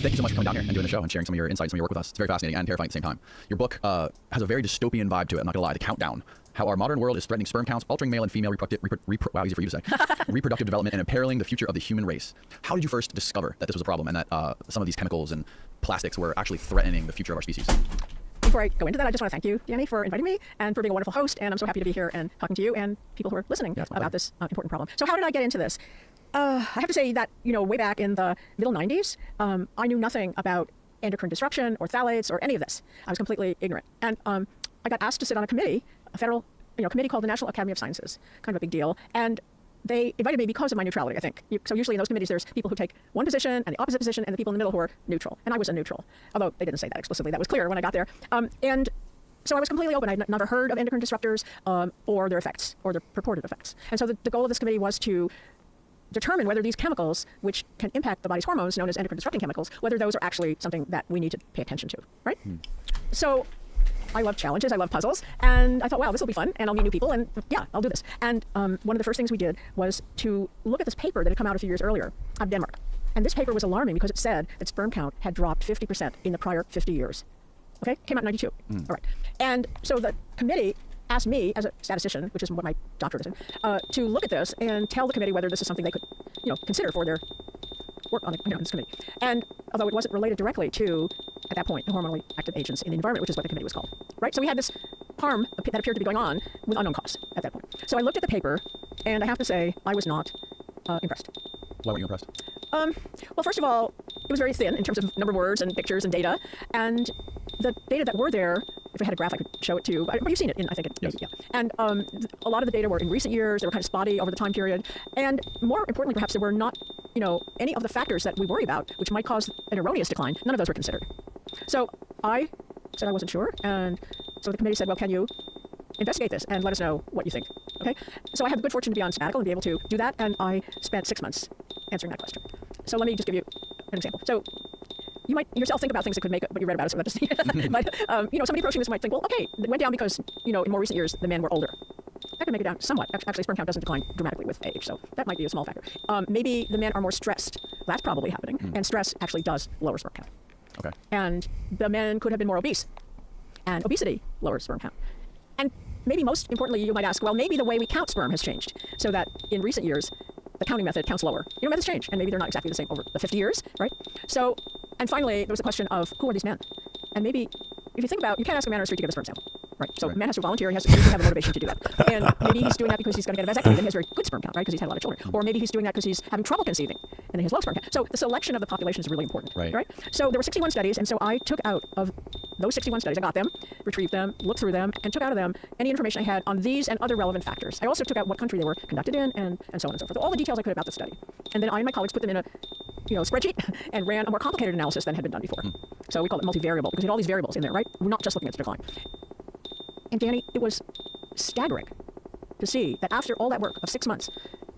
thank you so much for coming down here and doing the show and sharing some of your insights, some of your work with us. It's very fascinating and terrifying at the same time. Your book has a very dystopian vibe to it. I'm not gonna lie. The Countdown: How Our Modern World is Threatening Sperm Counts, Altering Male and Female Reproductive Development, and Imperiling the Future of the Human Race. How did you first discover that this was a problem and that some of these chemicals and plastics were actually threatening the future of our species? Before I go into that, I just want to thank you, Danny, for inviting me and for being a wonderful host. And I'm so happy to be here and talking to you and people who are listening about this important problem. So how did I get into this? I have to say that, way back in the middle 90s, I knew nothing about endocrine disruption or phthalates or any of this. I was completely ignorant. And I got asked to sit on a committee, a federal committee called the National Academy of Sciences, kind of a big deal. And they invited me because of my neutrality, I think. So usually in those committees, there's people who take one position and the opposite position and the people in the middle who are neutral. And I was a neutral, although they didn't say that explicitly. That was clear when I got there. And so I was completely open. I'd never heard of endocrine disruptors or their effects or their purported effects. And so the goal of this committee was to determine whether these chemicals, which can impact the body's hormones, known as endocrine disrupting chemicals, whether those are actually something that we need to pay attention to, right? So I love challenges, I love puzzles, and I thought, wow, this will be fun, and I'll meet new people, and yeah, I'll do this. And one of the first things we did was to look at this paper that had come out a few years earlier out of Denmark. And this paper was alarming because it said that sperm count had dropped 50% in the prior 50 years. Okay, came out in 92. All right. And so the committee asked me, as a statistician, which is what my doctorate is in, to look at this and tell the committee whether this is something they could, consider for their work on this committee. And although it wasn't related directly to, at that point, the hormonally active agents in the environment, which is what the committee was called, right? So we had this harm that appeared to be going on with unknown cause at that point. So I looked at the paper, and I have to say, I was not impressed. Why weren't you impressed? Well, first of all, it was very thin in terms of number of words and pictures and data. And the data that were there, if I had a graph, I could show it too. But you've seen it in, I think, yes. Yeah. And a lot of the data were in recent years. They were kind of spotty over the time period. And more importantly, perhaps, there were not, any of the factors that we worry about, which might cause an erroneous decline. None of those were considered. So I said I wasn't sure. And so the committee said, well, can you investigate this and let us know what you think? Okay. So I had the good fortune to be on sabbatical and be able to do that. And I spent 6 months answering that question. So let me just give you an example. So you might yourself think about things that could make what you read about it. So that just, but somebody approaching this might think, well, okay, it went down because in more recent years the men were older. That could make it down somewhat. Actually, sperm count doesn't decline dramatically with age, so that might be a small factor. Maybe the men are more stressed. That's probably happening, and stress actually does lower sperm count. Okay. And the men could have been more obese, and obesity lowers sperm count. And maybe most importantly, you might ask, well, maybe the way we count sperm has changed, so that in recent years, the counting method counts lower. Methods change, and maybe they're not exactly the same over the 50 years, right? So, and finally, there was the question of who are these men? And maybe, if you think about, you can't ask a man on the street to give a sperm sample, right? So, a man has to volunteer, he has to have a motivation to do that. And maybe he's doing that because he's going to get a vasectomy, then he has very good sperm count, right? Because he's had a lot of children. Or maybe he's doing that because he's having trouble conceiving, and then he has low sperm count. So, the selection of the population is really important, right? So, there were 61 studies, and so I took out of those 61 studies, I got them, retrieved them, looked through them, and took out of them any information I had on these and other relevant factors. I also took out what country they were conducted in, and so on and so forth. All the details I could about the study. And then I and my colleagues put them in a spreadsheet and ran a more complicated analysis than had been done before. So we call it multivariable because we had all these variables in there, right? We're not just looking at the decline. And Danny, it was staggering to see that after all that work of 6 months,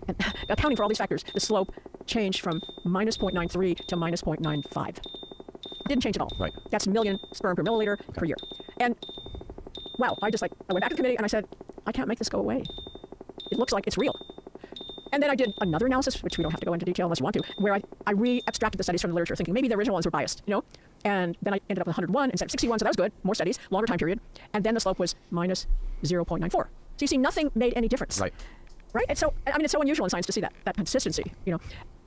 and accounting for all these factors, the slope changed from minus 0.93 to minus 0.95. It didn't change at all. Right. That's a million sperm per milliliter per year. And wow, I went back to the committee and I said, I can't make this go away. It looks like it's real. And then I did another analysis, which we don't have to go into detail unless you want to, where I re-abstracted the studies from the literature, thinking maybe the original ones were biased, And then I ended up with 101 instead of 61, so that was good. More studies, longer time period. And then the slope was minus 0.94. So you see, nothing made any difference. Right. Right? And so, it's so unusual in science to see that consistency,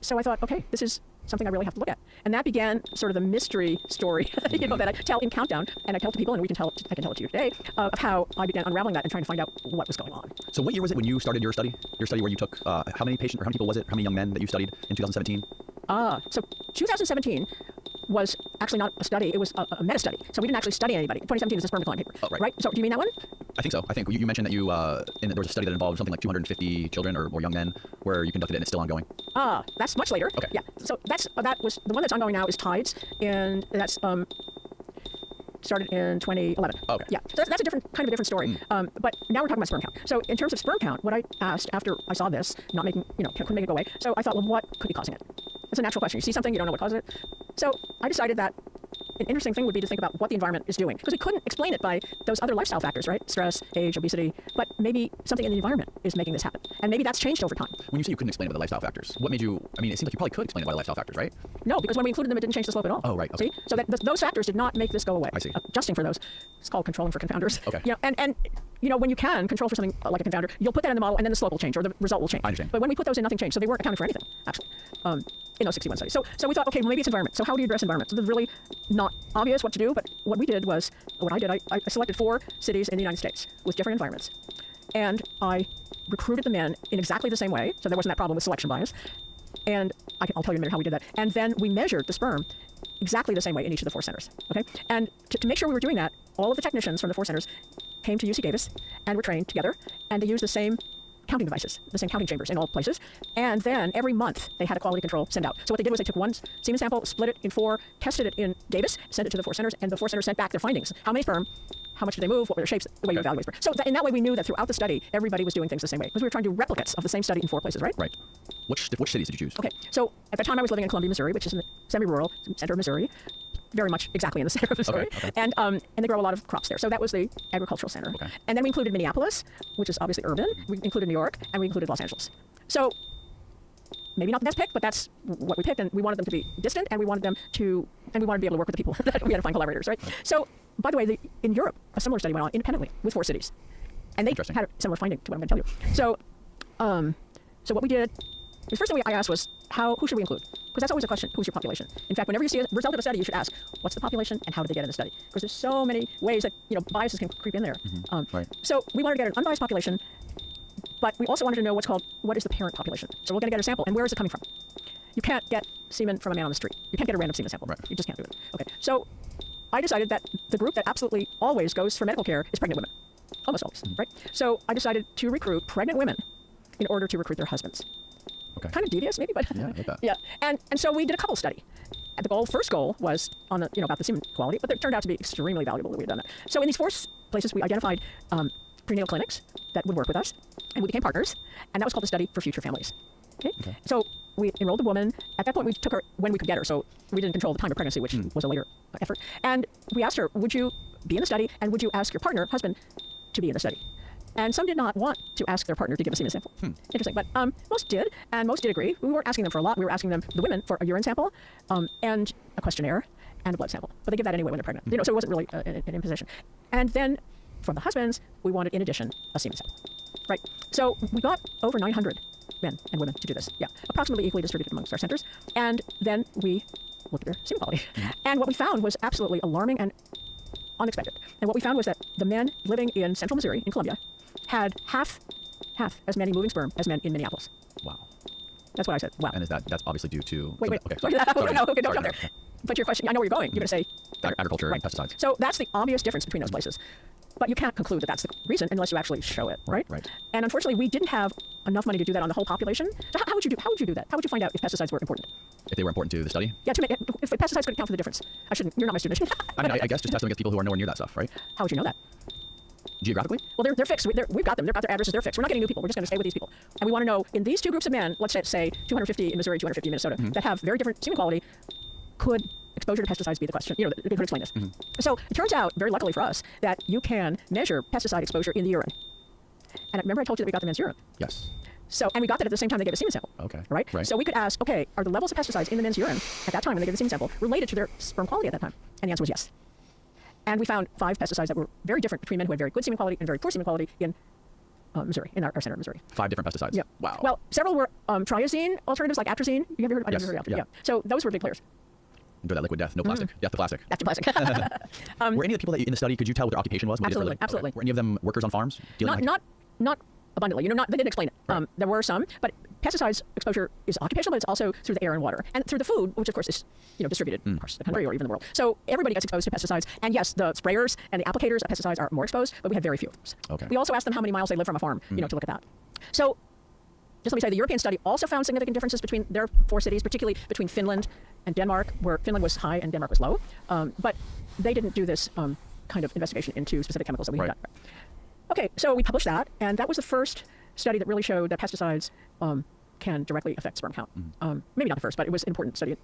So I thought, okay, this is something I really have to look at. And that began sort of the mystery story, that I tell in Countdown, and I tell to people, and I can tell it to you today, of how I began unraveling that and trying to find out what was going on. So what year was it when you started your study? Your study where you took, how many patients, or how many people was it? How many young men that you studied in 2017? So 2017 was actually not a study, it was a meta-study. So we didn't actually study anybody. 2017 is the sperm decline paper. Oh, right. So do you mean that one? I think so. I think you mentioned that there was a study that involved something like 250 children or young men where you conducted it and it's still ongoing. That's much later. Okay. Yeah. So that was the one that's ongoing now is Tides, and that's started in 2011. Okay. Yeah. So that's a different story. But now we're talking about sperm count. So in terms of sperm count, what I asked after I saw this, not making, couldn't make it go away. So I thought, well, what could be causing it? It's a natural question. You see something, you don't know what causes it. So I decided that an interesting thing would be to think about what the environment is doing, because we couldn't explain it by those other lifestyle factors, right? Stress, age, obesity, but maybe something in the environment is making this happen, and maybe that's changed over time. When you say you couldn't explain it by the lifestyle factors, what made you? I mean, it seems like you probably could explain it by the lifestyle factors, right? No, because when we included them, it didn't change the slope at all. Oh, right. Okay. See, so that those factors did not make this go away. I see. Adjusting for those, it's called controlling for confounders. Okay. You know, and you know, when you can control for something like a confounder, you'll put that in the model, and then the slope will change or the result will change. I understand. But when we put those in, nothing changed, so they weren't accounting for anything actually. In those 61 studies. So we thought, okay, well, maybe it's environment. So how do you address environment? So it's really not obvious what to do, but what we did was, what I did, I selected 4 cities in the United States with different environments. And I recruited them in exactly the same way, so there wasn't that problem with selection bias. And I'll tell you in a minute how we did that. And then we measured the sperm exactly the same way in each of the 4 centers. Okay? And to make sure we were doing that, all of the technicians from the 4 centers came to UC Davis and were trained together, and they used the same counting devices, the same counting chambers in all places. And then every month they had a quality control send out. So what they did was they took one semen sample, split it in 4, tested it in Davis, sent it to the 4 centers, and the 4 centers sent back their findings. How many sperm? How much did they move? What were their shapes? The way you evaluate sperm. So in that way, we knew that throughout the study, everybody was doing things the same way, because we were trying to do replicates of the same study in 4 places, right? Right. Which cities did you choose? Okay. So at the time, I was living in Columbia, Missouri, which is in the semi-rural center of Missouri, very much exactly in the center of Missouri. Okay. And they grow a lot of crops there. So that was the agricultural center. Okay. And then we included Minneapolis, which is obviously urban. We included New York, and we included Los Angeles. So maybe not the best pick, but that's what we picked. And we wanted them to be distant, and we wanted to be able to work with the people. We had to find collaborators, right? So, by the way, in Europe, a similar study went on independently with 4 cities. And they had a similar finding to what I'm going to tell you. So what we did, the first thing I asked was, who should we include? Because that's always a question, who's your population? In fact, whenever you see a result of a study, you should ask, what's the population and how did they get in the study? Because there's so many ways that, biases can creep in there. Right. So we wanted to get an unbiased population, but we also wanted to know what is the parent population? So we're going to get a sample, and where is it coming from? You can't get semen from a man on the street. You can't get a random semen sample. Right. You just can't do it. Okay. So I decided that the group that absolutely always goes for medical care is pregnant women. Almost always, right? So I decided to recruit pregnant women in order to recruit their husbands. Okay. Kind of devious, maybe, but Yeah, I get that. yeah. And so we did a couple study. And the first goal was on the about the semen quality, but it turned out to be extremely valuable that we had done that. So in these 4 places, we identified prenatal clinics that would work with us, and we became partners, and that was called the Study for Future Families. Okay. So we enrolled a woman. At that point, we took her when we could get her, so we didn't control the time of pregnancy, which was a later effort. And we asked her, would you be in the study, and would you ask your partner, husband, to be in the study? And some did not want to ask their partner to give a semen sample. Interesting, but most did, and most did agree. We weren't asking them for a lot. We were asking them, the women, for a urine sample, and a questionnaire, and a blood sample. But they give that anyway when they're pregnant. So it wasn't really an imposition. And then from the husbands, we wanted, in addition, a semen sample. Right? So we got over 900 men and women to do this. Yeah, approximately equally distributed amongst our centers. And then we looked at their semen quality. And what we found was absolutely alarming and unexpected. And what we found was that the men living in central Missouri, in Columbia, had half as many moving sperm as men in Minneapolis. Wow. That's what I said. Wow. And that's obviously due to... Wait. Okay. Sorry. No, okay, don't jump there. But your question, I know where you're going. You're going to say... Agriculture right. and pesticides. So that's the obvious difference between those places. But you can't conclude that that's the reason unless you actually show it, right? Right. And unfortunately, we didn't have enough money to do that on the whole population. So how would you do that? How would you find out if pesticides were important? If they were important to the study? Yeah, if pesticides could account for the difference. You're not my student. I mean, I guess just test them against people who are nowhere near that stuff, right? How would you know that? Geographically? Well, they're fixed. We've got them. They've got their addresses. They're fixed. We're not getting new people. We're just going to stay with these people. And we want to know, in these 2 groups of men, let's say 250 in Missouri, 250 in Minnesota, that have very different semen quality, could exposure to pesticides be the question? They could explain this. So it turns out, very luckily for us, that you can measure pesticide exposure in the urine. And remember I told you that we got the men's urine? Yes. So, and we got that at the same time they gave a semen sample. Okay. Right? Right. So we could ask, okay, are the levels of pesticides in the men's urine at that time when they gave the semen sample related to their sperm quality at that time? And the answer was yes. And we found 5 pesticides that were very different between men who had very good semen quality and very poor semen quality in Missouri, in our center of Missouri. 5 different pesticides? Yeah. Wow. Well, several were triazine alternatives like atrazine. You ever heard? Yes. Heard of Yeah. yeah. So those were big players. Enjoy that liquid death. No plastic. Death to plastic. Death to plastic. Were any of the people that in the study, could you tell what their occupation was? Absolutely. Absolutely. Okay. Were any of them workers on farms? Not abundantly. They didn't explain it. Right. There were some, but pesticides exposure is occupational, but it's also through the air and water, and through the food, which of course is distributed across the country or even the world. So everybody gets exposed to pesticides, and yes, the sprayers and the applicators of pesticides are more exposed, but we had very few of those. Okay. We also asked them how many miles they live from a farm, to look at that. So just let me say, the European study also found significant differences between their 4 cities, particularly between Finland and Denmark, where Finland was high and Denmark was low. But they didn't do this kind of investigation into specific chemicals that we had done. Okay, so we published that, and that was the first study that really showed that pesticides can directly affect sperm count. Maybe not the first, but it was an important study.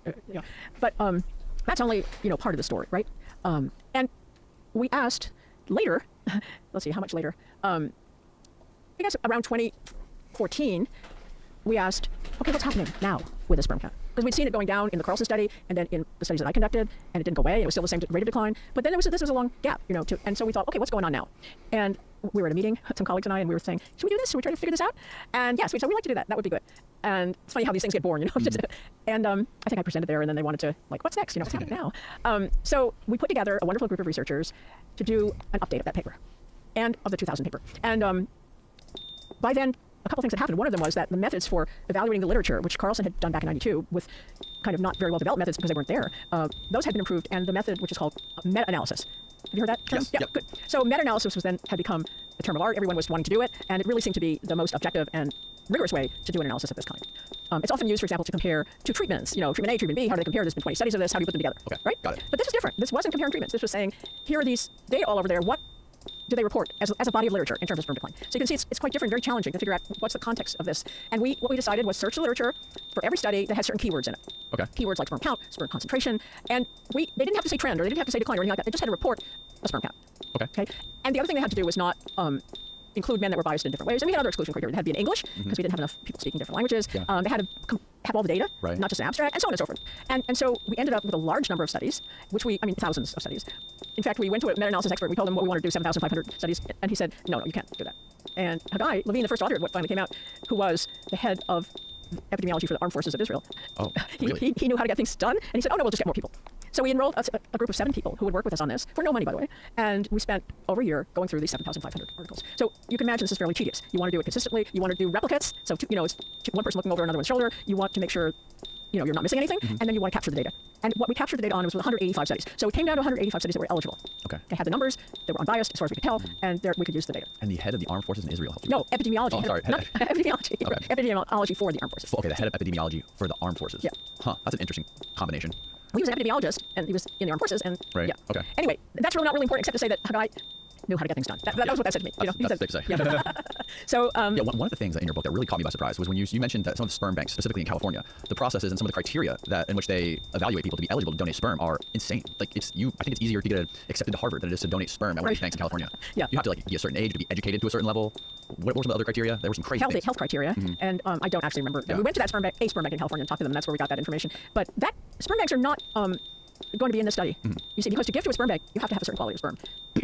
But that's only part of the story, right? And we asked later, let's see, how much later? I guess around 2014, we asked, okay, what's happening now with the sperm count? Because we'd seen it going down in the Carlson study and then in the studies that I conducted, and it didn't go away. It was still the same rate of decline. But then this was a long gap, and so we thought, okay, what's going on now? And we were at a meeting, some colleagues and I, and we were saying, should we do this? Should we try to figure this out? And yes, we said, we'd like to do that. That would be good. And it's funny how these things get born, And I think I presented there, and then they wanted to, what's next? What's happening now? So we put together a wonderful group of researchers to do an update of that paper and of the 2000 paper. And by then, a couple things had happened. One of them was that the methods for evaluating the literature, which Carlson had done back in '92 with kind of not very well developed methods because they weren't there, those had been improved, and the method, which is called meta-analysis. Have you heard that term? Yes. Yeah, Yep. good. So meta-analysis had become a term of art. Everyone was wanting to do it, and it really seemed to be the most objective and rigorous way to do an analysis of this kind. It's often used, for example, to compare two treatments. Treatment A, treatment B. How do they compare? There's been 20 studies of this. How do you put them together? Okay. Right? Got it. But this was different. This wasn't comparing treatments. This was saying, here are these data all over there. What do they report as a body of literature in terms of sperm decline? So you can see it's quite different, very challenging to figure out what's the context of this. And what we decided was search the literature for every study that had certain keywords in it. Okay. Keywords like sperm count, sperm concentration, and they didn't have to say trend or they didn't have to say decline or anything like that. They just had to report a sperm count. Okay. And the other thing they had to do was not include men that were biased in different ways. And we had other exclusion criteria. It had to be in English because we didn't have enough people speaking different languages. Yeah. They had to have all the data, Right. not just an abstract, and so on and so forth. And so we ended up with a large number of studies, thousands of studies. In fact, we went to a meta-analysis expert. We told him what we wanted to do, 7,500 studies, and he said, no, you can't do that. And Haggai Levine, the first author of what finally came out, who was the head of epidemiology for the Armed Forces of Israel, Oh, really? he knew how to get things done, and he said, oh, no, we'll just get more people. So we enrolled a group of 7 people who would work with us on this, for no money, by the way, and we spent over a year going through these 7,500 articles. So you can imagine this is fairly tedious. You want to do it consistently. You want to do replicates, so it's one person looking over another one's shoulder. You want to make sure you're not missing anything, and then you want to capture the data. And what we captured the data on was 185 studies. So it came down to 185 studies that were eligible. Okay. They had the numbers, they were unbiased as far as we could tell, and we could use the data. And the head of the armed forces in Israel helped you? No, epidemiology. Oh, sorry. Not epidemiology. Okay. Epidemiology for the armed forces. Okay, the head of epidemiology for the armed forces. Yeah. Huh, that's an interesting combination. He was an epidemiologist, and he was in the armed forces, and Right. yeah. Okay. Anyway, that's really not really important, except to say that Haggai knew how to get things done. That was what that said to me. That's safe to say. Yeah. So, Yeah, one of the things in your book that really caught me by surprise was when you mentioned that some of the sperm banks, specifically in California, the processes and some of the criteria in which they evaluate people to be eligible to donate sperm are insane. I think it's easier to get accepted to Harvard than it is to donate sperm at one of these banks in California. Yeah. You have to be a certain age to be educated to a certain level. What were some of the other criteria? There were some crazy things. health criteria, and I don't actually remember. Yeah. We went to that sperm bank in California and talked to them, and that's where we got that information. But that sperm banks are not going to be in this study. You see, because to give to a sperm bank, you have to have a certain quality of sperm.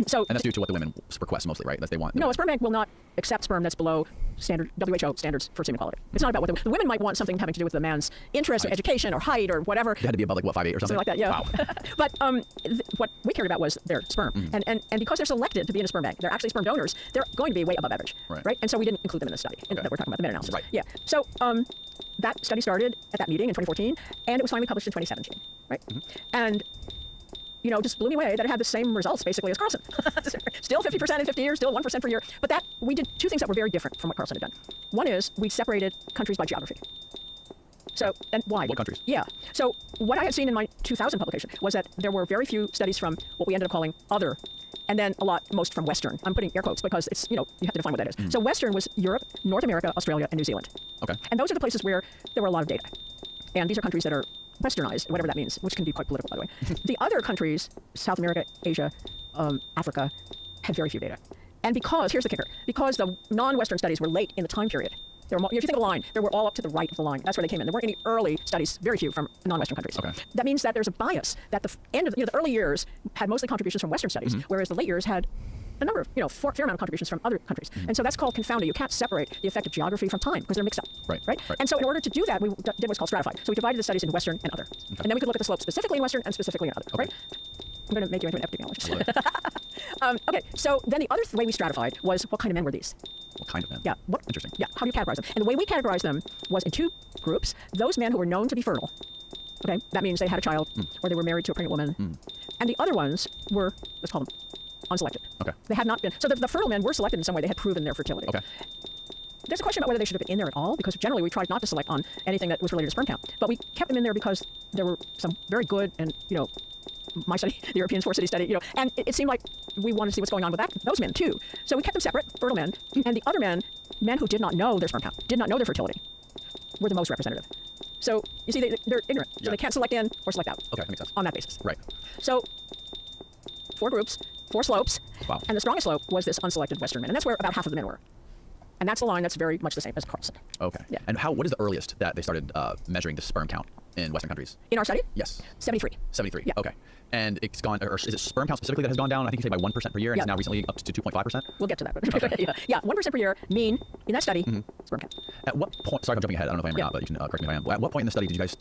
So, And that's due to what the women request mostly, right? That they want. no, a sperm bank will not accept sperm that's below standard WHO standards for semen quality. It's not about what the women might want something having to do with the man's interest or Right. education or height or whatever. It had to be above 5'8" or something. Something like that, yeah. Wow. But what we cared about was their sperm. And because they're selected to be in a sperm bank, they're actually sperm donors, they're going to be way above average. Right. And so we didn't include them in the study Okay. that we're talking about, the meta-analysis. Right. Yeah. So that study started at that meeting in 2014, and it was finally published in 2017, right? And just blew me away that it had the same results basically as Carlson. Still 50% in 50 years, still 1% per year. But we did 2 things that were very different from what Carlson had done. One is we separated countries by geography. So, and why? What countries? Yeah. So what I had seen in my 2000 publication was that there were very few studies from what we ended up calling other, and then most from Western. I'm putting air quotes because it's, you have to define what that is. So Western was Europe, North America, Australia, and New Zealand. Okay. And those are the places where there were a lot of data. And these are countries that are westernized, whatever that means, which can be quite political, by the way. The other countries, South America, Asia, Africa, had very few data. And here's the kicker, because the non-Western studies were late in the time period, if you think of a line, they were all up to the right of the line. That's where they came in. There weren't any early studies, very few from non-Western countries. Okay. That means that there's a bias that the end of the early years had mostly contributions from Western studies, whereas the late years had a number of, fair amount of contributions from other countries. And so that's called confounding. You can't separate the effect of geography from time because they're mixed up. Right. And so in order to do that, we did what's called stratified. So we divided the studies in Western and other. And then we could look at the slope specifically in Western and specifically in other, right? I'm going to make you into an epidemiologist. Okay, so then the other way we stratified was what kind of men were these? What kind of men? Yeah. Interesting. Yeah, how do you categorize them? And the way we categorized them was in 2 groups. Those men who were known to be fertile. Okay, that means they had a child or they were married to a pregnant woman. And the other ones were, let's call them unselected. Okay. They had not been. So the fertile men were selected in some way. They had proven their fertility. Okay. There's a question about whether they should have been in there at all, because generally we tried not to select on anything that was related to sperm count. But we kept them in there because there were some very good and, my study, the European 4-city study, and it seemed like we wanted to see what's going on with those men too. So we kept them separate, fertile men, and the other men who did not know their sperm count, did not know their fertility, were the most representative. So you see, they're ignorant. So Yeah. they can't select in or select out. Okay, that makes sense. On that basis. Right. So 4 groups, 4 slopes. Wow. And the strongest slope was this unselected Western men. And that's where about half of the men were. And that's the line that's very much the same as Carlson. Okay. Yeah. And what is the earliest that they started measuring the sperm count in Western countries? In our study, Yes. 73. 73. Yeah. Okay. And it's gone, or is it sperm count specifically that has gone down? I think you say by 1% per year, and Yeah. it's now recently up to 2.5%. We'll get to that. Okay. Yeah, 1% per year mean in that study, sperm count. At what point, sorry if I'm jumping ahead, I don't know if I am or Yeah. not, but you can correct me if I am. At what point in the study did you guys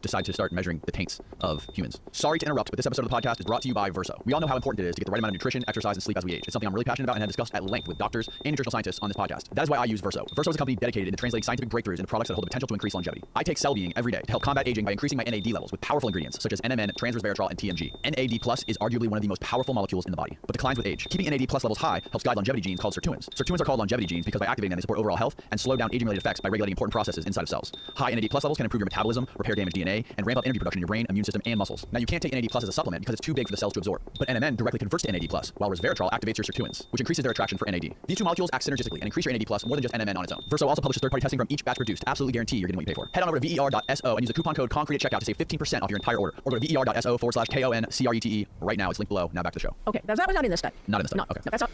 decide to start measuring the taints of humans? Sorry to interrupt, but this episode of the podcast is brought to you by Verso. We all know how important it is to get the right amount of nutrition, exercise, and sleep as we age. It's something I'm really passionate about and have discussed at length with doctors and nutritional scientists on this podcast. That is why I use Verso. Verso is a company dedicated to translating scientific breakthroughs into products that hold the potential to increase longevity. I take Cell Being every day to help combat aging by increasing my NAD levels with powerful ingredients such as NMN, transresveratrol, and TMG. NAD+ is arguably one of the most powerful molecules in the body, but declines with age. Keeping NAD+ levels high helps guide longevity genes called sirtuins. Sirtuins are called longevity genes because by activating them, they support overall health and slow down aging-related effects by regulating important processes inside of cells. High NAD+ levels can improve your metabolism, repair damaged DNA, and ramp up energy production in your brain, immune system, and muscles. Now, you can't take NAD+ as a supplement because it's too big for the cells to absorb, but NMN directly converts to NAD+, while resveratrol activates your sirtuins, which increases their attraction for NAD. These two molecules act synergistically and increase your NAD+ more than just NMN on its own. Verso also publishes third-party testing from each batch produced to absolutely guarantee you're getting what you pay for. Head on over to ver.so and use the coupon code CONCRETE at checkout to save 15% off your entire order, or go to ver.so/KONCRETE right now. It's linked below. Now back to the show. Okay, that was not in this study. Not in the study. No, Okay. no, that's not.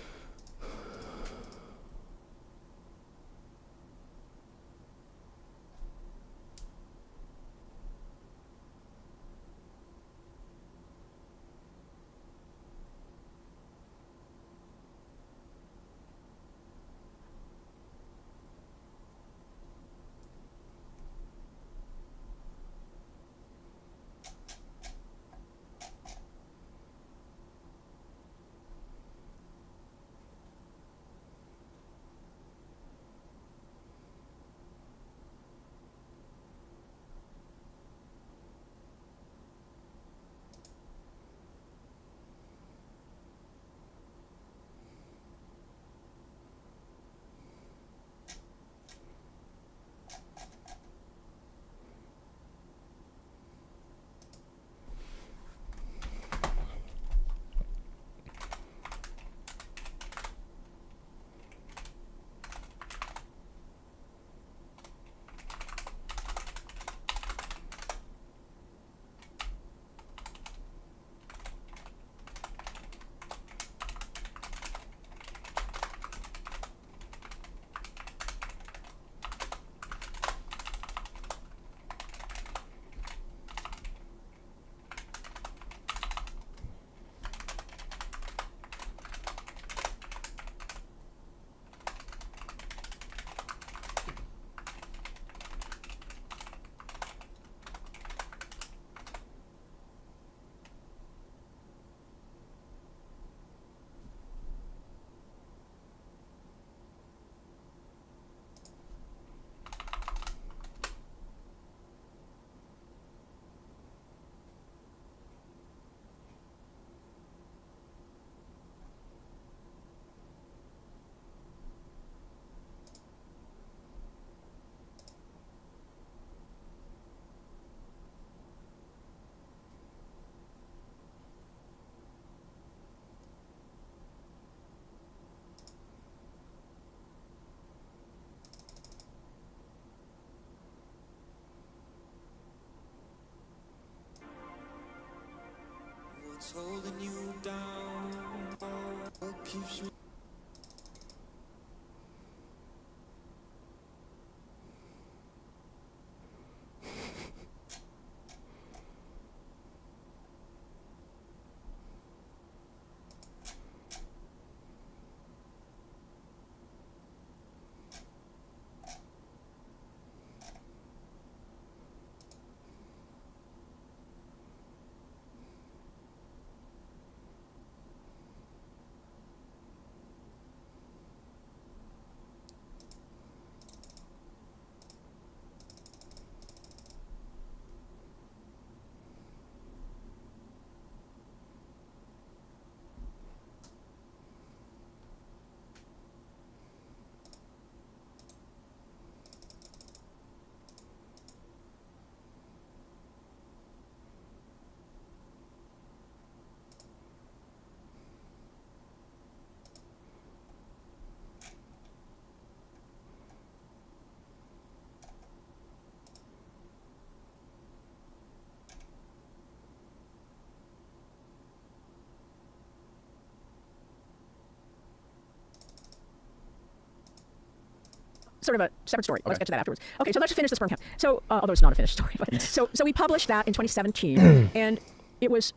sort of a separate story. Let's Okay. get to that afterwards. Okay, so let's finish the sperm count. So, although it's not a finished story, but so we published that in 2017, and it was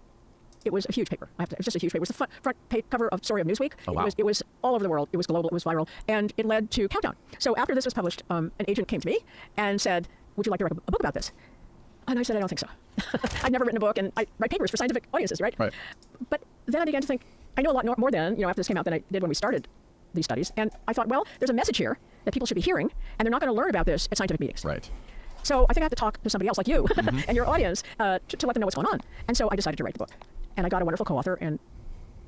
a huge paper. It was just a huge paper. It was the front page cover of Story of Newsweek. Oh, wow. It was all over the world. It was global. It was viral, and it led to Countdown. So after this was published, an agent came to me and said, "Would you like to write a book about this?" And I said, "I don't think so. I've never written a book, and I write papers for scientific audiences, right?" Right. But then I began to think, I know a lot more than, after this came out than I did when we started these studies. And I thought, well, there's a message here that people should be hearing, and they're not going to learn about this at scientific meetings. Right. So I think I have to talk to somebody else like you and your audience to let them know what's going on. And so I decided to write the book. And I got a wonderful co-author, and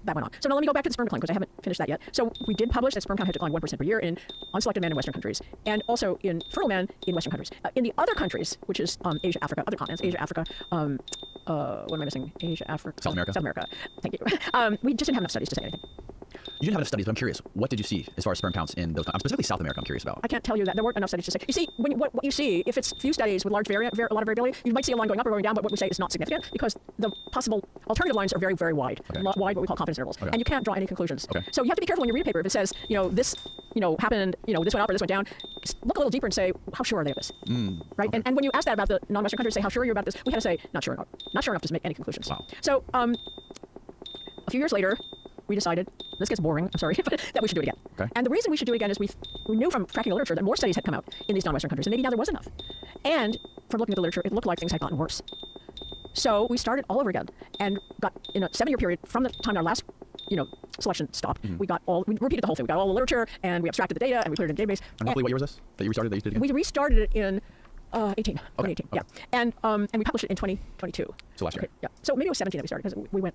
that went on. So now let me go back to the sperm decline, because I haven't finished that yet. So we did publish that sperm count had declined 1% per year in unselected men in Western countries, and also in fertile men in Western countries. In the other countries, which is Asia, Africa, other continents, Asia, Africa, what am I missing? Asia, Africa. South America. South America. Thank you. We just didn't have enough studies to say anything. You didn't have enough studies, but I'm curious. What did you see as far as sperm counts in those? Specifically South America. I'm curious about. I can't tell you that. There weren't enough studies to say. You see, what you see, if it's few studies with a lot of variability, you might see a line going up or going down, but what we say is not significant because the possible alternative lines are very, very wide. Okay. Wide, what we call confidence intervals. Okay. And you can't draw any conclusions. Okay. So you have to be careful when you read a paper. If it says, this, happened, this went up or this went down, just look a little deeper and say, how sure are they of this? Right? Okay. And when you ask that about the non-Western countries, say, how sure are you about this? We had to say, not sure enough. Not sure enough to make any conclusions. Wow. So a few years later, we decided, this gets boring, I'm sorry, but that we should do it again. Okay. And the reason we should do it again is we knew from tracking the literature that more studies had come out in these non-Western countries, and maybe now there was enough. And from looking at the literature, it looked like things had gotten worse. So we started all over again and got, in a 7-year period, from the time our last selection stopped, we repeated the whole thing. We got all the literature, and we abstracted the data, and we put it in a database. And roughly what year was this that you restarted? That you did again? We restarted it in 2018, yeah. And we published it in 2022. So last year. Okay, yeah. So maybe it was 17 that we started, because we went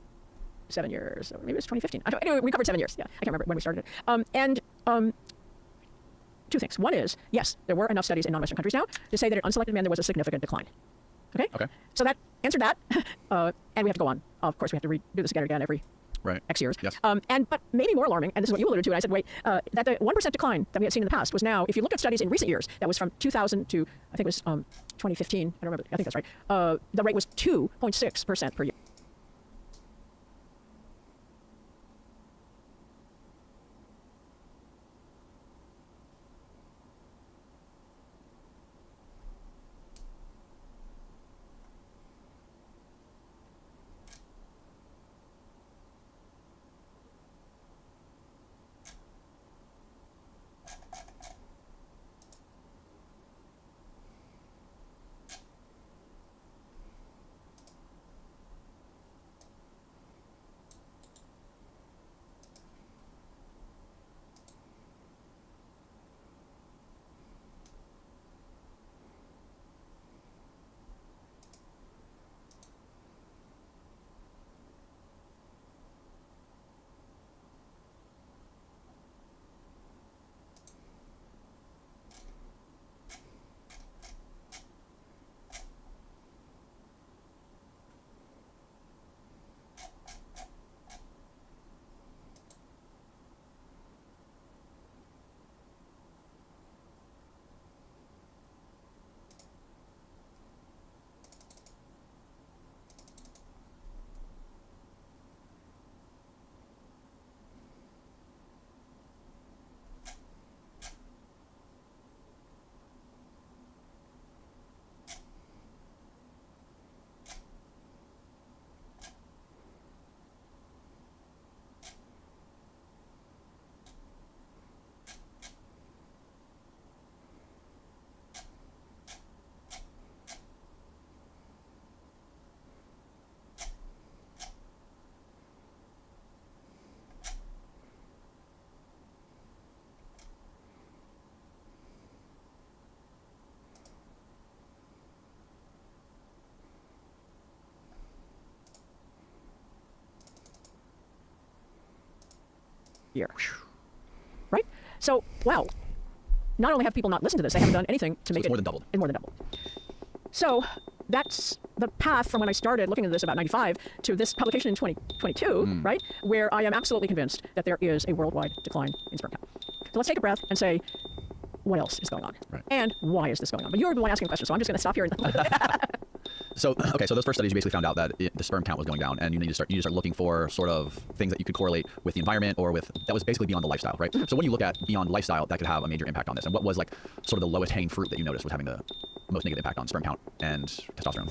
7 years, so maybe it was 2015. Anyway, we covered 7 years. Yeah, I can't remember when we started it. Two things. One is, yes, there were enough studies in non-Western countries now to say that in unselected men there was a significant decline. Okay? Okay. So that answered that, and we have to go on. Of course, we have to do this again and again every Right. X years. Yes. But maybe more alarming, and this is what you alluded to, and I said, wait, that the 1% decline that we had seen in the past was now, if you look at studies in recent years, that was from 2000 to, I think it was 2015, I don't remember, I think that's right, the rate was 2.6% per year. Year. Right? So, wow. Not only have people not listened to this, they haven't done anything to make it's it more than doubled. It's more than doubled. So that's the path from when I started looking at this about 95 to this publication in 2022, right? Where I am absolutely convinced that there is a worldwide decline in sperm count. So let's take a breath and say, what else is going on? Right. And why is this going on? But you're the one asking questions, so I'm just going to stop here. So okay, so those first studies you basically found out that the sperm count was going down, and you need to start looking for sort of things that you could correlate with the environment or with that was basically beyond the lifestyle, right? So when you look at beyond lifestyle, that could have a major impact on this. And what was like sort of the lowest hanging fruit that you noticed was having the most negative impact on sperm count and testosterone?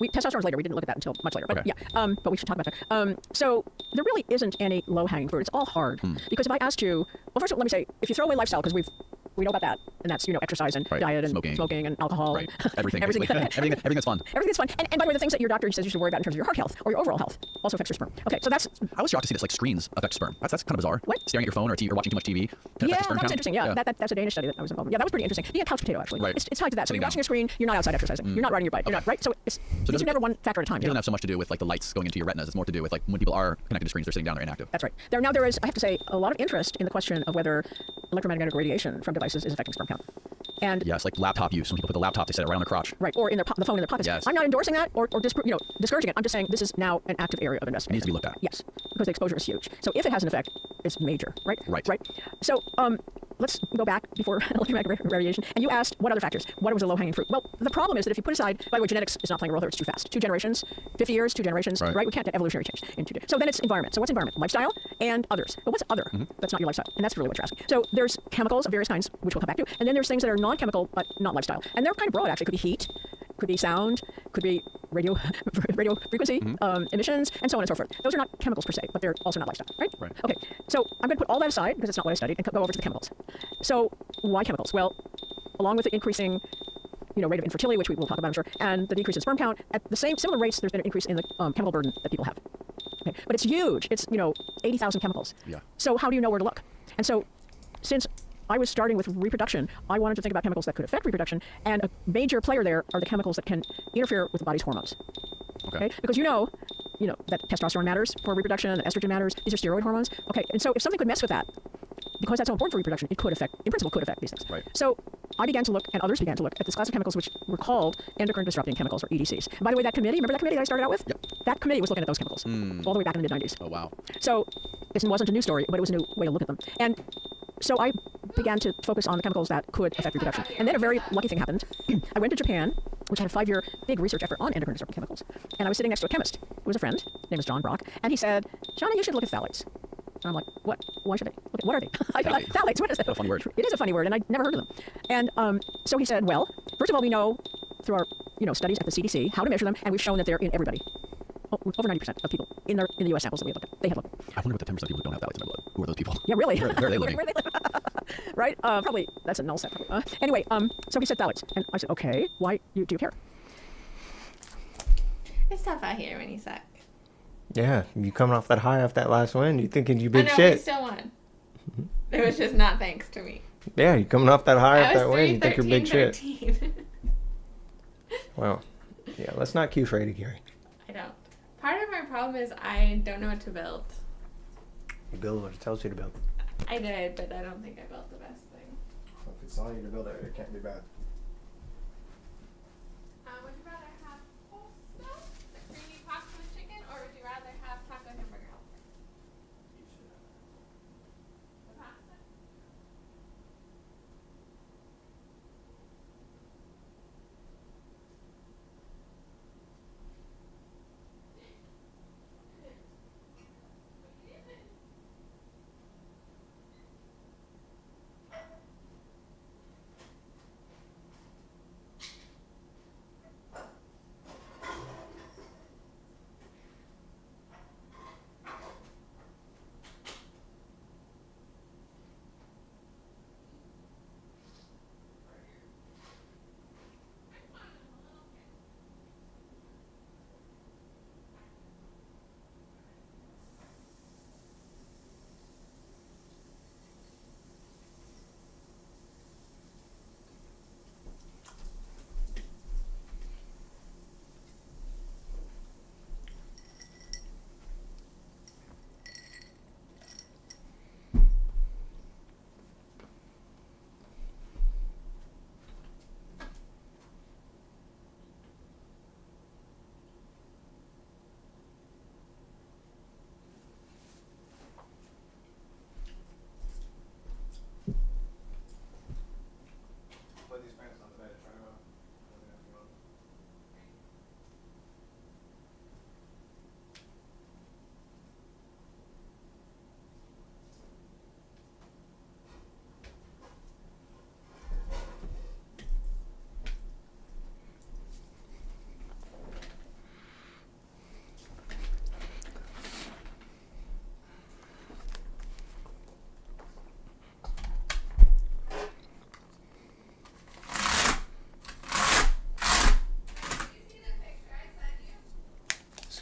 Testosterone's later. We didn't look at that until much later. But Okay. yeah, but we should talk about that. So there really isn't any low-hanging fruit. It's all hard. Because if I asked you, well, first of all, let me say, if you throw away lifestyle, because we know about that, and that's exercise and Right. diet and Smoking. and alcohol, Right. and Everything. everything, Everything that's fun. everything that's fun. And by the way, the things that your doctor says you should worry about in terms of your heart health or your overall health also affects your sperm. Okay, so that's I was shocked to see this like screens affect sperm. That's kind of bizarre. What? Staring at your phone or TV or watching too much TV can affect your sperm that was count? interesting. Yeah, that's a Danish study that I was involved in. Yeah, that was pretty interesting. Being a couch potato, actually. Right. It's tied to that. So Sitting you're watching down. a screen, you're not outside exercising. You're not riding your bike. You're not, right? So it's doesn't- never one factor at a time. It doesn't have so much to do with like the lights going into your retinas. It's more to do with like when people are connected to screens, they're sitting down, they're inactive. That's right. There is, I have to say, a lot of interest in the question of whether electromagnetic radiation from devices is affecting sperm count. And Yes, like laptop use. When people put the laptop, they set it right on the crotch. right, or in the phone in their pockets. Yes. I'm not endorsing that or discouraging it. I'm just saying this is now an active area of investigation. It needs to be looked at. Yes, because the exposure is huge. So if it has an effect, it's major, right? Right. Right. So let's go back before electromagnetic radiation. And you asked what other factors? What was the low-hanging fruit? Well, the problem is that if you put aside, by the way, genetics is not playing a role here. It's too fast. 2 generations, 50 years, 2 generations, Right. right? We can't do evolutionary change in 2 days. So then it's environment. So what's environment? Lifestyle and others. But what's other? That's not your lifestyle. And that's really what you're asking. So there's chemicals of various kinds, which we'll come back to. And then there's things that are non-chemical but not lifestyle. And they're kind of broad, actually. Could be heat, could be sound, could be radio frequency emissions, and so on and so forth. Those are not chemicals per se, but they're also not lifestyle, right? Right. Okay, so I'm going to put all that aside because it's not what I studied and go over to the chemicals. So why chemicals? Well, along with the increasing rate of infertility, which we will talk about, I'm sure, and the decrease in sperm count, at the similar rates, there's been an increase in the chemical burden that people have. Okay, but it's huge. It's 80,000 chemicals. Yeah. So how do you know where to look? And so, since I was starting with reproduction, I wanted to think about chemicals that could affect reproduction, and a major player there are the chemicals that can interfere with the body's hormones. Okay. Because you know that testosterone matters for reproduction, that estrogen matters. These are steroid hormones. Okay, and so if something could mess with that, because that's so important for reproduction, it could affect, in principle, could affect these things. Right. So I began to look, and others began to look at this class of chemicals which were called endocrine disrupting chemicals, or EDCs. And by the way, that committee, remember that committee that I started out with? Yep. That committee was looking at those chemicals all the way back in the mid-90s. Oh wow. So it wasn't a new story, but it was a new way to look at them. And so I began to focus on the chemicals that could affect reproduction. And then a very lucky thing happened. I went to Japan, which had a 5-year big research effort on endocrine disrupting chemicals. And I was sitting next to a chemist who was a friend. His name was John Brock. And he said, Johnny, you should look at phthalates. And I'm like, what? Why should I? Look at, what are they? Phthalates, what is that? What a funny word. It is a funny word, and I'd never heard of them. And so he said, well, first of all, we know through our studies at the CDC how to measure them, and we've shown that they're in everybody. Over 90% of people in the U.S. samples that we looked at, they have them. I wonder what the 10% of people who don't have phthalates in their blood. Who are those people? Yeah, really. Where are they living? Where they live. Right? Probably, that's a null set. Anyway, so he said phthalates. And I said, okay, why do you care? It's tough out here when you suck. Yeah, you coming off that high off that last win, you thinking you I big know, we shit. still won. It was just not thanks to me. Yeah, you coming off that high off I that was win, you think you're big shit. 13. Well, yeah, let's not cue Freddie, Gary. I don't. Part of my problem is I don't know what to build. You build what it tells you to build. I did, but I don't think I built the best thing. If it's telling you to build it, it can't be bad. Would you rather have pasta, like creamy pasta with chicken, or would you rather have taco hamburger helper? The pasta?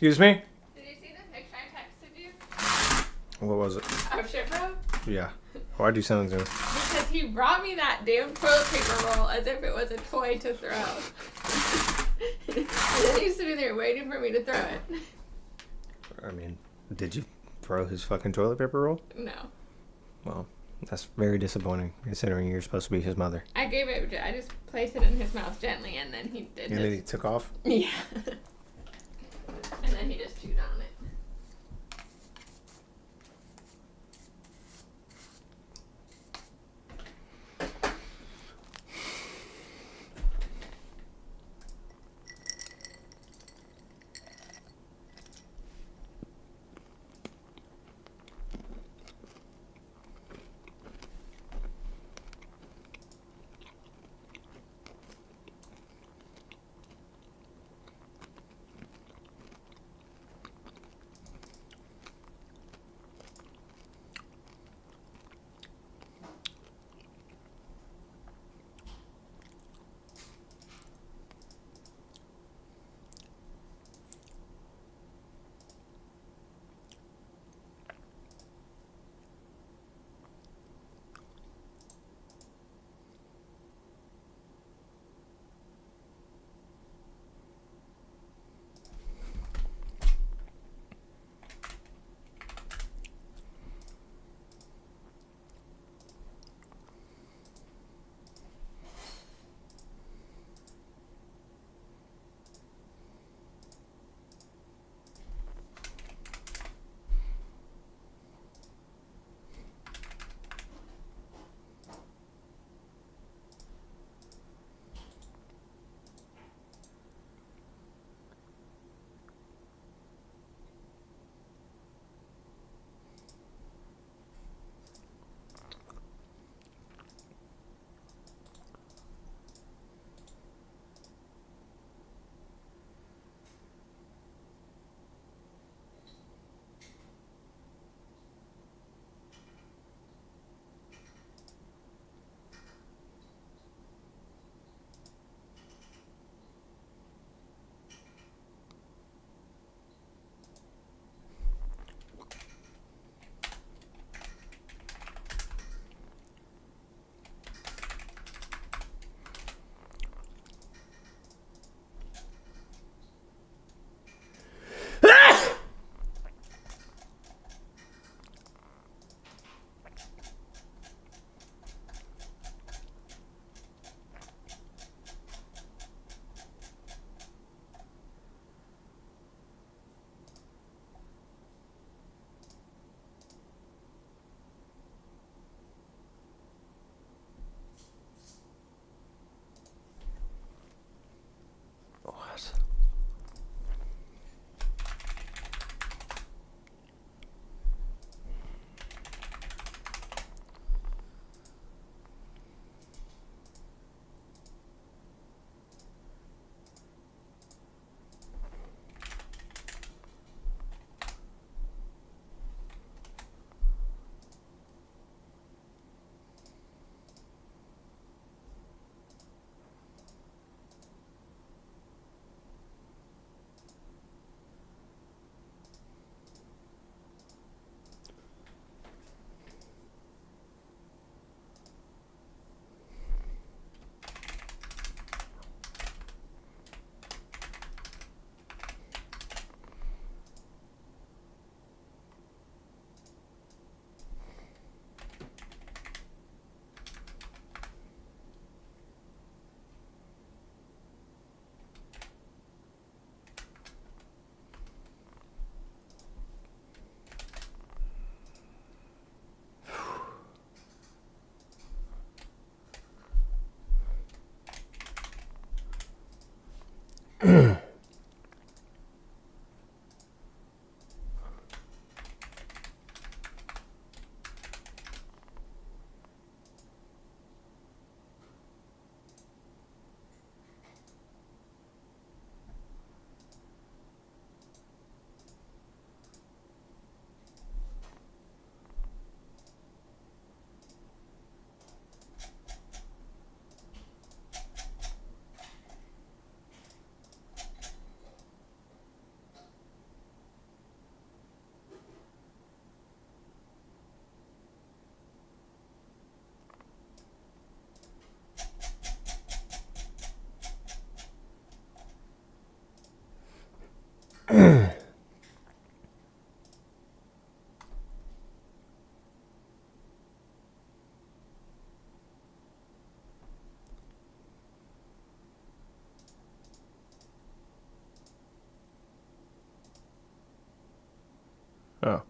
Excuse me? Did you see the picture I texted you What was it? of Shipro? Yeah. Why'd you send it to me? Because he brought me that damn toilet paper roll as if it was a toy to throw. And then he's sitting there waiting for me to throw it. I mean, did you throw his fucking toilet paper roll? No. Well, that's very disappointing, considering you're supposed to be his mother. I just placed it in his mouth gently and then he did And then he took off? Yeah. And then he just chewed on it. What? Oh.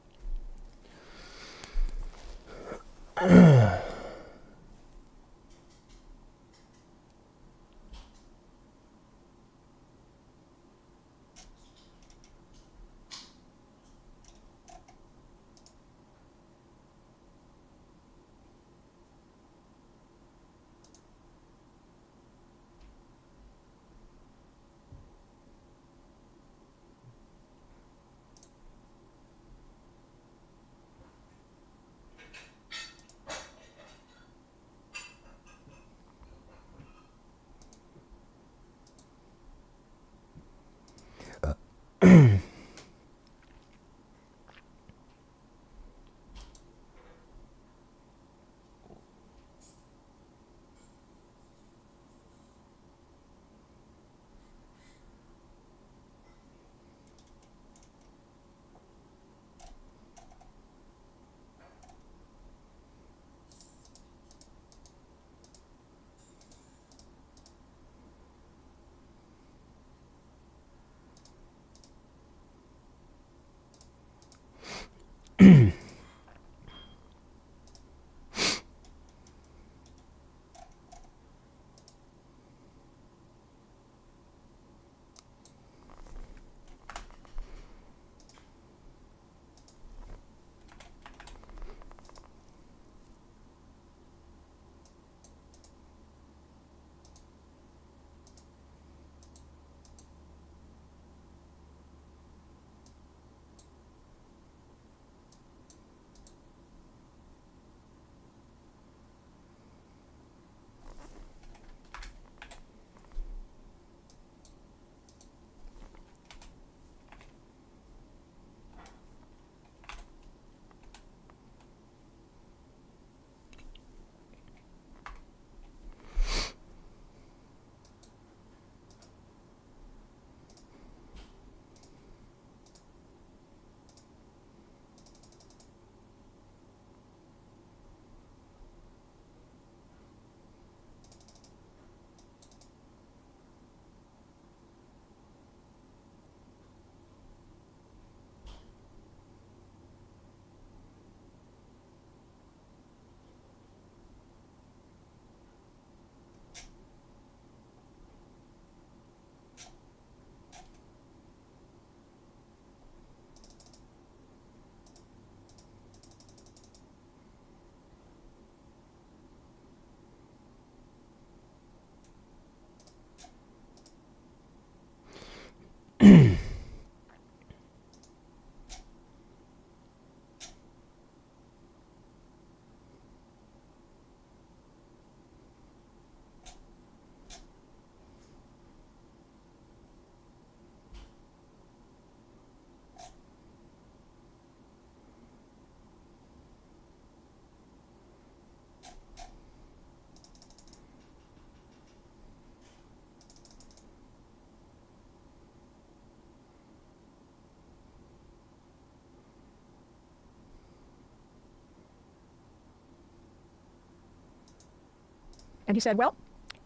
And he said, well,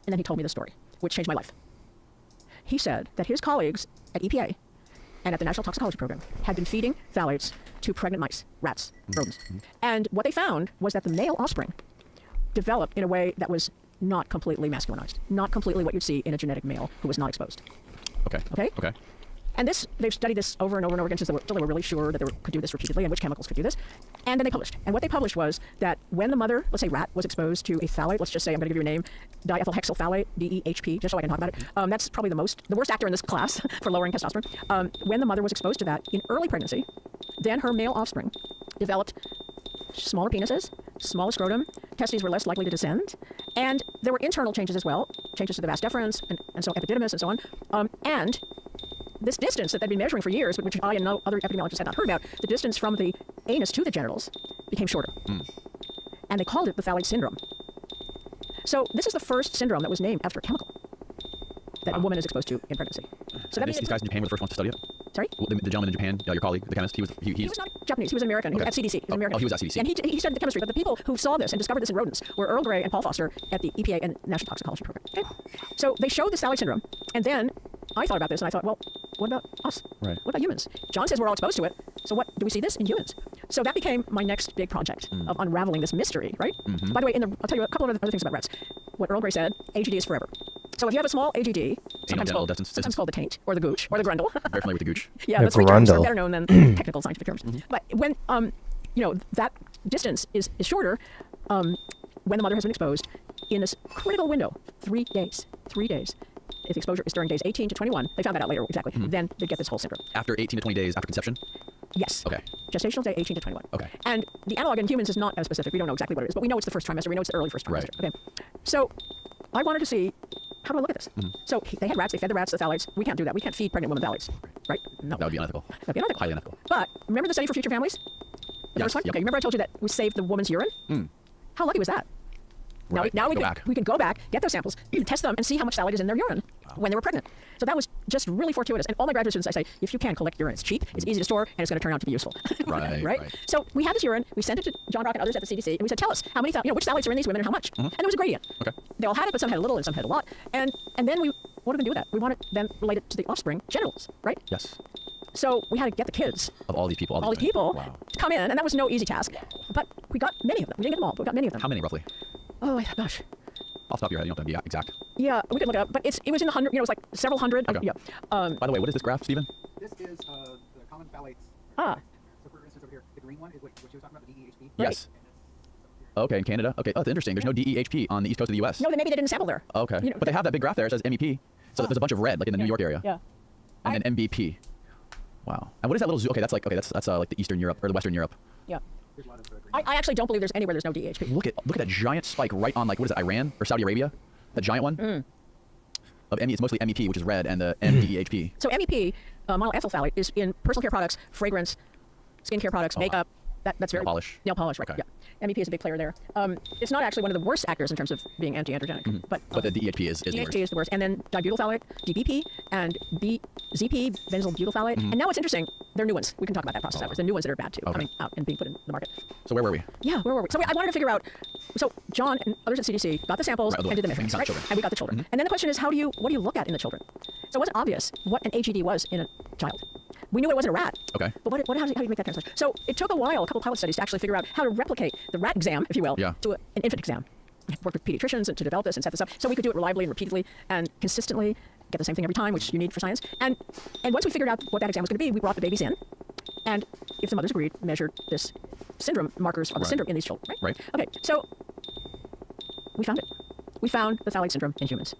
and then he told me the story, which changed my life. He said that his colleagues at EPA and at the National Toxicology Program had been feeding phthalates to pregnant mice, rats, rodents. And what they found was that the male offspring developed in a way that was not completely masculinized, not completely what you'd see in a genetic male who was not exposed. Okay. Okay? Okay. And this, they've studied this over and over and over again since they were really sure that they could do this repeatedly and which chemicals could do this. And then they published. And what they published was that when the mother, let's say rat, was exposed to a phthalate, let's just say, I'm going to give you a name, diethylhexylphthalate, DEHP, just so I can talk about it. That's probably the worst actor in this class for lowering testosterone. When the mother was exposed to that in early pregnancy, then her male offspring developed smaller penises, smaller scrotum, testes were less likely to descend, and there were internal changes as well, changes to the vas deferens and so epididymis and so on. And this distance that they'd been measuring for years, which I and no other epidemiologists had not heard about, the distance from the anus to the genitals became shorter. And they called it the phthalate syndrome. So this is the first syndrome that was named after a chemical that a woman is exposed to in pregnancy. So that means these guys in Japan were the first ones to study it? Sorry? Well, the gentleman in Japan, your colleague, the chemist, he was not Japanese. He was American. He was at CDC. He was American. Oh, he was at CDC. And he studied the chemistry. But the people who saw this and discovered this in rodents were Earl Gray and Paul Foster at the EPA and National Toxicology Program. Okay? So they showed this phthalate syndrome. And then I thought about this and I thought, well, what about us? Right. What about humans? John says we're all exposed to it. So what do we see this in humans? So that became my next big project of unraveling this mystery, right? By the way, I'll tell you a couple of other things about rats. What Earl Grey said, AGD is forever. So if you have a small AGD, sometimes called the taint or the gooch or the grundle. Very familiar with the gooch. Yeah, The that's three terms are grundle. better known than technical scientific terms. But when that distance is shorter, when the mother has been exposed in this critical window, 3 days. 3 days. If the exposure is during days 18 to 21, they found that out later exactly. Then they get this whole syndrome. After 18 to 20 days after conception? Yes. Okay. Gestational day 18 to 21. Okay. And the analog in humans is not as specific. We don't know exactly what it is, but we know it's the first trimester. We know it's the early first trimester. Right. Okay. So I wanted to see, how do I look at this? So they had rats. They fed the rats the phthalates. We can't do that. We can't feed pregnant women phthalates. Right? No. That would be unethical. That'd be unethical. Highly unethical. But remember the study for future families? The Yes, first one? yep. Okay, remember I told you that we saved the woman's urine? How lucky was that? Right. Now Go back. we can go back, get those samples, test them, and see how much phthalate is in their urine when they were pregnant. So that was just really fortuitous. And all my graduate students, I say, if you can collect urine, it's cheap, it's easy to store, and it's going to turn out to be useful. Right. So we had this urine, we sent it to John Brock and others at the CDC, and we said, tell us how many, which phthalates are in these women and how much. And there was a gradient. Okay. They all had it, but some had a little and some had a lot. And then what are we going to do with that? We want to then relate it to the offspring genitals, right? Yes. So we had to get the kids, Of all these people. all these people, Wow. to come in, and that was no easy task. But we got many of them. We didn't get them all, but we got many of them. How many roughly? Oh, gosh. Off the top of your head, you don't have to be exact. Yeah, we could look it up, but it was in the hundred. It was like several hundred. Okay. Yeah. By the way, what is this graph, Stephen? This is the common phthalates. Ah. So for instance over here, the green one is what you were talking about, the DEHP. Yes. Okay, in Canada. Okay, oh, that's interesting. There's no DEHP on the east coast of the U.S. No, then maybe they didn't sample there. Okay. You know, But they have that big graph there. It says MEP. So there's a bunch of red, like in the New York area. Yeah. And then MBP. Wow. And what is that little zoo? Okay, that's like like the Eastern Europe or the Western Europe. Yeah. There's a lot of green. I actually don't believe there's anywhere there's no DHP. Look at that giant spike right on like what is it, Iran or Saudi Arabia? That giant one. Of ME, it's mostly MEP, which is red, and the MDEHP. So MEP, monoethyl phthalate, is in personal care products, fragrance, skincare products, makeup. That's very Nail polish. Nail polish, right? Okay. Yeah. MEP is a big player there. It's not actually one of the worst actors in terms of being anti-androgenic, but But the DEHP is the DHT worst. is the worst, and then dibutyl phthalate, DBP, and ZP, benzyl butyl phthalate. And now what's interesting, they're new ones. We can talk about that process afterwards. The new ones that are bad too, Okay. coming out and being put in the market. So where were we? Yeah, where were we? So I wanted to figure out. So John and others at CDC got the samples Right, and did the measurements, and right? children. And we got the children. And then the question is, what do you look at in the children? So it wasn't obvious what an AGD was in a child. We knew it wasn't a rat. Okay. But how do you make that translation? So it took a while, a couple pilot studies, to actually figure out how to replicate the rat exam, if you will, Yeah. to an infant exam. Work with pediatricians and to develop this and set this up so we could do it reliably and repeatedly and consistently, get the same thing every time, which you need for science. And once we figured out what that exam was going to be, we brought the babies in, and if the mothers agreed, measured this syndrome markers of the Right. syndrome in these children. Right. Okay. So we found it. We found the phthalate syndrome in humans.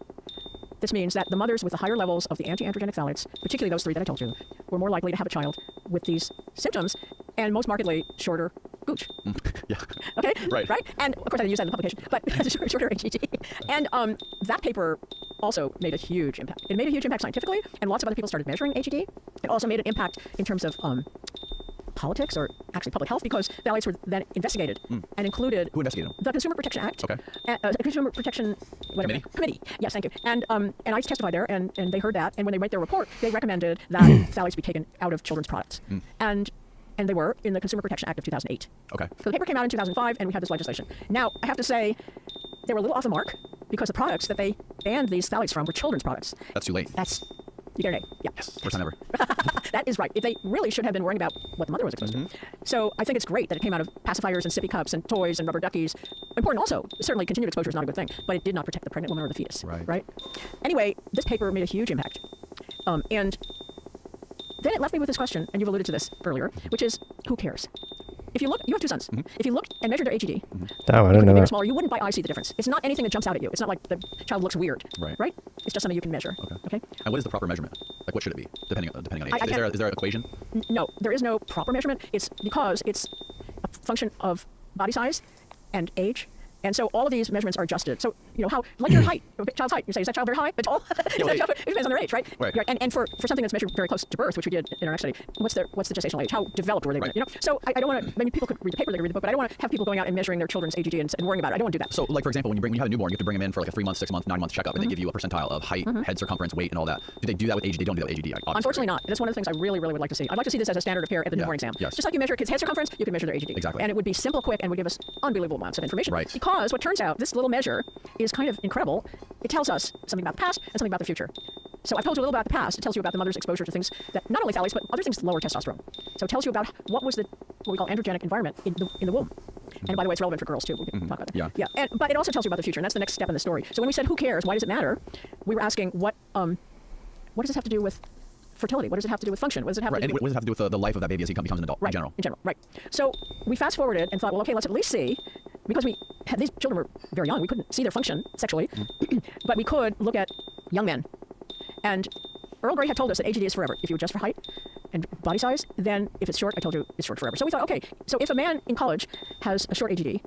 This means that the mothers with the higher levels of the anti-androgenic phthalates, particularly those three that I told you, were more likely to have a child with these symptoms and most markedly shorter gooch. Yeah. Okay? Right. Right? And of course I didn't use that in the publication, but shorter AGT. And that paper also made a huge impact. It made a huge impact scientifically, and lots of other people started measuring AGT. It also made an impact in terms of politics, or actually public health, because phthalates were then investigated and included Who investigated them? the Consumer Protection Act. Okay. Consumer Protection whatever. Committee? Yes, thank you. And I testified there, and they heard that, and when they wrote their report, they recommended that phthalates be taken out of children's products. And they were in the Consumer Protection Act of 2008. Okay. So the paper came out in 2005, and we had this legislation. Now, I have to say, they were a little off the mark, because the products that they banned these phthalates from were children's products. That's too late. You get an A. Yeah. Yes. First time ever. That is right. If they really should have been worrying about what the mother was exposed to. So I think it's great that it came out of pacifiers and sippy cups and toys and rubber duckies. Important also, certainly continued exposure is not a good thing, but it did not protect the pregnant woman or the fetus. Right. Anyway, this paper made a huge impact. And then it left me with this question, and you've alluded to this earlier, which is, who cares? If you look, you have two sons. If you look and measure their AGD, Damn, I look didn't know bigger or that. smaller, you wouldn't by eye see the difference. It's not anything that jumps out at you. It's not like the child looks weird. Right. It's just something you can measure. Okay. And what is the proper measurement? Like, what should it be, depending on age? I Is there an equation? No, there is no proper measurement. It's because it's a function of body size and age. And so all of these measurements are adjusted. So, how, like your height, a child's height, you say, is that child very high, but tall? It depends on their age, right? Right. And for something that's measured very close to birth, which we did in our next study, what's the gestational age? How developed were they? Right. So I don't want to, people could read the paper, they could read the book, but I don't want to have people going out and measuring their children's AGD and worrying about it. I don't want to do that. So, like, for example, when you have a newborn, you have to bring them in for like a 3-month, 6-month, 9-month checkup, and they give you a percentile of height, head circumference, weight, and all that. Do they do that with AGD? They don't do that with AGD. Obviously. Unfortunately not. That's one of the things I really, really would like to see. I'd like to see this as a standard of care at the Yeah. newborn exam. Yes. Just like you measure a kid's head circumference, you can measure their AGD. Exactly. And it would be simple, quick, and would give us unbelievable amounts of information. Right. Because what turns out, this little measure is kind of incredible. It tells us something about the past and something about the future. So I told you a little about the past. It tells you about the mother's exposure to things that not only phthalates, but other things that lower testosterone. So it tells you about what was what we call androgenic environment in the womb. And by the way, it's relevant for girls too. We can talk about that. Yeah. But it also tells you about the future, and that's the next step in the story. So when we said, who cares? Why does it matter? We were asking, what does this have to do with fertility? What does it have to do with function? What does it have Right. to And do what does it have to do with the life of that baby as he becomes an adult right, in general? In general, right. So we fast forwarded and thought, well, okay, let's at least see, because these children were very young, we couldn't see their function sexually, but we could look at young men. And Earl Grey had told us that AGD is forever. If you adjust for height and body size, then if it's short, I told you it's short forever. So we thought, okay, so if a man in college has a short AGD,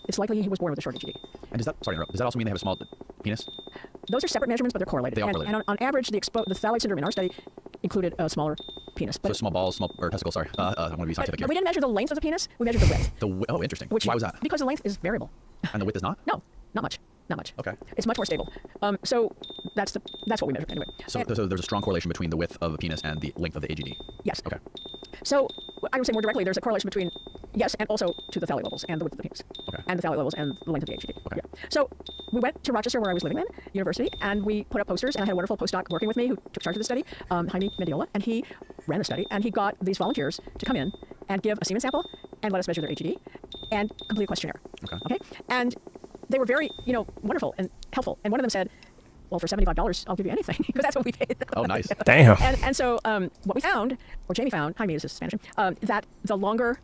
it's likely he was born with a short AGD. And does that also mean they have a small penis? Those are separate measurements, but they're correlated. They are and, correlated. And on average, the phthalate syndrome in our study included a smaller penis. But So small balls, or testicles, sorry. I want to be scientific but we here. didn't measure the length of the penis, we measured the width. Oh, interesting. Which, Why was that? Because the length is variable. And the width is not? No, not much. Not much. Okay. It's much more stable. So that's what we measured anyway. So, And- so there's a strong correlation between the width of the penis and the length of the AGD. yes. Okay. So I would say more directly, there's a correlation between yes, and also to the phthalate levels and the width of the penis, Okay. and the phthalate levels and the length of the HGD. Okay. Yeah. So we went to Rochester, where I was living then, university, and we put up posters. And I had a wonderful postdoc working with me who took charge of the study, Jaime Mendiola, and he ran the study. And he got these volunteers to come in and give a semen sample and let us measure their HGD and complete a questionnaire. Okay. And they were very, wonderful and helpful. And one of them said, well, for $75, I'll give you anything, because that's what we paid. Oh, nice. Damn. And so what we found, or Jamie found, Jaime is his Spanish name, that the longer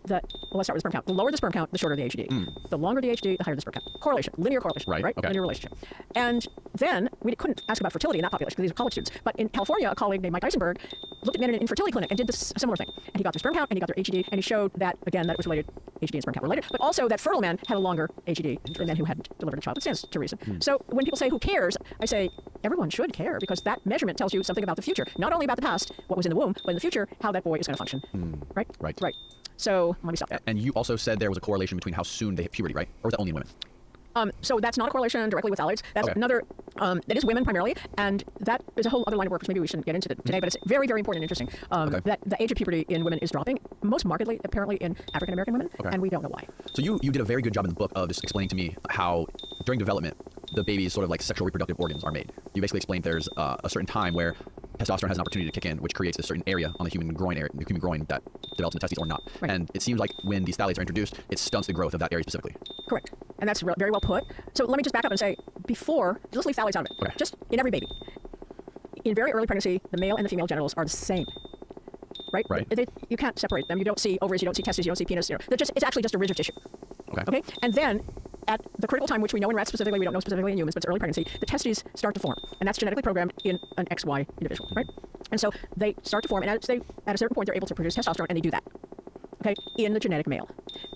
let's start with the sperm count. The lower the sperm count, the shorter the HGD. The longer the HGD, the higher the sperm count. Correlation, linear correlation, Right, okay. Linear relationship. And then we couldn't ask about fertility in that population because these are college students. But in California, a colleague named Mike Eisenberg looked at men in an infertility clinic and did this a similar thing. And he got their sperm count and he got their HGD, and he showed that, again, that it was related, HGD and sperm count were related, but also that fertile men had a longer HGD than men who hadn't delivered a child. It stands to reason. So when people say, who cares? I say, everyone should care, because that measurement tells you something about the future. Not only about the past, what was in the womb, but in the future, how that boy is going to function. Right? Right. Right. So let me stop there. And you also said there was a correlation between how soon they hit puberty, right? Or was that only in women? So that's not a correlation directly with phthalates. That's Okay. another, that is women primarily, and that is a whole other line of work which maybe we shouldn't get into today, but it's very, very important and interesting. Okay. That the age of puberty in women is dropping, most markedly apparently in African American women, Okay. and we don't know why. So you did a very good job in the book of just explaining to me how during development the baby's sort of like sexual reproductive organs are made. You basically explained there's a certain time where testosterone has an opportunity to kick in, which creates a certain area on the human groin that develops in the testes or not. Right. And it seems like when these phthalates are introduced, it stunts the growth of that area specifically. Correct. And that's very well put. So let me just back up and say, before, just leave phthalates out of it. Okay. Just in every baby. In very early pregnancy, the male and the female genitals are the same. Right? Right. You can't separate them. You don't see ovaries, you don't see testes, you don't see penis. It's actually just a ridge of tissue. Okay. And then at the critical time, which we know in rats specifically, we don't know specifically in humans, but it's early pregnancy, the testes start to form. And that's genetically programmed in an XY individual, right? And so they start to form, and at a certain point, they're able to produce testosterone, and they do that. Okay, in the genetic male.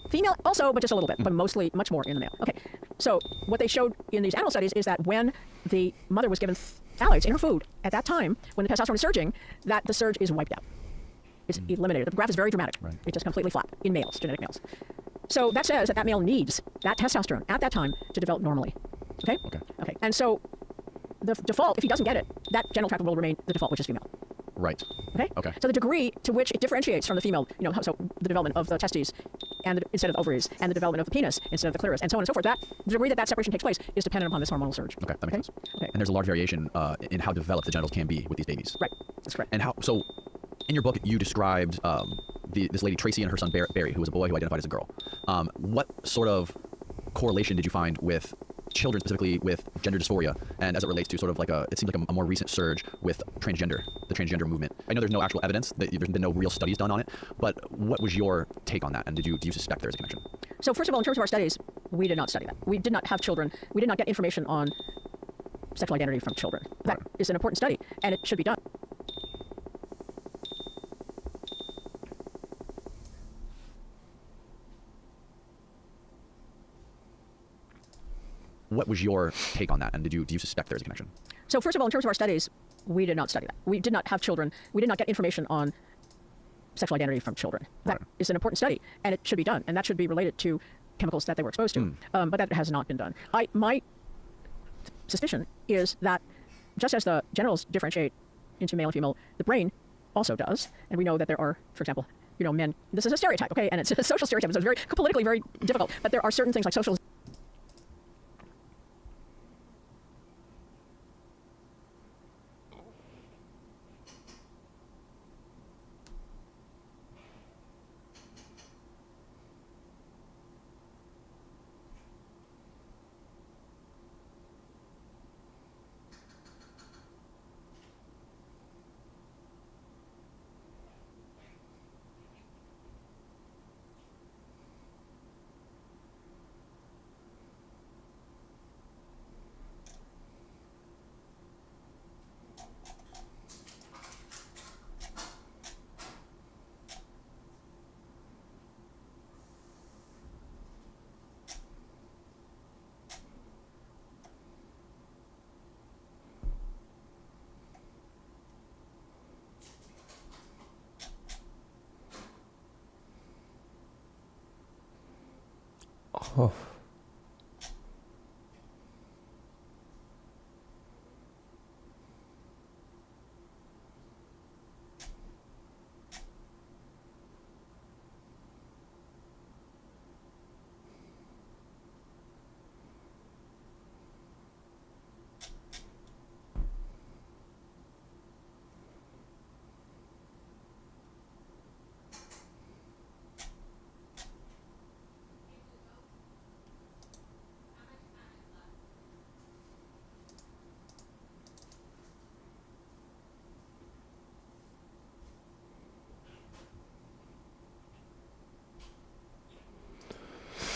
Female also, but just a little bit, but mostly much more in the male. Okay, so what they showed in these animal studies is that when the mother was given phthalates in her food at that time, when the testosterone is surging, that the surge is wiped out. It's eliminated. The graph is very dramatic. Right. It's just completely flat in males, genetic males. So that says that male needs that testosterone at that time to develop normally. Okay? Okay. And so the default, if he doesn't get it, that genital tract will remain the default, which is female. Right. Okay? Okay. So the degree to which it differentiates from the female, so the development of the testes instead of the ovaries, and the development of the penis instead of the clitoris, and so on and so forth, the degree that separation takes place is dependent upon this hormonal surge. Okay, that makes sense. Okay. And there's a large variation in how developed the genitals can be with these babies. Right. That's correct. And so in your book, you described this lady Tracy and her son Barry, who was a boy who identified as a girl. What sort of correlation did you find with children, specifically with gender dysphoria, and as it relates to sort of like it seems like a more recent surge with the transgender movement? I know there's no actual evidence, there's been no real studies done on it, but what was your take on that, and do you suspect there's a connection? So first of all, in terms of our studies, we did not study that. We did not have children. We did not get information on sexual identity from children. That is an important study, and it should be done. What was your take on that, and do you suspect there's a connection? So first of all, in terms of our studies, we did not study that. We did not have children. We did not get information on sexual identity from children. That is an important study, and it should be done, and that should be related to chemicals that they were exposed to. But that has not been done. My suspicion is that just as the genitals differentiate into male and female, the brain also does, and we know that there are, for example, men. This is a stereotype, okay, and it's a social stereotype, so it's very politically very difficult. But there are certain things like social Oh.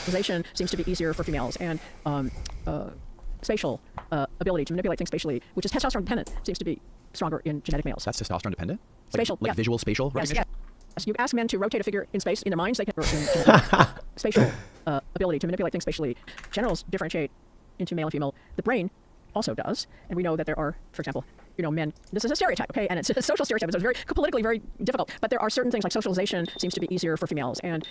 Socialization seems to be easier for females, and spatial ability to manipulate things spatially, which is testosterone dependent, seems to be stronger in genetic males. That's testosterone dependent? Spatial, Like yeah. visual spatial Yes, recognition? yes. You ask men to rotate a figure in space in their minds, they can. Spatial ability to manipulate things spatially. Genitals differentiate into male and female. The brain also does, and we know that there are, for example, men. This is a stereotype, okay, and it's a social stereotype. So it's very politically very difficult. But there are certain things like socialization seems to be easier for females, and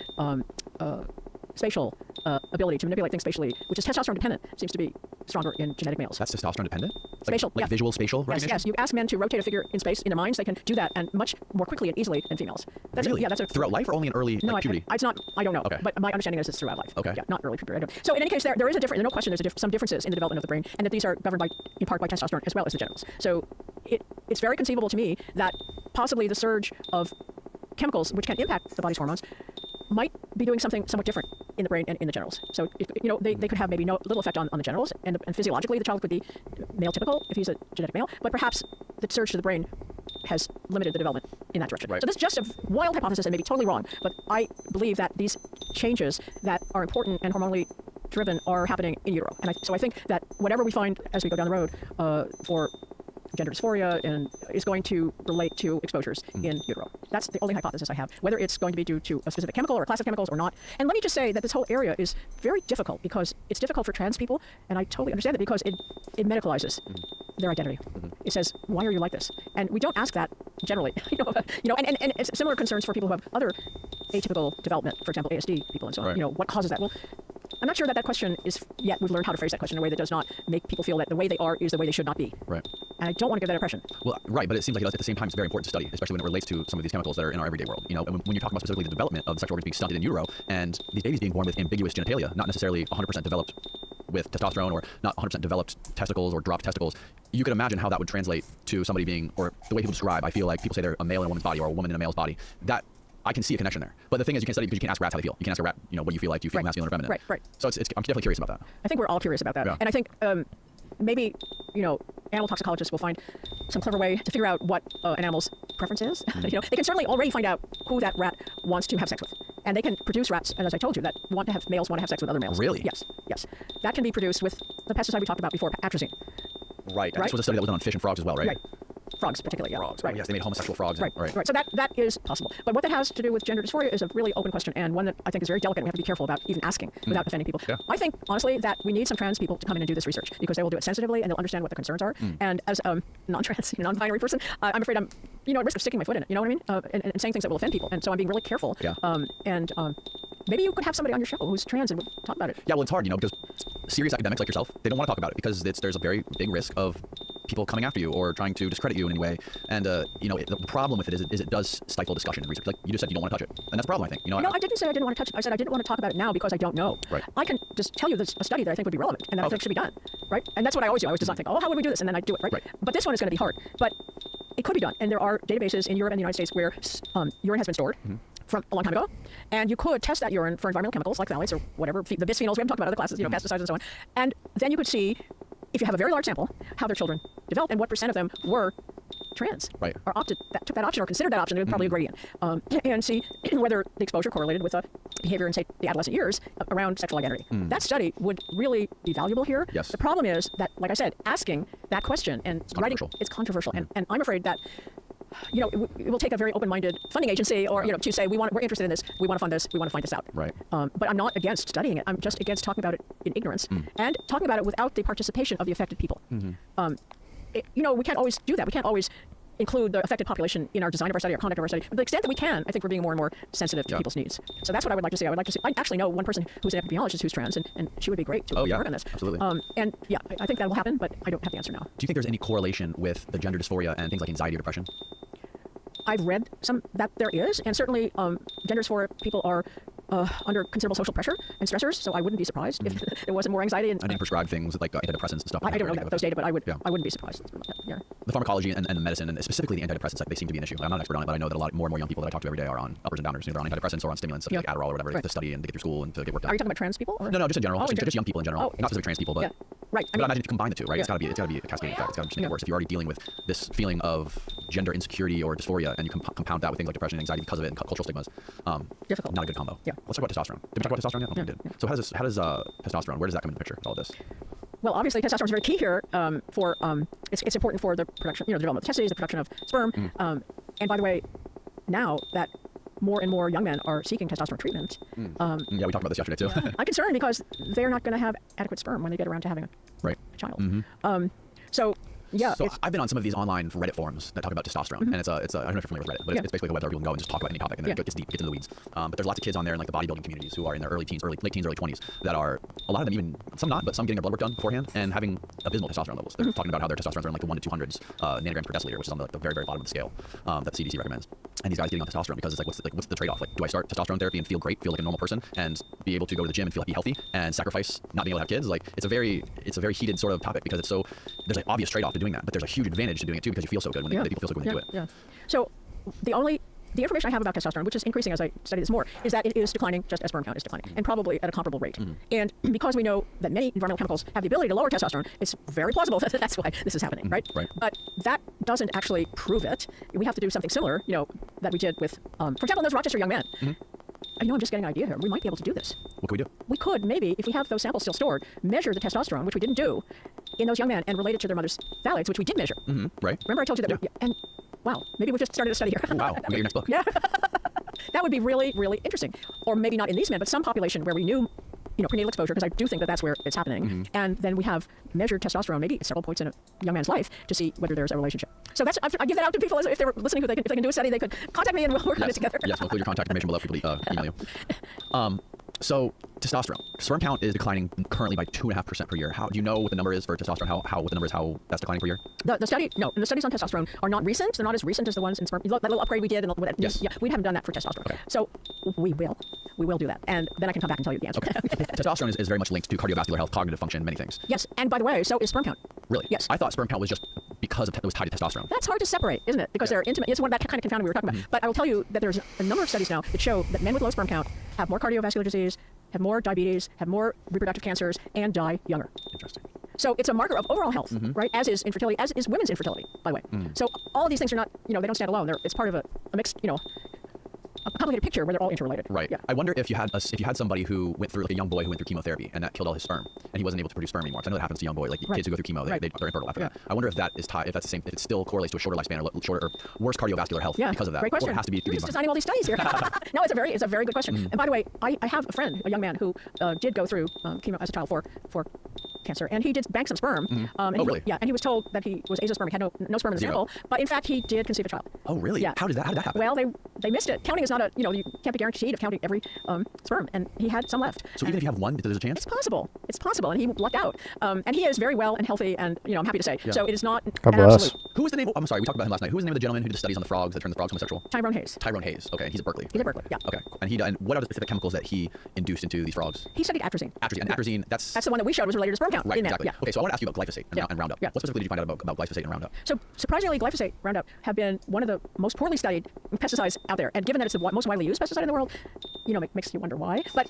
spatial ability to manipulate things spatially, which is testosterone dependent, seems to be stronger in genetic males. That's testosterone dependent? Spatial, Like yeah. visual spatial Yes, recognition? yes. You ask men to rotate a figure in space in their minds, they can do that and much more quickly and easily than females. That's Really? yeah, that's a Throughout life or only in early no, puberty? it's not. I don't know. Okay. But my understanding is it's throughout life. Okay. Yeah, not early puberty. I don't. So in any case, there is a difference. No question, there's some differences in the development of the brain, and that these are governed in part by testosterone as well as the genitals. So it's very conceivable to me that possibly the surge of chemicals which can impact the body's hormones might be doing something somewhat different in the brain and in the genitals. So they could have maybe no little effect on the genitals, and physiologically the child could be male typical if he's a genetic male, but perhaps the surge to the brain has limited the development in that direction. Right. So this is just a wild hypothesis and maybe totally wrong, but I believe that these changes that are important and hormonally driven are happening in utero. And so I think that whatever we find as we go down the road for gender dysphoria and is going to relate to exposures in utero. That's the only hypothesis I have, whether it's going to be due to a specific chemical or a class of chemicals or not. And let me just say that this whole area is very difficult because it's difficult for trans people, and I totally understand that because it medicalizes their identity. It says, why are you like this? And we don't ask that generally, and it's similar concerns for people who have other atypical development, for example, ASD people and so on. Right. What causes that? Well, I'm not sure that question is yet. We've learned how to phrase that question in a way that does not make people feel that the way they are is the way they should not be. Right. And I don't want to give that impression. Well, right, but it seems like at the same time it's very important to study, especially when it relates to some of these chemicals that are in our everyday world. And when you're talking about specifically the development of the sexual organs being stunted in utero, and these babies being born with ambiguous genitalia, not necessarily 100% developed with testosterone or not 100% developed testicles or dropped testicles, you can imagine how that would translate to somebody being, or the way people describe, I feel like people say they're a male in a woman's body or a woman in a male's body. That I can see a connection there. But the thing is, you can't study because you can't ask rats how they feel. You can't ask a rat, what do you feel like? Do you feel Right. masculine or feminine? Right, right. So I'm definitely curious about that. I think we're all curious about that. Yeah. And I think maybe, animal toxicologists will find some clever way to figure out what an animal's preference is. They can certainly already find out who that rat wants to have sex with. And they can produce rats, and as I told you, that males want to have sex with other males. Really? Yes, yes. That can be produced with the pesticide we talked about before, atrazine. Right. And Right. this was a study that was done on fish and frogs as well, right? Right. Frogs, particularly, yeah. Frogs. Right. Oh, yes, they made homosexual frogs. Right, Right. right. So that is possible. But what that has to do with gender dysphoria is a really open question, and one that I think is very delicate. And we have to be careful about even asking without offending people. Yeah. I think, honestly, that we need some trans people to come in and do this research because they will do it sensitively and they'll understand what the concerns are. And as a non-trans, non-binary person, I'm afraid I'm, at risk of sticking my foot in it. You know what I mean? And saying things that will offend people. And so I'm being really careful. Yeah. Maybe you could have somebody on your show who's trans and would talk about it. Yeah, well, it's hard, because serious academics like yourself, they don't want to talk about it because there's a very big risk of people coming after you or trying to discredit you in any way. And, the problem with it is it does stifle discussion and research. Like you just said, you don't want to touch it. And that's a problem, I think. No, I didn't say I didn't want to touch it. I said I didn't want to talk about it now because I don't know. Right. I can just tell you there's a study that I think would be relevant and that I think should be done. Right? And that's what I always do. I always just think, how would we do this? And then I do it. Right? Right. But this one is going to be hard. But it could be done. And there are databases in Europe and the United States where urine has been stored from a long time ago. And you could test that urine for environmental chemicals like phthalates or whatever, the bisphenols we haven't talked about in other classes, pesticides and so on. And then you could see, if you have a very large sample, how their children developed and what % of them were trans Right. or took that option or considered that option. It would probably a gradient. And see whether the exposure correlated with behavior in, say, the adolescent years around sexual identity. That study would really be valuable here. Yes. The problem is that, like I said, asking that question and writing controversial. it's controversial. And I'm afraid that it will take a very open-minded funding agency or to say we're interested in this, we want to fund this, we want to find this out. Right. But I'm not against studying it. I'm just against talking about it in ignorance and talking about it without the participation of the affected people. We can't always do that. We can't always include the affected population in our design of our study, our conduct of our study. But to the extent that we can, I think we're being more and more sensitive to people's needs. So that's what I would like to see. I would like to see. I actually know one person who's an epidemiologist who's trans, and she would be great to work on this. Absolutely. And yeah, I think that will happen, but I don't have the answer now. Do you think there's any correlation with the gender dysphoria and things like anxiety or depression? I've read some that there is, and certainly gender dysphoria people are under considerable social pressure and stressors. So I wouldn't be surprised if there wasn't more anxiety. And I think prescribed things like antidepressants and stuff. I don't know those data, but I wouldn't be surprised. Yeah. The pharmacology and the medicine, and specifically the antidepressants, like, they seem to be an issue. I'm not an expert on it, but I know that more and more young people that I talk to every day are on uppers and downers. They're on antidepressants or on stimulants, such as like Adderall or whatever, Right. to study and to get through school and to get work done. Are you talking about trans people? Or? No, just in general. Oh, just young people in general. Oh, Not specific trans people, but yeah. Right. But imagine if you combine the two, right? Yeah. It's got to be a cascading effect. It's got to make Yeah. it worse. If you're already dealing with this feeling of gender insecurity or dysphoria, and you compound that with things like depression and anxiety because of it and cultural stigmas, Difficult. not a good combo. Yeah. Let's talk about testosterone. Did we talk about testosterone yet? I don't think we did. So how does testosterone? Where does that come into the picture? All this. Well, obviously, testosterone is very key here. It's important for the production, the development of testes, the production of sperm. And by the way, now that more and more young men are seeking testosterone treatment, Yeah, we talked about this yesterday too. I'm concerned because they're not going to have adequate sperm when they get around to having a Right. child. So yeah, So I've been on some of these online Reddit forums that talk about testosterone, and it's I don't know if you're familiar with Reddit, but it's basically a web where people can go and just talk about any topic, and then it gets deep, gets into the weeds. But there's lots of kids on there in like the bodybuilding communities who are in their late teens, early 20s that are, a lot of them even, some not, but some getting their blood work done beforehand and having abysmal testosterone levels. They're talking about how their testosterone are in like the 1 to 200s nanograms per deciliter, which is on the very, very bottom of the scale that the CDC recommends. And these guys getting on testosterone because it's like, what's the trade-off? Like, do I start testosterone therapy and feel great, feel like a normal person, and be able to go to the gym and be healthy, and sacrifice not being able to have kids? Like, it's a very heated sort of topic because there's an obvious trade-off to doing that, but there's a huge advantage to doing it too because you feel so good when people feel so good when they do it. Yeah. So the information I have about testosterone, which is increasing as I study this more, is that it is declining just as sperm count is declining, and probably at a comparable rate. And because we know that many environmental chemicals have the ability to lower testosterone, it's very plausible that that's why this is happening, right? Right. But that doesn't actually prove it. We have to do something similar, that we did with, for example, in those Rochester young men. I'm just getting an idea here. We might be able to do this. What can we do? We could maybe, if we have those samples still stored, measure the testosterone, which we didn't do, in those young men and relate it to their mother's phthalates, which we did measure. Right. Remember I told you that? And wow, maybe we just started a study here. Oh, wow, we got your next book. Yeah. That would be really, really interesting. Or maybe not in these men, but some population where we knew, prenatal exposure, because I do think that that's where it's happening. And then we have measured testosterone maybe at several points in a young man's life to see whether there's a relationship. So I give that out to people if they were listening, if they can do a study, they could contact me and we'll work on it together. Yes, we'll include your contact information below for people to email you. So testosterone, sperm count is declining currently by 2.5% per year. How do you know what the number is for testosterone? What the number is? How that's declining per year? The studies on testosterone are not recent. They're not as recent as the ones in sperm. That little upgrade we did, Yes. Yeah, we haven't done that for testosterone. Okay. So we will do that, and then I can come back and tell you the answer. Okay. Testosterone is very much linked to cardiovascular health, cognitive function, many things. Yes, and by the way, so is sperm count. Really? Yes. I thought sperm count was just because it was tied to testosterone. That's hard to separate, isn't it? Because they're intimate. It's one that kind of confounding we were talking about. But I will tell you that there's a number of studies now that show that men with low sperm count have more cardiovascular disease, have more diabetes, have more reproductive cancers, and die younger. Interesting. So it's a marker of overall health, right? As is infertility, as is women's infertility, by the way. So all of these things are not, they don't stand alone. It's part of a mixed, a complicated picture where they're all interrelated. Right. Yeah. I wonder if you had somebody who went through, like a young boy who went through chemotherapy and that killed all his sperm and he wasn't able to produce sperm anymore. 'Cause I know that happens to young boys, like Right. kids who go through chemo, Right. they're infertile after Yeah. that. I wonder if that is tied, if that's the same, if it still correlates to a shorter lifespan or shorter or worse cardiovascular health Yeah, because of that. great question. Or it has to be You're just designing all these studies here. No, it's a very good question. And by the way, I have a friend, a young man who did go through chemo as a child for cancer, and he did bank some sperm. And Oh, really? Yeah, and he was told that he was azoospermic, had no sperm in the Zero. sample, but in fact he did conceive a child. Oh, really? Yeah. How did that happen? Well, they missed it. Counting is not you can't be guaranteed of counting every sperm, and he had some left. So even if you have one, there's a chance? It's possible, and he lucked out. And he is very well and healthy, and I'm happy to say. Yeah. So it is not God an bless. absolute. Who was the name? I'm sorry, we talked about him last night. Who was the name of the gentleman who did the studies on the frogs that turned the frogs homosexual? Tyrone Hayes. Tyrone Hayes. Okay, he's at Berkeley. He's at Berkeley, yeah. Okay, and what are the specific chemicals that he induced into these frogs? He studied atrazine. Atrazine. And atrazine, That's the one that we showed was related to sperm count. right, in men. exactly. Yeah. Okay, so I want to ask you about glyphosate Yeah. and Roundup. Yeah. What specifically did you find out about glyphosate and Roundup? So surprisingly, glyphosate, Roundup have been one of the most poorly studied pesticides out there. And given that it's the most widely used pesticide in the world, makes you wonder why. But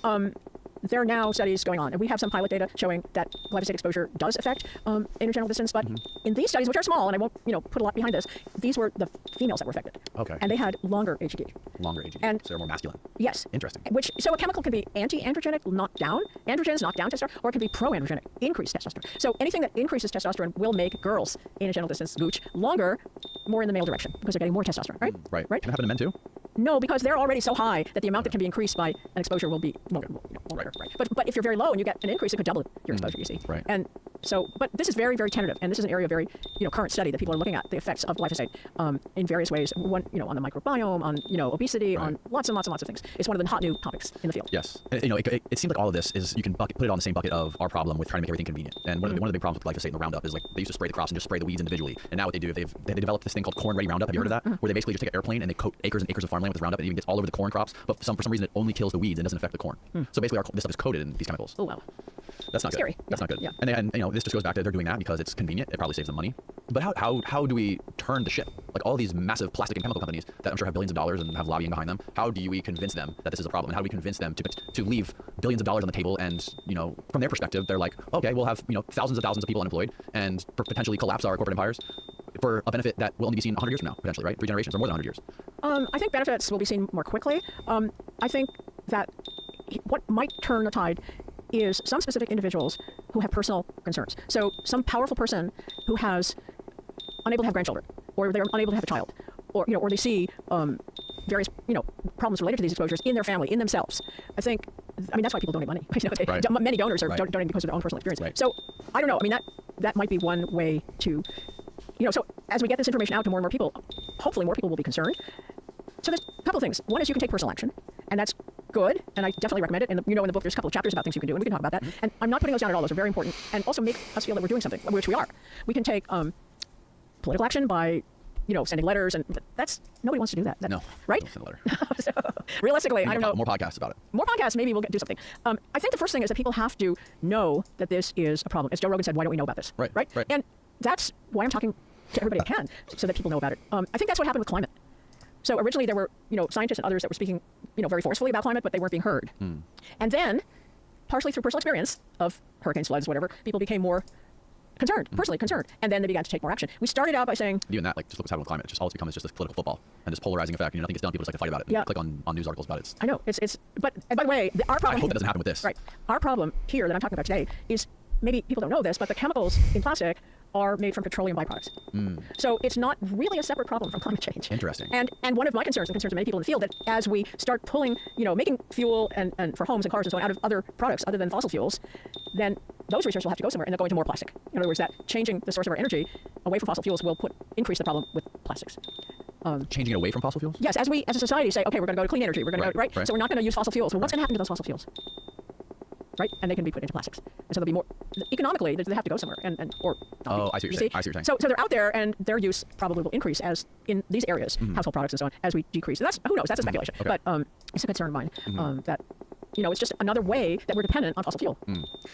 there are now studies going on, and we have some pilot data showing that glyphosate exposure does affect intergenital distance. But in these studies, which are small, and I won't put a lot behind this, these were the females that were affected. Okay. And they had longer AGD. Longer AGD. And- so they're more masculine. Yes. Interesting. So a chemical can be anti-androgenic, knock down androgens, knock down testosterone, or it can be pro-androgenic, increase testosterone. So anything that increases testosterone will make girls in a genital distance gooch longer, more in the male direction because they're getting more testosterone, right? Right. Right. Can it happen to men too? No, because they're already so high that the amount that can be increased by an exposure will be longer. Right. But if you're very low and you get an increase, it could double your exposure. You see. Right. And So, but this is very, very tentative, and this is an area of very, current study that people are looking at the effects of glyphosate in various ways. One, on the microbiome, on obesity, Right. on lots and lots and lots of things. It's one of the hot new topics in the field. Yes. And, it seems like all of this is, you can put it on the same bucket of our problem with trying to make everything convenient. And one of the big problems with glyphosate and the Roundup is, like, they used to spray the crops and just spray the weeds individually. And now what they do, they developed this thing called corn ready Roundup. Have you heard of that? Where they basically just take an airplane and they coat acres and acres of farmland with Roundup, and it even gets all over the corn crops. But for some reason, it only kills the weeds and doesn't affect the corn. So basically, this stuff is coated in these chemicals. Oh, wow. That's not Scary. good. That's not good. Yeah. And this just goes back to, they're doing that because it's convenient. It probably saves them money. But how do we turn the ship? Like, all these massive plastic and chemical companies that I'm sure have billions of dollars and have lobbying behind them. How do we convince them that this is a problem? And how do we convince them to leave billions of dollars on the table? And from their perspective, they're like, okay, we'll have thousands of people unemployed and potentially collapse our corporate empires for a benefit that will only be seen 100 years from now, potentially, right? 3 generations or more than 100 years. I think benefits will be seen more quickly. I think that what might turn the tide is some specific individuals who have personal concerns. So some powerful person who has unable to have grandchildren, or they're unable to have a child, or or they see various problems related to these exposures in their family, in themselves. I mean that's why people donate money. Right. Many donors are Right. donating because of their own personal experience. Right. So I don't know. I mean that might be one way to, so as we get this information out to more and more people, hopefully more people will be concerned. So there's a couple of things. One is you can take personal action, and that's good, and I definitely recommend it. And in the book, there's a couple of chapters about things you can do, and we can talk about that. And I'm not putting those down at all. Those are very important, and also make us feel that we're doing something, which we are. We can take political action by, sending letters, and nobody wants to do that. No. Right? Don't send a letter. So, realistically, I don't know. More podcasts about it. More podcasts, maybe we'll do something. I think the first thing is that people have to know that this is a problem. As Joe Rogan said, why don't we know about this? Right. And that's why I'm talking to everybody I can, so that people know about it. I think that's what happened with climate. So originally there were, scientists and others that were speaking, very forcefully about climate, but they weren't being heard. And then, partially through personal experience of hurricanes, floods, whatever, people became more concerned, personally concerned, and then they began to take more action. We started out by saying, Even that, like, just look what's happening with climate. All it's become is just this political football and this polarizing effect. Nothing gets done. People just like to fight about it. And Yeah. click on news articles about it. I know, but and by the way, our problem. I hope that doesn't happen with this. Right. Our problem here that I'm talking about today is, maybe people don't know this, but the chemicals in plastic are made from petroleum byproducts. So it's not really a separate problem from climate change. Interesting. And one of my concerns, and concerns of many people in the field, that as we start pulling, making fuel and for homes and cars and so on out of other products other than fossil fuels, then those resources will have to go somewhere, and they'll go into more plastic. In other words, that changing the source of our energy away from fossil fuels will increase the problem with plastics. Changing it away from fossil fuels? Yes, as we as a society say, okay, we're going to go to clean energy, we're going to Right, go right, right. so we're not going to use fossil fuels. Well, what's going to happen to those fossil fuels? Right, and they can be put into plastics, and so there'll be more. Economically, they have to go somewhere, or. Oh, I see what you're saying. I see what you're saying. So they're out there, and their use probably will increase as in these areas, household products and so on, as we decrease. And that's, who knows? That's a speculation, Okay. but it's a concern of mine that it's just another way that we're dependent on fossil fuel.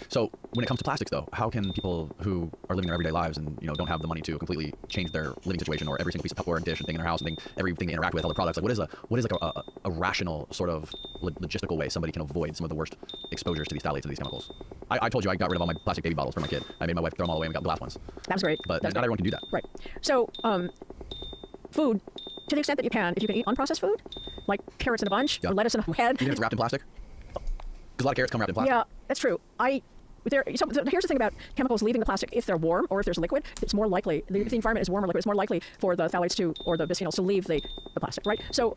So when it comes to plastics, though, how can people who are living their everyday lives and don't have the money to completely change their living situation, or every single piece of Tupperware and dish and thing in their house and everything they interact with, all the products, like what is a rational sort of logistical way somebody can avoid some of the worst exposures to these phthalates and these chemicals? I told you I got rid of all my plastic baby bottles for my kid. I made my wife throw them all away and we got glass ones. That was great. But That's not great. everyone can do that. Right. So, food, to the extent that you can, if you can eat unprocessed food, like carrots in a bunch, Yeah. or lettuce in a head. Even if it's wrapped in plastic? Because a lot of carrots come wrapped in plastic. Yeah, that's true. So here's the thing about chemicals leaving the plastic. If they're warm or if there's liquid, it's more likely, if the environment is warm or liquid, it's more likely for the phthalates or the bisphenols to leave the plastic, right? So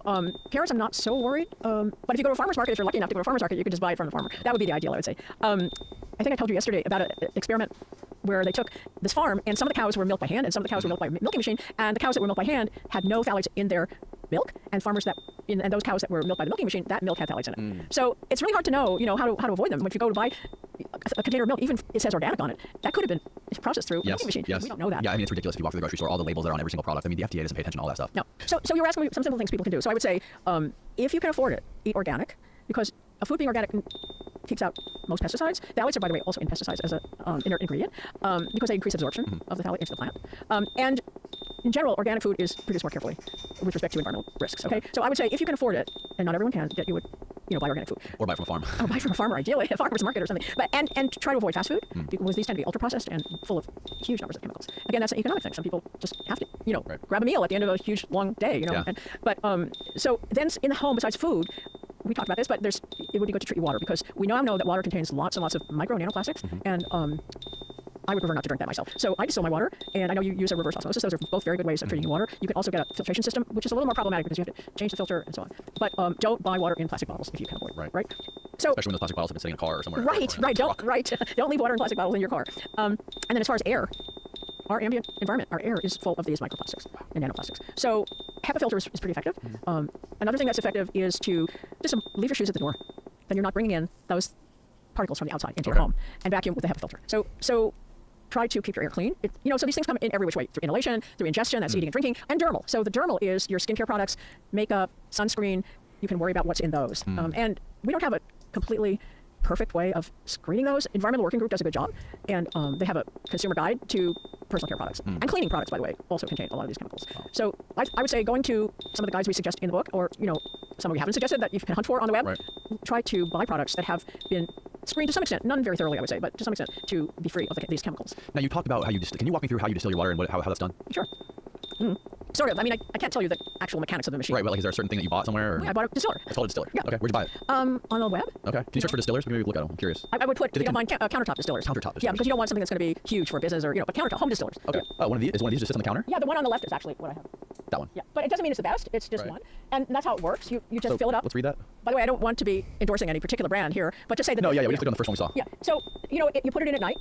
carrots, I'm not so worried. But if you go to a farmer's market, if you're lucky enough to go to a farmer's market, you can just buy it from the farmer. That would be the ideal, I would say. I think I told you yesterday about an experiment where they took this farm, and some of the cows were milked by hand, and some of the cows were milked by a milking machine, and the cows that were milked by hand had no phthalates in their milk, and and those cows that were milked by the milking machine, that milk had phthalates in it. So it's really hard to know, how to avoid them. If you go to buy a container of milk, even if it says organic on it, that could have been processed through a milking machine. Yes. We don't know that. Yeah, I mean, it's ridiculous if you walk through the grocery store, all the labels that are on every single product. I mean, the FDA doesn't pay attention to all that stuff. No. So you were asking me some simple things people can do. So I would say, if you can afford it, eat organic, because a food being organic keeps out most pesticides. Phthalates are, by the way, also in pesticides as an inert ingredient because they increase absorption of the phthalate into the plant. And in general, organic food is produced more carefully with respect to environmental risks. Okay, so I would say if you can afford it, and not everyone can, that you would buy organic food. Or buy from a farm. Or buy from a farmer, ideally, a farmer's market or something. But and try to avoid fast food because these tend to be ultra processed and full of huge numbers of chemicals. Again, that's an economic thing. Some people just have to, Right. grab a meal at the end of a huge long day. Yeah. But so then in the home, besides food, we talked about this, but it would be good to treat your water because we now know that water contains lots and lots of micro and nanoplastics, and I would prefer not to drink that myself. So I distill my water, and I know you use a reverse osmosis. Those are both very good ways of treating your water. You can also get a filtration system, which is a little more problematic because you have to change the filter and so on. But don't buy water in plastic bottles if you can avoid it. Right. So Especially when those plastic bottles have been sitting in a car or somewhere. right, or in a right. truck. Don't leave water in plastic bottles in your car. And then as far as air, our ambient environment, our air is full of these microplastics and nanoplastics. So HEPA filter is pretty effective. Another thing that's effective is to just leave your shoes at the door. Then you're not bringing in those particles from the outside into your home, and vacuum with the HEPA filter. So try to keep your air clean. So these things come in every which way, through inhalation, through ingestion, that's eating and drinking, and dermal. So the dermal is your skincare products, makeup, sunscreen. You can worry about what's in those. And we don't have a completely perfect way of screening those. Environmental Working Group does a good job, and they have a consumer guide to personal care products. And cleaning products, by the way, also contain a lot of these chemicals. So I would say going to some of the guides we suggest in the book, or some we haven't suggested that you can hunt for on the web, Right. try to buy products that have been screened to some extent, none very thoroughly, I would say, but to some extent, to be free of these chemicals. Now you talked about how you can you walk me through how you distill your water and how that's done? Sure. Sort of. I mean, I can't tell you the actual mechanics of the machine. Right, but like, is there a certain thing that you bought somewhere? Or? I bought a distiller. It's called a distiller. Yeah. Okay, where'd you buy it? On the web. Okay. Can you search for distillers? Maybe look at them. I'm curious. I would put, if Did you don't it mind, countertop distillers. Countertop Yeah, distillers. because you don't want something that's going to be huge for a business or, but countertop, home distillers. Okay. Yeah. One of these just sits on the counter? Yeah, the one on the left is actually what I have. That one. Yeah, but it doesn't mean it's the best. It's just Right. one. And that's how it works. You just So fill it up. let's read that. By the way, I don't want to be endorsing any particular brand here, but just say that. No, yeah, we you just clicked on the first one we saw. Yeah. So, you put it in at night.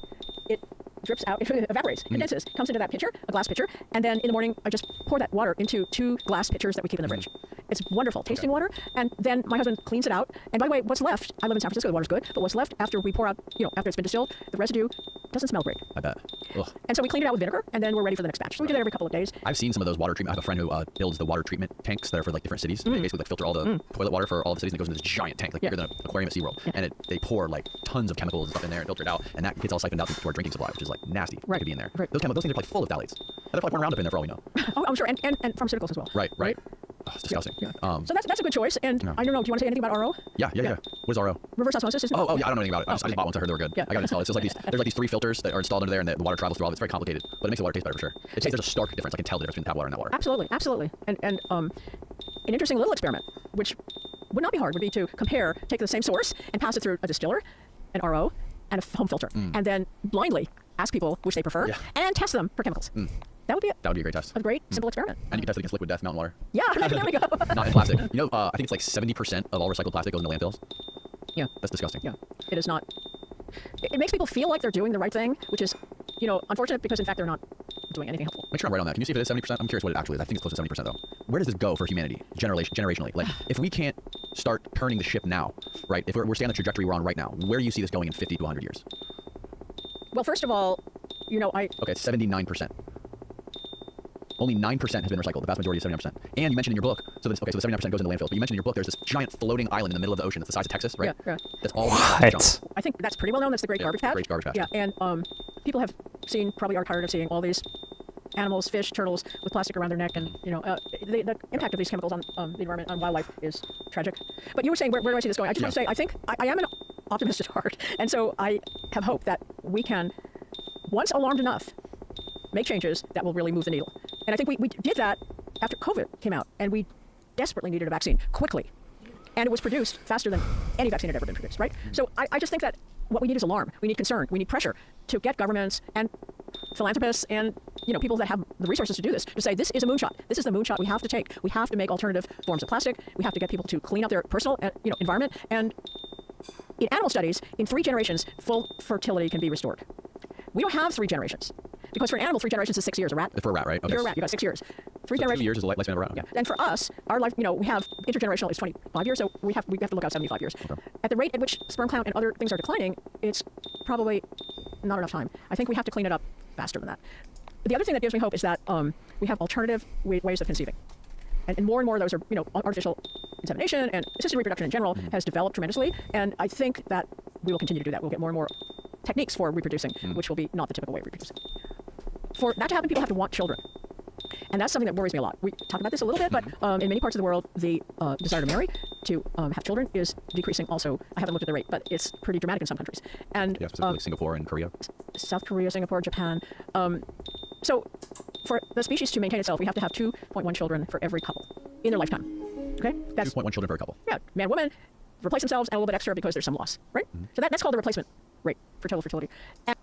It drips out, it evaporates, condenses, comes into that pitcher, a glass pitcher, and then in the morning I just pour that water into 2 glass pitchers that we keep in the fridge. It's wonderful, tasting water, and then my husband cleans it out. And by the way, what's left, I live in San Francisco, the water's good, but what's left after we pour out, after it's been distilled, the residue doesn't smell great. I bet. Ugh. And so we clean it out with vinegar, and then we're ready for the next batch. So we do that every couple of days. I've seen some of those water treatment. I have a friend who builds the water treatment tanks that are for like different cities. They basically like filter all the toilet water for all the cities, and it goes into this giant tank, like bigger than an aquarium at SeaWorld. And they pour like tons of chemicals and stuff in there and filter it out, and that gets all siphoned out to our drinking supply, which is like nasty. Right. It could be in there. Right. Those things are probably full of phthalates. And they're probably pouring Roundup in there for all we know. Oh, I'm sure, and pharmaceuticals as well. Right. Oh, it's disgusting. Yeah. Yeah. So that's a good choice. And I don't know, do you want to say anything about RO? Yeah. What is RO? Reverse osmosis, isn't it? Oh, yeah, I don't know anything about it. I just okay. bought one, so I heard they were good. Yeah. I got it installed. It's just like there's like these 3 filters that are installed under there, and the water travels through all of it. It's very complicated, but it makes the water taste better for sure. There's a stark difference. I can tell the difference between tap water and that water. Absolutely. And an interesting little experiment, which would not be hard, would be to take the same source and pass it through a distiller, an RO, and a home filter, and then blindly ask people which they prefer, Yeah. and test them for chemicals. That would be That would be a great test. a great, simple experiment. And you can test it against liquid death mountain water. Yeah, there we go. Not in plastic. I think it's like 70% of all recycled plastic goes into landfills. Yeah. That's disgusting. Yeah, it is not. It makes people feel like they're doing the right thing, which is, unfortunate because in fact they're not doing anything helpful. Make sure I'm right on that. Can you see if it is 70%? I'm curious what it actually is. I think it's close to 70% though. Where does this go for humanity, generationally? Like, if we can't start turning the ship now, right? If we're staying on the trajectory we're on right now, where do you see this going in 50 to 100 years? Well, first of all, Okay, 79%. Only 9% has been recycled. The vast majority is 79%. And you mentioned in your book, so the 79% goes into landfills. But you mentioned in your book there's this giant floating island in the middle of the ocean that's the size of Texas, right? Yeah. That's all. What? I think that's pretty well known. That's the Great Yeah, Garbage Patch. Great Garbage Patch. Yeah, and people have probably are tired of seeing all these animals, fish, turtles with plastic around their neck, and the impact of these chemicals on the environment, on wildlife, is tragic. But you were saying, where do I see this going? I just want to say, I think I am an optimist at heart, and so I have hope that we can, once alarmed enough, make changes that will really move the needle. And I think we did that after COVID came out, and we desperately needed a vaccine quickly. And it was produced faster than any vaccine had ever been produced, right? So I just think that what we need is alarm. We need concern. We need pressure to get governments and philanthropists and people that have the resources to do this to say, this is a moonshot. This is the moonshot we have to take. We have to make alternative forms of plastic. We have to get people to clean up their personal environment. And in animal studies, in 3 generations, full fertility can be restored. We don't have 3 generations. Because for an animal, 3 generations is 6 years. A rat. For a rat, right? If you're a rat, you got 6 years. 3 So generations. 2 years is the lifespan of a rat. Yeah. And for us, our life, we have intergenerational is 25 years, so we have to look out 75 years. Okay. At the rate at which sperm count and other things are declining, it's probably not enough time. I think we have to clean it up faster than that. The other thing that gives me hope is that we have alternative ways of conceiving. And more and more of those are, artificial insemination and assisted reproduction in general has developed tremendously. And I think that we will continue to do that. We'll get more and more techniques for reproducing, which will be not the typical way of reproducing. For that to happen, people have to want children. And that's something that worries me a lot. We talked about this a little bit, but in many parts of the world, the desire to marry, to have children, is decreasing also. I haven't looked at the rate, but it's pretty dramatic in some countries. And Yeah, specifically Singapore and Korea. South Korea, Singapore, Japan. So for the species to maintain itself, we have to have 2.1 children for every couple in their lifetime. Okay? That's 2.1 children per couple. yeah, man, woman, replace themselves and a little bit extra because there's some loss, right? So that's called the replacement rate for total fertility. And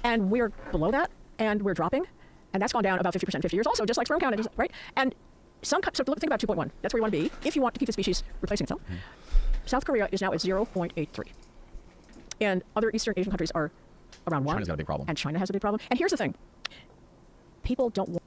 And we're below that, and we're dropping, and that's gone down about 50% in 50 years also, just like sperm count, right? And so think about 2.1. That's where you want to be if you want to keep the species replacing itself. South Korea is now at 0.83. And other Eastern Asian countries are around 1. China's got a big problem. And China has a big problem. And here's the thing. People don't want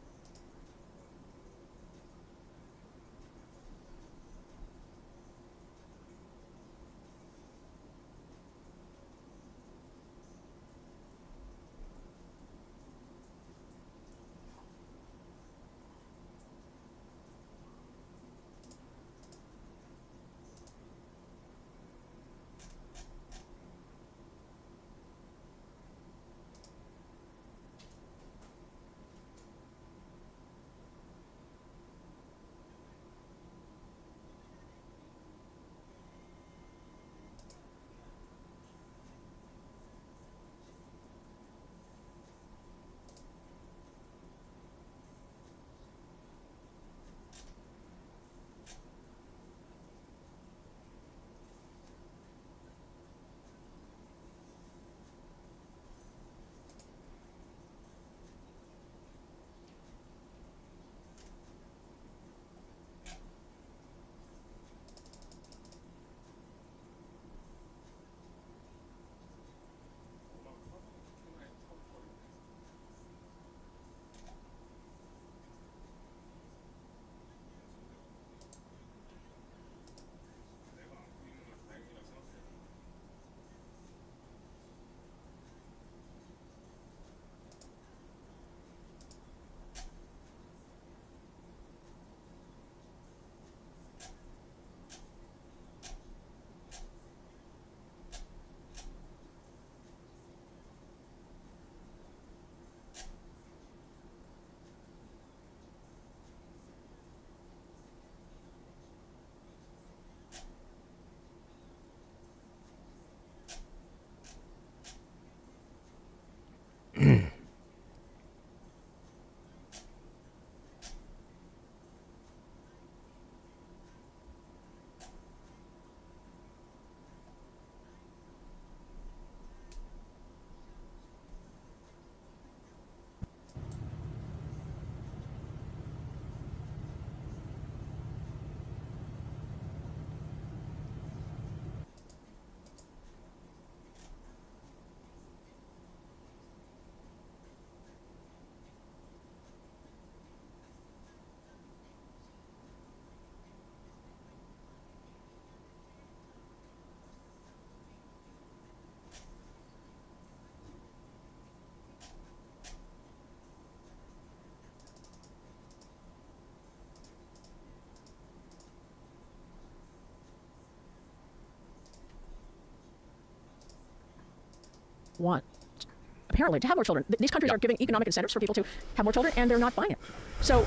apparently to have more children. These countries are giving economic incentives for people to have more children, and they're not buying it. So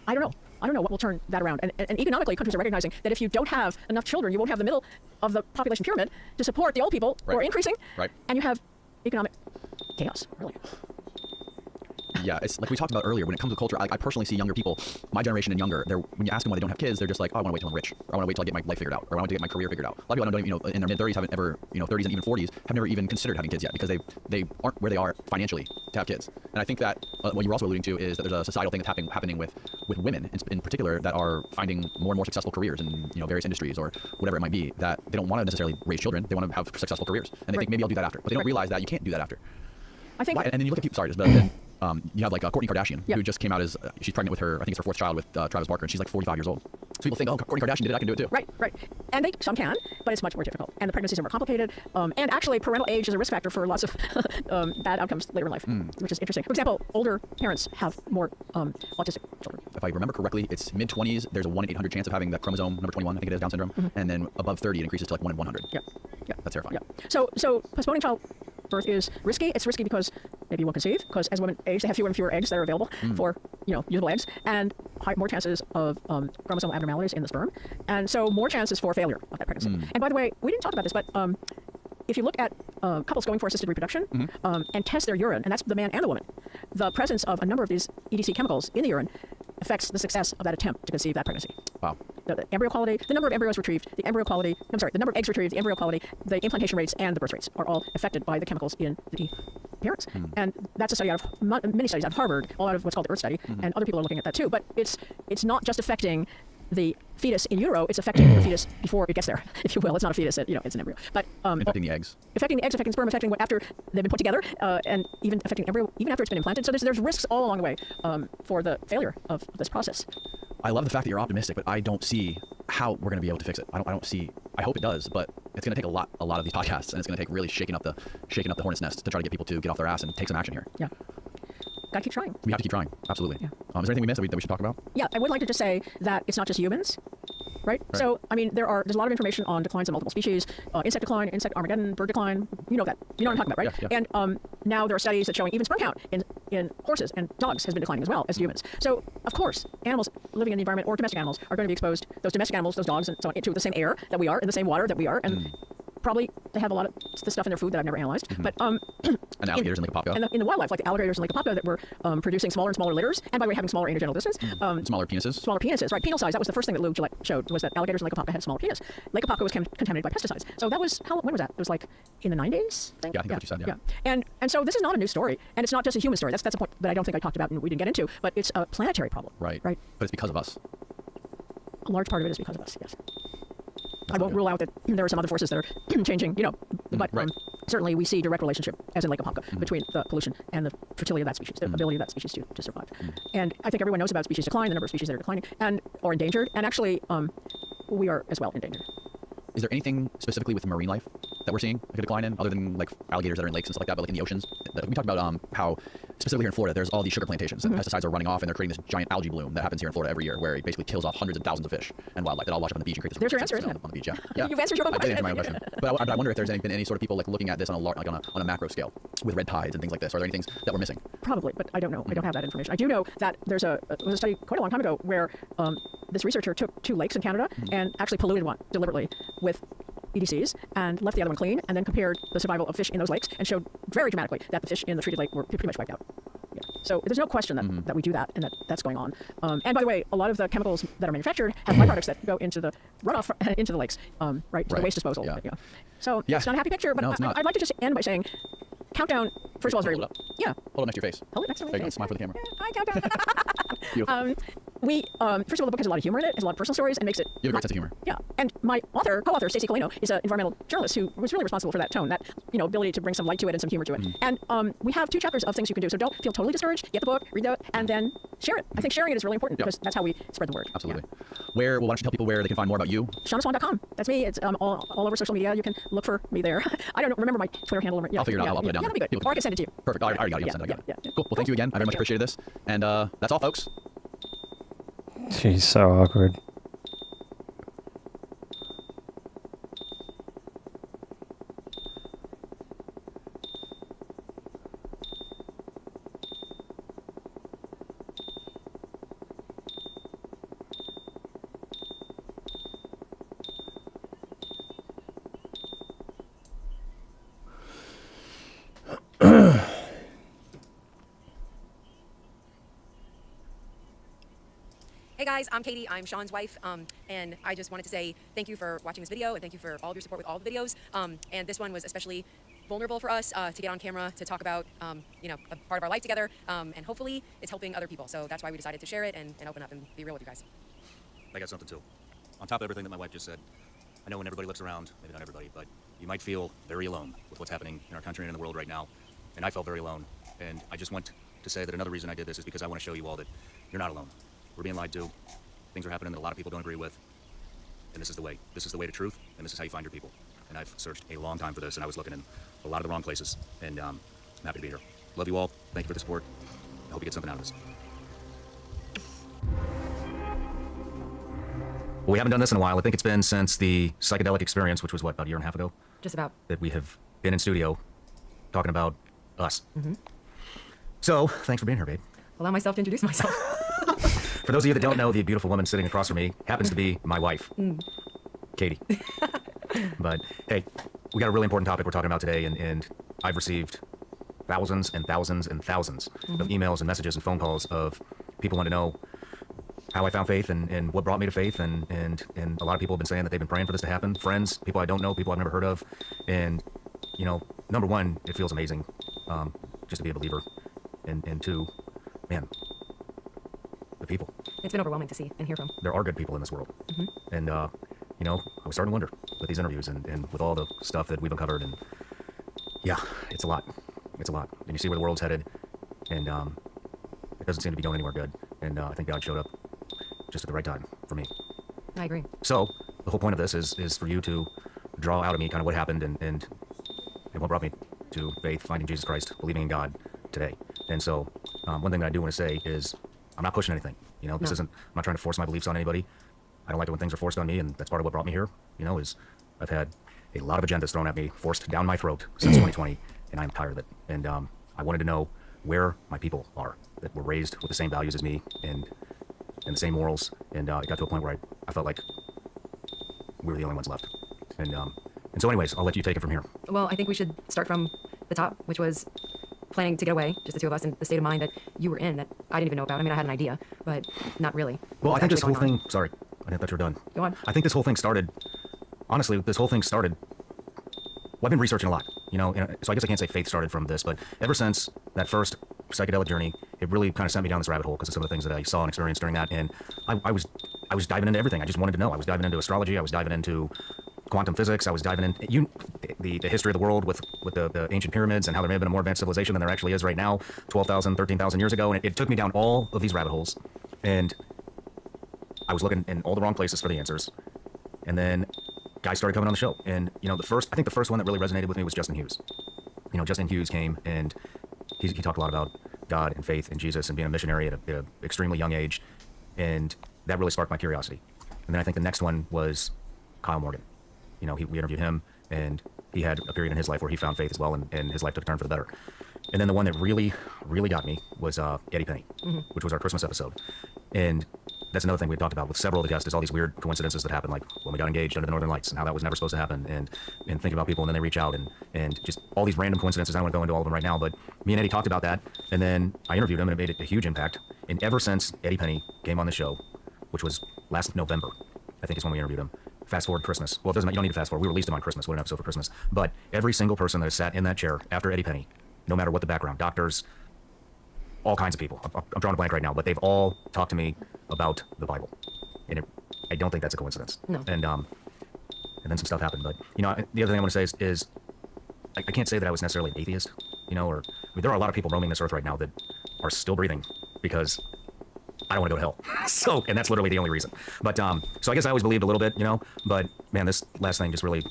I don't know. I don't know what will turn that around. And economically, countries are recognizing that if you don't have enough children, you won't have the middle of the population pyramid to support the old people who are increasing, and you have economic chaos, really. Yeah, it's like we talked about earlier. When it comes to culture, I personally see younger people, my generation and younger. When you ask them why they don't have kids, they're just like, oh, I want to wait till I'm rich, or I want to wait till I get my life figured out, or I want to get my career figured out. A lot of people don't even, in their mid-30s haven't ever, 30s and even 40s have never even considered having kids yet because they aren't where they are financially to have kids. And I think that what you were also alluding to is that there's a societal thing that's happening with women in particular that are finding more and more successful careers in various industries or whatever it might be, that they don't want to necessarily raise children. They want to have successful careers, and they think maybe I'll do that after, but they don't realize that you can't do that after. I think. And then you look at people. Sorry, but then you have like Kourtney Kardashian, who just came out as she's pregnant with her. I think it's her 4th child with Travis Barker, and she's like 45 years old. So people think, oh, Kourtney Kardashian did it, I can do it too. Right. And some can, but it's much more difficult. And the pregnancies are more complicated. And actually, parental age is a risk factor for lots of bad outcomes later in life, which is interesting. For example, older parents have more autistic children. If I remember correctly, it's mid-20s. There's a 1 in 800 chance of having that chromosome number 21. I think it is Down syndrome, and then above 30, it increases to like 1 in 100. Yeah. That's terrifying. Yeah. So postponing childbirth is risky. It's risky because maybe you won't conceive, because as women age, they have fewer and fewer eggs that are available for usable eggs, and more chances of chromosomal abnormalities in the sperm, and so more chances for failure of that pregnancy. And by the way, we didn't talk about this, but if you look at couples going for assisted reproduction and test their urine, and that's the man and the woman, the presence of a number of these EDC chemicals in the urine affects the success of that attempt to conceive that pregnancy. Wow. The embryo quality, the number of embryos retrieved, the number of eggs retrieved, the embryo quality, the implantation rates, and the birth rates are all affected by the chemicals in the parents. And that's a study out of many studies out of Harvard, all out of what's called the Earth Study, and other people are looking at that too. But it's not just affecting the fetus in utero, it's affecting the fetus before it gets there, if you will. It's not a fetus, it's an embryo. But Infecting the eggs. affecting the eggs, affecting sperm, affecting what after they've been put together, and even affecting embryo, even after it's been implanted. So there's risks all along the way for the failure of this process. I love the fact that you're optimistic, but I don't see how we're going to be able to fix it. I don't see. I hope it does, but it's going to take a lot of these podcasts, and it's going to take really shaking up the hornet's nest to try to get people to get off their ass and take some action here. Yeah. Gotta keep trying. We have to keep trying. Absolutely. Yeah. Is there anything we missed that we should talk about? Yeah, I would like to just say that it's not just humans, right? So, I mean, there's a lot of information on declines in multiple species, insect decline, insect Armageddon, bird decline. You know that. You know what I'm talking about, right? Yeah, yeah. And now there are studies that showing even sperm count in horses and dogs has been declining as well as humans. So, of course, animals living in the environment or domestic animals are going to be exposed, those domestic animals, those dogs and so on, to the same air that we are, in the same water that we are, and probably they have a lot of the stuff in their food that I've never analyzed. But And alligators in Lake Apopka. in the wildlife, like the alligators in Lake Apopka that were producing smaller and smaller litters, and by the way, having smaller anogenital distance. Smaller penises. Smaller penises, right? Penal size. That was the first thing that Lou Gillette showed, was that alligators in Lake Apopka had smaller penis. Lake Apopka was contaminated by pesticides. So that was when was that? It was like in the 90s. I think? Yeah, I think that's what you said, yeah. And so this is not a new story, and it's not just a human story. That's a point that I don't think I talked about and we didn't get into. But it's a planetary problem. Right. Right. But it's because of us. A large part of it is because of us. Yes. I not won't good. rule out that there are some other forces that are changing, but right. certainly we see direct relationship, as in Lake Apopka, between the pollution and the fertility of that species, the ability of that species to survive. And I think everyone knows about species decline, the number of species that are declining or endangered, and actually we are as well endangered. Is there anything specifically with marine life that we're seeing like a decline in, other than like alligators that are in lakes and stuff like that, but like in the oceans? We talked about how specifically here in Florida, there's all these sugar plantations that pesticides are running off, and they're creating this giant algae bloom that happens here in Florida every year, where it basically kills off hundreds of thousands of fish and wildlife that all wash up on the beach and create this. There's your toxins answer, isn't it? on the beach. Yeah. You've answered your own I did answer my own question. question, but I wonder if there's been any sort of people like looking at this on a macro scale with red tides and things like this. Are there any things that we're missing? Probably, but I don't know. I don't have that information. I do know that there was a study quite a long time ago where this researcher took 2 lakes in Canada and actually polluted one deliberately with EDCs and left the other one clean, and then compared the survival of fish in those lakes and showed very dramatically that the fish in the treated lake were pretty much wiped out. Yeah. So there's no question that we do that and that's going on. And by the way, a lot of the chemicals that are manufactured have byproducts that go into the runoff into the lakes, right? To the waste disposal. Yeah. So Yeah. it's not a happy picture, but No, it's not. I'd like to just end by saying, countdown. First of all, is very Hold it up. yeah. Hold it next to your face. Hold it next to my There you go. face. Smile for the camera. Hi, countdown. Beautiful. First of all, the book has a lot of humor in it, has a lot of personal stories, and makes it. You have a great sense of humor. Yeah, and my co-author, Stacey Colino, is an environmental journalist who was really responsible for that tone, that ability to bring some light to it and some humor to it. And we have 2 chapters of things you can do, so don't feel totally discouraged. Get the book, read it, and then share it. I think sharing it is really important because that's how we spread the word. Absolutely. Why don't you tell people where they can find more about you? ShaunaSwan.com. That's me. It's all over social media. You can look for me there. I don't remember my Twitter handle. Yeah, I'll figure it out. I'll put it down Yeah, that'd be there. good. Or I can send it to you. Perfect. I already got it. Yeah, Send it. I got it. yeah. Cool. Well, thank you again. I very much appreciated this. And that's all, folks. She's so awkward. Hey guys, I'm Katie. I'm Sean's wife, and I just wanted to say thank you for watching this video and thank you for all of your support with all the videos. And this one was especially vulnerable for us to get on camera to talk about, a part of our life together, and hopefully it's helping other people. So that's why we decided to share it and open up and be real with you guys. I got something too. On top of everything that my wife just said, I know when everybody looks around, maybe not everybody, but you might feel very alone with what's happening in our country and in the world right now. And I felt very alone. And I just want to say that another reason I did this is because I want to show you all that you're not alone. We're being lied to. Things are happening that a lot of people don't agree with. And this is the way. This is the way to truth, and this is how you find your people. And I've searched a long time for this, and I was looking in a lot of the wrong places. And I'm happy to be here. Love you all. Thank you for the support. I hope you get something out of this. Well, we haven't done this in a while. I think it's been since the psychedelic experience, which was what, about a year and a half ago? Just about. That we have been in studio talking about us. So, thanks for being here, babe. Allow myself to introduce myself. For those of you that don't know, the beautiful woman sitting across from me happens to be my wife, Katie. But hey, we got a really important topic we're talking about today, and I've received thousands and thousands and thousands of emails and messages and phone calls of people wanting to know how I found faith and what brought me to faith, and a lot of people have been saying that they've been praying for this to happen. Friends, people I don't know, people I've never heard of, and number one, it feels amazing. just to be a believer, and two, man, the people. It's been overwhelming to see and hear from. There are good people in this world, and you know, I was starting to wonder with these interviews and with all the stuff that we've uncovered, and yeah, it's a lot. It's a lot, and you see where the world's headed, and it doesn't seem to be going anywhere good. And I think God showed up just at the right time for me. I agree. So the whole point of this is for you to draw out of me kind of what happened and what brought me to faith, finding Jesus Christ, believing in God today. And so one thing that I do want to say is I'm not pushing anything. You know, this isn't, I'm not trying to force my beliefs on anybody. I don't like it when things are forced on me, and that's part of what brought me here. You know, is I've had a lot of agendas thrown at me, forced down my throat since 2020, and I'm tired of it. And I wanted to know where my people are that were raised with the same values as me and the same morals. And it got to a point where I felt like we were the only ones left. And so anyways, I'll let you take it from here. Well, I think we should start from the top, which was planning to get away, just the two of us, and the state of mind that you were in that I didn't even know about. I mean, I had an idea, but not really. Well, What I think was this whole actually going thing, sorry, I thought you were done. Go on. I think this whole thing started, honestly, this whole thing started, well, I've been researching a lot, you know, so I guess I can't say faith started from this, but ever since that first psychedelic journey, it really kind of sent me down this rabbit hole because of some of the things that I saw and experienced during that. And I was diving into everything. I just wanted to know. I was diving into astrology. I was diving into quantum physics. I was diving into the history of the world with the ancient pyramids and how there may have been a more advanced civilization than there actually is right now, 12,000, 13,000 years ago. And it took me down all of these rabbit holes. And I was looking in all the wrong places for the answers. And then guys started coming on the show. And, you know, I think the first one that really resonated with me was Justin Hughes. You know, Justin Hughes came and he talked a lot about God and faith and Jesus and being a missionary at an extremely young age. And that really sparked my curiosity. And then I think the next one was Kyle Morgan. You know, we interviewed him, and he had a period in his life where he found faith as well, and his life took a turn for the better. And then the one that really, really got me was Eddie Penny, which was our Christmas episode. And that's another thing we talked about with several of the guests, is all these weird coincidences that happen, like when we got engaged under the Northern Lights and how that was never supposed to happen, and thinking about people and then they reach out, and just all these random coincidences. I don't want to go into all of them right now, but me and Eddie talked about that, and then I interviewed him, and it made a huge impact. And ever since Eddie Penny came on the show, which was last November, I think is when we interviewed him. Fast forward Christmas. Well, it doesn't. You don't need to fast forward. We released him on Christmas. What an episode for Christmas. But every single person that has sat in that chair after Eddie Penny, no matter what the background, doctors, all kinds of people. I'm drawing a blank right now, but they've all talked to me about the Bible, and I don't think that's a coincidence. No. And then some stuff happened. But you know, the other thing I want to say is I can't say that I was necessarily an atheist. You know, there are a lot of people roaming this earth right now that are still breathing because I don't want to go to hell. So, and that's literally the only reason. But, so I guess I always believed a little bit, you know, but man, this last thing just really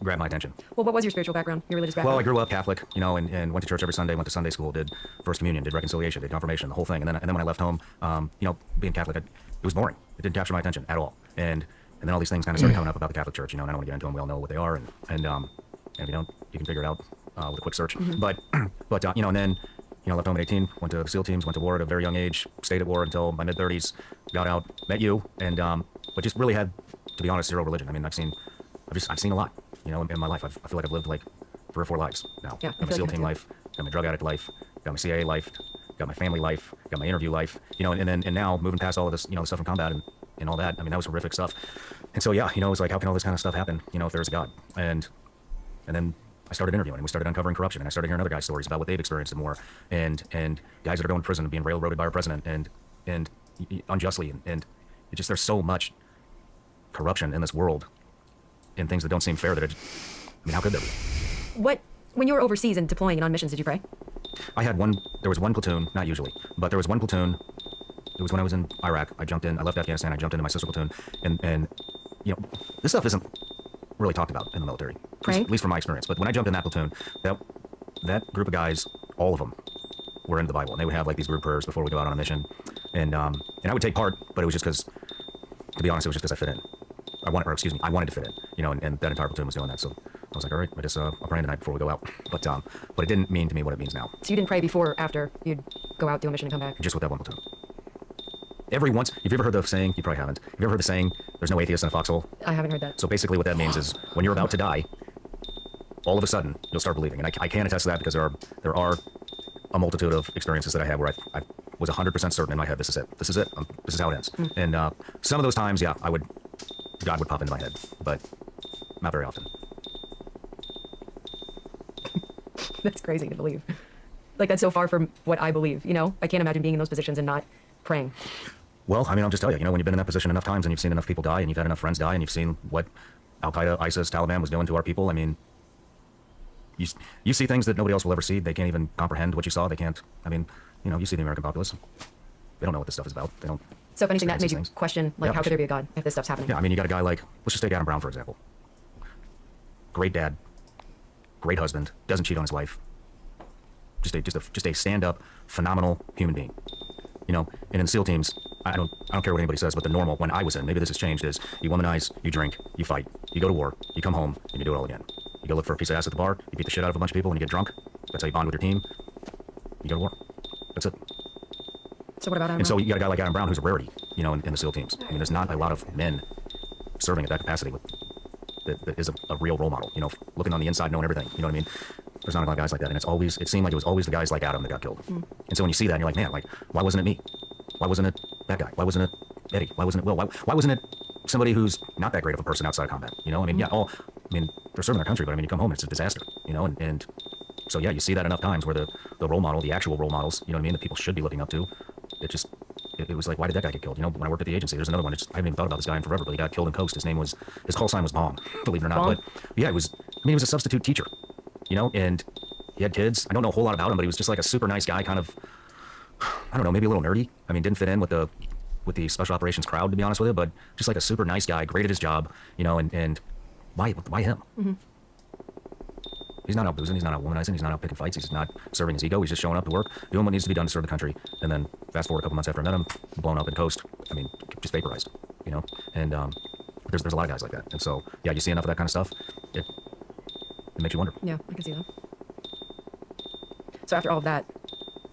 grabbed my attention. Well, what was your spiritual background, your religious background? Well, I grew up Catholic, you know, and went to church every Sunday, went to Sunday school, did First Communion, did reconciliation, did confirmation, the whole thing. And then when I left home, you know, being Catholic, it was boring. It didn't capture my attention at all. And then all these things kind of started coming up about the Catholic Church, you know, and I don't want to get into them. We all know what they are. And if you don't, you can figure it out with a quick search. But you know, and then, you know, left home at 18, went to the SEAL teams, went to war at a very young age, stayed at war until my mid-30s, got out, met you, and but just really had, to be honest, zero religion. I mean, I've seen a lot, you know, in my life. I feel like I've lived like 3 or 4 lives now. Yeah, got my SEAL team life, got my drug addict life, got my CIA life, got my family life, got my interview life, you know, and now moving past all of this, you know, the stuff from combat and all that. I mean, that was horrific stuff. And so, yeah, you know, it was like, how can all this kind of stuff happen, you know, if there's a God? And then I started interviewing, and we started uncovering corruption, and I started hearing other guys' stories about what they've experienced and more, and guys that are going to prison and being railroaded by our president and unjustly, and it just, there's so much corruption in this world and things that don't seem fair that I mean, how could there be? When you were overseas and deploying and on missions, did you pray? There was one platoon, not usually, but there was one platoon. It was when I was in Iraq. I left Afghanistan, I jumped into my sister platoon, and you know, this stuff isn't really talked about in the military, at least from my experience. But when I jumped in that platoon, that group of guys, all of them were into the Bible, and they would have like these group prayers before we go out on a mission, and I would take part, but it was just because, to be honest, it was just because I fit in. I wanted to fit in, you know, and that entire platoon was doing that. So I was like, all right, I'll pray tonight before we go out. But it didn't mean to me what it means now. So you didn't pray before or after you'd go out, do a mission, and come back? Just with that one platoon. Every once, have you ever heard the saying? You probably haven't. Have you ever heard the saying, there's no atheist in a foxhole? I haven't heard that. So basically what that means is when you're about to die, all of a sudden you'll start believing. And I can attest to that because there are a multitude of experiences that I had where I was 100% certain in my head, this is it. This is how it ends. And some of those times, yeah, God would pop into my head, but not very often. That's crazy to believe. Like, that's so far from what I believe, you know? I can't imagine being in those positions and not praying. Well, I mean, I'll just tell you, when you've been in that position enough times and you've seen enough people die and you've had enough friends die and you've seen what Al-Qaeda, ISIS, Taliban was doing to our people, I mean, you see things that nobody else will ever see. They can't even comprehend what you saw. They can't, I mean, you see the American populace. They don't know what this stuff is about. They don't. So if anything, that made experience you these things. question, like, Yeah, how could there be a God if this stuff's happening? Yeah, I mean, you got a guy like, let's just take Adam Brown, for example. Great dad, great husband, doesn't cheat on his wife. Just a stand-up, phenomenal human being. And in SEAL teams, I don't care what anybody says, but the normal, when I was in, maybe this has changed, is you womanize, you drink, you fight, you go to war, you come home, and you do it all again. You go look for a piece of ass at the bar, you beat the shit out of a bunch of people, and you get drunk. That's how you bond with your team. You go to war. That's it. So what about Adam And so Brown? you got a guy like Adam Brown, who's a rarity, in the SEAL teams. I mean, there's not a lot of men serving at that capacity that is a real role model. Looking on the inside, knowing everything. You know what I mean? There's not a lot of guys like that, and it seemed like it was always the guys like Adam that got killed. And so when you see that, and you're like, man, like, why wasn't it me? Why wasn't it that guy? Why wasn't it Eddie? Why wasn't it Will? Why wasn't it somebody who's not that great of a person outside of combat? I mean, they're serving their country, but I mean, you come home, it's a disaster. And so yeah, you see that enough times where the role model, the actual role models, that people should be looking up to, it was like, why did that guy get killed? When I worked at the agency, there's another one. I haven't even thought about this guy in forever, but he got killed in Coast. His call sign was Bong, believe it or not. Bong? But yeah, he was a substitute teacher, and he had kids. I don't know a whole lot about him, but he was just like a super nice guy, kind of, I don't know, maybe a little nerdy. I mean, didn't fit in with the special operations crowd, to be honest with you, but just like a super nice guy, great at his job, and why him? Mm-hmm. He's not out boozing, he's not out womanizing, he's not out picking fights, he's not serving his ego, he's just showing up to work, doing what needs to be done to serve the country, and then fast forward a couple months after I met him, blown up in Coast, I mean, just vaporized, and there's a lot of guys like that, and so, yeah, you see enough of that kind of stuff, it makes you wonder. Yeah, I can see that. So after all of that,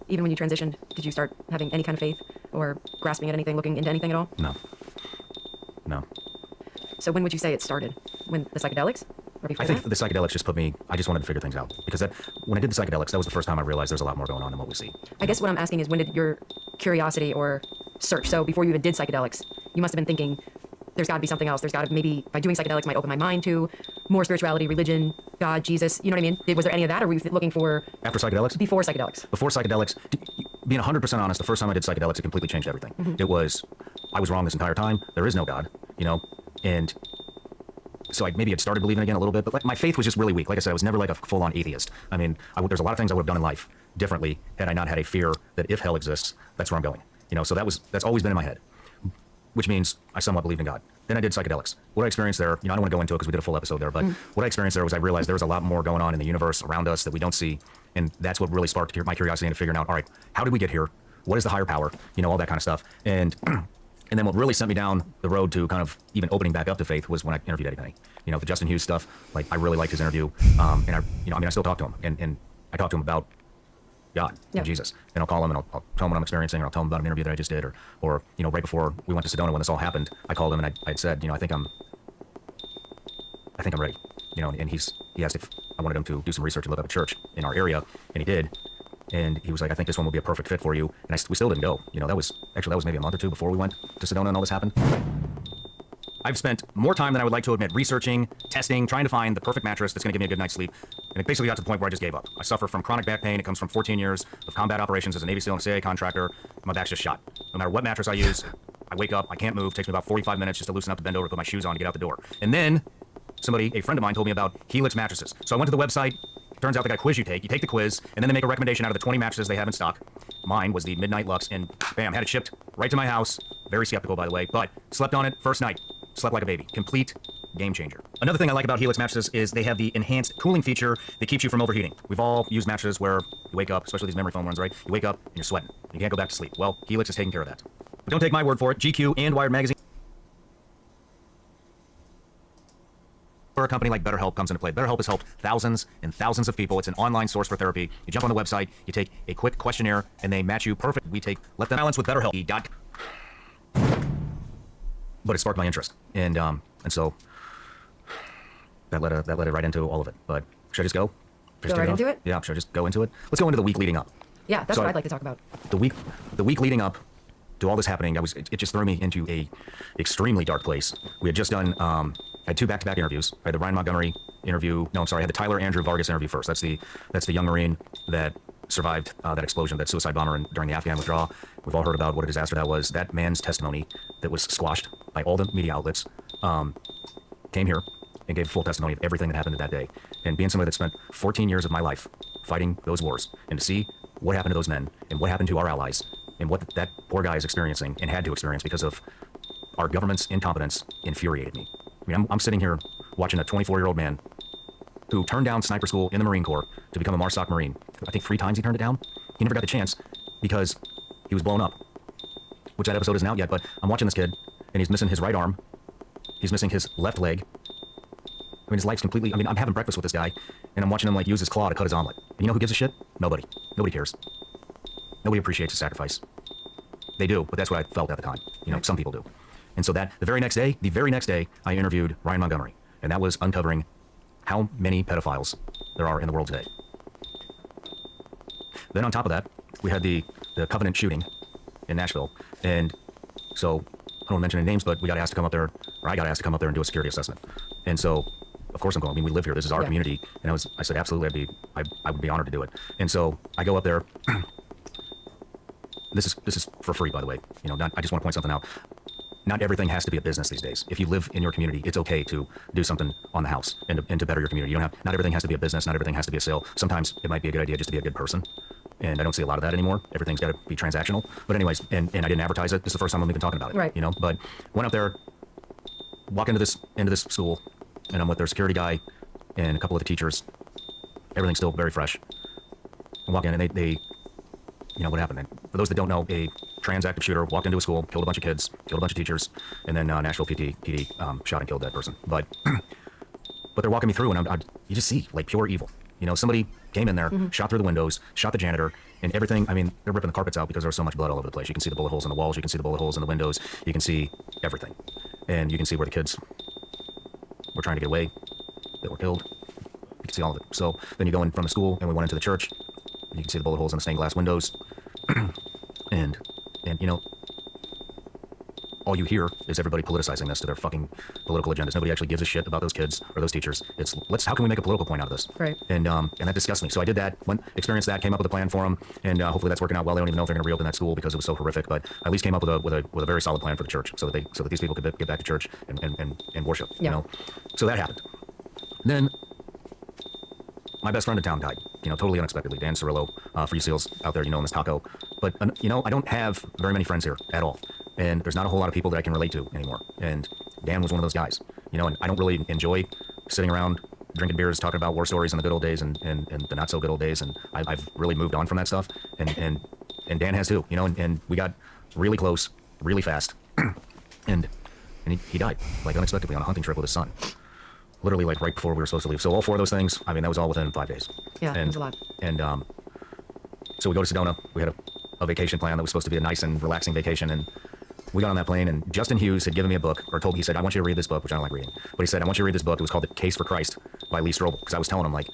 even when you transitioned, did you start having any kind of faith or grasping at anything, looking into anything at all? No. So when would you say it started? When the psychedelics? Or before I think that? the psychedelics just I just wanted to figure things out, because when I did the psychedelics, that was the first time I realized there's a lot more going on than what we see. I guess what I'm asking is, when did your curiosity or search, so before you even did psychedelics, you must have been thinking, there's got to be something else. There's got to, maybe by doing psychedelics might open my mind to more spirituality, religion, God, Jesus, you know what I mean? Was there any of that, or were you looking for After psychedelics? before psychedelics? Before psychedelics, being 100% honest, the first time I did psychedelics, it completely changed everything. I was wrong this entire time. There is no God, and so maybe I'd started believing again a little bit, but like, my faith was just really weak. Like I said, I was never like a full-on atheist. I mean, there's a lot of things I would have done in life differently had I not had a fear that if hell exists, that's where I'm going. So that's always been in my head, which means I somewhat believed in God. Then I did psychedelics. What I experienced there, I don't want to go into it because we did a full episode there, but what I experienced there was I realized there was a lot more going on in the universe around us that we don't see, and that's what really sparked my curiosity into figuring out, all right, how did we get here? What is the higher power? All that kind of stuff. And then what really sent me down the road to kind of even opening back up to faith was when I interviewed Eddie Penny. The Justin Hughes stuff, like, I really liked his interview. And I still talk to him, and I talk to him about God Yeah. and Jesus. And I'll call him and I'll tell him what I'm experiencing, or I'll tell him about an interview that I just did, or right before we went to Sedona when this all happened, I called him and I'd said, I think I'm ready. And he asked if I wanted him to do some research and look up a church in our area, and he did. And he was like, I think this one will be a perfect fit for you. And we still didn't go. That was maybe a month or two before we went to Sedona and all this happened. I've spent more time than I would like to admit researching, testing, trying to find the perfect mattress that's going to give me a good night's sleep. And it basically got to the point where I just gave up. I suffer from chronic back pain. It comes from 14 years of combat operations as a Navy SEAL and a CIA contractor. My back's just shot. No matter what mattress I use, I wake up, I can't move. It takes me about 45 minutes just to loosen up, to bend over, to put my shoes on, to get out the door. And then a friend of mine told me about Helix mattresses. So I went to the website. Turns out they got a quiz you take the quiz, and then they make a recommendation out of the 20 mattresses they have in stock. Mine was the Midnight Lux, and bam, had it shipped right to my house. Very skeptical, by the way, but slept on it first night. Slept like a baby. Complete game changer. Another thing I like about Helix mattresses is they have the enhanced cooling feature that keeps you from overheating. We've all used mattresses where you wake up, especially these memory foam ones, right? You wake up and you're sweating. You can't go back to sleep. Well, Helix is taking care of that. But don't take my word for it. GQ and Wired Magazine. Where a company like BetterHelp comes into play. BetterHelp has helped thousands and thousands of people. It's an online source for therapy. You jump on the website, you take a quick questionnaire, and they match you perfect. Let them balance with BetterHelp. But it sparked my interest, and so that led right into all of it. But should I just go? Go right into it? Yeah, should I just go into it? Let's go into the week leading up. Yeah, that's So what I'd like to talk about. The week leading up to all this happening, it just threw me into a extremely dark place. We had just done, I had two back-to-back interviews. I had the Ryan Montgomery interview. No, I'm sorry, I had the Tyler Andrew Vargas interview first. That's the young Marine that survived that explosion, that suicide bomber during the Afghan withdrawal. We've all heard about what a disaster that was. That man's testimony that was squashed by all the media outlets came here and gave full testimony of everything that happened that day. And being somebody that spent 14 years of my life fighting those wars, and to see what happened to those men and what happened to our allies and what that poor guy is experiencing and had to experience because of our government's incompetence infuriated me. I mean, I'm sitting here watching a 24-year-old man who turned down sniper school in the Marine Corps to become a MARSOC Marine. I think 3 times he turned it down. He never got the chance because he was blown up, which that episode isn't out yet, but I'm watching this kid, and he's missing his right arm. He's missing his left leg. I mean, his life's completely... I mean, I'm having breakfast with this guy, and I'm watching him, like, use his claw to cut his omelet. And you know who gives a shit? Nobody. Nobody cares. Nobody appreciates his sacrifice. They do, but that's what I felt at the time. You know, some people do. And so that, the very next day, I interviewed Ryan Montgomery, and that was uncovering how many pedophiles there are in the world today. Then on top of that, we had the Covenant shooting in Nashville. And so, I don't want to mention any names, but we got asked to come up there, or I got asked to come up there and do a security assessment. And so, of course I'm going. I mean, we live here. This is our community. And I said, absolutely, I would be honored to do it. And so, I go up there. This is for free, by the way. You know, I just want to point something out. Not everything has to be a business these days. If you live in your community, it's okay to do something on the house and to better your community. Not everything has to be a business. Not everything has to be a sale. Sometimes it might be a good idea just to be a good person. And I don't see a lot of that anymore. Everything's got to be transactional. But anyways, and I didn't advertise it. This is the first time I'm even talking about it. Right. You know, but went up there, walk into this school, and I'm with their security guy and a couple of the teachers. Everything's still very fresh. I walk in and they you know what happened. And for those that don't know, a trans active shooter walked into a school, killed a bunch of kids, killed a bunch of teachers, and then Nashville PD shot and killed that person. But they're walking me through, and you just see like pure evil. You know, somebody came in there, shot through the windows, shot the janitor, and everything. I mean, they're ripping the carpets out because there was so much blood all over the place. You can see the bullet holes in the walls. You can see the bullet holes in the windows. You can see everything. And you can see where the kids were trying to get away, that were killed. You can see all of it. So then you go in from the school, and we went into the church. You can see the bullet holes in the stained glass windows. and you know, all you hear is everybody politicizing this to their fucking political agendas. Nobody actually gives a shit about those kids or those teachers. It's how can we make a political point out of this? Right. And that disgusts me. So I did that, experienced that, came up with a plan for them, and hopefully that's working out well. They don't even know if they're going to reopen that school because it was so horrific. But I at least came up with a very solid plan for the church, so that these people could get back to church and worship. Yeah. You know, so that happened. Then my best friend in town died, you know, totally unexpectedly. Dan Cirillo, Free Seals out there, you know him as Taco. But, you know, I don't have very many friends here at all. And there's not a whole lot of people that I can relate to anymore. And Dan was one of those guys, you know, and I don't really enjoy sitting around drinking beers, talking about war stories in the good old days and the not so good old days. And I've really moved on from that stuff. And Dan has too, you know, and we got really close, really fast. and he died, like unexpectedly on a hunting trip with his son. Literally, like right before we were supposed to leave. So all 4 of those things, I mean, that was all within 5 days. Yeah, and, it was a lot. And so we go to Sedona. We had a vacation plan that was supposed to be a nice and relaxing vacation. And we got on that plane, and Justin Hughes had given me a book, he said, I want you to read this book, which I don't like reading. But he said, I want you to read this book. It was called The Case for Christ by Lee Strobel. Because I was telling him, like,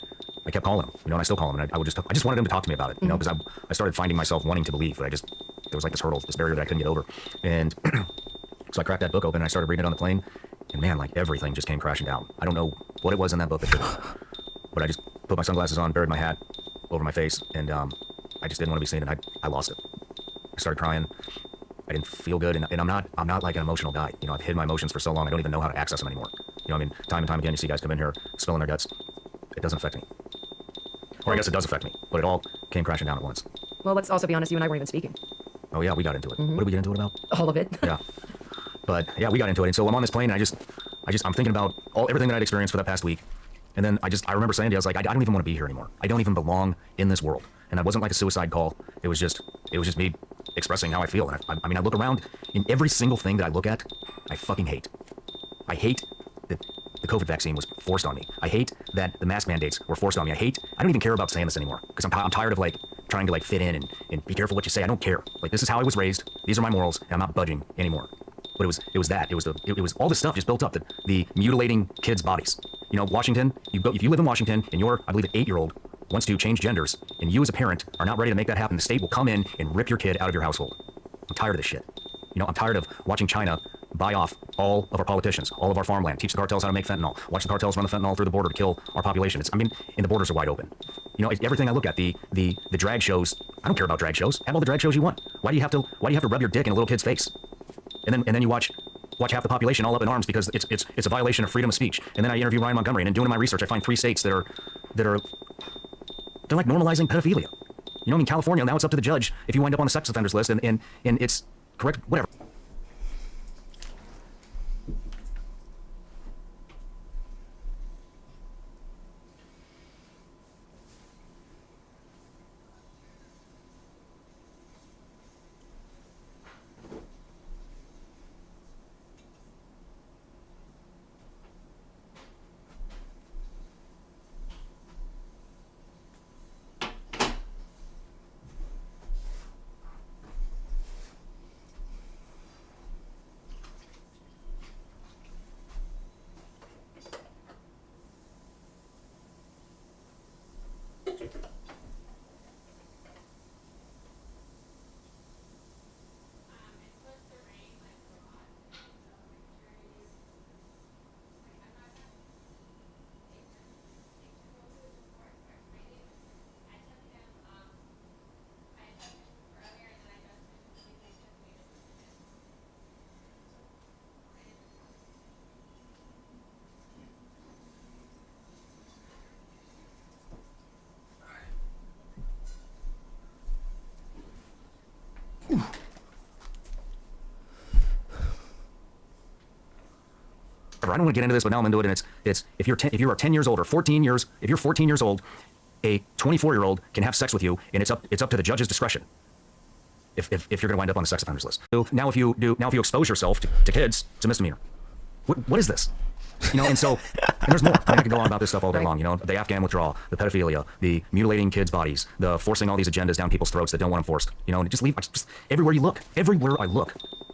I kept calling him, you know, and I still call him. And I just wanted him to talk to me about it, you know, because I started finding myself wanting to believe, but there was like this hurdle, this barrier that I couldn't get over. And so I cracked that book open, and I started reading it on the plane. And man, like everything just came crashing down. I don't know what it was in that book that triggered it, but I just put my sunglasses on, buried my hat over my face, and I just didn't want to be seen, and I lost it. I started crying. I didn't feel good, and I'm not like an emotional guy. You know, I've hid my emotions for so long, I don't even know how to access them anymore. You know, I mean, time and time again, you see guys come in here spilling their guts. It doesn't affect me. Or I guess it does affect me, but it all came crashing down at once. Well, let's also be honest, you and I weren't even speaking. Oh yeah, we got into it. What did we get into it about? All of it. Yeah. But yeah, we got into it. And so I'm on this plane, and I'm thinking about everything that I'd experienced for that past week. And then I remember saying to you, I was like, I don't even want to be here anymore. I don't even belong in this world. And that wasn't like a suicide call. It was just me expressing how I feel. And I mean, I look around, in every single thing that I look at, I fucking hate. I hate that the COVID vaccine was forced on me. I hate that the mask mandates were forced on me. I don't even care about saying this anymore, because I'm tired of like trying to like fit in and be careful what you say. I don't care. Like, this is how I was raised. These are my morals, and I'm not budging anymore. But it was all this stuff just built up, the mutilating kids' bodies. You know, Washington, if you live in Washington and I believe an 8-year-old wants to change genders, and you as a parent are not ready to make that happen, the state will come in and rip your kid out of your household. I'm tired of this shit. You know, I'm tired of watching China buy off all of our politicians, all of our farmland, teach the cartels how to make fentanyl, watch the cartels run the fentanyl through the border to kill our population. And the borders are wide open. You know, everything I look at, the drag shows. I don't care about drag shows. Have all the drag shows you want. Why do you have to rub your dick in a little kid's face? And then you watch half the population all up in arms because it's a violation of freedom of speech. And then I interview Ryan Montgomery, and in doing my research, I find 3 states that are they're like normalizing pedophilia. You know, I mean, California, now it's up to the judge if you wind up on the sex offenders list, and it's correct, whatever. I don't want to get into this, but now I'm into it, and it's if you are 10 years old or 14 years, if you're 14 years old, a 24-year-old can have sex with you, and it's up to the judge's discretion. If you're going to wind up on the sex offenders list. So now if you expose yourself to kids, it's a misdemeanor. What is this? You know, and there's more. I could go on about this stuff all day long. You know, the Afghan withdrawal, the pedophilia, the mutilating kids' bodies, the forcing all these agendas down people's throats that don't want them forced. You know, and just everywhere you look, everywhere I look,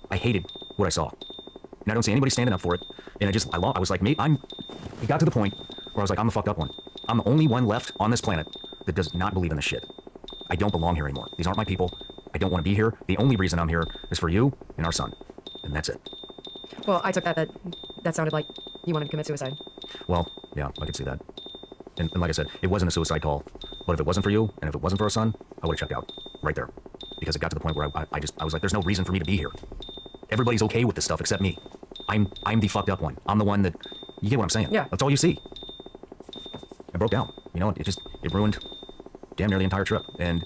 I hated what I saw, and I don't see anybody standing up for it. And I was like, mate, it got to the point where I was like, I'm the fucked up one. I'm the only one left on this planet that does not believe in this shit. I don't belong here anymore. These aren't my people. I don't want to be here. The only reason I'm here is for you and our son, and that's it. Well, I took that sounded like you wanted to commit suicide. Well, yeah, I could see that. And like I said, it wasn't a suicide call. But if it wasn't for you, and if it wasn't for our son, I would have checked out right there. Because it got to the point where I was like, there's no reason for me to be here. Everybody's okay with this stuff except me. I'm the fucked up one. I'm the one that, you get what I'm saying? Yeah. That's all you see. I broke down. You know, it ruined damn near the entire trip. And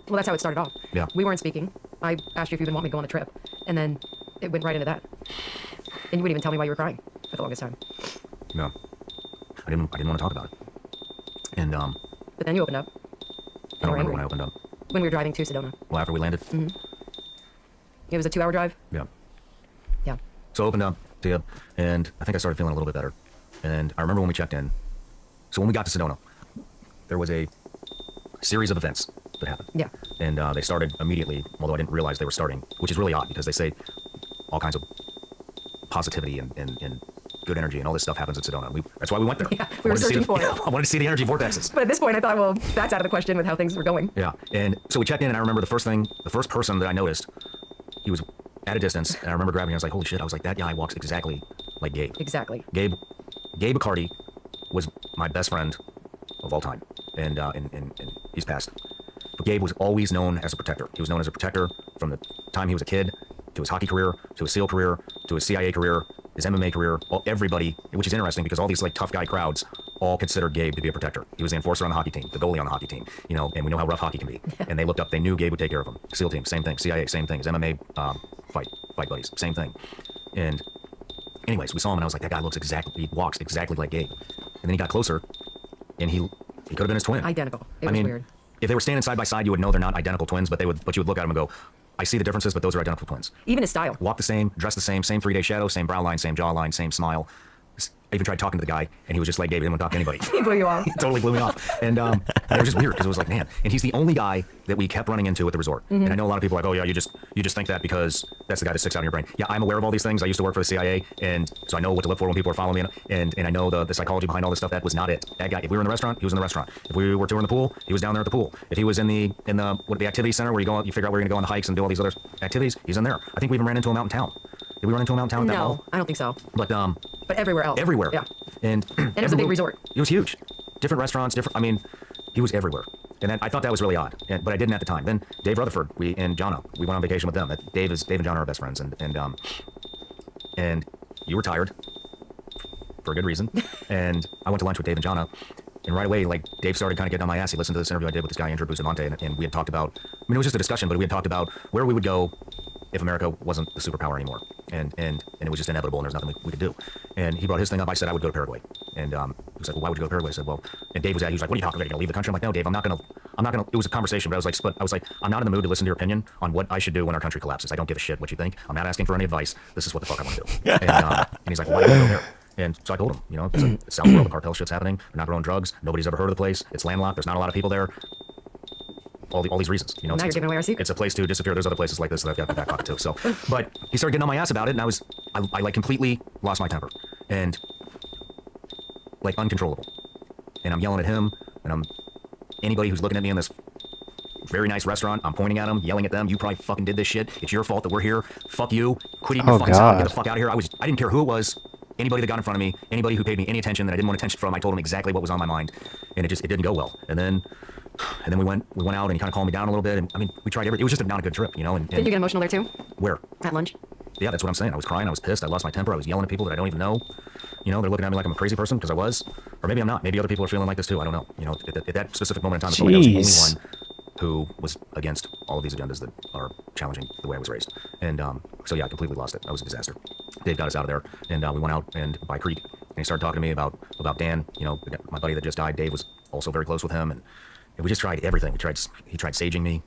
Well, that's how it started off. Yeah. We weren't speaking. I asked you if you didn't want me to go on the trip, and then it went right into that. And you wouldn't even tell me why you were crying for the longest time. no, I didn't want to talk about it. And But then you opened up. I don't remember when I opened up. When we were driving to Sedona. Well, after we landed. It was a 2-hour drive. Yeah. Yeah. So I opened up to you, and I think I started feeling a little bit better. And I remember when we checked in. So when we got to Sedona, there was a series of events that happened. Yeah. And they started immediately, although I didn't realize they were starting, which is really odd because they say all kinds of positivity and good energy and all this stuff happens at Sedona. That's why we went there. Yeah, we were searching for it. I wanted to see the energy vortexes. But at this point, I thought, well, that's out of the question with how things were going. Yeah. And so we checked in, and I remember the first person that I noticed, he was at a distance, and I remember grabbing him. I was like, holy shit. I was like, that guy walks exactly like Gabe. Exactly. Gabe Accardi was my best friend of all time, and he's passed. But Gabe was always known as a protector. He was known as a protector from the time he was a kid, to his hockey career, to his SEAL career, to his CIA career, his MMA career. Everybody, which is interesting because all these like tough guy crowds all considered Gabe to be a protector. He was the enforcer on the hockey team, the goalie on the hockey team, you know, and we know how rough hockey can be. And they knew Gabe would take care of him. SEAL team, same thing. CIA, same thing. His MMA fight buddies, same thing. And anyways, we saw him, and I was like, that guy he walks exactly like Gabe. And then he got closer, and he could have been his twin. Identical. It was weird. If they were standing side by side, you would know they're not identical twins, but you would look at them and go, I see the differences, but those are identical twins. Even his style. Walk the same, dress the same 3-day shadow, same brow line, same jawline, same smile. I even tried talking to the guy, and he was just like Gabe. He didn't want to talk to anybody. He blew you off. He totally blew me off. And it was just weird because it was like, man. And he's the only guy that we kept running into at the resort. And I know a lot of people are like, oh yeah, you just think that because that's the guy that sticks out in your brain. Yeah, I'm aware of all these things. I used to work for the CIA, and so I know what to look for when people are following me. And I know the psychology behind all this stuff. That was not it. That guy. If we were in the restaurant, he was in the restaurant. If we were touring the pool, he was down there at the pool. If he was in the activity center where you figure out where you're gonna go on the hikes and do all these other activities, he's in there. I think we even ran into him out in town. Did we run into him out in town at that mall? No, I don't think so. But everywhere else. everywhere. Yeah. And it was a big resort. It was huge. Different restaurants, different. I mean, He was everywhere. And then I thought that was really odd, but I didn't at the time. Then Dave Rutherford, and Jonna, we went on vacation with them. Dave and Jonna are our best friends, and you were tired for a good reason. And I went to lunch with Dave and Jonna, and right away, like, Dave started kind of getting on my ass. He listened to this interview I did with this guy, Andrew Bustamante, and we had talked about, I mean, it was just a discussion, but we had talked about where we would go if America wasn't the superpower anymore. And it was just inevitable, and there's nothing we could do. And he brought his thing up. I said I would go to Paraguay. And he was like, well, why would you go to Paraguay? I said, well, and Dave was like, what are you talking about? You're going to leave the country? I'm like, no, Dave, I'm not going to, it was a conversation, but I was like, I'm not in the mood to listen to your opinion on what I should do when our country collapses. I don't give a shit what you think. I'm not asking for any advice. This is what the fuck I want to do. And he's like, well, why do you go there? And so I told him, it's South World, the cartel shit's happening. They're not growing drugs. Nobody's ever heard of the place. It's landlocked. There's not a lot of people there. All these reasons. Now you're giving away our secret. It's a place to disappear. There's other places like this that I've got in my back pocket too. So, but he started getting on my ass about it, and I like completely lost my temper and like uncontrollable. And I'm yelling at him, and anybody who's looking at me in this very nice restaurant, I'm pointing at them, yelling at them. You probably fucking did this shit. It's your fault that we're here. Fuck you. Quit eating your fucking salad. Get the fuck out of here. I didn't care who it was. Anybody that got in front of me, anybody who paid me any attention that I didn't want attention from, I told him exactly what was on my mind, and it didn't go well. And then we went out, and he kind of calmed me down a little bit. And I mean, we tried everything. It was just not a good trip, And did you get emotional there too? Where? At lunch. Yeah, that's what I'm saying. I was crying. I was pissed. I lost my temper. I was yelling at people that I don't even know. They're looking at me like I'm a crazy person because I was, or maybe I'm not. Maybe other people are feeling like this too. I don't know. At that specific moment in time, I felt like I was the only one who was against all of these agendas that are challenging the way I was raised. And so yeah, I completely lost it. That was a disaster. Dave got us out of there, and we went out and by Creek, and he started talking to me about Dan. My buddy that just died. Dave was also very close with him, and we just tried everything. He tried saging me.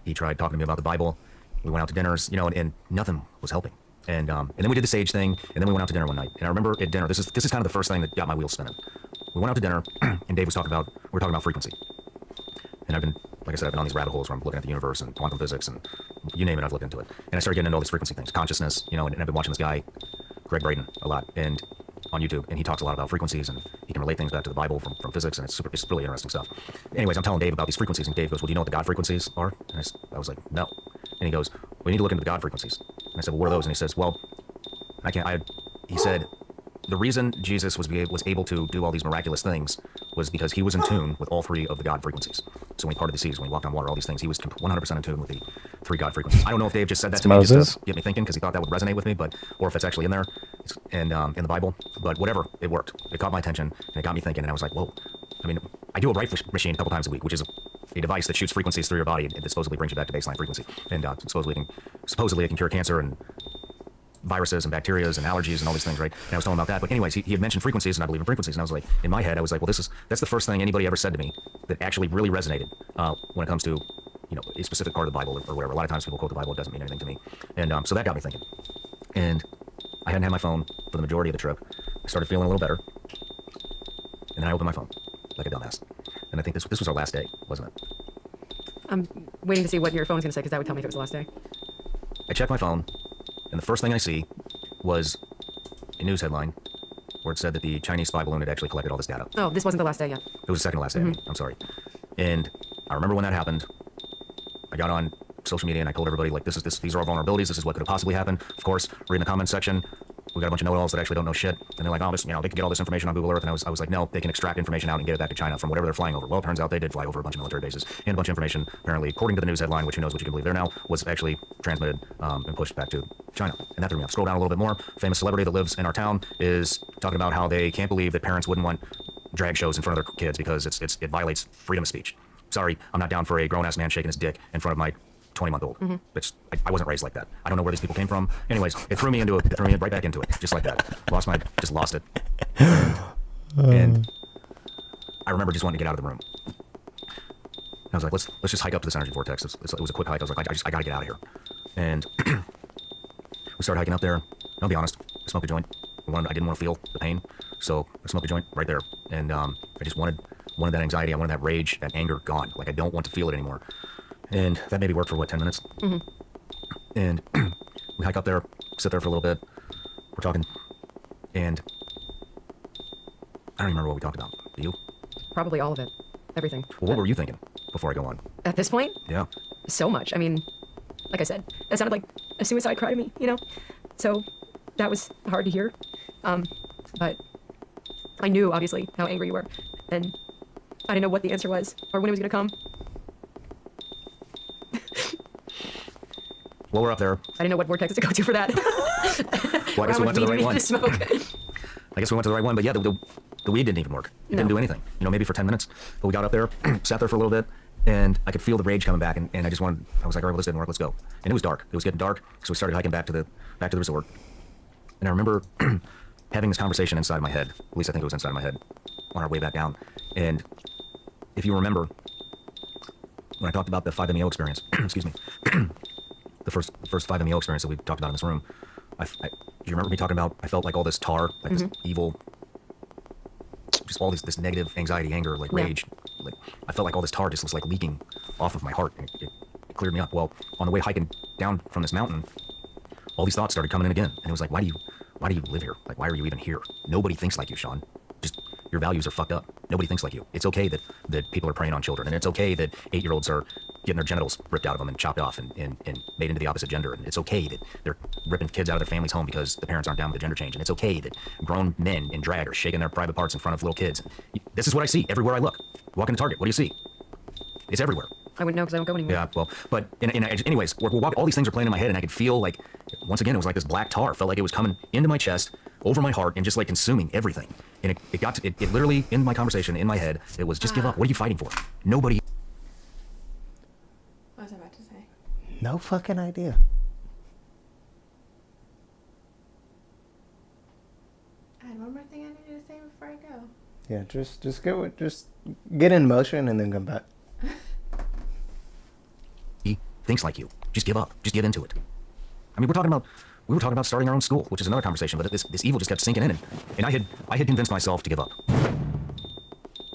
He tried talking to me about the Bible. We went out to dinners, and nothing was helping. And then we did the sage thing, and then we went out to dinner one night. And I remember at dinner, this is kind of the first thing that got my wheels spinning. We went out to dinner, and Dave was we were talking about frequency. And like I said, I've been on these rabbit holes where I'm looking at the universe and quantum physics and you name it, I've looked into it. And I started getting into all these frequency things, consciousness, and I've been watching this guy, Greg Braden, a lot, and on YouTube, and he talks a lot about frequencies, and he can relate things back to the Bible from physics, and it's really interesting stuff. Anyways, I'm telling Dave about these frequencies, and Dave goes, well, do you know what the God frequencies are? And I was like, no. And he goes, well, you need to look into the God frequencies. And I said, well, what are those? And he says, well, he said, the reason Jesus was able to do all these miraculous things was because he was in tune with all three of the God frequencies. So when he parted the seas, when he walked on water, all these things, he was 100% in tune with the three God frequencies. I don't know if Dave just said that to me just to get me thinking because he thought that would resonate with me, or if it's actually in there and in the Bible. But whatever, it worked. It caught my attention and it got me thinking. And I was like, whoa. I mean, I do a Rife machine a couple times a week, which is a device that shoots frequencies through your body and supposedly brings you back to baseline frequency. And supposedly it can cure cancer and viruses and bacteria and allergies and all these things, right? And I was telling him about that. But anyways, he had mentioned frequencies, and I believe in frequencies. And I was like, in my head, I was like, well, that's the first thing anybody ever said to me that actually really resonated when it comes to, a specific part of the Bible or whatever. A lot of times people quote the Bible, it doesn't mean anything to me. And so that got me thinking. And I hadn't had my phone for the majority of the trip. I started feeling a little better. And then I opened my phone like a dumbass. And I think this was our last day, wasn't it? I'm waiting to see what your phone is going to say because that would tell me if it was the last day. I checked my phone. And the first thing I see was a news headline where it said that the Chinese spy balloon had actually collected all this data. Oh, this wasn't the last day yet. It was the second to last day. Mm-hmm. I'm sorry. And I remember when that happened. I got on social media and I told everybody, like, these are our vulnerabilities. This is what could have possibly happened. Of course, reading the comments section, we got a bunch of know-it-alls that actually don't know shit. And they're like, oh, they can get all this information on Google Earth. And I was like, no, they can extract information out and get it back to China from whatever they're flying over. Well, it turns out they did fly over a bunch of military bases. And a bunch of information, apparently, according to the news headline, which who knows what you can believe there now, was actually transmitted and pushed back to China. And that threw me off. Scroll down a little bit more. Famous celebrity that lives in our town is talking about how they can't believe that parents wouldn't want drag shows in front of their kids because it violates freedom of speech. Sorry, I'm not down for a grown-ass man shaking his dick in front of my 20-month-old. Mm-hmm. I wasn't raised like that. I don't know where these people came from. Anyways, it threw me right back into it, just like that. Just lost it. And I remember just wanting to get out of the room. I was like, let's just hike up to this energy vortex. It was a quick hike. I was like, I gotta get out of here. And we started hiking up there. I'll be honest, I smoked a joint. I didn't want to feel the pain, so I smoked a joint right there. And I just wanted that anxiety. I wanted that rage, that anger gone. Like I don't want to feel it anymore. And that maybe worked for 10 minutes. Mm-hmm. And we hike up there, sit there for a little bit. We're talking, and I don't even remember what we talked about. Do you? Probably all of it. Everything. Well, what were you thinking before I go on? At this point? Yeah. So much. I mean, like I said, that sounded like a suicide cry to me, So that was hard to hear. But I knew, obviously, how angry you were. And I didn't know what the answer was or when it was going to come. Well, we're up there. I didn't know what vortex to go to for that. Well, I guess we went to the right one. Smoke. I guess we went to the right one, but yeah, the weed didn't even work. It didn't do anything. You know, maybe for 10 minutes. But we got up there, sat there for a little bit, and I could feel the rage coming back, and I was like, all right, well, this didn't work, let's go. And it was dark. It was getting dark, so we started hiking back to the resort. And I remember having this conversation inside my head. At least I think it was inside my head on our way back down. And if you remember, when I talked about the 5-MeO experience, excuse me, the first 5-MeO experience that we talked about in this room, do you remember me talking about, I felt like all this tar, like this evil, just all this negative anxiety, anger, like rage. Like, I felt like all this tar just was like leaking off of my heart, and it cleared me up. Well, on the way hiking down from this mountain, all these thoughts started coming in again. And it was like, why do you live here? Like, why are you even here? Nobody thinks like you, Sean. Just, your values are fucked up. Nobody thinks like you. It's okay that people are preying on children, and it's okay that 8-year-olds are getting their genitals ripped out of them and chopped off and made into the opposite gender. And it's okay that they're ripping kids out of their family's home because the parents aren't down with the gender change. And it's okay that grown men in drag are shaking their private parts in front of little kids. This is what I see everywhere I look. Walk into Target, what do you see? It's everywhere. I wouldn't know because I don't go anymore. Yeah, well, but anyways, we're walking, all these things are playing in my head, and I could feel like, once again, it was like this black tar. Felt like it was coming into my chest, over my heart, and just like consuming everything. And it literally, in my conversation, in my head, it was just give up. What are you fighting for? Nobody. What was I about to say? No fucking idea. I had one more thing I needed to say before I go. Yeah, just get in motion and then come back. He thinks like you. Just give up. Just get into it. I mean, we were talking about starting our own school, which is another conversation, but this evil just kept sinking in, and I had convinced myself to give up.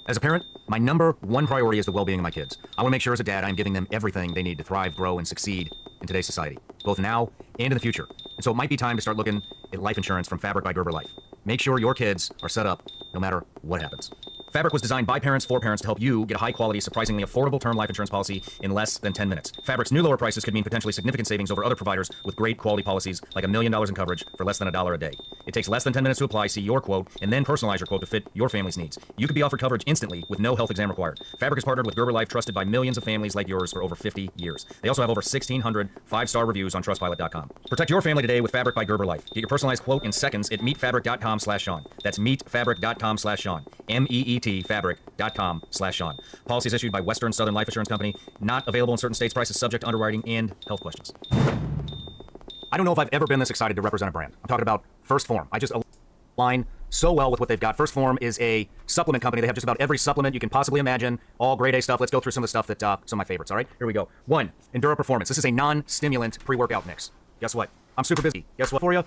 As a parent, my number one priority is the well-being of my kids. I want to make sure as a dad I'm giving them everything they need to thrive, grow, and succeed in today's society, both now and in the future. And so it might be time to start looking at life insurance from Fabric by Gerber Life. Make sure your kids are set up no matter what happens. Fabric was designed by parents for parents to help you get a high-quality, surprisingly affordable term life insurance policy in less than 10 minutes. Fabric's new lower prices could mean potentially significant savings over other providers with great quality policies like $1 million in coverage for less than $1 a day. It takes less than 10 minutes to apply, see your quote, and then personalize your quote to fit your family's needs. You could be offered coverage instantly with no health exam required. Fabric has partnered with Gerber Life, trusted by millions of families like yours for over 50 years. They also have over 1,600 5-star reviews on Trustpilot.com. Protect your family today with Fabric by Gerber Life. Get your personalized quote in seconds at meetfabric.com/Sean. That's meetfabric.com/Sean. MEET fabric.com/Sean. Policies issued by Western Southern Life Assurance Company. Not available in certain states. Prices subject to underwriting and health questions. I don't know if I've ever been this excited to represent a brand. I'm talking about First Form. I just align so well with what they've got. First Form is a supplement company. They have just about every supplement you can possibly imagine. All grade A stuff. Let's go through some of the stuff that some of my favorites. All right, here we go. 1, Endura Performance. This is a non-stimulant pre-workout mix. Guess what? I'm super busy. Guess what for you?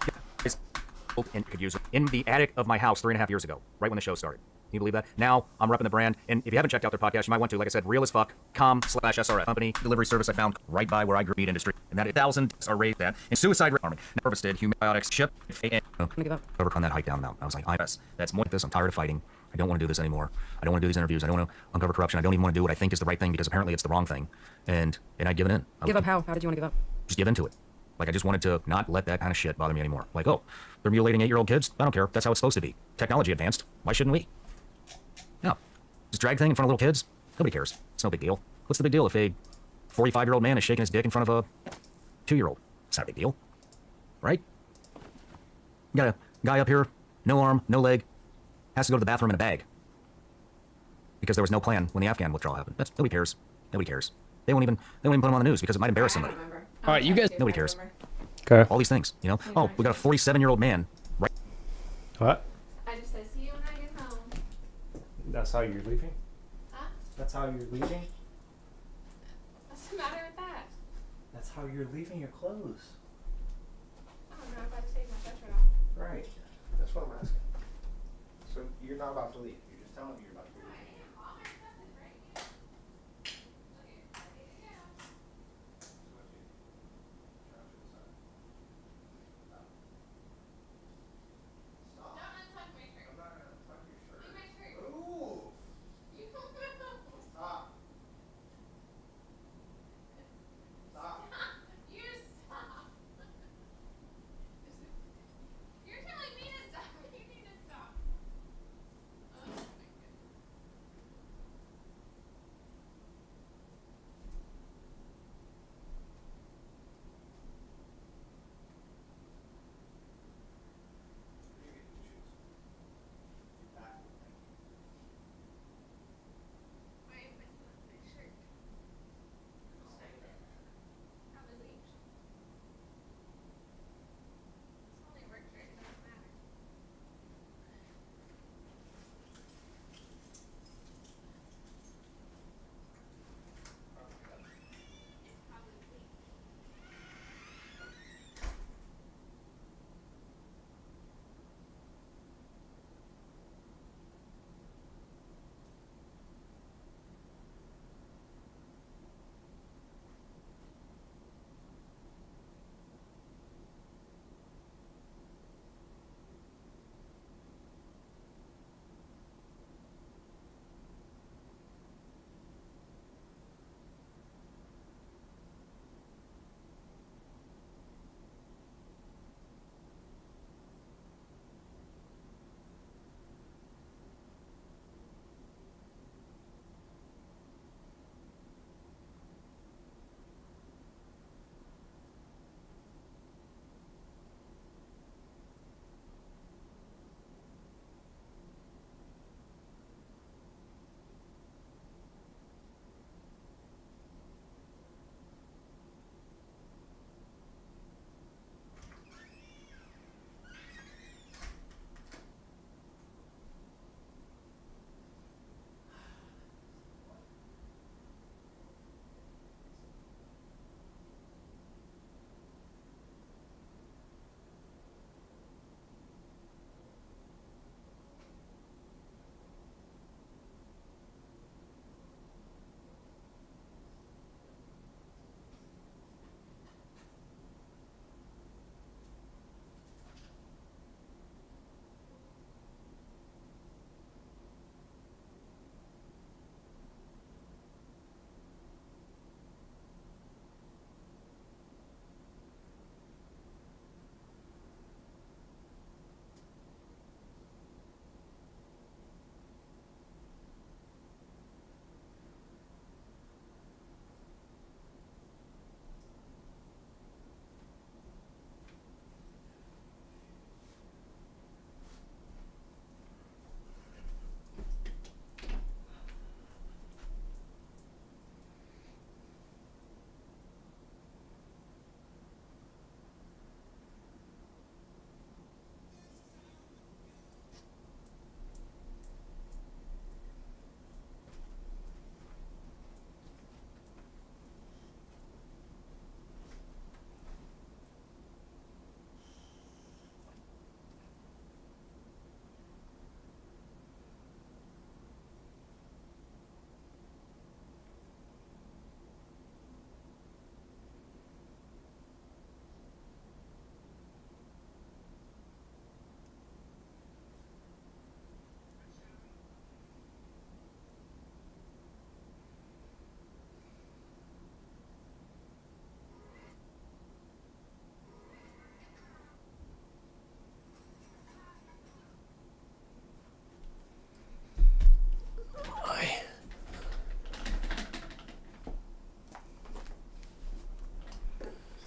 And could use it in the attic of my house 3.5 years ago, right when the show started. Can you believe that? Now I'm repping the brand, and if you haven't checked out their podcast, you might want to. Like I said, realasfuck.com/SRF company delivery service I found right by where I grew meat industry, and that 1,000 are raised that and suicide rate. Harvested humibiotics ship. Over on that hike down the mountain. I was like, that's more like this. I'm tired of fighting. I don't want to do this anymore. I don't want to do these interviews. I don't want to uncover corruption. I don't even want to do what I think is the right thing because apparently it's the wrong thing, and I'd given in. Give up how? How did you want to give up? Just give into it. Like, I just wanted to not let that kind of shit bother me anymore. Like, oh, they're mutilating 8-year-old kids? I don't care. That's how it's supposed to be. Technology advanced. Why shouldn't we? No. This drag thing in front of little kids? Nobody cares. It's no big deal. What's the big deal if a 45-year-old man is shaking his dick in front of a 2-year-old? It's not a big deal. Right? You got a guy up here, no arm, no leg, has to go to the bathroom in a bag. Because there was no plan when the Afghan withdrawal happened. Nobody cares. Nobody cares. They won't even put him on the news because it might embarrass somebody. All right, you guys. Nobody cares. Okay. All these things, you know? Oh, we got a 47-year-old man, right? What? I just said, see you when I get home. That's how you're leaving? Huh? That's how you're leaving? What's the matter with that? That's how you're leaving your clothes. Oh, I'm not about to take my sweatshirt off. Right. That's what I'm asking. So you're not about to leave. You're just telling me you're about to leave.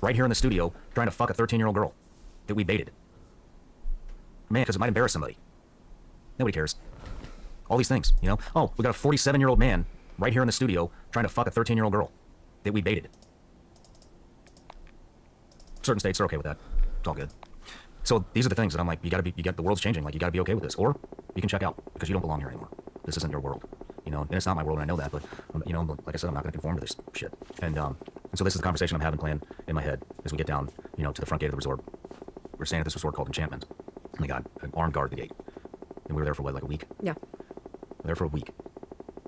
right here in the studio trying to fuck a 13-year-old girl that we baited. Man, because it might embarrass somebody. Nobody cares. All these things, you know? Oh, we got a 47-year-old man right here in the studio trying to fuck a 13-year-old girl that we baited. Certain states are okay with that. It's all good. So these are the things that I'm like, the world's changing. Like, you gotta be okay with this, or you can check out because you don't belong here anymore. This isn't your world, you know. And it's not my world, and I know that. But you know, like I said, I'm not gonna conform to this shit. And so this is the conversation I'm having planned in my head as we get down, you know, to the front gate of the resort. We're staying at this resort called Enchantment, and they got an armed guard at the gate. And we were there for what, like a week? Yeah. We were there for a week.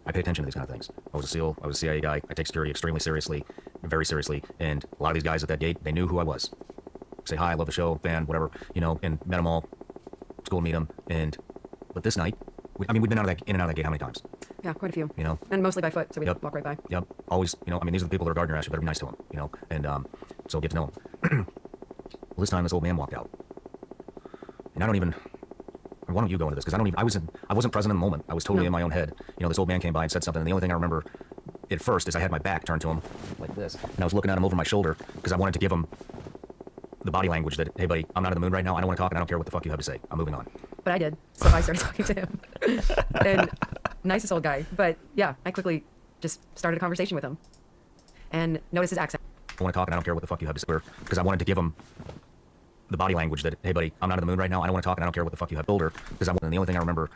I pay attention to these kind of things. I was a SEAL. I was a CIA guy. I take security extremely seriously, very seriously. And a lot of these guys at that gate, they knew who I was. Say hi, I love the show, fan, whatever, you know, and met them all. It's cool to meet them. But this night, we've been in and out of that gate how many times? Yeah, quite a few. You know? And mostly by foot, so we Yep. walk right by. Yep. Always, you know, I mean, these are the people that are guarding your ass. You better be nice to them, you know? And so get to know them. Well, this time this old man walked out. And I don't even... Why don't you go into this? Because I wasn't present in the moment. I was totally in my own head. You know, this old man came by and said something, and the only thing I remember at first is I had my back turned to him like this, and I was looking at him over my shoulder because I wanted to give him the body language that, hey, buddy, I'm not in the mood right now. I don't want to talk, and I don't care what the fuck you have to say. I'm moving on. But I did, so I started talking to him. And nicest old guy. But yeah, I quickly just started a conversation with him and noticed his accent. I want to talk, and I don't care what the fuck you have to say, because I wanted to give him the body language that, hey, buddy, I'm not in the mood right now. I don't want to talk, and I don't care what the fuck you have to say. Because and the only thing I remember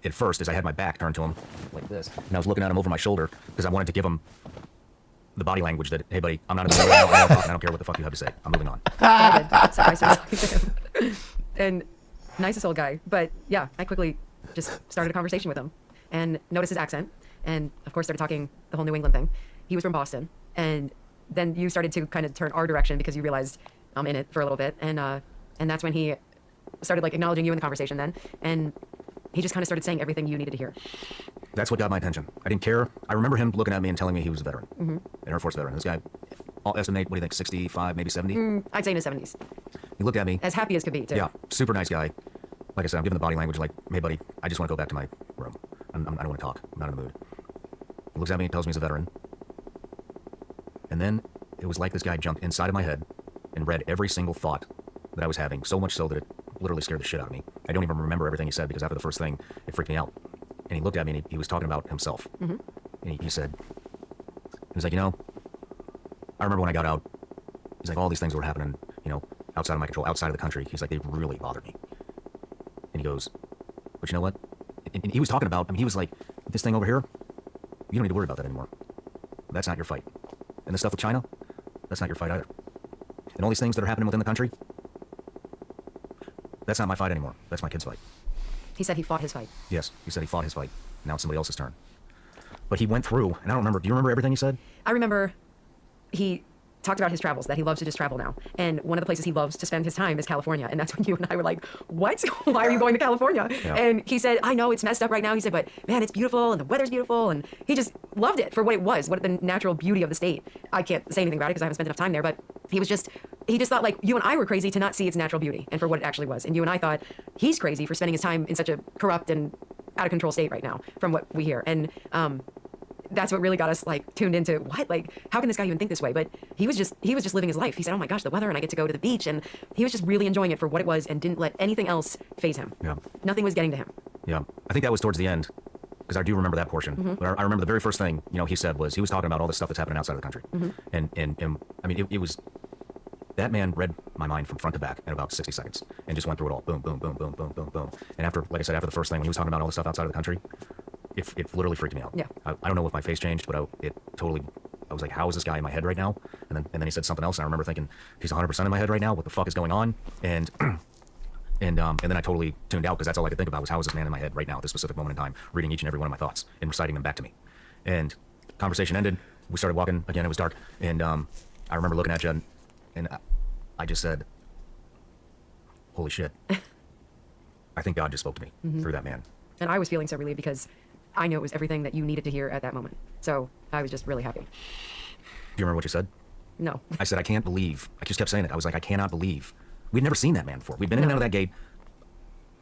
at first is I had my back turned to him like this, and I was looking at him over my shoulder because I wanted to give him the body language that, hey, buddy, I'm not in the mood right now. I don't want to talk, and I don't care what the fuck you have to say. I'm moving on. But I did, so I started talking to him. And nicest old guy. But yeah, I quickly just started a conversation with him and noticed his accent. And of course started talking the whole New England thing. He was from Boston. And then you started to kind of turn our direction because you realized I'm in it for a little bit. And that's when he started like acknowledging you in the conversation then. And he just kind of started saying everything you needed to hear. That's what got my attention. I didn't care. I remember him looking at me and telling me he was a veteran, an Air Force veteran. This guy, I'll estimate, what do you think, 65, maybe 70? I'd say in his 70s. He looked at me. As happy as could be, too. Yeah, super nice guy. Like I said, I'm giving the body language like, hey, buddy, I just want to go back to my room. I don't want to talk. I'm not in the mood. He looks at me and tells me he's a veteran. And then it was like this guy jumped inside of my head and read every single thought that I was having, so much so that it literally scared the shit out of me. I don't even remember everything he said because after the first thing, it freaked me out. And he looked at me and he was talking about himself. And he said, he was like, you know, I remember when I got out, he's like, all these things were happening, you know, outside of my control, outside of the country. He's like, they really bothered me. And he goes, but you know what? And he was talking about, I mean, he was like, this thing over here, you don't need to worry about that anymore. That's not your fight. And the stuff with China, that's not your fight either. And all these things that are happening within the country, that's not my fight anymore. That's my kid's fight. He said he fought his fight. Yes, he said he fought his fight. Now it's somebody else's turn. But he went through, and I don't remember, do you remember everything he said? I remember he talked about his travels, that he loves to just travel now. And one of the places he loves to spend his time is California. And that's when you and I were like, what? Why are you going to California? Yeah. And he said, I know it's messed up right now. He said, but man, it's beautiful and the weather's beautiful. And he just loved it for what it was, what the natural beauty of the state. I can't say anything about it because I haven't spent enough time there, but he just thought like you and I were crazy to not see its natural beauty and for what it actually was. And you and I thought he's crazy for spending his time in such a corrupt and out of control state right now from what we hear. And that's what really got us like tuned into what, like, how can this guy even think this way? But he was just living his life. He said, oh my gosh, the weather, and I get to go to the beach. And he was just really enjoying it for what it was and didn't let anything else faze him. Yeah. Nothing was getting to him. Yeah, I think that was towards the end, because I do remember that portion. But I remember the very first thing, you know, he said was, he was talking about all the stuff that's happening outside of the country. And I mean, it was, that man read my mind from front to back in about 60 seconds and just went through it all. Boom, boom, boom, boom, boom, boom, boom. And after, like I said, after the first thing, when he was talking about all the stuff outside of the country, it literally freaked me out. Yeah. I don't know if my face changed, but I was like, how is this guy in my head right now? And then he said something else, and I remember thinking, he's 100% in my head right now. What the fuck is going on? And then I totally tuned out because that's all I could think about was how is this man in my head right now at this specific moment in time, reading each and every one of my thoughts and reciting them back to me. And conversation ended. We started walking again. It was dark, and I remember looking at you, and I just said, "Holy shit!" I think God just spoke to me through that man. And I was feeling so relieved because I knew it was everything that you needed to hear at that moment. So I was just really happy. Do you remember what you said? No. I said, I can't believe. I just kept saying it. I was like, I cannot believe. We'd never seen that man before. We'd been in and out of that gate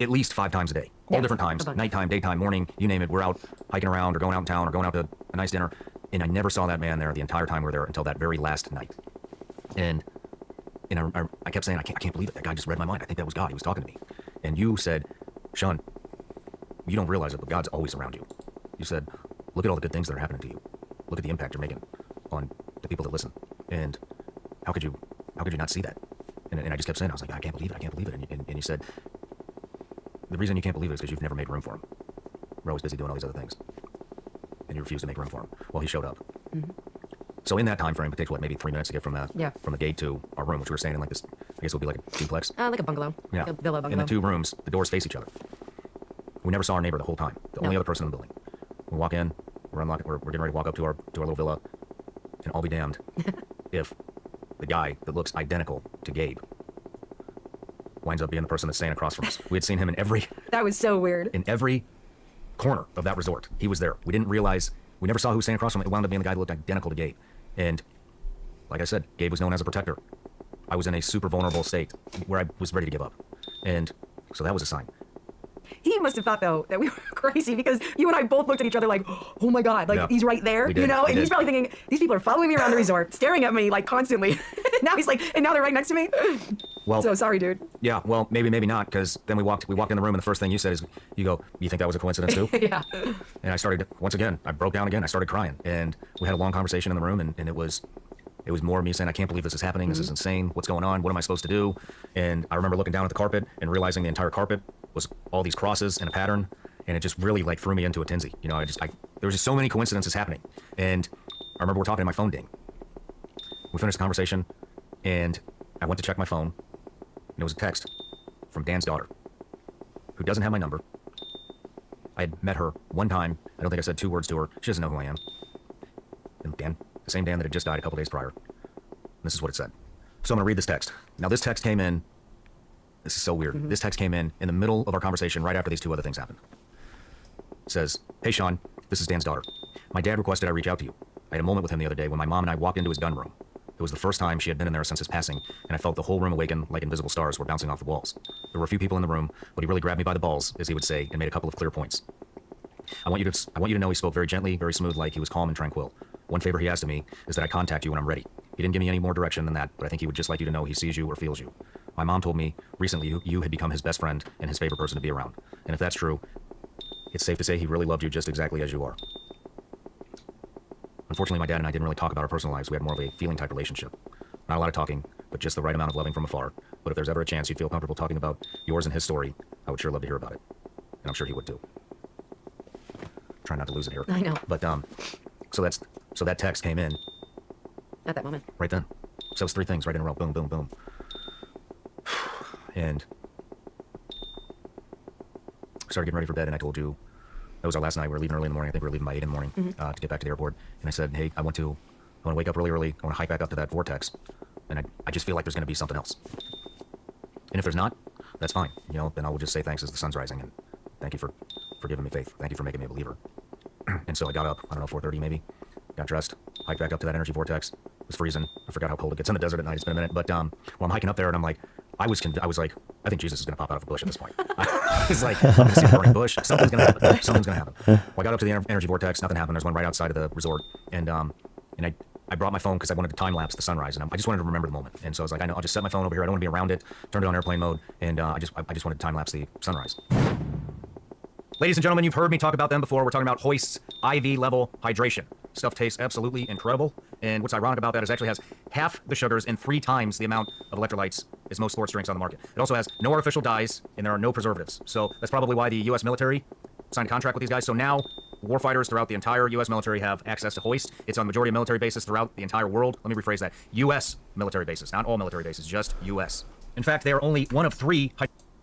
at least 5 times a day. All Yeah, different times. a bunch. Nighttime, daytime, morning, you name it. We're out hiking around or going out in town or going out to a nice dinner. And I never saw that man there the entire time we were there until that very last night. And And I kept saying, I can't believe it. That guy just read my mind. I think that was God. He was talking to me. And you said, Sean, you don't realize it, but God's always around you. You said, look at all the good things that are happening to you. Look at the impact you're making on the people that listen. And how could you not see that? And I just kept saying, I was like, I can't believe it. I can't believe it. And you said, the reason you can't believe it is because you've never made room for him. We're always busy doing all these other things. And you refused to make room for him. Well, he showed up. Mm-hmm. So in that time frame, it takes, what, maybe 3 minutes to get from Yeah. the gate to our room, which we were staying in like this, I guess it would be like a duplex. Like a bungalow. Yeah. Like a villa In bungalow. the 2 rooms, the doors face each other. We never saw our neighbor the whole time. The only No. other person in the building. We walk in, we're getting ready to walk up to our little villa, and I'll be damned if the guy that looks identical to Gabe winds up being the person that's staying across from us. We had seen him in every That was so weird. corner of that resort. He was there. We didn't realize, we never saw who was staying across from him. It wound up being the guy that looked identical to Gabe. And like I said, Gabe was known as a protector. I was in a super vulnerable state where I was ready to give up. And so that was a sign. He must have thought, though, that we were crazy because you and I both looked at each other like, oh my God, like Yeah. he's right there, We did, you know? we And he's did. probably thinking, these people are following me around the resort, staring at me like constantly. Now he's like, and now they're right next to me. Well, So sorry, dude. yeah, well, maybe not, because then we walked in the room, and the first thing you said is, you go, you think that was a coincidence too? Yeah. And I started, once again, I broke down again. I started crying, and we had a long conversation in the room, and it was more of me saying, I can't believe this is happening. This is insane. What's going on? What am I supposed to do? And I remember looking down at the carpet and realizing the entire carpet was all these crosses and a pattern, and it just really like threw me into a tizzy. You know, there was just so many coincidences happening. And I remember we're talking, and my phone ding. We finished the conversation, and I went to check my phone, and it was a text from Dan's daughter, who doesn't have my number. I had met her one time. I don't think I said 2 words to her. She doesn't know who I am. And Dan, the same Dan that had just died a couple days prior. And this is what it said. So I'm going to read this text. Now, this text came in. This is so weird. This text came in the middle of our conversation right after these 2 other things happened. It says, hey, Sean, this is Dan's daughter. My dad requested I reach out to you. I had a moment with him the other day when my mom and I walked into his gun room. It was the first time she had been in there since his passing, and I felt the whole room awaken like invisible stars were bouncing off the walls. There were a few people in the room, but he really grabbed me by the balls, as he would say, and made a couple of clear points. I want you to know he spoke very gently, very smooth, like he was calm and tranquil. One favor he asked of me is that I contact you when I'm ready. He didn't give me any more direction than that, but I think he would just like you to know he sees you or feels you. My mom told me recently you had become his best friend and his favorite person to be around. And if that's true, it's safe to say he really loved you just exactly as you are. Unfortunately, my dad and I didn't really talk about our personal lives. We had more of a feeling type relationship. Not a lot of talking, but just the right amount of loving from afar. But if there's ever a chance you'd feel comfortable talking about yours and his story, I would sure love to hear about it. And I'm sure he would too. Trying not to lose it here. I know. But so that text came in At that moment. right then. So it was 3 things right in a row. Boom, boom, boom. And started getting ready for bed, and I told you that was our last night. We were leaving early in the morning. I think we were leaving by 8 in the morning to get back to the airport. And I said, hey, I want to wake up really early. I want to hike back up to that vortex. And I just feel like there's going to be something else. And if there's not, that's fine. You know, then I will just say thanks as the sun's rising. And thank you for giving me faith. Thank you for making me a believer. And so I got up, I don't know, 4:30 maybe. Got dressed, hiked back up to that energy vortex. It was freezing. I forgot how cold it gets in the desert at night. It's been a minute. But while I'm hiking up there, and I'm like, I was like, I think Jesus is going to pop out of a bush at this point. I was like, I'm going to see a burning bush. Something's going to happen. Something's going to happen. Well, I got up to the energy vortex. Nothing happened. There's one right outside of the resort. And I brought my phone because I wanted to time lapse the sunrise, and I just wanted to remember the moment. And so I was like, I know, I'll just set my phone over here. I don't want to be around it. Turned it on airplane mode, and I just wanted to time lapse the sunrise. Ladies and gentlemen, you've heard me talk about them before. We're talking about Hoist's IV level hydration. Stuff tastes absolutely incredible. And what's ironic about that is it actually has half the sugars and 3 times the amount of electrolytes as most sports drinks on the market. It also has no artificial dyes, and there are no preservatives. So that's probably why the U.S. military signed a contract with these guys. So now warfighters throughout the entire U.S. military have access to Hoist. It's on majority of military bases throughout the entire world. Let me rephrase that. U.S. military bases, not all military bases, just U.S. In fact, they are only one of 3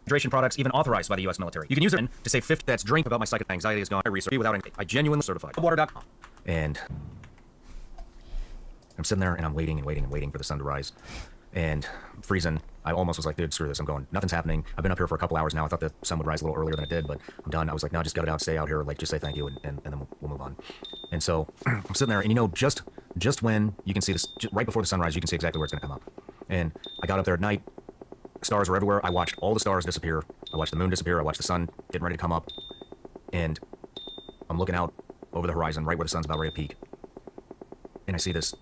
hydration products even authorized by the U.S. military. You can use it to save 50. That's drink about my psychic anxiety is gone. I research without any. I genuinely certified. Water.com. And I'm sitting there and I'm waiting and waiting and waiting for the sun to rise. And freezing. I almost was like, dude, screw this. I'm going. Nothing's happening. I've been up here for a couple hours now. I thought the sun would rise a little earlier than it did, but I'm done. I was like, no, just gut it out. Stay out here. Like, just say thank you, and then we'll move on. And so I'm sitting there, and you know, just when you can see this, right before the sunrise, you can see exactly where it's going to come up. And I got up there at night. Stars were everywhere. I watched all the stars disappear. I watched the moon disappear. I watched the sun getting ready to come up. And I'm looking out over the horizon, right where the sun's about ready to peak. And I see this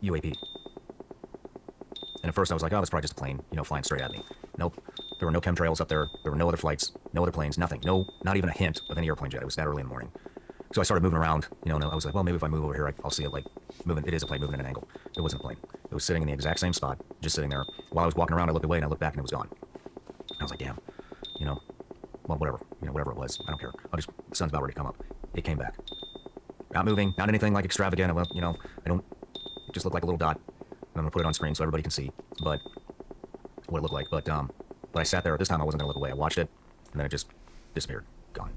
UAP. And at first I was like, oh, that's probably just a plane, flying straight at me. Nope. There were no chemtrails up there. There were no other flights, no other planes, nothing. No, not even a hint of any airplane jet. It was that early in the morning. So I started moving around, and I was like, well, maybe if I move over here, I'll see it like moving. It is a plane moving at an angle. It wasn't a plane. It was sitting in the exact same spot, just sitting there. While I was walking around, I looked away and I looked back and it was gone. I was like, damn, well, whatever, whatever it was, I don't care. The sun's about ready to come up. It came back. Not moving, not anything like extravagant. Well, I don't, it just looked like a little dot. I'm gonna put it on screen so everybody can see, but what it looked like. But I sat there. This time I wasn't gonna look away. I watched it, and then it just disappeared, gone.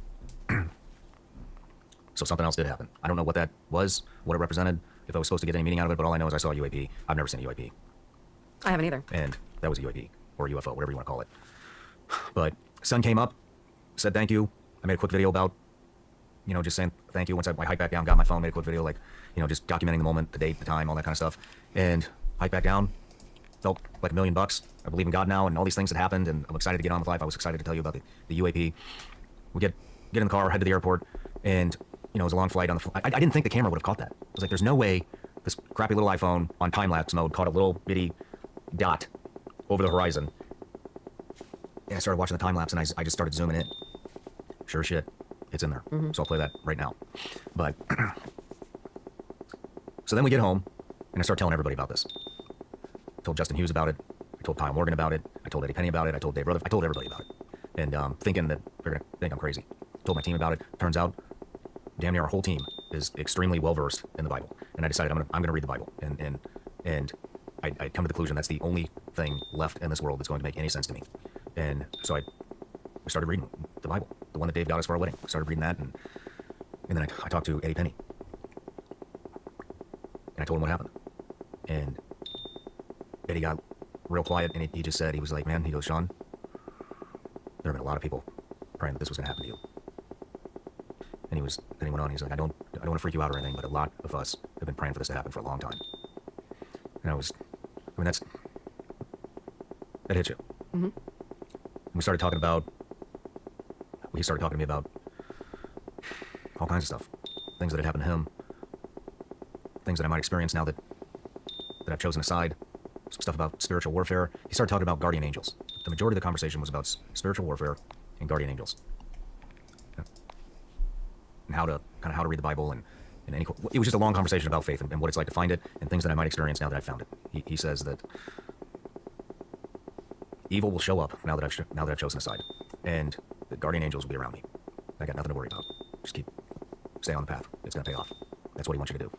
So something else did happen. I don't know what that was, what it represented, if I was supposed to get any meaning out of it, but all I know is I saw a UAP. I've never seen a UAP. I haven't either. And that was a UAP, or a UFO, whatever you want to call it. But sun came up, said thank you. I made a quick video about, just saying thank you. Once I hiked back down, got my phone, made a quick video, like, just documenting the moment, the date, the time, all that kind of stuff. And hiked back down, felt like $1 million. I believe in God now, and all these things that happened, and I'm excited to get on with life. I was excited to tell you about the UAP. We get in the car, head to the airport, and it was a long flight. I didn't think the camera would have caught that. I was like, there's no way this crappy little iPhone on time-lapse mode caught a little bitty dot over the horizon. And I started watching the time-lapse, and I just started zooming in. Sure as shit, it's in there. So I'll play that right now. But, so then we get home, and I start telling everybody about this. I told Justin Hughes about it. I told Kyle Morgan about it. I told Eddie Penny about it. I told Dave Rutherford. I told everybody about it. And thinking that they're going to think I'm crazy. Told my team about it. Turns out, damn near our whole team is extremely well versed in the Bible, and I decided I'm gonna read the Bible, and I come to the conclusion that's the only thing left in this world that's going to make any sense to me, and so I started reading the Bible, the one that Dave got us for our wedding. I started reading that, and then I talked to Eddie Penny, and I told him what happened, and Eddie got real quiet, and he just said, he was like, man, he goes, Sean, there have been a lot of people praying that this was gonna happen to you. And then he went on, he's like, I don't want to freak you out or anything, but a lot of us have been praying for this to happen for a long time. And that hit you. Mm-hmm. He started talking to me about all kinds of stuff. Things that had happened to him. Things that I might experience now that I've chosen aside. Some stuff about spiritual warfare. He started talking about guardian angels. The majority of the conversation was about spiritual warfare and guardian angels. And how to read the Bible, and it was just a long conversation about faith and what it's like to find it, and things that I might experience now that I've found it. He says that evil will show up now that I've chosen a side, and the guardian angels will be around me. I got nothing to worry about. Just stay on the path. It's gonna pay off. That's what he wants you to do.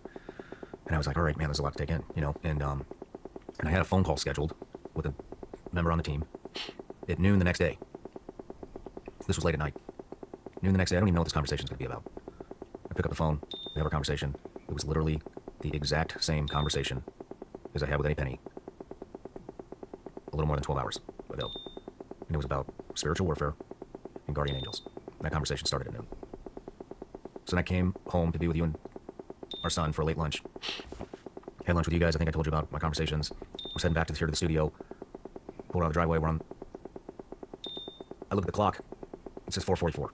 And I was like, all right, man, there's a lot to take in, And I had a phone call scheduled with a member on the team at noon the next day. This was late at night. Noon the next day. I don't even know what this conversation is gonna be about. I pick up the phone, we have our conversation. It was literally the exact same conversation as I had with Eddie Penny a little more than 12 hours ago. And it was about spiritual warfare and guardian angels. And that conversation started at noon. So then I came home to be with you and our son for a late lunch. Had lunch with you guys. I think I told you about my conversations. I was heading back to the studio. Pulled out of the driveway. I look at the clock. It says 4:44.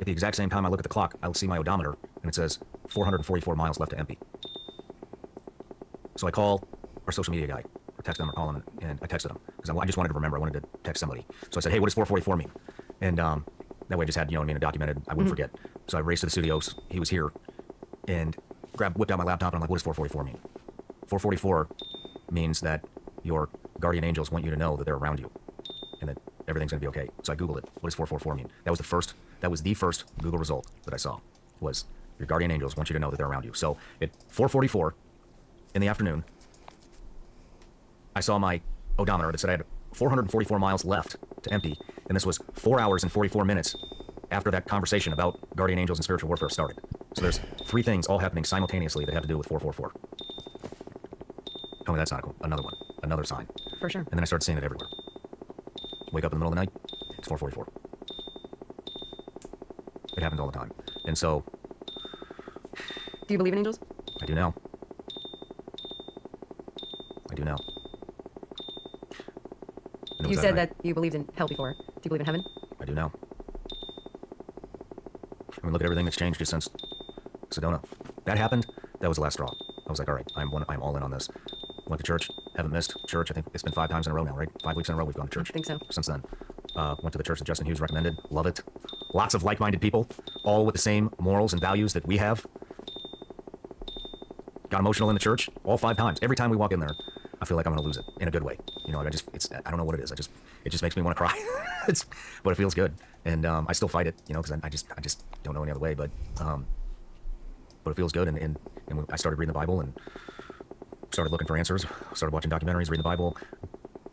At the exact same time I look at the clock, I'll see my odometer, and it says 444 miles left to empty. So I call our social media guy, or text him or call him, and I texted him, because I just wanted to remember, I wanted to text somebody. So I said, hey, what does 444 mean? And that way I just had, documented, I wouldn't forget. So I raced to the studios, he was here, and whipped out my laptop, and I'm like, what does 444 mean? 444 means that your guardian angels want you to know that they're around you, and that everything's gonna be okay. So I Googled it, what does 444 mean? That was the first Google result that I saw, was your guardian angels want you to know that they're around you. So at 4:44 in the afternoon, I saw my odometer that said I had 444 miles left to empty, and this was 4 hours and 44 minutes after that conversation about guardian angels and spiritual warfare started. So there's 3 things all happening simultaneously that have to do with 444. Tell me that's not another sign. For sure. And then I started seeing it everywhere. Wake up in the middle of the night, it's 4:44. It happens all the time. And so, Do you believe in angels? I do now. You said that you believed in hell before. Do you believe in heaven? I do now. I mean, look at everything that's changed just since Sedona. That happened. That was the last straw. I was like, all right, I'm all in on this. Went to church. Haven't missed church. I think it's been 5 times in a row now, right? 5 weeks in a row we've gone to church. I think so. Since then. Went to the church that Justin Hughes recommended. Love it. Lots of like-minded people, all with the same morals and values that we have. Got emotional in the church all 5 times. Every time we walk in there, I feel like I'm going to lose it in a good way. You know, I don't know what it is. It just makes me want to cry. But it feels good. And I still fight it, you know, because I just don't know any other way. But it feels good. And I started reading the Bible and started looking for answers. Started watching documentaries, reading the Bible.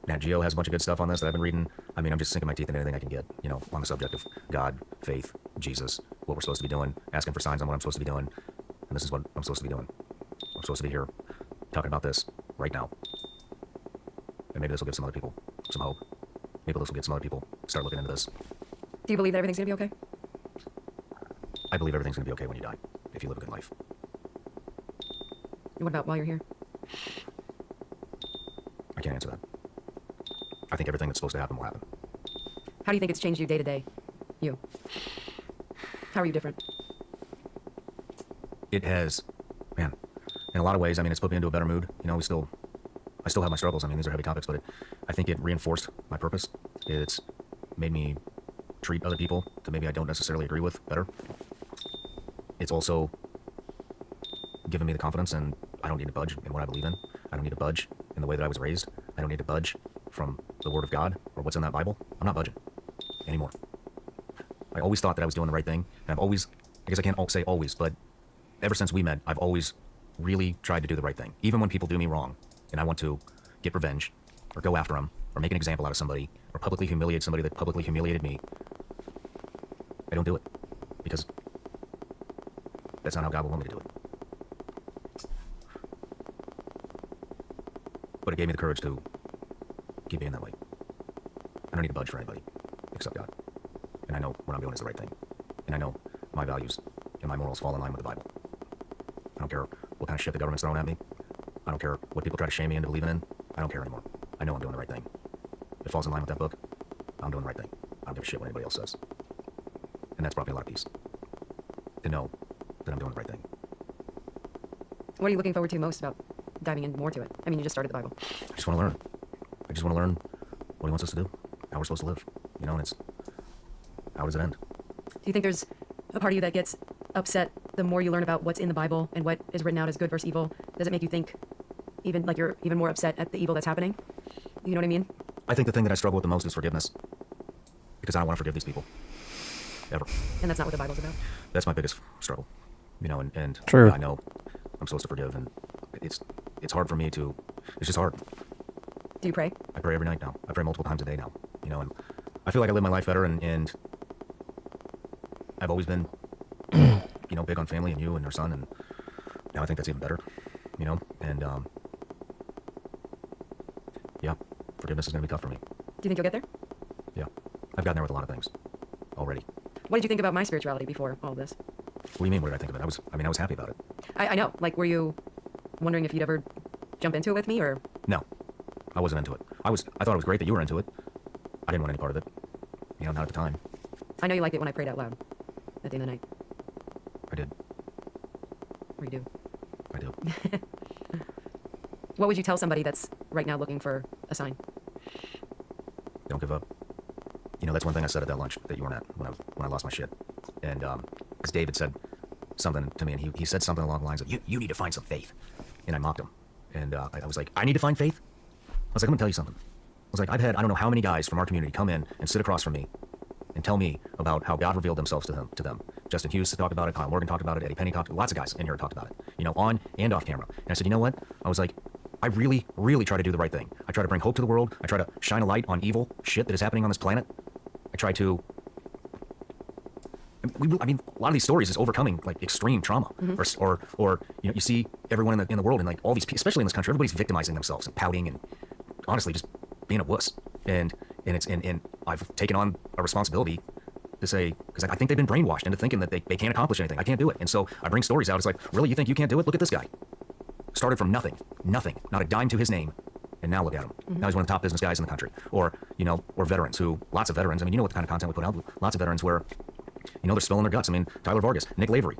Nat Geo has a bunch of good stuff on this that I've been reading. I mean, I'm just sinking my teeth in anything I can get, you know, on the subject of God, faith, Jesus, what we're supposed to be doing, asking for signs on what I'm supposed to be doing. And this is what I'm supposed to be doing. I'm supposed to be here talking about this right now. And maybe this will give some other people some hope. Maybe this will get some other people start looking into this. Do you believe that everything's going to be okay? I believe everything's going to be okay when you die, if you live a good life. And what about while you're here? I can't answer that. I think everything that's supposed to happen will happen. How do you think it's changed you day to day? You. How are you different? It has, man, in a lot of ways, I mean, it's put me into a better mood. You know, I still have my struggles. I mean, these are heavy topics, but I think it reinforced my purpose. It's made me treat other people that maybe I don't necessarily agree with better. It's also given me the confidence, and I don't need to budge in what I believe in. I don't need to budge in the way that I was raised. I don't need to budge from the Word of God or what's in that Bible. I'm not budging anymore. I always thought that I was doing the right thing, and I've always, I guess I can't say always, but ever since we met, I've always really tried to do the right thing. Even when people do me wrong, and I want to get revenge, or go after them, or make an example out of somebody, or publicly humiliate somebody that publicly humiliated me, I don't do it. Because that's not how God will want me to do it. But it gave me the courage to keep being that way. I don't need to budge for anybody except God. And I know what I'm doing is the right thing. And I know my values and my morals fall in line with the Bible. I don't care what kind of shit the government's throwing at me. I don't care what people try to shame me into believing in. I don't care anymore. I know I'm doing the right thing. If it falls in line with that book, I'm doing the right thing. I don't give a shit what anybody else says. And that's brought me a lot of peace. To know that I'm doing the right thing. What are you looking forward to most about diving in more to it? I mean, you just started the Bible. I just want to learn. I just want to learn what he wants us to do, how we're supposed to live. You know, and it's, how does it end? Do you think there's a part of you that gets upset the more you learn about what's in the Bible and what is written out as good versus evil? Does it make you think even like you're even more upset at the evil that's happening? You know what I mean? I think the thing that I struggle with the most is forgiveness. Because I don't want to forgive these people. Ever. And that's not what the Bible's about. That's my biggest struggle. You know, and True. I know I'm supposed to forgive, and it's hard for me to, it's just hard. Do you pray? I pray every night now. I pray multiple times a day now. You know, and I feel like I live my life better, and I've always been, you know, big on family and you and your son, and now I think that's even better. You know, and yeah, forgiveness is going to be tough for me. Do you think you'll get there? Yeah, I've gotten there with a lot of things already. What did you think about my spirituality before all this? What do you mean? What did I think of it? I was happy about it. I know. Like, were you wondering if you'd ever jump into it with me, or? No, I wasn't into it. I thought it was great that you were into it. I didn't want any part of it. You know, not at the time. I know you liked it when I prayed out loud at the end of the night. I did. Or you do. I do. What would you tell somebody that's right now looking for a sign? Don't give up. You know, that's one thing I said at that lunch that you weren't at when I lost my shit. And because David said something to me, and he said something along the lines of, you need to find some faith. And I mocked him. And I was like, I need to find faith? I was like, I'm going to tell you something. I was like, I've had I don't know how many guys from our community come in and sit across from me and tell me about how God revealed themselves to them. Justin Hughes talked about it, Kyle Morgan talked about it, Eddie Penny talked, lots of guys in here talked about it, you know, on and off camera. And I said, you know what? I was like, I really, really try to do the right thing. I try to bring hope to the world. I try to shine a light on evil shit that is happening on this planet. I try to, I mean, a lot of these stories is overcoming like extreme trauma, or you know, you see everyone in the world, and like all these, especially in this country, everybody's victimizing themselves and pouting and honestly just being a wuss. And I've taken on a responsibility to say, because I think they've been brainwashed into thinking that they can't accomplish anything. I can't do it. And so I bring stories out. It's like, really, you think you can't do it? Look at this guy. Started from nothing, not a dime to his name. And now look at him. Now he's one of the top business guys in the country. Or, you know, or veterans lots of veterans. I mean, you know what kind of content we put out. Lots of veterans where, you know, they're spilling their guts. I mean, Tyler Vargas, Nick Lavery,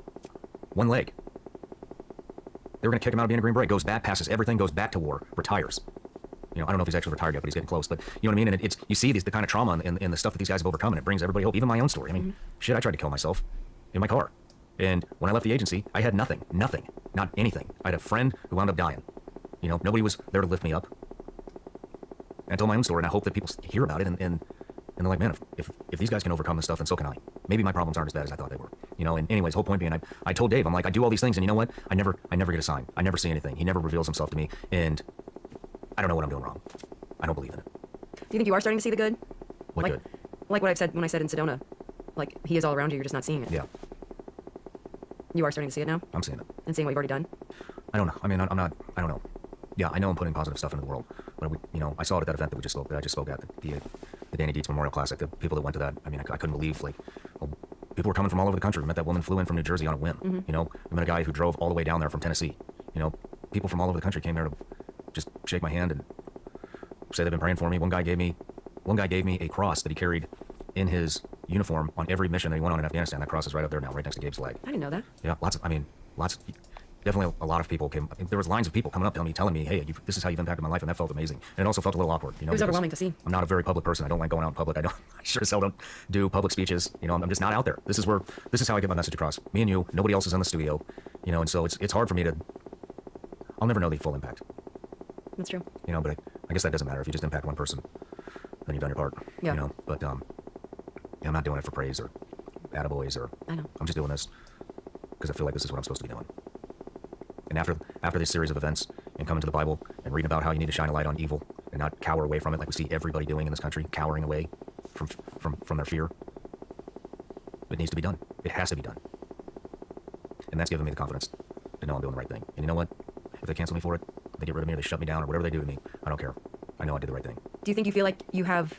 one leg. They were going to kick him out of being a Green Beret. Goes back, passes everything, goes back to war, retires. You know, I don't know if he's actually retired yet, but he's getting close. But you know what I mean? And it's, you see the kind of trauma and the stuff that these guys have overcome, and it brings everybody hope. Even my own story. I mean, shit, I tried to kill myself in my car. And when I left the agency, I had nothing, not anything. I had a friend who wound up dying. You know, nobody was there to lift me up. And I told my own story, and I hope that people hear about it, and they're like, man, if these guys can overcome this stuff, then so can I. Maybe my problems aren't as bad as I thought they were. You know, and anyways, whole point being, I told Dave, I'm like, I do all these things, and you know what? I never get a sign. I never see anything. He never reveals himself to me, and I don't know what I'm doing wrong. I don't believe in it. Do you think you are starting to see the good? What like, good? Like what I've said when I said in Sedona. Like, he is all around you, you're just not seeing it. Yeah, You are starting to see it now? I'm seeing it. And seeing what you've already done? I don't know. I mean, I'm not. I don't know. Yeah, I know I'm putting positive stuff into the world, but you know, I saw it at that event that I just spoke at, the Danny Dietz Memorial Classic. The people that went to that, I mean, I couldn't believe, like, well, people were coming from all over the country. We met that woman flew in from New Jersey on a whim. You know, we met a guy who drove all the way down there from Tennessee. You know, people from all over the country came there to just shake my hand and say they've been praying for me. One guy gave me a cross that he carried in his uniform on every mission that he went on in Afghanistan. That cross is right up there now, right next to Gabe's flag. I didn't know that. Yeah, lots. Definitely a lot of people came. There was lines of people coming up to me, telling me, "Hey, this is how you've impacted my life," and that felt amazing. And it also felt a little awkward. You know, It was because overwhelming to see. I'm not a very public person. I don't like going out in public. I sure as hell don't do public speeches. You know, I'm just not out there. This is how I get my message across. Me and you, nobody else is in the studio. You know, and so it's hard for me to. I'll never know the full impact. That's true. You know, but I guess that doesn't matter. If you just impact one person, then you've done your part. Yeah. You know, but yeah, I'm not doing it for praise or attaboys or. I know. I'm just doing this because I feel like this is what I'm supposed to be doing. And after this series of events and coming to the Bible and reading about how you need to shine a light on evil and not cower away from it like we see everybody doing in this country, cowering away from their fear, it needs to be done. It has to be done. And that's given me the confidence to know I'm doing the right thing. And you know what? If they cancel me for it, they get rid of me or they shut me down or whatever they do to me, I don't care. I know I did the right thing. Do you think you feel like you have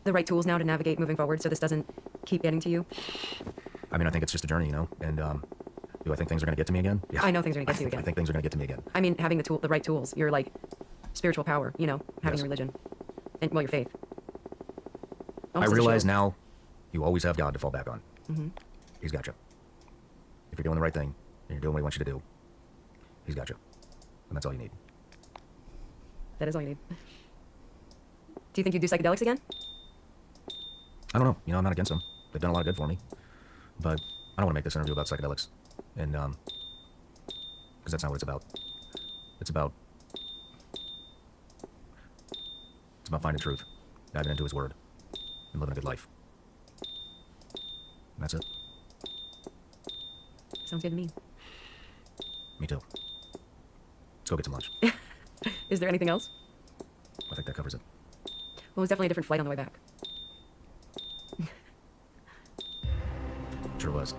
the right tools now to navigate moving forward so this doesn't keep getting to you? I mean, I think it's just a journey, you know, and do I think things are going to get to me again? Yeah. I know things are going to get to you again. I think things are going to get to me again. I mean, having the right tools, your like spiritual power, you know, having Yes. your religion, and well, your faith. I Almost as a realize shield. now you always have God to fall back on. Mm-hmm. He's got you. If you're doing the right thing and you're doing what he wants you to do, he's got you. And that's all you need. That is all you need. Do you think you'd do psychedelics again? I don't know. You know, I'm not against them. They've done a lot of good for me. But I don't want to make this interview about psychedelics. And, because that's not what it's about. It's about finding truth, diving into his word, and living a good life. And that's it. Sounds good to me. Me too. Let's go get some lunch. Is there anything else? I think that covers it. Well, it was definitely a different flight on the way back. Sure was.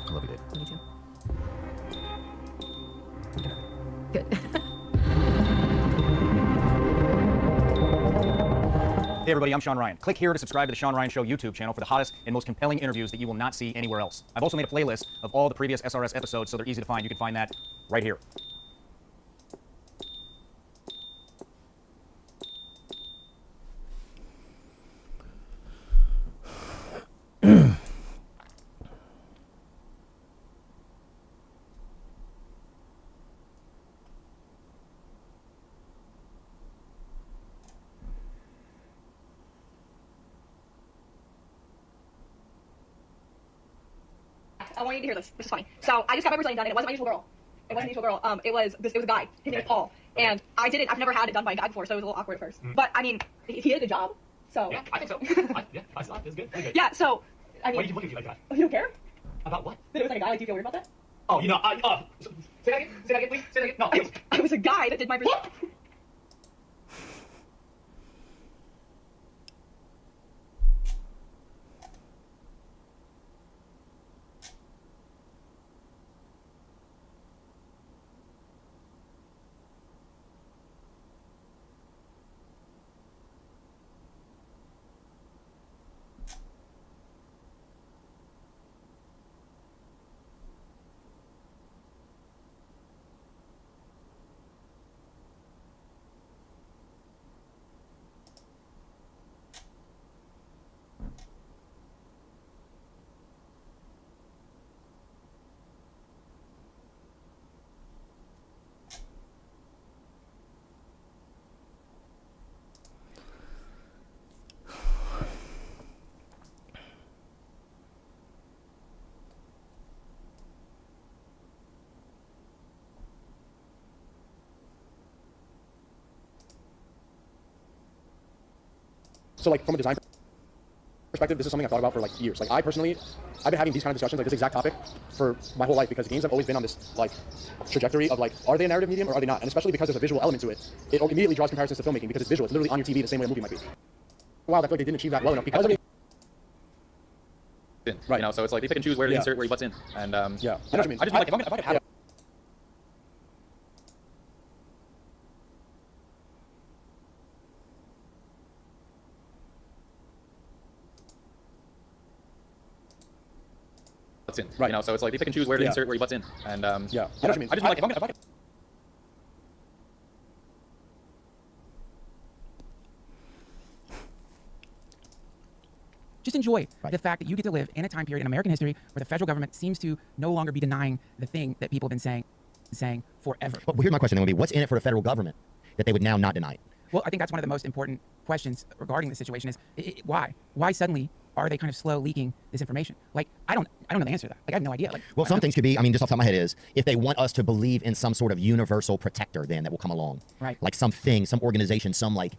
I love you, Dave. Me too. Good night. Good. Hey everybody, I'm Sean Ryan. Click here to subscribe to the Sean Ryan Show YouTube channel for the hottest and most compelling interviews that you will not see anywhere else. I've also made a playlist of all the previous SRS episodes, so they're easy to find. You can find that right here. I want you to hear this. This is funny. So I just got my Brazilian done, and it wasn't my usual girl. It wasn't a usual girl. It was a guy. His name is Paul, and I did it. I've never had it done by a guy before, so it was a little awkward at first. But I mean, he did a good job. So Yeah, I think so. I saw it. It's good. Pretty good. yeah. So I mean, Why did you look at me like that? you don't care About what? that it was like a guy. Like, do you feel weird about that? Oh, you know, say that again. Say that again, please. Say that again. No, please. It was a guy that did my Brazilian. So like from a design perspective, this is something I've thought about for like years. Like I personally, I've been having these kind of discussions, like this exact topic, for my whole life, because games have always been on this like trajectory of like, are they a narrative medium or are they not? And especially because there's a visual element to it, it immediately draws comparisons to filmmaking because it's visual. It's literally on your TV the same way a movie might be. Wow, I feel like they didn't achieve that well enough because of right. You know, so it's like they pick and choose where to insert, where he butts in, and yeah, I know what you mean. I just like if I could have butts in, right? You know, so it's like they pick and choose where to insert, where he butts in, and yeah, I know what you mean. I just like if I could. Just enjoy the fact that you get to live in a time period in American history where the federal government seems to no longer be denying the thing that people have been saying forever. Well, here's my question then would be, what's in it for the federal government that they would now not deny it? Well, I think that's one of the most important questions regarding the situation is why? Why suddenly are they kind of slow leaking this information? Like, I don't know the answer to that. Like, I have no idea. Like, well, some things could be, I mean, just off the top of my head is, if they want us to believe in some sort of universal protector then that will come along. Right. Like something, some organization, some like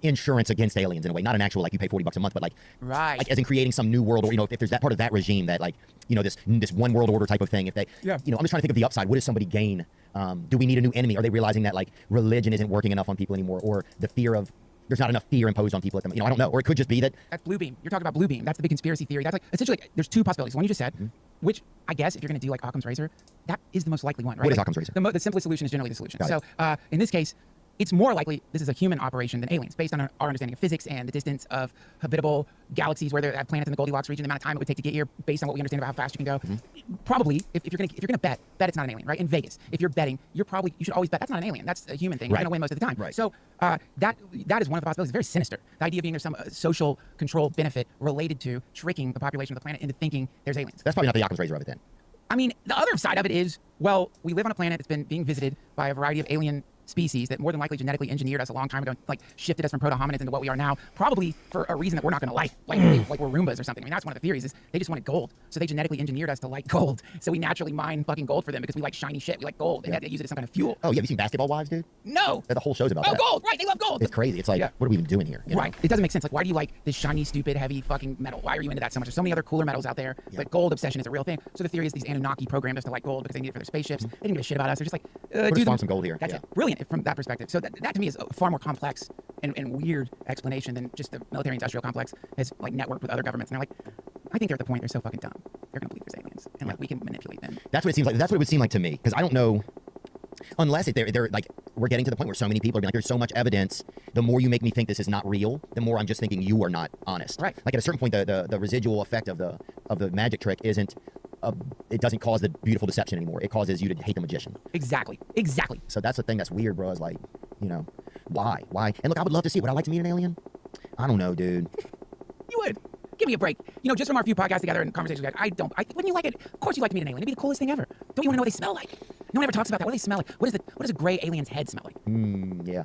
insurance against aliens in a way, not an actual like you pay $40 a month, but like, like as in creating some new world, or you know, if there's that part of that regime that like, you know, this one world order type of thing, if they, you know, I'm just trying to think of the upside. What does somebody gain? Do we need a new enemy? Are they realizing that like religion isn't working enough on people anymore, or the fear of there's not enough fear imposed on people at them? You know, I don't know. Or it could just be that that's Bluebeam. You're talking about Bluebeam. That's the big conspiracy theory. That's like essentially like, there's two possibilities. One you just said, which I guess if you're going to do like Occam's razor, that is the most likely one, right? What is like, Occam's razor? The simplest solution is generally the solution. Got so in this case, it's more likely this is a human operation than aliens, based on our understanding of physics and the distance of habitable galaxies, where they're at planets in the Goldilocks region, the amount of time it would take to get here, based on what we understand about how fast you can go. Probably, if you're gonna bet it's not an alien, right? In Vegas, if you're betting, you should always bet that's not an alien. That's a human thing. You're gonna win most of the time. Right. So that is one of the possibilities. It's very sinister. The idea being there's some social control benefit related to tricking the population of the planet into thinking there's aliens. That's probably not the Occam's razor of it then. I mean, the other side of it is, well, we live on a planet that's being visited by a variety of alien species that more than likely genetically engineered us a long time ago, like shifted us from proto-hominids into what we are now, probably for a reason that we're not going to like we're Roombas or something. I mean, that's one of the theories is they just wanted gold. So they genetically engineered us to like gold. So we naturally mine fucking gold for them because we like shiny shit. We like gold. They had to use it as some kind of fuel. Oh, yeah, have you seen Basketball Wives, dude? No. The whole show's about that. that. Oh, gold, right. They love gold. It's crazy. It's like, what are we even doing here? You know? Right. It doesn't make sense. Like, why do you like this shiny, stupid, heavy fucking metal? Why are you into that so much? There's so many other cooler metals out there, but gold obsession is a real thing. So the theory is these Anunnaki programmed us to like gold because they need it for their spaceships. They didn't give a shit about us. They're just like, just farm some gold here. That's it. Brilliant from that perspective. So that to me is a far more complex and weird explanation than just the military-industrial complex has like networked with other governments. And they're like, I think they're at the point they're so fucking dumb. They're gonna believe there's aliens, and like we can manipulate them. That's what it seems like. That's what it would seem like to me, because I don't know. Unless they're like, we're getting to the point where so many people are being like, there's so much evidence. The more you make me think this is not real, the more I'm just thinking you are not honest. Right. Like at a certain point, the residual effect of the magic trick isn't. It doesn't cause the beautiful deception anymore. It causes you to hate the magician. Exactly. So that's the thing that's weird, bro. Is like, you know, why? And look, I would love to see it. Would I like to meet an alien? I don't know, dude. You would. Give me a break. You know, just from our few podcasts together and conversations we had, wouldn't you like it? Of course you'd like to meet an alien. It'd be the coolest thing ever. Don't you want to know what they smell like? No one ever talks about that. What do they smell like? What does a gray alien's head smell like? Yeah.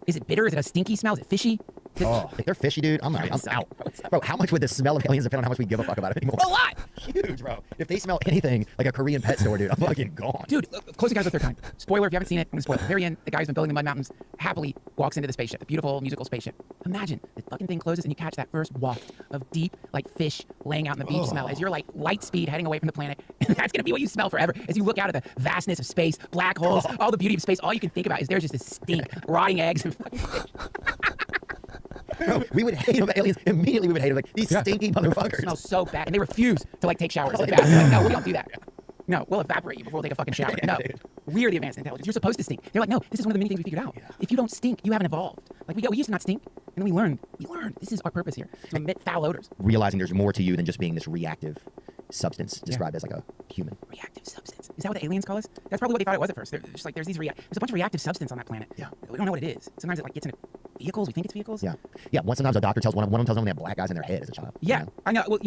Is it bitter? Is it a stinky smell? Is it fishy? If they're fishy, dude, I'm out. Bro, how much would the smell of aliens depend on how much we give a fuck about it anymore? A lot! Huge, bro. If they smell anything like a Korean pet store, dude, I'm fucking gone. Dude, Close Encounters of the Third Kind. Spoiler, if you haven't seen it, I'm gonna spoil it. Very end, the guy who's been building the Mud Mountains happily walks into the spaceship, the beautiful musical spaceship. Imagine the fucking thing closes and you catch that first waft of deep, like fish laying out in the beach smell as you're like light speed heading away from the planet. And that's gonna be what you smell forever as you look out at the vastness of space, black holes, all the beauty of space. All you can think about is there's just this stink, rotting eggs and fucking fish. Bro, we would hate them, aliens. Immediately we would hate them. Like, these stinky motherfuckers. They smell so bad. And they refuse to like take showers. Like, no, we don't do that. No, we'll evaporate you before we'll take a fucking shower. No, we're the advanced intelligence. You're supposed to stink. They're like, no, this is one of the many things we figured out. If you don't stink, you haven't evolved. Like we used to not stink, and then we learned. This is our purpose here, to emit foul odors. Realizing there's more to you than just being this reactive substance described as like a human. Reactive substance. Is that what the aliens call us? That's probably what they thought it was at first. They're just like, there's a bunch of reactive substance on that planet. Yeah. We don't know what it is. Sometimes it like gets into vehicles. We think it's vehicles. Yeah. Sometimes a doctor tells one of them they have black guys in their head as a child. Yeah. You know? I know. Well,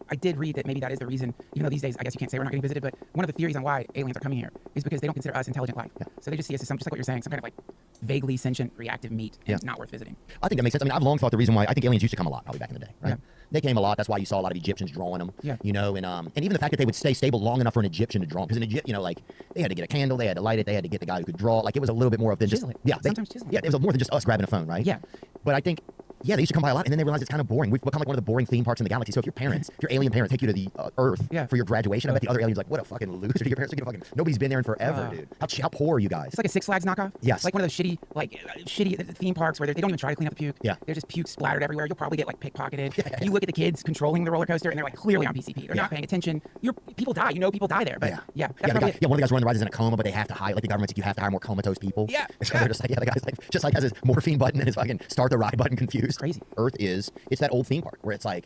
I did read that maybe that is the reason. Even though these days I guess you can't say we're not getting visited, but one of the theories on why aliens are coming here is because they don't consider us intelligent life. Yeah. So they just see us as just like what you're saying, some kind of like vaguely sentient reactive meat, and it's not worth visiting. I think that makes sense. I mean, I've long thought the reason why I think aliens used to come a lot, probably back in the day, right? Yeah. They came a lot. That's why you saw a lot of Egyptians drawing them. Yeah. You know, and even the fact that they would stay stable long enough for an Egyptian to draw them, because an Egyptian, you know, like they had to get a candle, they had to light it, they had to get the guy who could draw. Like it was a little bit more of than just Chisel it. yeah, Sometimes chisel it. Yeah, it was more than just us grabbing a phone, right? Yeah. But I think Yeah, they used to come by a lot, and then they realized it's kind of boring. We've become like one of the boring theme parks in the galaxy. So if your parents, if your alien parents take you to the Earth for your graduation, I bet the other aliens are like, what a fucking loser. Your parents are fucking, nobody's been there in forever, dude. How poor are you guys? It's like a Six Flags knockoff. Yes. Like one of those shitty theme parks where they don't even try to clean up the puke. Yeah. There's just puke splattered everywhere. You'll probably get like pickpocketed. You look at the kids controlling the roller coaster, and they're like clearly on PCP. They're not paying attention. People die. You know, people die there. But that's one probably of the guys running the ride is in a coma, but they have to hire, like the government's like, you have to hire more comatose people. Yeah. So they're just like, the guy's like, just like has his morphine button and his fucking start the ride button confused. Crazy. Earth it's that old theme park where it's like,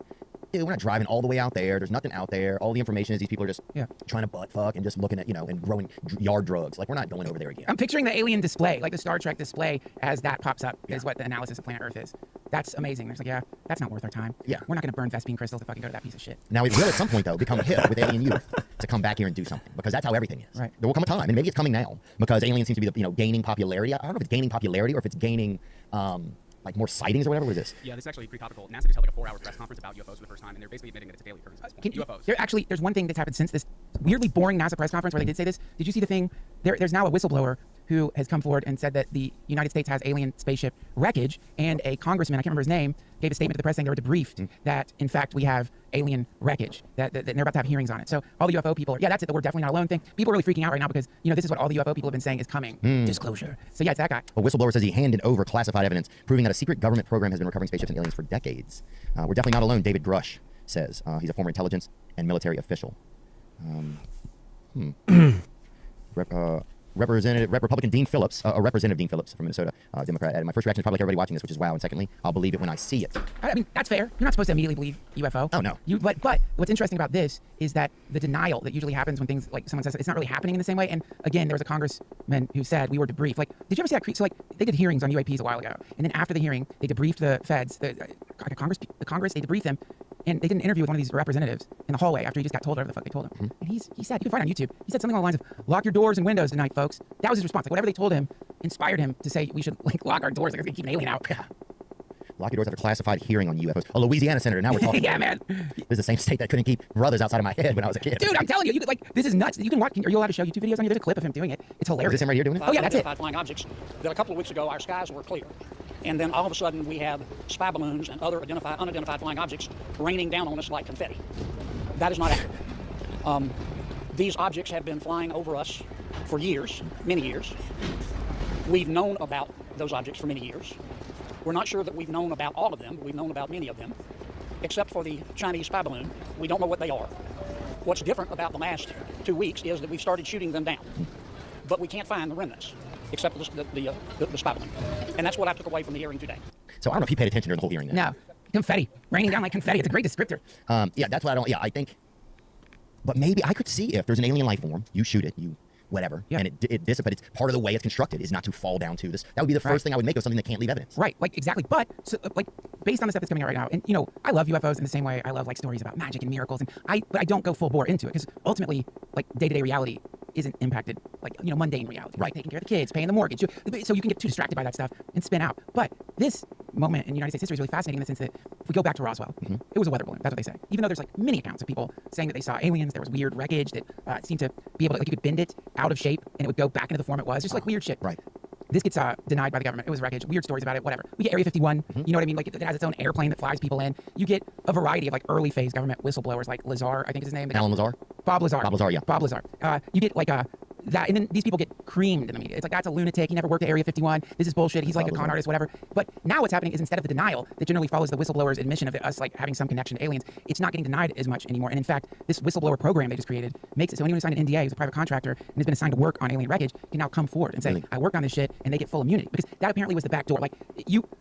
dude, we're not driving all the way out there. There's nothing out there. All the information is these people are just trying to butt fuck and just looking at, and growing yard drugs. Like, we're not going over there again. I'm picturing the alien display, like the Star Trek display, as that pops up, is what the analysis of planet Earth is. That's amazing. There's like, that's not worth our time. Yeah. We're not going to burn Vespine crystals to fucking go to that piece of shit. Now, it will at some point, though, become a hit with alien youth to come back here and do something, because that's how everything is. Right. There will come a time, and maybe it's coming now, because aliens seem to be, gaining popularity. I don't know if it's gaining popularity or if it's gaining, like more sightings or whatever. What is this? Yeah, this is actually pretty topical. NASA just held like a 4-hour press conference about UFOs for the first time, and they're basically admitting that it's a daily occurrence. UFOs. There's one thing that's happened since this weirdly boring NASA press conference where they did say this. Did you see the thing? There's now a whistleblower who has come forward and said that the United States has alien spaceship wreckage, and a congressman, I can't remember his name, gave a statement to the press saying they were debriefed that, in fact, we have alien wreckage, that they're about to have hearings on it. So all the UFO people are, that's it, we're definitely not alone thing. People are really freaking out right now because, this is what all the UFO people have been saying is coming. Disclosure. So it's that guy. A whistleblower says he handed over classified evidence proving that a secret government program has been recovering spaceships and aliens for decades. We're definitely not alone, David Grush says. He's a former intelligence and military official. Republican Dean Phillips, Representative Dean Phillips from Minnesota, Democrat. And my first reaction is probably like everybody watching this, which is wow. And secondly, I'll believe it when I see it. I mean, that's fair. You're not supposed to immediately believe UFO. Oh, no. But what's interesting about this is that the denial that usually happens when things like someone says it's not really happening in the same way. And again, there was a congressman who said we were debriefed. Like, did you ever see that? So like, they did hearings on UAPs a while ago, and then after the hearing, they debriefed the feds, the Congress. They debriefed them. And they did an interview with one of these representatives in the hallway after he just got told whatever the fuck they told him. And he said, you can find it on YouTube, he said something along the lines of, lock your doors and windows tonight, folks. That was his response. Like, whatever they told him inspired him to say we should like lock our doors, like, keep an alien out. Lock your doors after classified hearing on UFOs. A Louisiana senator, now we're talking. Yeah, man. This is the same state that couldn't keep brothers outside of my head when I was a kid. Dude, I'm telling you, this is nuts. You can watch, are you allowed to show YouTube videos on you? There's a clip of him doing it. It's hilarious. Is this him right here doing it? Oh, yeah, that's it. Flying objects. That a couple of weeks ago, our skies were clear. And then all of a sudden, we have spy balloons and other unidentified flying objects raining down on us like confetti. That is not accurate. These objects have been flying over us for years, many years. We've known about those objects for many years. We're not sure that we've known about all of them, but we've known about many of them, except for the Chinese spy balloon. We don't know what they are. What's different about the last 2 weeks is that we've started shooting them down, but we can't find the remnants, except for the spy balloon. And that's what I took away from the hearing today. So I don't know if he paid attention during the whole hearing. Then. No. Confetti. Raining down like confetti. It's a great descriptor. Yeah, that's what I don't, I think, but maybe I could see if there's an alien life form, you shoot it, whatever, and it dissipates. Part of the way it's constructed is not to fall down to this. That would be the first thing I would make of something that can't leave evidence. Right, like exactly. But so, like based on the stuff that's coming out right now, and I love UFOs in the same way I love like stories about magic and miracles, but I don't go full bore into it because ultimately, like day-to-day reality isn't impacted like mundane reality, right? Taking care of the kids, paying the mortgage, so you can get too distracted by that stuff and spin out. But this moment in United States history is really fascinating in the sense that if we go back to Roswell, it was a weather balloon. That's what they say. Even though there's like many accounts of people saying that they saw aliens, there was weird wreckage that seemed to be able to, like, you could bend it out of shape and it would go back into the form it was, just like weird shit. Right. This gets denied by the government. It was wreckage. Weird stories about it. Whatever. We get Area 51. You know what I mean? Like it has its own airplane that flies people in. You get a variety of like early phase government whistleblowers, like Lazar, I think is his name. Alan Lazar. Bob Lazar. Bob Lazar. Yeah. Bob Lazar. You get like that, and then these people get creamed in the media. It's like, that's a lunatic. He never worked at Area 51. This is bullshit. He's like a con artist, whatever. But now what's happening is instead of the denial that generally follows the whistleblower's admission of us like having some connection to aliens, it's not getting denied as much anymore. And in fact, this whistleblower program they just created makes it so anyone who signed an NDA who's a private contractor and has been assigned to work on alien wreckage can now come forward and say, I worked on this shit, and they get full immunity. Because that apparently was the back door. Like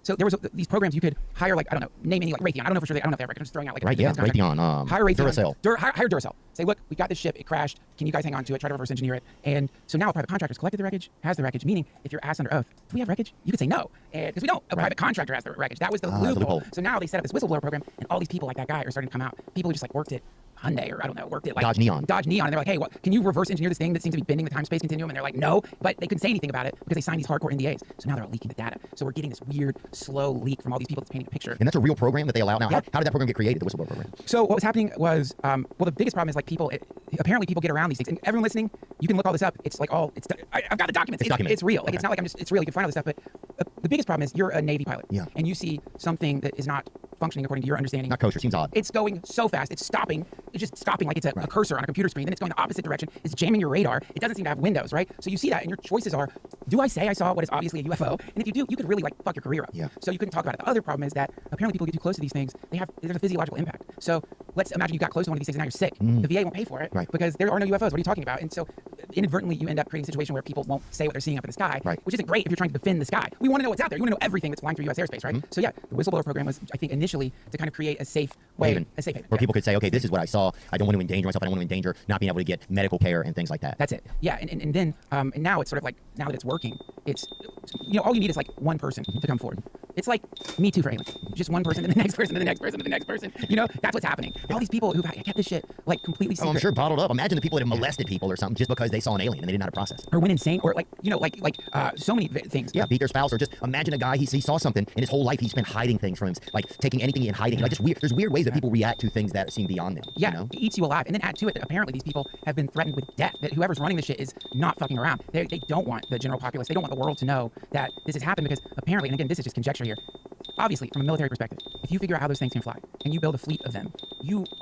so there was these programs you could hire, like, I don't know, name any, like Raytheon. I don't know for sure. I don't know if they ever. I'm just throwing out like right, yeah, Raytheon. Hire Raytheon. Duracell. Hire Duracell. Say, look, we got this ship. It crashed. Can you guys hang on to it? Try to reverse engineer it. And so now a private contractor's collected the wreckage, has the wreckage, meaning if you're asked under oath, do we have wreckage? You could say no, because we don't. A private contractor has the wreckage. That was the loophole. So now they set up this whistleblower program, and all these people like that guy are starting to come out. People who just like worked at Hyundai or I don't know, worked at like Dodge Neon. And they're like, hey, what, can you reverse engineer this thing that seems to be bending the time-space continuum? And they're like, no, but they couldn't say anything about it because they signed these hardcore NDAs. So now they're all leaking the data. So we're getting this weird, slow leak from all these people that's painting a picture. And that's a real program that they allow now. Yep. How did that program get created, the whistleblower program? So what was happening was, well, the biggest problem is like apparently people get around these things. And everyone listening, you can look all this up. It's like I've got the documents. It's real. Like it's not like it's real. You can find all this stuff, but the biggest problem is you're a Navy pilot. Yeah. And you see something that is not functioning according to your understanding. Not kosher. Seems odd. It's going so fast. It's stopping. It's just stopping like it's a cursor on a computer screen. Then it's going the opposite direction. It's jamming your radar. It doesn't seem to have windows, right? So you see that, and your choices are: do I say I saw what is obviously a UFO? And if you do, you could really like fuck your career up. Yeah. So you couldn't talk about it. The other problem is that apparently people get too close to these things. There's a physiological impact. So let's imagine you got close to one of these things and now you're sick. The VA won't pay for it because there are no UFOs. What are you talking about? And so inadvertently you end up creating a situation where people won't say what they're seeing up in the sky, which isn't great if you're trying to defend the sky. We want to know what's out there. You want to know everything that's flying through U.S. airspace, right? So yeah, the whistleblower program was, I think, initially to kind of create a safe way, a safe haven. Where people could say, okay, this is what I saw. I don't want to endanger myself. I don't want to endanger not being able to get medical care and things like that. That's it. Yeah, and then and now it's sort of like, now that it's working, it's, all you need is like one person to come forward. It's like Me Too for aliens. Just one person, then the next person, then the next person, then the next person. That's what's happening. All these people who've kept this shit like completely secret. Oh, I'm sure bottled up. Imagine the people that have molested people or something just because they saw an alien and they didn't know how to process. Or went insane, or so many things. Yeah, beat their spouse, or just imagine a guy he saw something in his whole life he spent hiding things from him, like taking anything and hiding. Like just weird. There's weird ways that people react to things that seem beyond them. Yeah, it eats you alive, and then add to it that apparently these people have been threatened with death. That whoever's running this shit is not fucking around. They don't want the general populace. They don't want the world to know that this has happened because apparently, and again, this is just conjecture here. Obviously, from a military perspective, if you figure out how those things can fly and you build a fleet of them,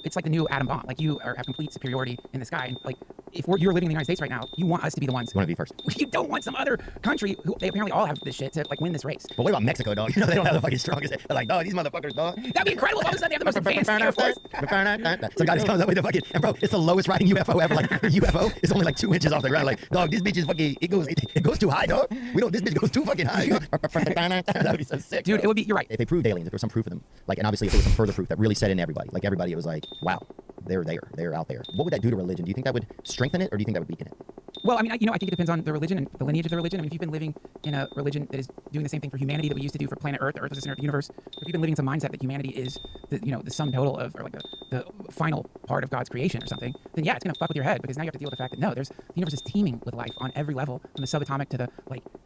it's like the new atom bomb. Like you have complete superiority in the sky. And like if you're living in the United States right now, you want us to be the ones. You want to be first. You don't want some other country who they apparently all have this shit to like win this race. But what about Mexico, dog? They don't have the fucking strongest. They're like, dog, these motherfuckers, dog. That'd be incredible. All of a sudden they have the most advanced Air Force. Some guy just comes up with the fucking, and bro, it's the lowest riding UFO ever. Like the UFO is only like 2 inches off the ground. Like, dog, this bitch is fucking. It goes too high, dog. This bitch goes too fucking high. That would be so sick, dude. It would be. You're right. If they proved aliens, if there was some proof of them, like, and obviously if there was some further proof that really set in everybody, like everybody, it was like, wow, they're there, they're out there. What would that do to religion? Do you think that would strengthen it, or do you think that would weaken it? Well, I mean, I think it depends on the religion and the lineage of the religion. I mean, if you've been living in a religion that is doing the same thing for humanity that we used to do for planet Earth, the Earth is the center of the universe, if you've been living in some mindset that humanity is the sum total of, or like the final part of God's creation or something, then yeah, it's gonna fuck with your head, because now you have to deal with the fact that no, the universe is teeming with life on every level, from the subatomic to the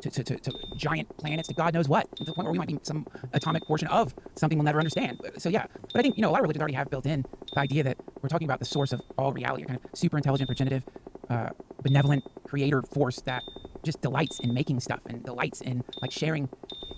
to giant planets to God knows what, to the point where we might be some atomic portion of something we'll never understand. So yeah, but I think a lot of religions already have built in the idea that we're talking about the source of all reality, a kind of super intelligent, progenitive, benevolent creator force that just delights in making stuff and delights in like sharing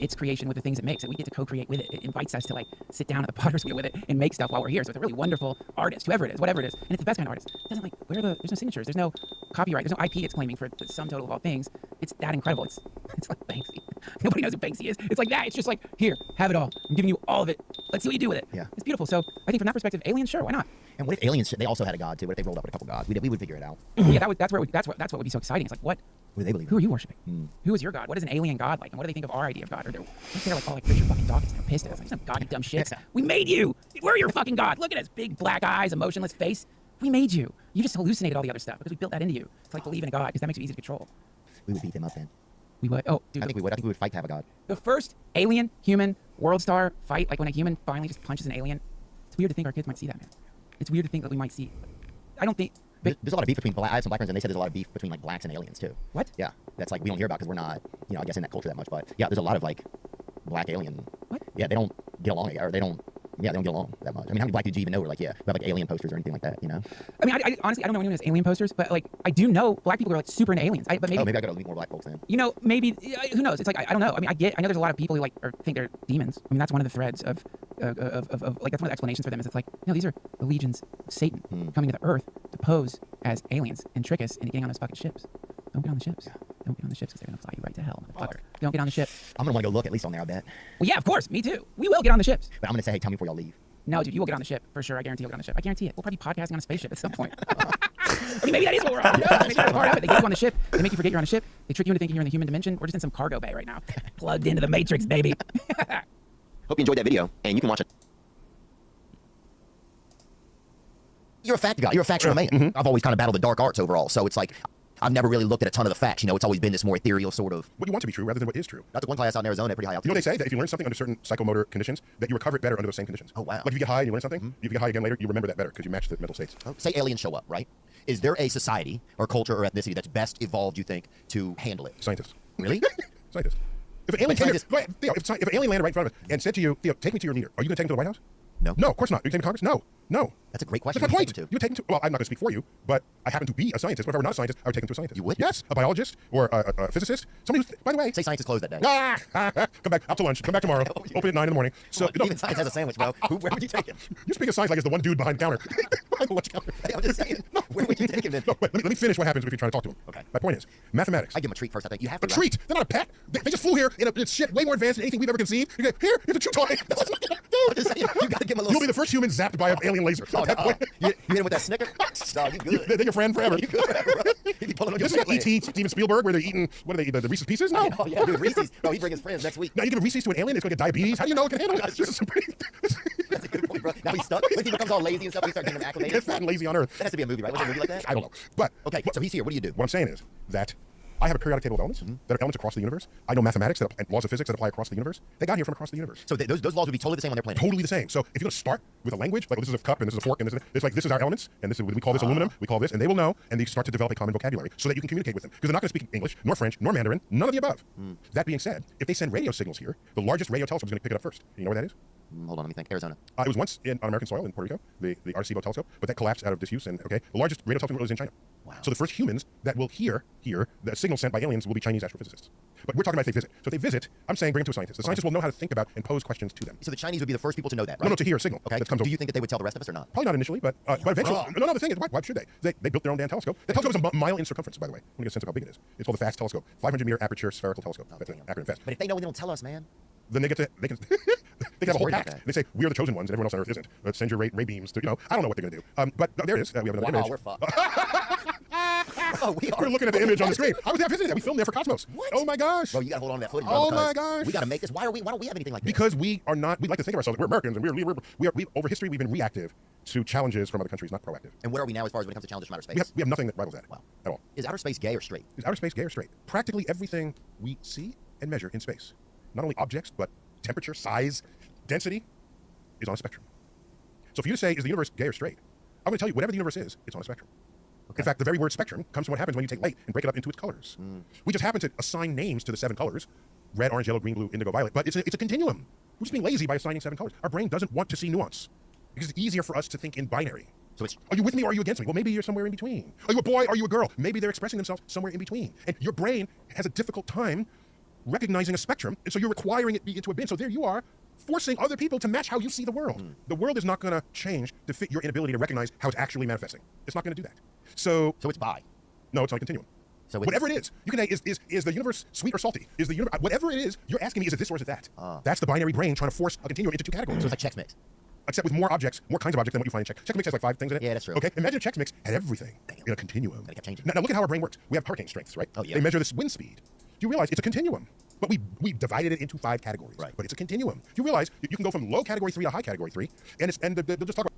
its creation with the things it makes, that we get to co-create with it. It invites us to like sit down at the potter's wheel with it and make stuff while we're here. So it's a really wonderful artist, whoever it is, whatever it is, and it's the best kind of artist. It doesn't like there's no signatures, there's no copyright, there's no IP it's claiming for the sum total of all things. It's that incredible. It's like Banksy. Nobody knows who Banksy is. It's like that. It's just like, here, have it all. I'm giving you all of it. Let's see what you do with it. Yeah, it's beautiful. So I think from that perspective, aliens, sure, why not? And what if aliens, they also had a god too? What if they rolled up with a couple gods? We would figure it out. Yeah, that's what would be so exciting. It's like, what do they believe? Who are you worshiping? Who is your god? What is an alien god like? And what do they think of our idea of God? Or they're like, oh, like Richard fucking Dawkins, they're pissed at us. Like, some god, you dumb shits. We made you. We're your fucking god. Look at his big black eyes, emotionless face. We made you. You just hallucinated all the other stuff because we built that into you. To like believe in a god, because that makes it easy to control. We would beat them up then. We would. Oh, dude. I think we would. I think we would fight to have a god. The first alien human world star fight, like when a human finally just punches an alien. It's weird to think our kids might see that, man. It's weird to think that we might see. I don't think. There's a lot of beef between I have some black friends, and they said there's a lot of beef between like blacks and aliens too. What? Yeah, that's like we don't hear about because we're not, I guess in that culture that much. But yeah, there's a lot of like black alien. What? Yeah, they don't get along, or they don't get along that much. I mean, how many black dudes do you even know who are like, yeah, we have like alien posters or anything like that, I mean, I honestly, I don't know anyone who has alien posters, but like, I do know black people who are like super into aliens. But maybe I gotta meet more black folks then. Maybe, who knows? It's like, I don't know. I mean, I know there's a lot of people who like, or think they're demons. I mean, that's one of the threads of like, that's one of the explanations for them is it's like, no, these are the legions of Satan coming to the earth to pose as aliens and trick us into getting on those fucking ships. Don't get on the ships. Don't get on the ships because they're going to fly you right to hell, motherfucker. Don't get on the ship. I'm going to want to go look at least on there, I bet. Well, yeah, of course. Me too. We will get on the ships. But I'm going to say, hey, tell me before y'all leave. No, dude, you will get on the ship. For sure. I guarantee you'll get on the ship. I guarantee it. We'll probably be podcasting on a spaceship at some point. I mean, maybe that is what we're on. Maybe that's part of it. They get you on the ship. They make you forget you're on a ship. They trick you into thinking you're in the human dimension. We're just in some cargo bay right now. Plugged into the Matrix, baby. Hope you enjoyed that video, and you can watch it. You're a fact guy. You're a factual man. I've always kind of battled the dark arts overall, so it's like I've never really looked at a ton of the facts. It's always been this more ethereal sort of. What you want to be true rather than what is true. Not the one class out in Arizona, pretty high altitude. They say that if you learn something under certain psychomotor conditions, that you recover it better under those same conditions. Oh, wow. Like if you get high and you learn something, if you get high again later, you remember that better because you match the mental states. Oh, say aliens show up, right? Is there a society or culture or ethnicity that's best evolved, you think, to handle it? Scientists. Really? Scientists. If an alien if an alien landed right in front of us and said to you, Theo, take me to your leader, are you going to take him to the White House? No. No, of course not. You take to Congress? No. No. That's a great question. That's my Who would point. you take You would take him to. Well, I'm not going to speak for you, but I happen to be a scientist. But if I were not a scientist, I would take him to a scientist. You would? Yes, a biologist or a physicist. Somebody who's, by the way, say science is closed that day. Come back out to lunch. Come back tomorrow. Open at 9 in the morning. So even science has a sandwich, bro. Where would you take him? You speak of science like it's the one dude behind the counter. Behind the lunch counter. I'm just saying. No, where would you take him then? No, wait, let me finish what happens if you're trying to talk to him. Okay. My point is, mathematics. I give him a treat first. I think you have to. A treat? They're not a pet. They just flew here in a shit way more advanced than anything we've ever conceived. You go, here's a chew toy. I'm just saying, you gotta give him a little. You'll be the first human zapped by an alien laser. Oh, no. You hit him with that Snicker? No, you good. They're your friend forever. You good forever, bro. He'd be pulling on your This is like shit E.T. Steven Spielberg, where they're eating, what do they eat, the Reese's Pieces? No. Oh, yeah, dude, Reese's. No, he bring his friends next week. Now you give a Reese's to an alien, it's going to get diabetes. How do you know it can handle it? That's a good point, bro. Now he's stuck. When he becomes all lazy and stuff, he starts getting acclimated. Get fat and lazy on Earth. That has to be a movie, right? What's a movie like that? I don't know. But okay, so he's here. What do you do? What I'm saying is that I have a periodic table of elements that are elements across the universe. I know mathematics and laws of physics that apply across the universe. They got here from across the universe. So those laws would be totally the same on their planet. Totally the same. So if you're going to start with a language, like this is a cup and this is a fork and this is our elements and this is, we call this aluminum, we call this, and they will know, and they start to develop a common vocabulary so that you can communicate with them. Because they're not going to speak English, nor French, nor Mandarin, none of the above. That being said, if they send radio signals here, the largest radio telescope is going to pick it up first. You know where that is? Hold on, let me think. Arizona. It was once on American soil in Puerto Rico, the Arecibo telescope, but that collapsed out of disuse. And the largest radio telescope in the world is in China. Wow. So the first humans that will hear the signal sent by aliens will be Chinese astrophysicists. But we're talking about if they visit. So if they visit, I'm saying bring them to a scientist. The scientist will know how to think about and pose questions to them. So the Chinese would be the first people to know that, right? No, to hear a signal. Okay. That comes Do you think that they would tell the rest of us or not? Probably not initially, but eventually. No, the thing is, why should they? They built their own damn telescope. The telescope is a mile in circumference, by the way. I want to get a sense of how big it is. It's called the FAST telescope, 500-meter aperture spherical telescope. That's an acronym, FAST. But if they know, they don't tell us, man. Then they can they have a whole pact. They say we are the chosen ones and everyone else on Earth isn't. Let's send your ray beams to I don't know what they're going to do. But there it is. We have another image. We're fucked. We're looking at the image on the screen. I was there visiting that. We filmed there for Cosmos. What? Oh my gosh. Bro, you got to hold on to that footage. Bro, oh my gosh. We got to make this. Why don't we have anything like this? Because we are not. We like to think of ourselves. We're Americans, and we over history we've been reactive to challenges from other countries, not proactive. And where are we now as far as when it comes to challenges from outer space? We have nothing that rivals that. Wow. At all. Is outer space gay or straight? Is outer space gay or straight? Practically everything we see and measure in space, not only objects but temperature, size, density, is on a spectrum. So for you to say, is the universe gay or straight? I'm going to tell you, whatever the universe is, it's on a spectrum. Okay. In fact, the very word spectrum comes from what happens when you take light and break it up into its colors. We just happen to assign names to the 7 colors, red, orange, yellow, green, blue, indigo, violet, but it's a continuum. We're just being lazy by assigning 7 colors. Our brain doesn't want to see nuance because it's easier for us to think in binary. So it's, are you with me or are you against me? Well, maybe you're somewhere in between. Are you a boy? Are you a girl? Maybe they're expressing themselves somewhere in between. And your brain has a difficult time recognizing a spectrum, and so you're requiring it be into a bin. So there you are, forcing other people to match how you see the world. The world is not going to change to fit your inability to recognize how it's actually manifesting. It's not going to do that. So it's bi. No, it's on a continuum. So whatever it is, you can say, is the universe sweet or salty? Is the universe, whatever it is, you're asking me, is it this or is it that? That's the binary brain trying to force a continuum into 2 categories. So it's like Chex Mix. Except with more objects, more kinds of objects than what you find in Chex. Chex Mix has like 5 things in it. Yeah, that's true. Okay, imagine if Chex Mix had everything in a continuum. And it kept changing. Now look at how our brain works. We have hurricane strengths, right? Oh, yeah. They measure this wind speed. Do you realize it's a continuum? But we divided it into 5 categories. Right. But it's a continuum. Do you realize you can go from low category 3 to high category 3, and they'll just talk about.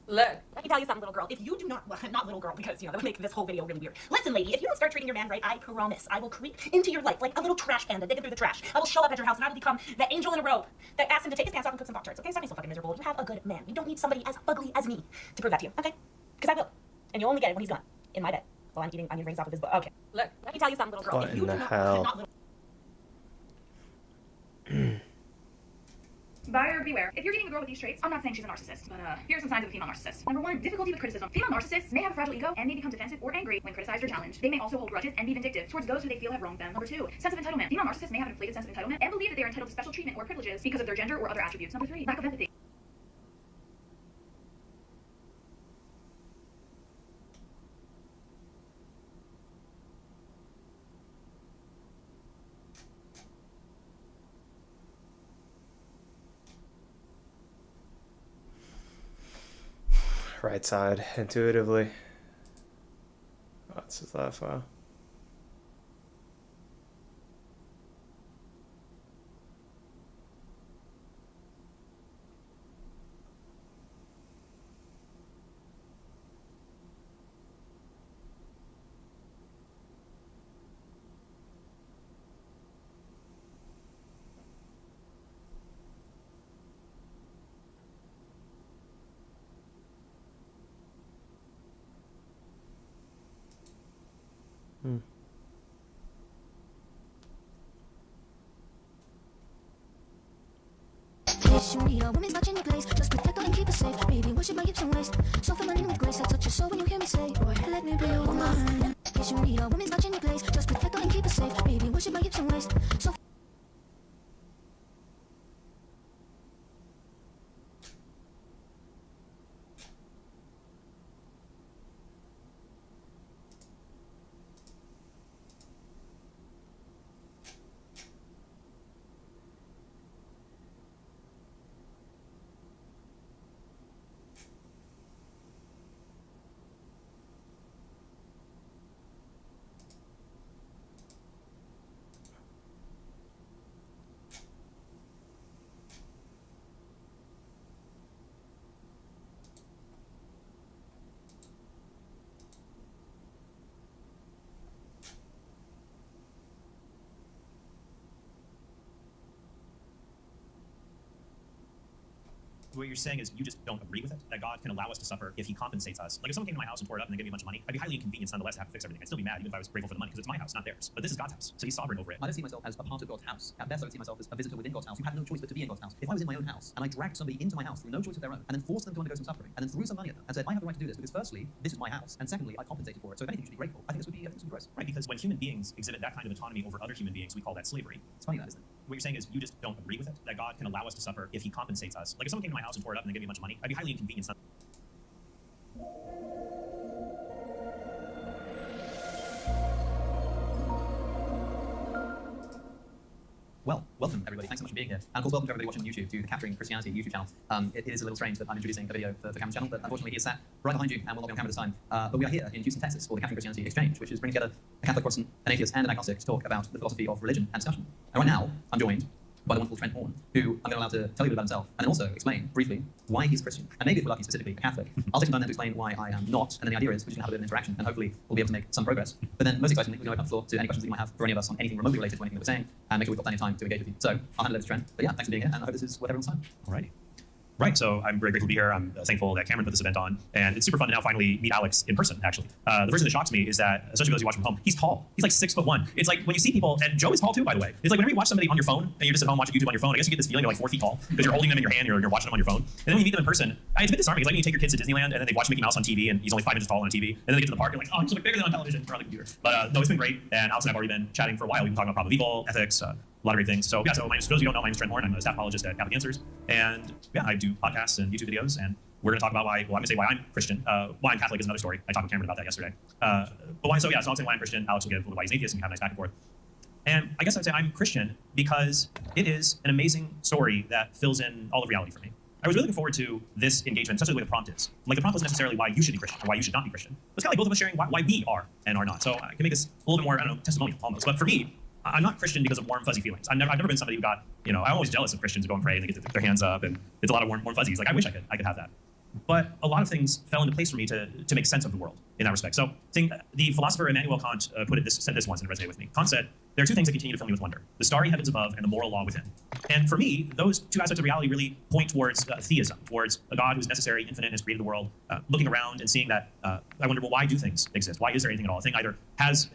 Look. Let me tell you something, little girl. If you do not, well, not little girl, because, that would make this whole video really weird. Listen, lady, if you don't start treating your man right, I promise I will creep into your life like a little trash panda digging through the trash. I will show up at your house and I will become the angel in a robe that asks him to take his pants off and cook some Pop-Tarts. Okay, stop being so fucking miserable. You have a good man. You don't need somebody as ugly as me to prove that to you, okay? Because I will. And you'll only get it when he's gone. In my bed. While I'm eating onion rings off of his butt. Okay. Look, let me tell you something, little girl. What if you in do the not, hell? not little... Buyer beware. If you're dating a girl with these traits, I'm not saying she's a narcissist, but here are some signs of a female narcissist. Number 1, difficulty with criticism. Female narcissists may have a fragile ego and may become defensive or angry when criticized or challenged. They may also hold grudges and be vindictive towards those who they feel have wronged them. Number 2, sense of entitlement. Female narcissists may have an inflated sense of entitlement and believe that they are entitled to special treatment or privileges because of their gender or other attributes. Number 3, lack of empathy. Right side, intuitively. What's his left file? Yes, you need a woman's touch in your place. Just protect her and keep her safe. Baby, worship my hips and waist. So feminine with grace. I touch your soul when you hear me say, boy, let me be your woman. Yes, you need a woman's touch in your place. Just protect her and keep her safe. Baby, worship my hips and waist. So what you're saying is you just don't agree with it, that God can allow us to suffer if he compensates us. Like if someone came to my house and tore it up and they gave me a bunch of money, I'd be highly inconvenienced nonetheless to have to fix everything. I'd still be mad even if I was grateful for the money because it's my house, not theirs. But this is God's house, so he's sovereign over it. I don't see myself as a part of God's house. At best, I would see myself as a visitor within God's house who had no choice but to be in God's house. If I was in my own house and I dragged somebody into my house through no choice of their own and then forced them to undergo some suffering and then threw some money at them and said, I have the right to do this because firstly, this is my house, and secondly, I compensated for it. So if anything, you should be grateful. I think this would be gross. Right, because when human beings exhibit that kind of autonomy over other human beings, we call that slavery. It's funny that, isn't it? What you're saying is you just don't agree with it, that God can allow us to suffer if he compensates us. Like if someone came to my house and tore it up and they gave me a bunch of money, I'd be highly inconvenienced. Well, welcome everybody. Thanks so much for being here. And of course, welcome to everybody watching on YouTube to the Capturing Christianity YouTube channel. It is a little strange that I'm introducing a video for Cameron's channel, but unfortunately he is sat right behind you and will not be on camera this time. But we are here in Houston, Texas for the Capturing Christianity Exchange, which is bringing together a Catholic, Protestant, an atheist, and an agnostic to talk about the philosophy of religion and discussion. And right now, I'm joined by the wonderful Trent Horn, who I'm going to allow to tell you about himself, and then also explain briefly why he's a Christian, and maybe if we're lucky, specifically a Catholic. I'll take some time then to explain why I am not, and then the idea is we're just going to have a bit of an interaction, and hopefully we'll be able to make some progress. But then, most excitingly, we're going to open up the floor to any questions that you might have for any of us on anything remotely related to anything that we're saying, and make sure we've got plenty of time to engage with you. So I'll hand it over to Trent. But yeah, thanks for being here, and I hope this is worth everyone's time. Alrighty. Right, so I'm very grateful to be here. I'm thankful that Cameron put this event on, and it's super fun to now finally meet Alex in person, actually. The first thing that shocks me is that, especially for those who watch from home, he's tall. He's like 6'1". It's like when you see people, and Joe is tall too, by the way. It's like whenever you watch somebody on your phone, and you're just at home watching YouTube on your phone, I guess you get this feeling you're like 4 feet tall, because you're holding them in your hand, you're watching them on your phone. And then when you meet them in person, it's a bit disarming. It's like when you take your kids to Disneyland, and then they watch Mickey Mouse on TV, and he's only 5 inches tall on a TV, and then they get to the park, and you're like, oh, he's so much bigger than on television or on the computer. But no, it's been great, and Alex and I have already been chatting for a while. We've been talking about problem of evil, ethics, a lot of great things. So yeah, so for those of you who don't know, my name is Trent Horn. I'm a staff apologist at Catholic Answers, and yeah, I do podcasts and YouTube videos, and we're going to talk about why, well, I'm going to say why I'm Christian. Why I'm Catholic is another story. I talked with Cameron about that yesterday. But why, so I'll say why I'm Christian. Alex will give why he's atheist, and we have a nice back and forth. And I guess I'd say I'm Christian because it is an amazing story that fills in all of reality for me. I was really looking forward to this engagement, especially the way the prompt is. Like the prompt wasn't necessarily why you should be Christian or why you should not be Christian. It's kind of like both of us sharing why we are and are not. So I can make this a little bit more, I don't know, testimonial almost. But for me, I'm not Christian because of warm, fuzzy feelings. I've never been somebody who got, I'm always jealous of Christians who go and pray and they get their hands up, and it's a lot of warm fuzzies. Like I wish I could have that. But a lot of things fell into place for me to make sense of the world in that respect. So the philosopher Immanuel Kant said this once and it resonated with me. Kant said, there are two things that continue to fill me with wonder: the starry heavens above and the moral law within. And for me, those two aspects of reality really point towards theism, towards a God who's necessary, infinite, and has created the world, looking around and seeing that, I wonder, well, why do things exist? Why is there anything at all? A thing either has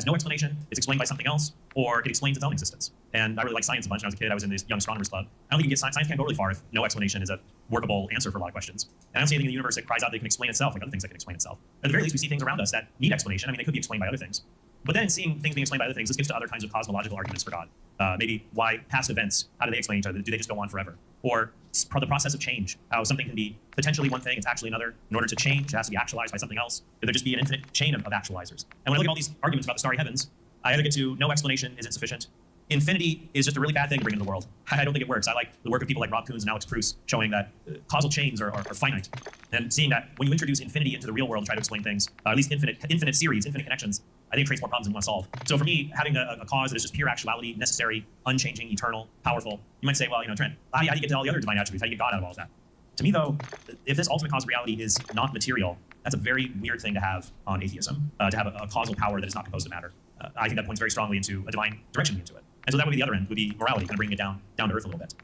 no explanation, it's explained by something else, or it explains its own existence. And I really like science a bunch. When I was a kid, I was in this Young Astronomers Club. I don't think you can get science can't go really far if no explanation is a workable answer for a lot of questions. And I don't see anything in the universe that cries out that it can explain itself, like other things that can explain itself. At the very least, we see things around us that need explanation. I mean, they could be explained by other things. But then in seeing things being explained by other things, this gets to other kinds of cosmological arguments for God. Maybe why past events, how do they explain each other? Do they just go on forever? Or the process of change, how something can be potentially one thing, it's actually another. In order to change, it has to be actualized by something else. Could there just be an infinite chain of actualizers? And when I look at all these arguments about the starry heavens, I either get to no explanation is insufficient. Infinity is just a really bad thing to bring into the world. I don't think it works. I like the work of people like Rob Koons and Alex Pruss showing that causal chains are finite. And seeing that when you introduce infinity into the real world and try to explain things, at least infinite series, infinite connections, I think it creates more problems than you want to solve. So for me, having a cause that is just pure actuality, necessary, unchanging, eternal, powerful, you might say, well, Trent, how do you get to all the other divine attributes? How do you get God out of all of that? To me, though, if this ultimate cause of reality is not material, that's a very weird thing to have on atheism, to have a causal power that is not composed of matter. I think that points very strongly into a divine direction into it. And so that would be the other end, would be morality, kind of bringing it down to earth a little bit.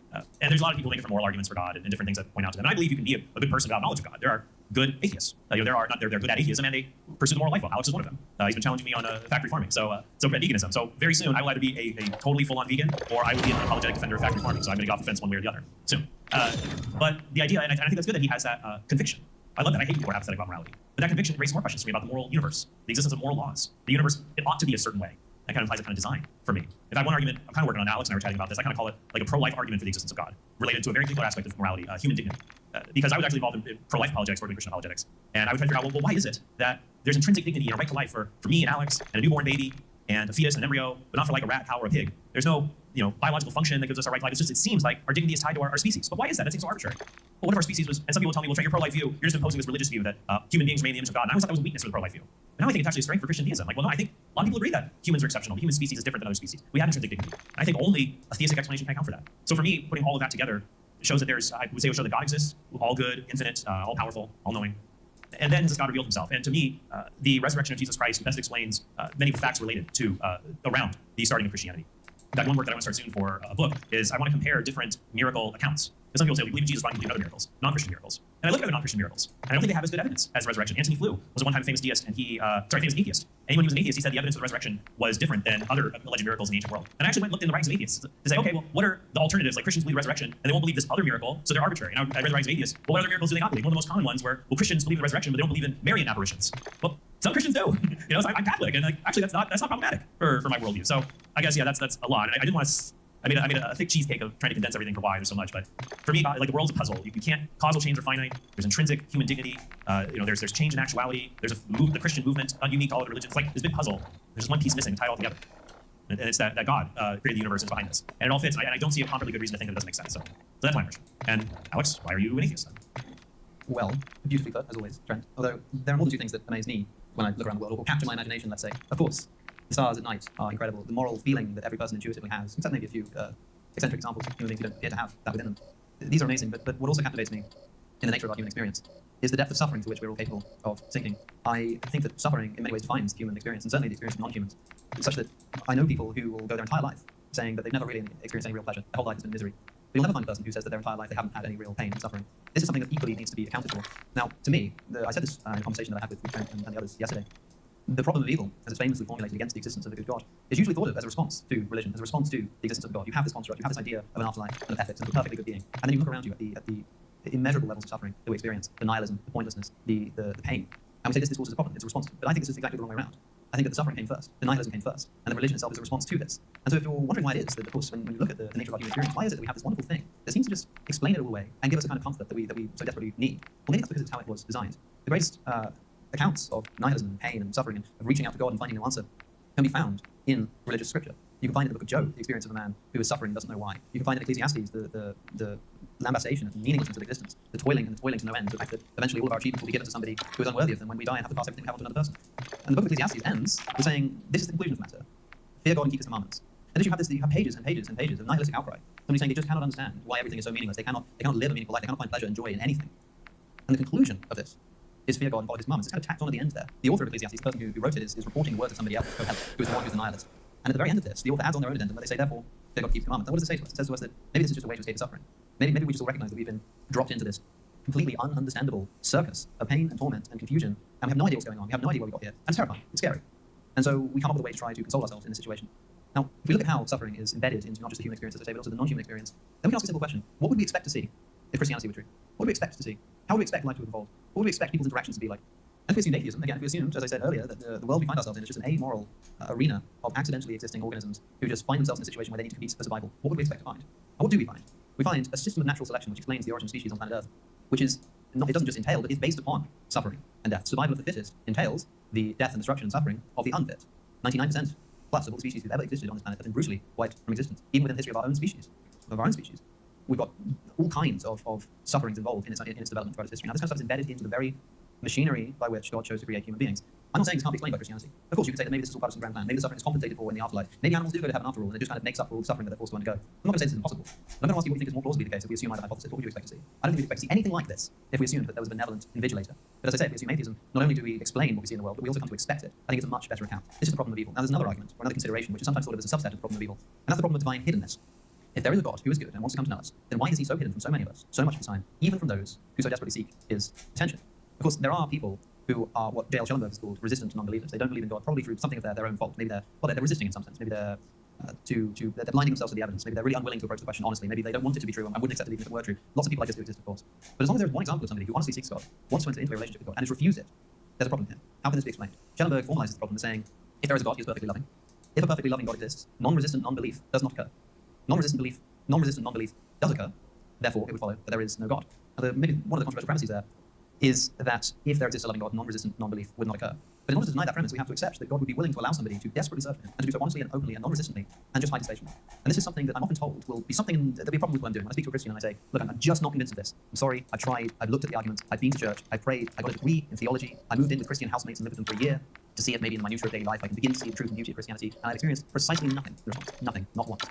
And there's a lot of people making different moral arguments for God and different things that point out to them. And I believe you can be a good person without knowledge of God. There are good atheists. There are not they're good at atheism and they pursue the moral life. Alex is one of them. He's been challenging me on factory farming, so at veganism. So very soon I will either be a totally full-on vegan or I will be an unapologetic defender of factory farming. So I'm going to get off the fence one way or the other soon. But the idea, and I think that's good that he has that conviction. I love that. I hate people who are apathetic about morality. But that conviction raises more questions for me about the moral universe, the existence of moral laws. The universe, it ought to be a certain way. That kind of implies a kind of design for me. If I have one argument, I'm kind of working on Alex and I were chatting about this, I kind of call it like a pro-life argument for the existence of God, related to a very particular aspect of morality, human dignity. Because I was actually involved in pro-life apologetics working in Christian apologetics. And I would try to figure out, well, why is it that there's intrinsic dignity and a right to life for me and Alex and a newborn baby and a fetus and an embryo, but not for like a rat, cow, or a pig? There's no biological function that gives us our right to life. It's just, it seems like our dignity is tied to our species. But why is that? That seems so arbitrary. Well, what if our species was, and some people tell me, well, Trey, your pro-life view, you're just imposing this religious view that human beings remain in the image of God. And I always thought that was a weakness for the pro-life view. And now I think it's actually a strength for Christian deism. Like, well, no, I think a lot of people agree that humans are exceptional. The human species is different than other species. We have intrinsic dignity. And I think only a theistic explanation can account for that. So for me, putting all of that together shows that there's, I would say, it would show that God exists, all good, infinite, all powerful, all knowing. And then has God revealed himself. And to me, the resurrection of Jesus Christ best explains many of the facts related to around the starting of Christianity. That one work that I want to start soon for a book is I want to compare different miracle accounts. Because some people say we believe in Jesus, but I don't believe in other miracles, non-Christian miracles. And I look at the non-Christian miracles, and I don't think they have as good evidence as resurrection. Antony Flew was a one-time famous deist, and famous atheist. And when he was an atheist, he said the evidence of the resurrection was different than other alleged miracles in the ancient world. And I actually went and looked in the writings of atheists to say, okay, well, what are the alternatives? Like Christians believe resurrection, and they won't believe this other miracle, so they're arbitrary. And I read the writings of atheists. Well, what other miracles do they not believe? One of the most common ones were, well, Christians believe in resurrection, but they don't believe in Marian apparitions. Well, some Christians do. So I'm Catholic, and actually that's not problematic for my worldview. So I guess that's a lot. And I didn't want to. I made a thick cheesecake of trying to condense everything for why there's so much. But for me, like the world's a puzzle. You can't. Causal chains are finite. There's intrinsic human dignity. There's change in actuality. There's the Christian movement, unique to all other religions. It's like this big puzzle. There's just one piece missing to tie it all together. And it's that God created the universe and is behind this. And it all fits. And I don't see a comparably good reason to think that it doesn't make sense. So that's my version. And Alex, why are you an atheist then? Well, beautifully put, as always, Trent. Although there are more than two things that amaze me when I look around the world, or capture my imagination, let's say. Of course, the stars at night are incredible. The moral feeling that every person intuitively has, except maybe a few eccentric examples of human beings who don't appear to have that within them. These are amazing, but what also captivates me in the nature of our human experience is the depth of suffering to which we're all capable of sinking. I think that suffering in many ways defines human experience, and certainly the experience of non-humans, such that I know people who will go their entire life saying that they've never really experienced any real pleasure. Their whole life has been misery. But you'll never find a person who says that their entire life they haven't had any real pain and suffering. This is something that equally needs to be accounted for. Now, to me, I said this in a conversation that I had with Trent and the others yesterday. The problem of evil, as it's famously formulated against the existence of a good God, is usually thought of as a response to religion, as a response to the existence of God. You have this construct, you have this idea of an afterlife and of ethics and of a perfectly good being. And then you look around you at the immeasurable levels of suffering that we experience, the nihilism, the pointlessness, the pain. And we say this discourse is a problem, it's a response. But I think this is exactly the wrong way around. I think that the suffering came first, the nihilism came first, and the religion itself is a response to this. And so if you're wondering why it is that, of course, when you look at the nature of our human experience, why is it that we have this wonderful thing that seems to just explain it all away and give us a kind of comfort that we so desperately need? Well, maybe that's because it's how it was designed. The greatest accounts of nihilism and pain and suffering and of reaching out to God and finding no answer can be found in religious scripture. You can find in the book of Job the experience of a man who is suffering and doesn't know why. You can find in Ecclesiastes the lambastation of the meaninglessness of existence, the toiling to no end, the fact that eventually all of our achievements will be given to somebody who is unworthy of them when we die and have to pass everything we have on to another person. And the book of Ecclesiastes ends with saying, this is the conclusion of the matter. Fear God and keep his commandments. And then you have pages and pages and pages of nihilistic outcry. Somebody saying they just cannot understand why everything is so meaningless. They cannot live a meaningful life. They cannot find pleasure and joy in anything. And the conclusion of this is fear God and follow his commandments. It's kind of tacked on at the end there. The author of Ecclesiastes, the person who wrote it, is reporting the words of somebody else, who is the one who's the nihilist. And at the very end of this, the author adds on their own addendum where they say, therefore, fear God, keep his commandments. And what does it say to us? It says to us that maybe this is just a way to escape the suffering. Maybe we just all recognize that we've been dropped into this completely ununderstandable circus of pain and torment and confusion, and we have no idea what's going on. We have no idea where we got here. And it's terrifying. It's scary. And so we come up with a way to try to console ourselves in this situation. Now, if we look at how suffering is embedded into not just the human experience, as I say, but also the non-human experience, then we can ask a simple question. What would we expect to see if Christianity were true? What would we expect to see? How would we expect life to have evolved? What would we expect people's interactions to be like? And if we assume atheism, again, if we assume, as I said earlier, that the world we find ourselves in is just an amoral arena of accidentally existing organisms who just find themselves in a situation where they need to compete for survival, what would we expect to find? And what do we find? We find a system of natural selection which explains the origin of species on planet Earth, which is not, it doesn't just entail, but is based upon suffering and death. Survival of the fittest entails the death and destruction and suffering of the unfit. 99% plus of all the species who've ever existed on this planet have been brutally wiped from existence, even within the history of our own species, We've got all kinds of sufferings involved in its development throughout its history. Now, this kind of stuff is embedded into the very machinery by which God chose to create human beings. I'm not saying this can't be explained by Christianity. Of course, you could say that maybe this is all part of some grand plan. Maybe the suffering is compensated for in the afterlife. Maybe animals do go to heaven after all, and it just kind of makes up for all the suffering that they're forced to undergo. I'm not going to say this is impossible. I'm going to ask you what you think is more plausibly the case if we assume either hypothesis. What would you expect to see? I don't think we'd expect to see anything like this if we assumed that there was a benevolent invigilator. But as I say, if we assume atheism, not only do we explain what we see in the world, but we also come to expect it. I think it's a much better account. This is the problem of evil. Now, there's another argument, or another consideration, which is sometimes thought of as a subset of the problem of evil, and that's the problem of divine hiddenness. If there is a God who is good and wants to come to know us, then why is he so hidden from so many of us, so much of the time, even from those who so desperately seek his attention? Of course, there are people who are what J.L. Schellenberg has called resistant non-believers. They don't believe in God, probably through something of their own fault. Maybe they're resisting in some sense. Maybe they're they're blinding themselves to the evidence. Maybe they're really unwilling to approach the question honestly. Maybe they don't want it to be true and wouldn't accept it even if it were true. Lots of people like this do exist, of course. But as long as there's one example of somebody who honestly seeks God, wants to enter into a relationship with God, and has refused it, there's a problem here. How can this be explained? Schellenberg formalizes the problem as saying, if there is a God, he is perfectly loving. If a perfectly loving God exists, non-resistant non-belief does not occur. Non-resistant non-belief does occur. Therefore, it would follow that there is no God. Now, maybe one of the controversial premises there is that if there exists a loving God, non-resistant non-belief would not occur. But in order to deny that premise, we have to accept that God would be willing to allow somebody to desperately serve him and to do so honestly and openly and non-resistantly and just hide his face from him. And this is something that I'm often told will be something there'll be a problem with what I'm doing. When I speak to a Christian and I say, look, I'm just not convinced of this. I'm sorry, I've tried, I've looked at the arguments, I've been to church, I've prayed, I got a degree in theology, I moved in with Christian housemates and lived with them for a year to see it maybe in the minutiae of daily life. I can begin to see the truth and beauty of Christianity, and I've experienced precisely nothing. Nothing, not once.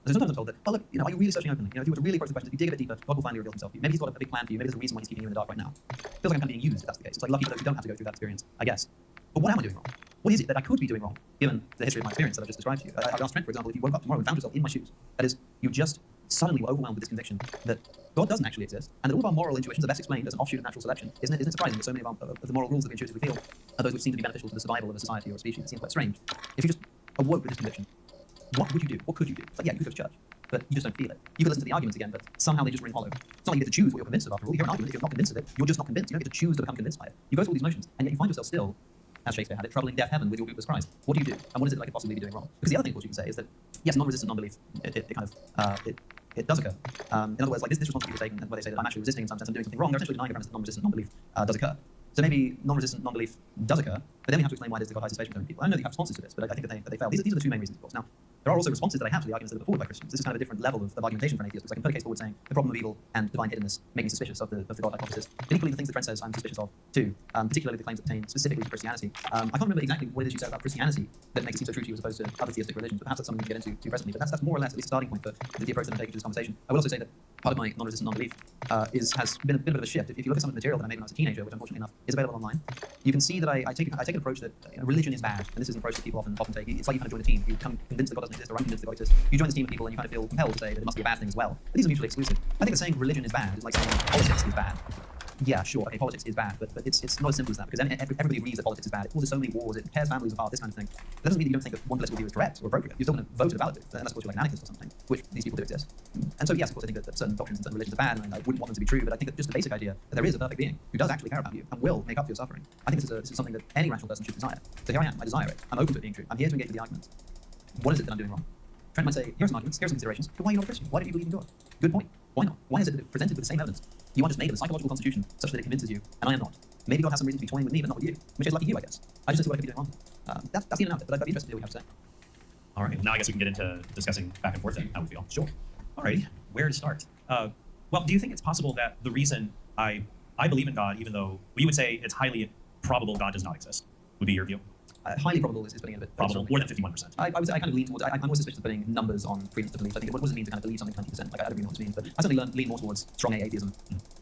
So sometimes I'm told that, oh look, are you really searching openly? If you were to really approach the question, if you dig a bit deeper, God will finally reveal himself to you. Maybe he's got a big plan for you. Maybe there's a reason why he's keeping you in the dark right now. It feels like I'm kind of being used if that's the case. It's like lucky for those who don't have to go through that experience, I guess. But what am I doing wrong? What is it that I could be doing wrong, given the history of my experience that I've just described to you? I've asked Trent, for example, if you woke up tomorrow and found yourself in my shoes, that is, you just suddenly were overwhelmed with this conviction that God doesn't actually exist, and that all of our moral intuitions are best explained as an offshoot of natural selection. Isn't it surprising that so many of the moral rules that we intuitively feel are those which seem to be beneficial to the survival of a society or a species? It seems quite strange. If you just awoke with this conviction, what would you do? What could you do? It's like, yeah, you could go to church, but you just don't feel it. You could listen to the arguments again, but somehow they just ring hollow. It's not like you get to choose what you're convinced of after all. You hear an argument, if you're not convinced of it, you're just not convinced. You don't get to choose to become convinced by it. You go through all these motions, and yet you find yourself still, as Shakespeare had it, troubling deaf heaven with your bootless cries. What do you do? And what is it that I could possibly be doing wrong? Because the other thing, of course, you can say is that, yes, non-resistant non-belief, it does occur. In other words, like this response that people take, where they say that I'm actually resisting in some sense, I'm doing something wrong, they're essentially denying the premise that non-resistant non-belief does occur. So maybe non-resistant non-belief does occur, but then we have to explain why it is that God hides his face from so many people. I know that you have responses to this, but I think that they fail. These are the two main reasons, of course. Now, there are also responses that I have to the arguments that are put forward by Christians. This is kind of a different level of argumentation for an atheist, because I can put a case forward saying the problem of evil and divine hiddenness make me suspicious of the God hypothesis. But equally, the things that Trent says I'm suspicious of too, particularly the claims that pertain specifically to Christianity. I can't remember exactly what it is you said about Christianity that makes it seem so true to you as opposed to other theistic religions, but perhaps that's something we can get into presently. But that's more or less at least a starting point for the approach that I'm taking to this conversation. I will also say that part of my non-resistant non-belief has been a bit of a shift. If you look at some of the material that I made when I was a teenager, which unfortunately enough is available online, you can see that I take an approach that religion is bad, and this is an approach that people often take. It's like you kind of join a team. You become convinced that God doesn't exist, or unconvinced that God exists. You join this team of people, and you kind of feel compelled to say that it must be a bad thing as well. But these are mutually exclusive. I think that saying religion is bad is like saying politics is bad. Yeah, sure, okay, politics is bad, but it's not as simple as that, because everybody agrees that politics is bad. It causes so many wars, it tears families apart, this kind of thing. That doesn't mean that you don't think that one political view is correct or appropriate. You're still going to vote at a ballot, unless of course you're like an anarchist or something, which these people do exist. And so yes, of course I think that certain doctrines and certain religions are bad, and I wouldn't want them to be true, but I think that just the basic idea that there is a perfect being who does actually care about you and will make up for your suffering, I think this is something that any rational person should desire. So here I am, I desire it. I'm open to it being true. I'm here to engage with the arguments. What is it that I'm doing wrong? Trent might say, here's some arguments, here's some considerations, but why are you not a Christian? Why don't you believe in God? Good point. Why not? Why is it that presented with the same evidence, you are just made of a psychological constitution such that it convinces you, and I am not? Maybe God has some reason to be toying with me, but not with you. Which is lucky you, I guess. I just don't see what I could be doing wrong. That's the in and out of it, but I'd be interested to hear what you have to say. All right, well, now I guess we can get into discussing back and forth then, how we feel. Sure. All right, where to start? Well, do you think it's possible that the reason I believe in God, even though you would say it's highly probable God does not exist, would be your view? Highly probable is putting it a bit probable, more than 51%. I kind of lean towards. I'm more suspicious of putting numbers on freedom to belief. I think what does it mean to kind of believe something 20%? Like I don't really know what it means, but I certainly lean more towards strong atheism.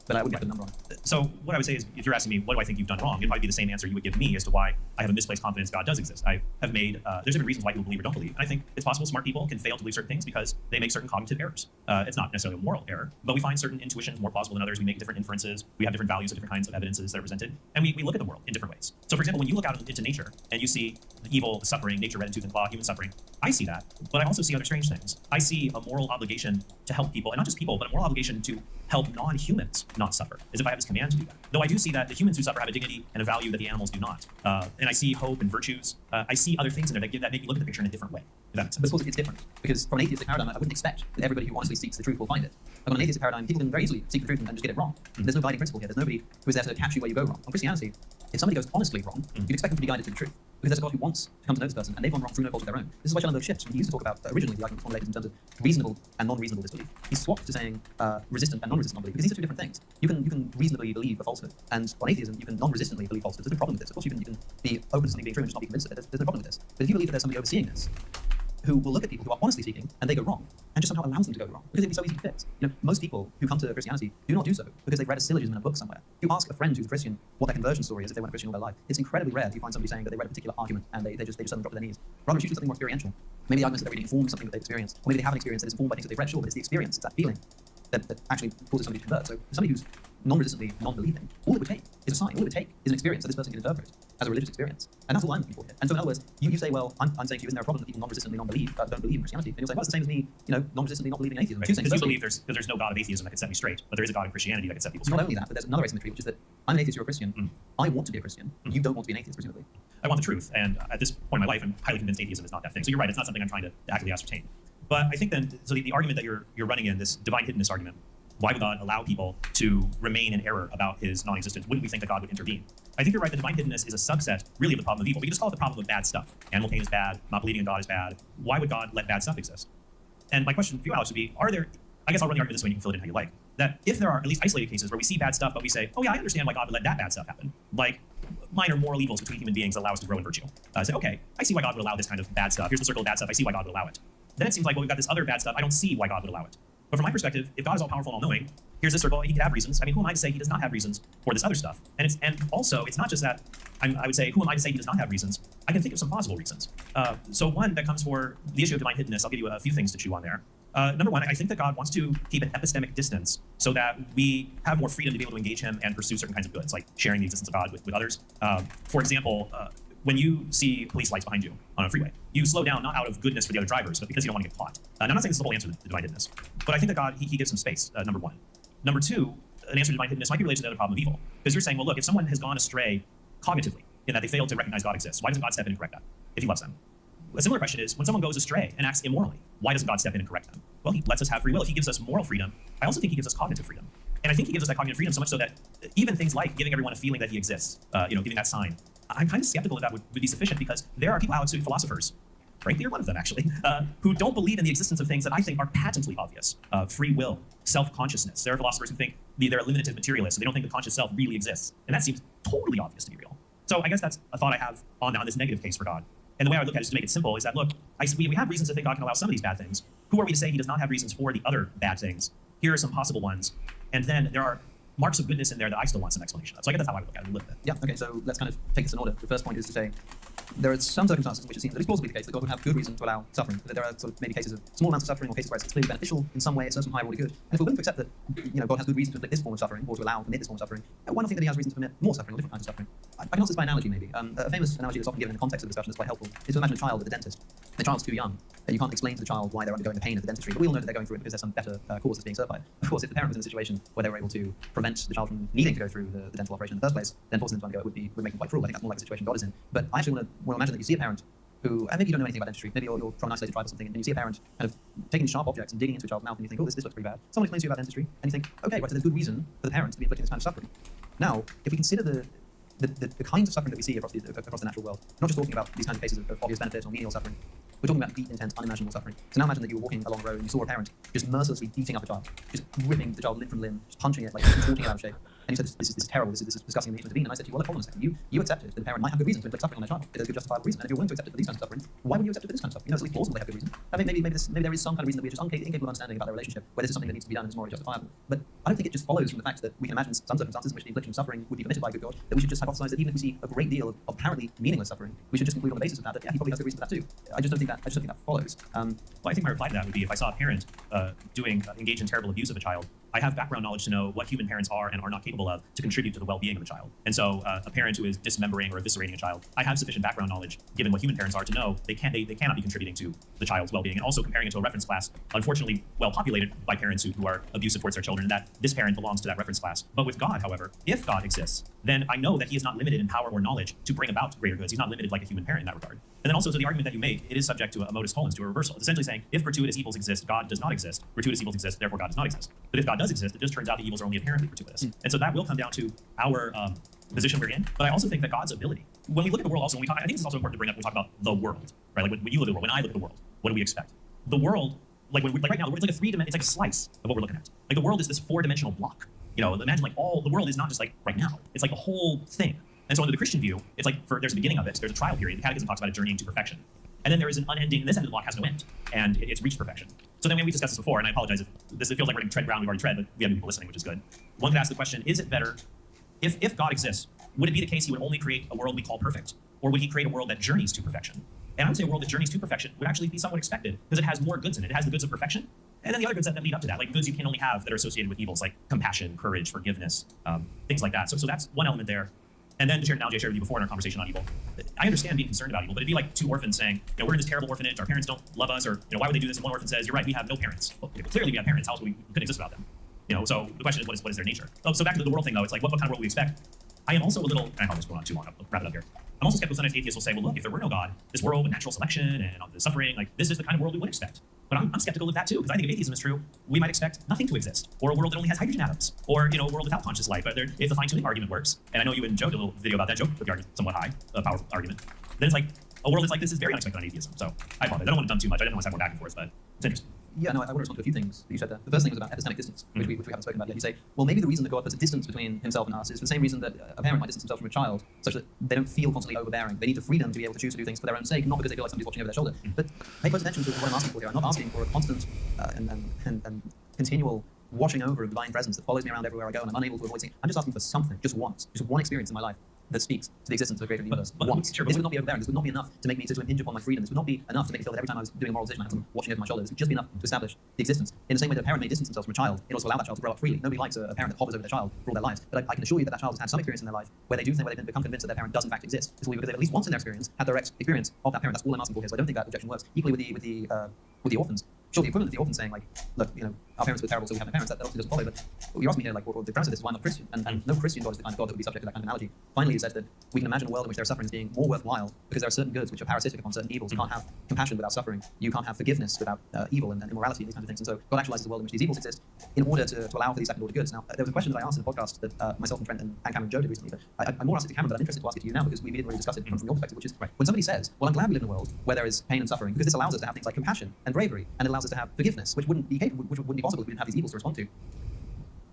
But I wouldn't put a number on it. So what I would say is, if you're asking me what do I think you've done wrong, it'd probably be the same answer you would give me as to why I have a misplaced confidence God does exist. I have made there's different reasons why people believe or don't believe. And I think it's possible smart people can fail to believe certain things because they make certain cognitive errors. It's not necessarily a moral error, but we find certain intuitions more plausible than others. We make different inferences. We have different values of different kinds of evidences that are presented, and we look at the world in different ways. So, for example, when you look out into nature and you see evil, suffering, nature, red in tooth and claw, human suffering, I see that, but I also see other strange things. I see a moral obligation to help people, and not just people, but a moral obligation to help non-humans not suffer, as if I have this command to do that. Though I do see that the humans who suffer have a dignity and a value that the animals do not. And I see hope and virtues. I see other things in there that make me look at the picture in a different way, if that makes sense. But of course it's different, because from an atheistic paradigm, I wouldn't expect that everybody who honestly seeks the truth will find it. Like on an atheistic paradigm, people can very easily seek the truth and just get it wrong. There's no guiding principle here. There's nobody who is there to catch you where you go wrong. On Christianity, if somebody goes honestly wrong, you'd expect them to be guided to the truth, because there's a God who wants to come to know this person, and they've gone wrong through no fault of their own. This is why Schellenberg shifts. He used to talk about originally the argument formulated in terms of reasonable and non-reasonable disbelief. He swapped to saying resistant and non-resistant non-belief, because these are two different things. You can reasonably believe a falsehood, and on atheism you can non-resistantly believe falsehoods. There's no problem with this. Of course, you can be open to something being true and just not be convinced of it. There's no problem with this. But if you believe that there's somebody overseeing this, who will look at people who are honestly seeking and they go wrong, and just somehow allows them to go wrong, because it'd be so easy to fix. Most people who come to Christianity do not do so because they've read a syllogism in a book somewhere. If you ask a friend who's a Christian what their conversion story is if they weren't a Christian all their life, it's incredibly rare that you find somebody saying that they read a particular argument and they just suddenly drop to their knees. Rather, it's usually something more experiential. Maybe the arguments that they're reading inform something that they've experienced, or maybe they have an experience that is informed by things that they've read, sure, but it's the experience, it's that feeling that actually causes somebody to convert. So somebody who's non-resistantly non-believing, all it would take is a sign. All it would take is an experience that this person can interpret as a religious experience. And that's all I'm looking for here. And so in other words, you say, well, I'm saying to you, isn't there a problem that people non-resistantly don't believe in Christianity? And you'll say, well, it's the same as me, non-resistantly not believing in atheism. Right. Two things. Because you believe there's no God of atheism that can set me straight, but there is a God of Christianity that can set people straight. Not only that, but there's another asymmetry, which is that I'm an atheist, you're a Christian. I want to be a Christian. You don't want to be an atheist, presumably. I want the truth, and at this point in my life, I'm highly convinced atheism is not that thing. So you're right, it's not something I'm trying to actively ascertain. But I think then, so the argument that you're running in, this divine hiddenness argument, why would God allow people to remain in error about his non-existence? Wouldn't we think that God would intervene? I think you're right that divine hiddenness is a subset, really, of the problem of evil. We can just call it the problem of bad stuff. Animal pain is bad, not believing in God is bad. Why would God let bad stuff exist? And my question for you, Alex, would be, are there, I guess I'll run the argument this way and you can fill it in how you like, that if there are at least isolated cases where we see bad stuff, but we say, oh yeah, I understand why God would let that bad stuff happen, like minor moral evils between human beings that allow us to grow in virtue. Say, okay, I see why God would allow this kind of bad stuff. Here's the circle of bad stuff. I see why God would allow it. Then it seems like, well, we've got this other bad stuff. I don't see why God would allow it. But from my perspective, if God is all powerful and all knowing, here's this circle. He could have reasons. I mean, who am I to say he does not have reasons for this other stuff? And also, it's not just that. I would say, who am I to say he does not have reasons? I can think of some plausible reasons. So one that comes for the issue of divine hiddenness. I'll give you a few things to chew on there. Number one, I think that God wants to keep an epistemic distance so that we have more freedom to be able to engage him and pursue certain kinds of goods, like sharing the existence of God with others. For example, when you see police lights behind you on a freeway, you slow down not out of goodness for the other drivers, but because you don't want to get caught. And I'm not saying this is the whole answer to divine hiddenness, but I think that God, he gives some space, number one. Number two, an answer to divine hiddenness might be related to the other problem of evil. Because you're saying, well, look, if someone has gone astray cognitively, in that they failed to recognize God exists, why doesn't God step in and correct that if he loves them? A similar question is, when someone goes astray and acts immorally, why doesn't God step in and correct them? Well, he lets us have free will. If he gives us moral freedom, I also think he gives us cognitive freedom. And I think he gives us that cognitive freedom so much so that even things like giving everyone a feeling that he exists, giving that sign, I'm kind of skeptical if that would be sufficient, because there are people, Alex, philosophers, frankly, you're one of them actually, who don't believe in the existence of things that I think are patently obvious. Free will, self-consciousness. There are philosophers who think they're eliminative materialists, so they don't think the conscious self really exists. And that seems totally obvious to be real. So I guess that's a thought I have on this negative case for God. And the way I would look at it is to make it simple, is that, look, we have reasons to think God can allow some of these bad things. Who are we to say he does not have reasons for the other bad things? Here are some possible ones. And then there are marks of goodness in there that I still want some explanation of. So I guess that's how I would look at it a little bit. Yeah, okay, so let's kind of take this in order. The first point is to say, there are some circumstances in which it seems that it's plausibly the case that God would have good reason to allow suffering, that there are sort of maybe cases of small amounts of suffering or cases where it's clearly beneficial in some way, it serves some higher order good. And if we're willing to accept that, God has good reason to inflict this form of suffering or to permit this form of suffering, why not think that he has reason to permit more suffering or different kinds of suffering? I can answer this by analogy, maybe. A famous analogy that's often given in the context of the discussion that's quite helpful is to imagine a child at the dentist. The child's too young. You can't explain to the child why they're undergoing the pain of the dentistry, but we all know that they're going through it because there's some better cause that's being served by it. Of course, if the parent was in a situation where they were able to prevent the child from needing to go through the dental operation in the first place, then forcing them to undergo it would make them quite cruel. I think that's more like the situation God is in. But I actually want to imagine that you see a parent who, and maybe you don't know anything about dentistry, maybe you're from an isolated tribe or something, and you see a parent kind of taking sharp objects and digging into a child's mouth, and you think, oh, this looks pretty bad. Someone explains to you about dentistry, and you think, okay, right, so there's good reason for the parent to be inflicting this kind of suffering. Now, if we consider the kinds of suffering that we see across the natural world, not just talking about these kinds of cases of obvious benefit or menial suffering, we're talking about deep, intense, unimaginable suffering. So now imagine that you were walking along a road and you saw a parent just mercilessly beating up a child, just ripping the child limb from limb, just punching it, like contorting it out of shape. And you said, this is terrible, this is disgusting in the nature of the being. And I said to you, well, hold on a second. You accepted that the parent might have good reason to inflict suffering on their child. There's good justifiable reason. And if you're willing to accept it for these kinds of suffering, why would you accept it for this kind of suffering? It's at least plausible they have good reason. I mean, maybe there is some kind of reason that we're just incapable of understanding about their relationship, where this is something that needs to be done and is morally justifiable. But I don't think it just follows from the fact that we can imagine some circumstances in which the infliction of suffering would be permitted by good God, that we should just hypothesize that even if we see a great deal of apparently meaningless suffering, we should just conclude on the basis of that he probably has good reason for that too. I just don't think that follows. Well, I think my reply to that would be, if I saw a parent engage in terrible abuse of a child, I have background knowledge to know what human parents are and are not capable of to contribute to the well-being of a child. And so a parent who is dismembering or eviscerating a child, I have sufficient background knowledge, given what human parents are, to know they cannot be contributing to the child's well-being. And also comparing it to a reference class, unfortunately well populated by parents who are abusive towards their children, and that this parent belongs to that reference class. But with God, however, if God exists, then I know that he is not limited in power or knowledge to bring about greater goods. He's not limited like a human parent in that regard. And then also, to the argument that you make, it is subject to a modus tollens, to a reversal. It's essentially saying, if gratuitous evils exist, God does not exist. Gratuitous evils exist, therefore God does not exist. But if God does exist, it just turns out the evils are only inherently gratuitous. And so that will come down to our position we're in. But I also think that God's ability, when we look at the world also, when we talk, I think this is also important to bring up when we talk about the world, right? Like when you look at the world, when I look at the world, what do we expect? The world, like right now, it's like it's like a slice of what we're looking at. Like the world is this four-dimensional block. Imagine like the world is not just like right now. It's like the whole thing. And so under the Christian view, it's like there's a beginning of it, there's a trial period. The Catechism talks about a journeying to perfection. And then there is an unending, this end of the block has no end, and it's reached perfection. So then we discussed this before, and I apologize if it feels like we're going to tread ground we've already tread, but we have people listening, which is good. One could ask the question, is it better, if God exists, would it be the case he would only create a world we call perfect? Or would he create a world that journeys to perfection? And I would say a world that journeys to perfection would actually be somewhat expected, because it has more goods in it. It has the goods of perfection, And then the other goods that lead up to that, like goods you can only have that are associated with evils, like compassion, courage, forgiveness, things like that. So that's one element there. And then to share an analogy I shared with you before in our conversation on evil, I understand being concerned about evil, but it'd be like two orphans saying, we're in this terrible orphanage, our parents don't love us, or why would they do this? And one orphan says, you're right, we have no parents. Well, clearly we have parents. How else would we couldn't exist without them? So the question is, what is their nature? So back to the world thing though, it's like what kind of world we expect. I am also a little, and I apologize, going on too long, I'll wrap it up here. I'm also skeptical. Sometimes atheists will say, well, look, if there were no God, this world with natural selection and all the suffering, like this is the kind of world we would expect. But I'm skeptical of that too, because I think if atheism is true, we might expect nothing to exist, or a world that only has hydrogen atoms, or a world without conscious life. But if the fine-tuning argument works, and I know you and Joe did a little video about that, Joe put the argument somewhat high, a powerful argument, then it's like a world that's like this is very unexpected on atheism. So I apologize. I don't want to dump too much. I didn't want to have more back and forth, but it's interesting. Yeah, no, I want to respond to a few things that you said there. The first thing was about epistemic distance, which we haven't spoken about yet. You say, well, maybe the reason that God puts a distance between himself and us is the same reason that a parent might distance themselves from a child, such that they don't feel constantly overbearing. They need the freedom to be able to choose to do things for their own sake, not because they feel like somebody's watching over their shoulder. But pay close attention to what I'm asking for here. I'm not asking for a constant and continual washing over of divine presence that follows me around everywhere I go and I'm unable to avoid seeing. I'm just asking for something, just once, just one experience in my life that speaks to the existence of the creator of the universe. Once. This would not be overbearing. This would not be enough to make me to impinge upon my freedom. This would not be enough to make me feel that every time I was doing a moral decision I had someone watching over my shoulder. This would just be enough to establish the existence. In the same way that a parent may distance themselves from a child in order to allow that child to grow up freely. Nobody likes a parent that hovers over their child for all their lives. But I can assure you that that child has had some experience in their life where they become convinced that their parent does in fact exist. It's because they've at least once in their experience had direct experience of that parent. That's all I'm asking for here. So I don't think that objection works. Equally with the orphans. Sure, the equivalent of the orphan saying, like, look, our parents were terrible, so we have no parents. That obviously doesn't follow. But you're asking me here, like, well, the premise of this is why I'm not Christian. And no Christian God is the kind of God that would be subject to that kind of analogy. Finally, he says that we can imagine a world in which their suffering is being more worthwhile because there are certain goods which are parasitic upon certain evils. You can't have compassion without suffering. You can't have forgiveness without evil and immorality and these kinds of things. And so God actualizes a world in which these evils exist in order to allow for these second order goods. Now, there was a question that I asked in a podcast that myself and Trent and Cameron and Joe did recently. But I'm more asked it to Cameron, but I'm interested to ask it to you now because we didn't really discuss it from your perspective, which is when somebody says, well, I'm glad we live in a world where there is pain and suffering because this allows us to have things like compassion and bravery, and it allows us to have forgiveness, which wouldn't be possible if we didn't have these evils to respond to.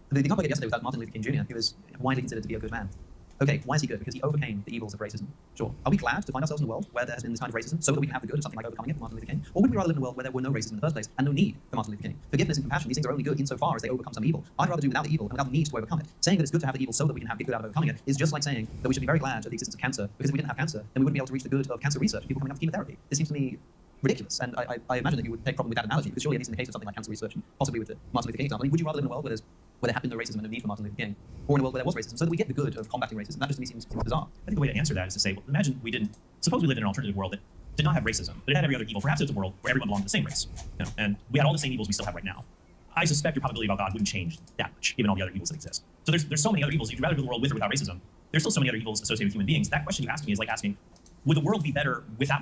The example I gave yesterday was that Martin Luther King Jr., who is widely considered to be a good man. Okay, why is he good? Because he overcame the evils of racism. Sure. Are we glad to find ourselves in a world where there has been this kind of racism so that we can have the good of something like overcoming it for Martin Luther King? Or would we rather live in a world where there were no racism in the first place and no need for Martin Luther King? Forgiveness and compassion, these things are only good insofar as they overcome some evil. I'd rather do without the evil and without the need to overcome it. Saying that it's good to have the evil so that we can have the good out of overcoming it is just like saying that we should be very glad at the existence of cancer, because if we didn't have cancer, then we wouldn't be able to reach the good of cancer research, people coming up with chemotherapy. This seems to me ridiculous, and I imagine that you would take problem with that analogy, because surely at least in the case of something like cancer research, and possibly with the Martin Luther King example, would you rather live in a world where there had been no racism and no need for Martin Luther King, or in a world where there was racism, so that we get the good of combating racism? That just to me seems bizarre. I think the way to answer that is to say, well, imagine suppose we lived in an alternative world that did not have racism, but it had every other evil. Perhaps it's a world where everyone belonged to the same race, and we had all the same evils we still have right now. I suspect your probability about God wouldn't change that much, given all the other evils that exist. So there's so many other evils. You'd rather build a world with or without racism. There's still so many other evils associated with human beings. That question you asked me is like asking, would the world be better without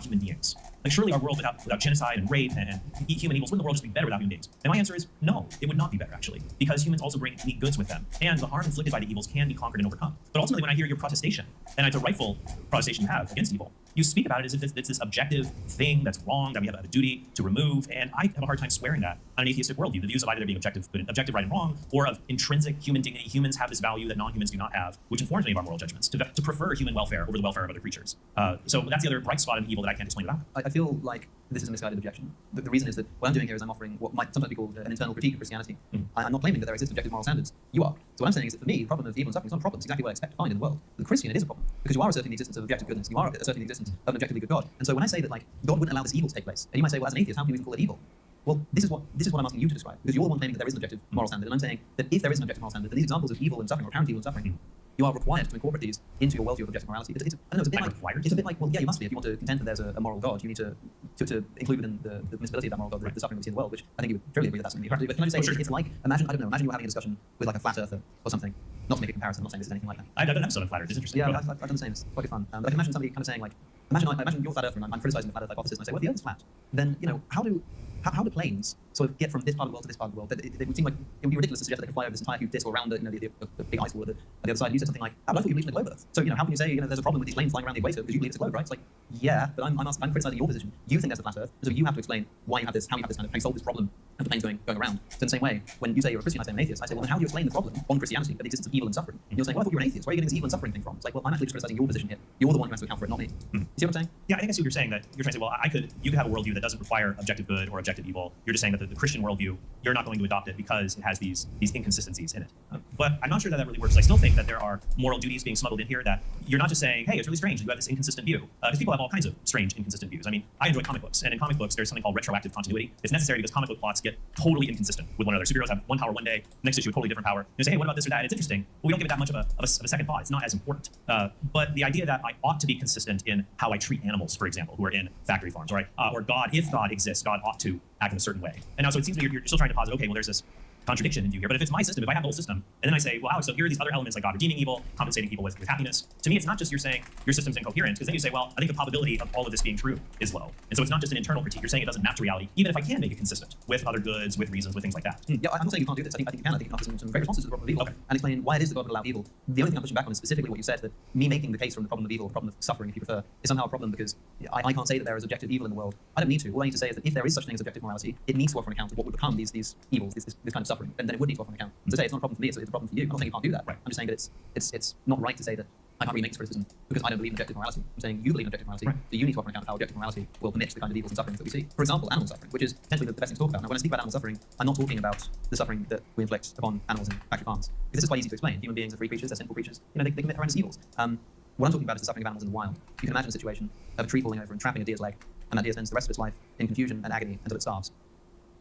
human beings? Like surely our world without genocide and rape and human evils, wouldn't the world just be better without human beings? And my answer is no, it would not be better actually, because humans also bring unique goods with them, and the harm inflicted by the evils can be conquered and overcome. But ultimately, when I hear your protestation, and it's a rightful protestation you have against evil, you speak about it as if it's this objective thing that's wrong that we have a duty to remove, and I have a hard time swearing that on an atheistic worldview. The views of either there being objective right and wrong, or of intrinsic human dignity. Humans have this value that non-humans do not have, which informs many of our moral judgments, to prefer human welfare over the welfare of other creatures. So that's the other bright spot in evil that I can't explain about. I feel like this is a misguided objection. The reason is that what I'm doing here is I'm offering what might sometimes be called an internal critique of Christianity. I'm not claiming that there exist objective moral standards. You are. So what I'm saying is that for me, the problem of evil and suffering is not a problem. It's exactly what I expect to find in the world. For the Christian, it is a problem, because you are asserting the existence of objective goodness. You are asserting the existence of an objectively good God. And so when I say that like God wouldn't allow this evil to take place, and you might say, well, as an atheist, how can you even call it evil? Well, this is what I'm asking you to describe, because you're the one claiming that there is an objective moral standard, and I'm saying that if there is an objective moral standard, then these examples of evil and suffering, or apparent evil and suffering, you are required to incorporate these into your worldview of objective morality. I don't know, it's a bit like, well, yeah, you must be. If you want to contend that there's a moral God, you need to include within the admissibility of that moral God the suffering we see in the world, which I think you would fairly agree that that's going to be practically. But can I just say, it's like, imagine you were having a discussion with like a flat earther or something, not to make a comparison, I'm not saying this is anything like that. I've done an episode on flat earth, it's interesting. Yeah, I've done the same, it's quite good fun. But I can imagine somebody kind of saying like, imagine you're a flat earther and I'm criticizing the flat earth hypothesis, and I say, well, if the earth is flat, then, how do planes sort of get from this part of the world to this part of the world? It would seem like it would be ridiculous to suggest that they could fly over this entire huge disk or around the big ice wall at the other side. You said something like, oh, but I thought you believed in the globe Earth. So, how can you say, there's a problem with these planes flying around the equator because you believe it's a globe, right? It's like, yeah, but I'm criticizing your position. You think there's a flat Earth, and so you have to explain why you have this, how you have this kind of, how you solve this problem of the planes going around. So in the same way, when you say you're a Christian, I say I'm an atheist, I say, well, then how do you explain the problem on Christianity of the existence of evil and suffering? And you're saying, well, I thought you were an atheist. Where are you getting this evil and suffering thing from? It's like, well, I'm actually just criticizing your position here. You're the one who has to account for it, not me. You see what I'm saying? Yeah, I think I see what you're saying. That you're trying to say, well, you could have a worldview that doesn't require objective good or objective evil. You're just saying that the Christian worldview, you're not going to adopt it because it has these inconsistencies in it. But I'm not sure that really works. I still think that there are moral duties being smuggled in here that you're not just saying, hey, it's really strange that you have this inconsistent view. Because people have all kinds of strange, inconsistent views. I mean, I enjoy comic books, and in comic books, there's something called retroactive continuity. It's necessary because comic book plots get totally inconsistent with one another. Superheroes have one power one day, next issue a totally different power. You say, hey, what about this or that? And it's interesting, but we don't give it that much of a second thought. It's not as important. But the idea that I ought to be consistent in how I treat animals, for example, who are in factory farms, right? Or God, if God exists, God ought to act in a certain way. And now, so it seems to me you're still trying to posit, okay, well, there's this contradiction in you here. But if it's my system, if I have the whole system, and then I say, well, Alex, so here are these other elements like God redeeming evil, compensating people with happiness. To me, it's not just you're saying your system's incoherent, because then you say, well, I think the probability of all of this being true is low. And so it's not just an internal critique. You're saying it doesn't match reality, even if I can make it consistent with other goods, with reasons, with things like that. Yeah, I'm not saying you can't do this. I think you can. I think you can offer some great responses to the problem of evil and explain why it is that God would allow evil. The only thing I'm pushing back on is specifically what you said, that me making the case from the problem of evil, the problem of suffering, if you prefer, is somehow a problem because I can't say that there is objective evil in the world. I don't need to. All I need to say is that if there is such thing as objective morality, it needs to offer an account of what would become these evils, this kind of suffering, and then it would need to offer an account. So to say it's not a problem for me, it's a problem for you. I'm not saying you can't do that. Right. I'm just saying that it's not right to say that I can't really make this criticism because I don't believe in objective morality. I'm saying you believe in objective morality, so you need to offer an account of how objective morality will permit the kind of evils and sufferings that we see. For example, animal suffering, which is potentially the best thing to talk about. Now, when I speak about animal suffering, I'm not talking about the suffering that we inflict upon animals in factory farms. Because this is quite easy to explain. Human beings are free creatures, they're sinful creatures. They commit horrendous evils. What I'm talking about is the suffering of animals in the wild. You can imagine a situation of a tree falling over and trapping a deer's leg, and that deer spends the rest of its life in confusion and agony until it starves.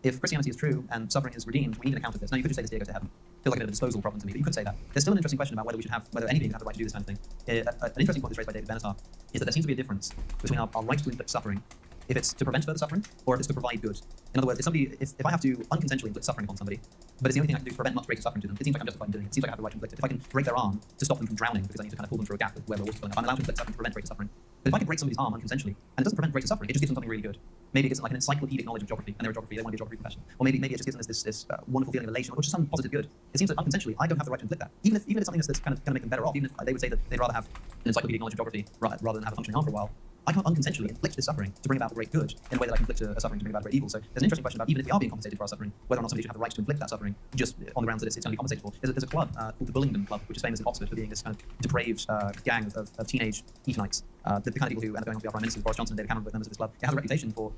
If Christianity is true and suffering is redeemed, we need an account of this. Now, you could just say this deer goes to heaven. Feels like a bit of a disposal problem to me, but you could say that. There's still an interesting question about whether any being have the right to do this kind of thing. An interesting point that's raised by David Benatar is that there seems to be a difference between our right to inflict suffering, if it's to prevent further suffering, or if it's to provide good. In other words, if I have to unconsensually inflict suffering upon somebody, but it's the only thing I can do to prevent much greater suffering to them, it seems like I'm justified in doing it. It seems like I have the right to inflict it. If I can break their arm to stop them from drowning because I need to kind of pull them through a gap where the water's filling up, I'm allowed to inflict suffering to prevent greater suffering. But if I can break somebody's arm unconsensually, and it doesn't prevent greater suffering, it just gives them something really good. Maybe it gives them like an encyclopedic knowledge of geography, and they're a geography, they want to be a geography professional. Or maybe it just gives them this wonderful feeling of elation, or just some positive good. It seems that unconsensually, I don't have the right to inflict that. Even if it's something that's kind of make them better off, even if they would say that they'd rather have an encyclopedic knowledge of geography rather than have a functioning arm for a while, I can't unconsensually inflict this suffering to bring about great good in a way that I can inflict a suffering to bring about great evil. So there's an interesting question about even if we are being compensated for our suffering, whether or not somebody should have the right to inflict that suffering just on the grounds that it's going to be compensated for. There's a club called the Bullingdon Club, which is famous in Oxford for being this kind of depraved gang of teenage Etonites. The kind of people who end up going on to be our Prime Ministers, Boris Johnson and David Cameron, both members of this club. It has a reputation for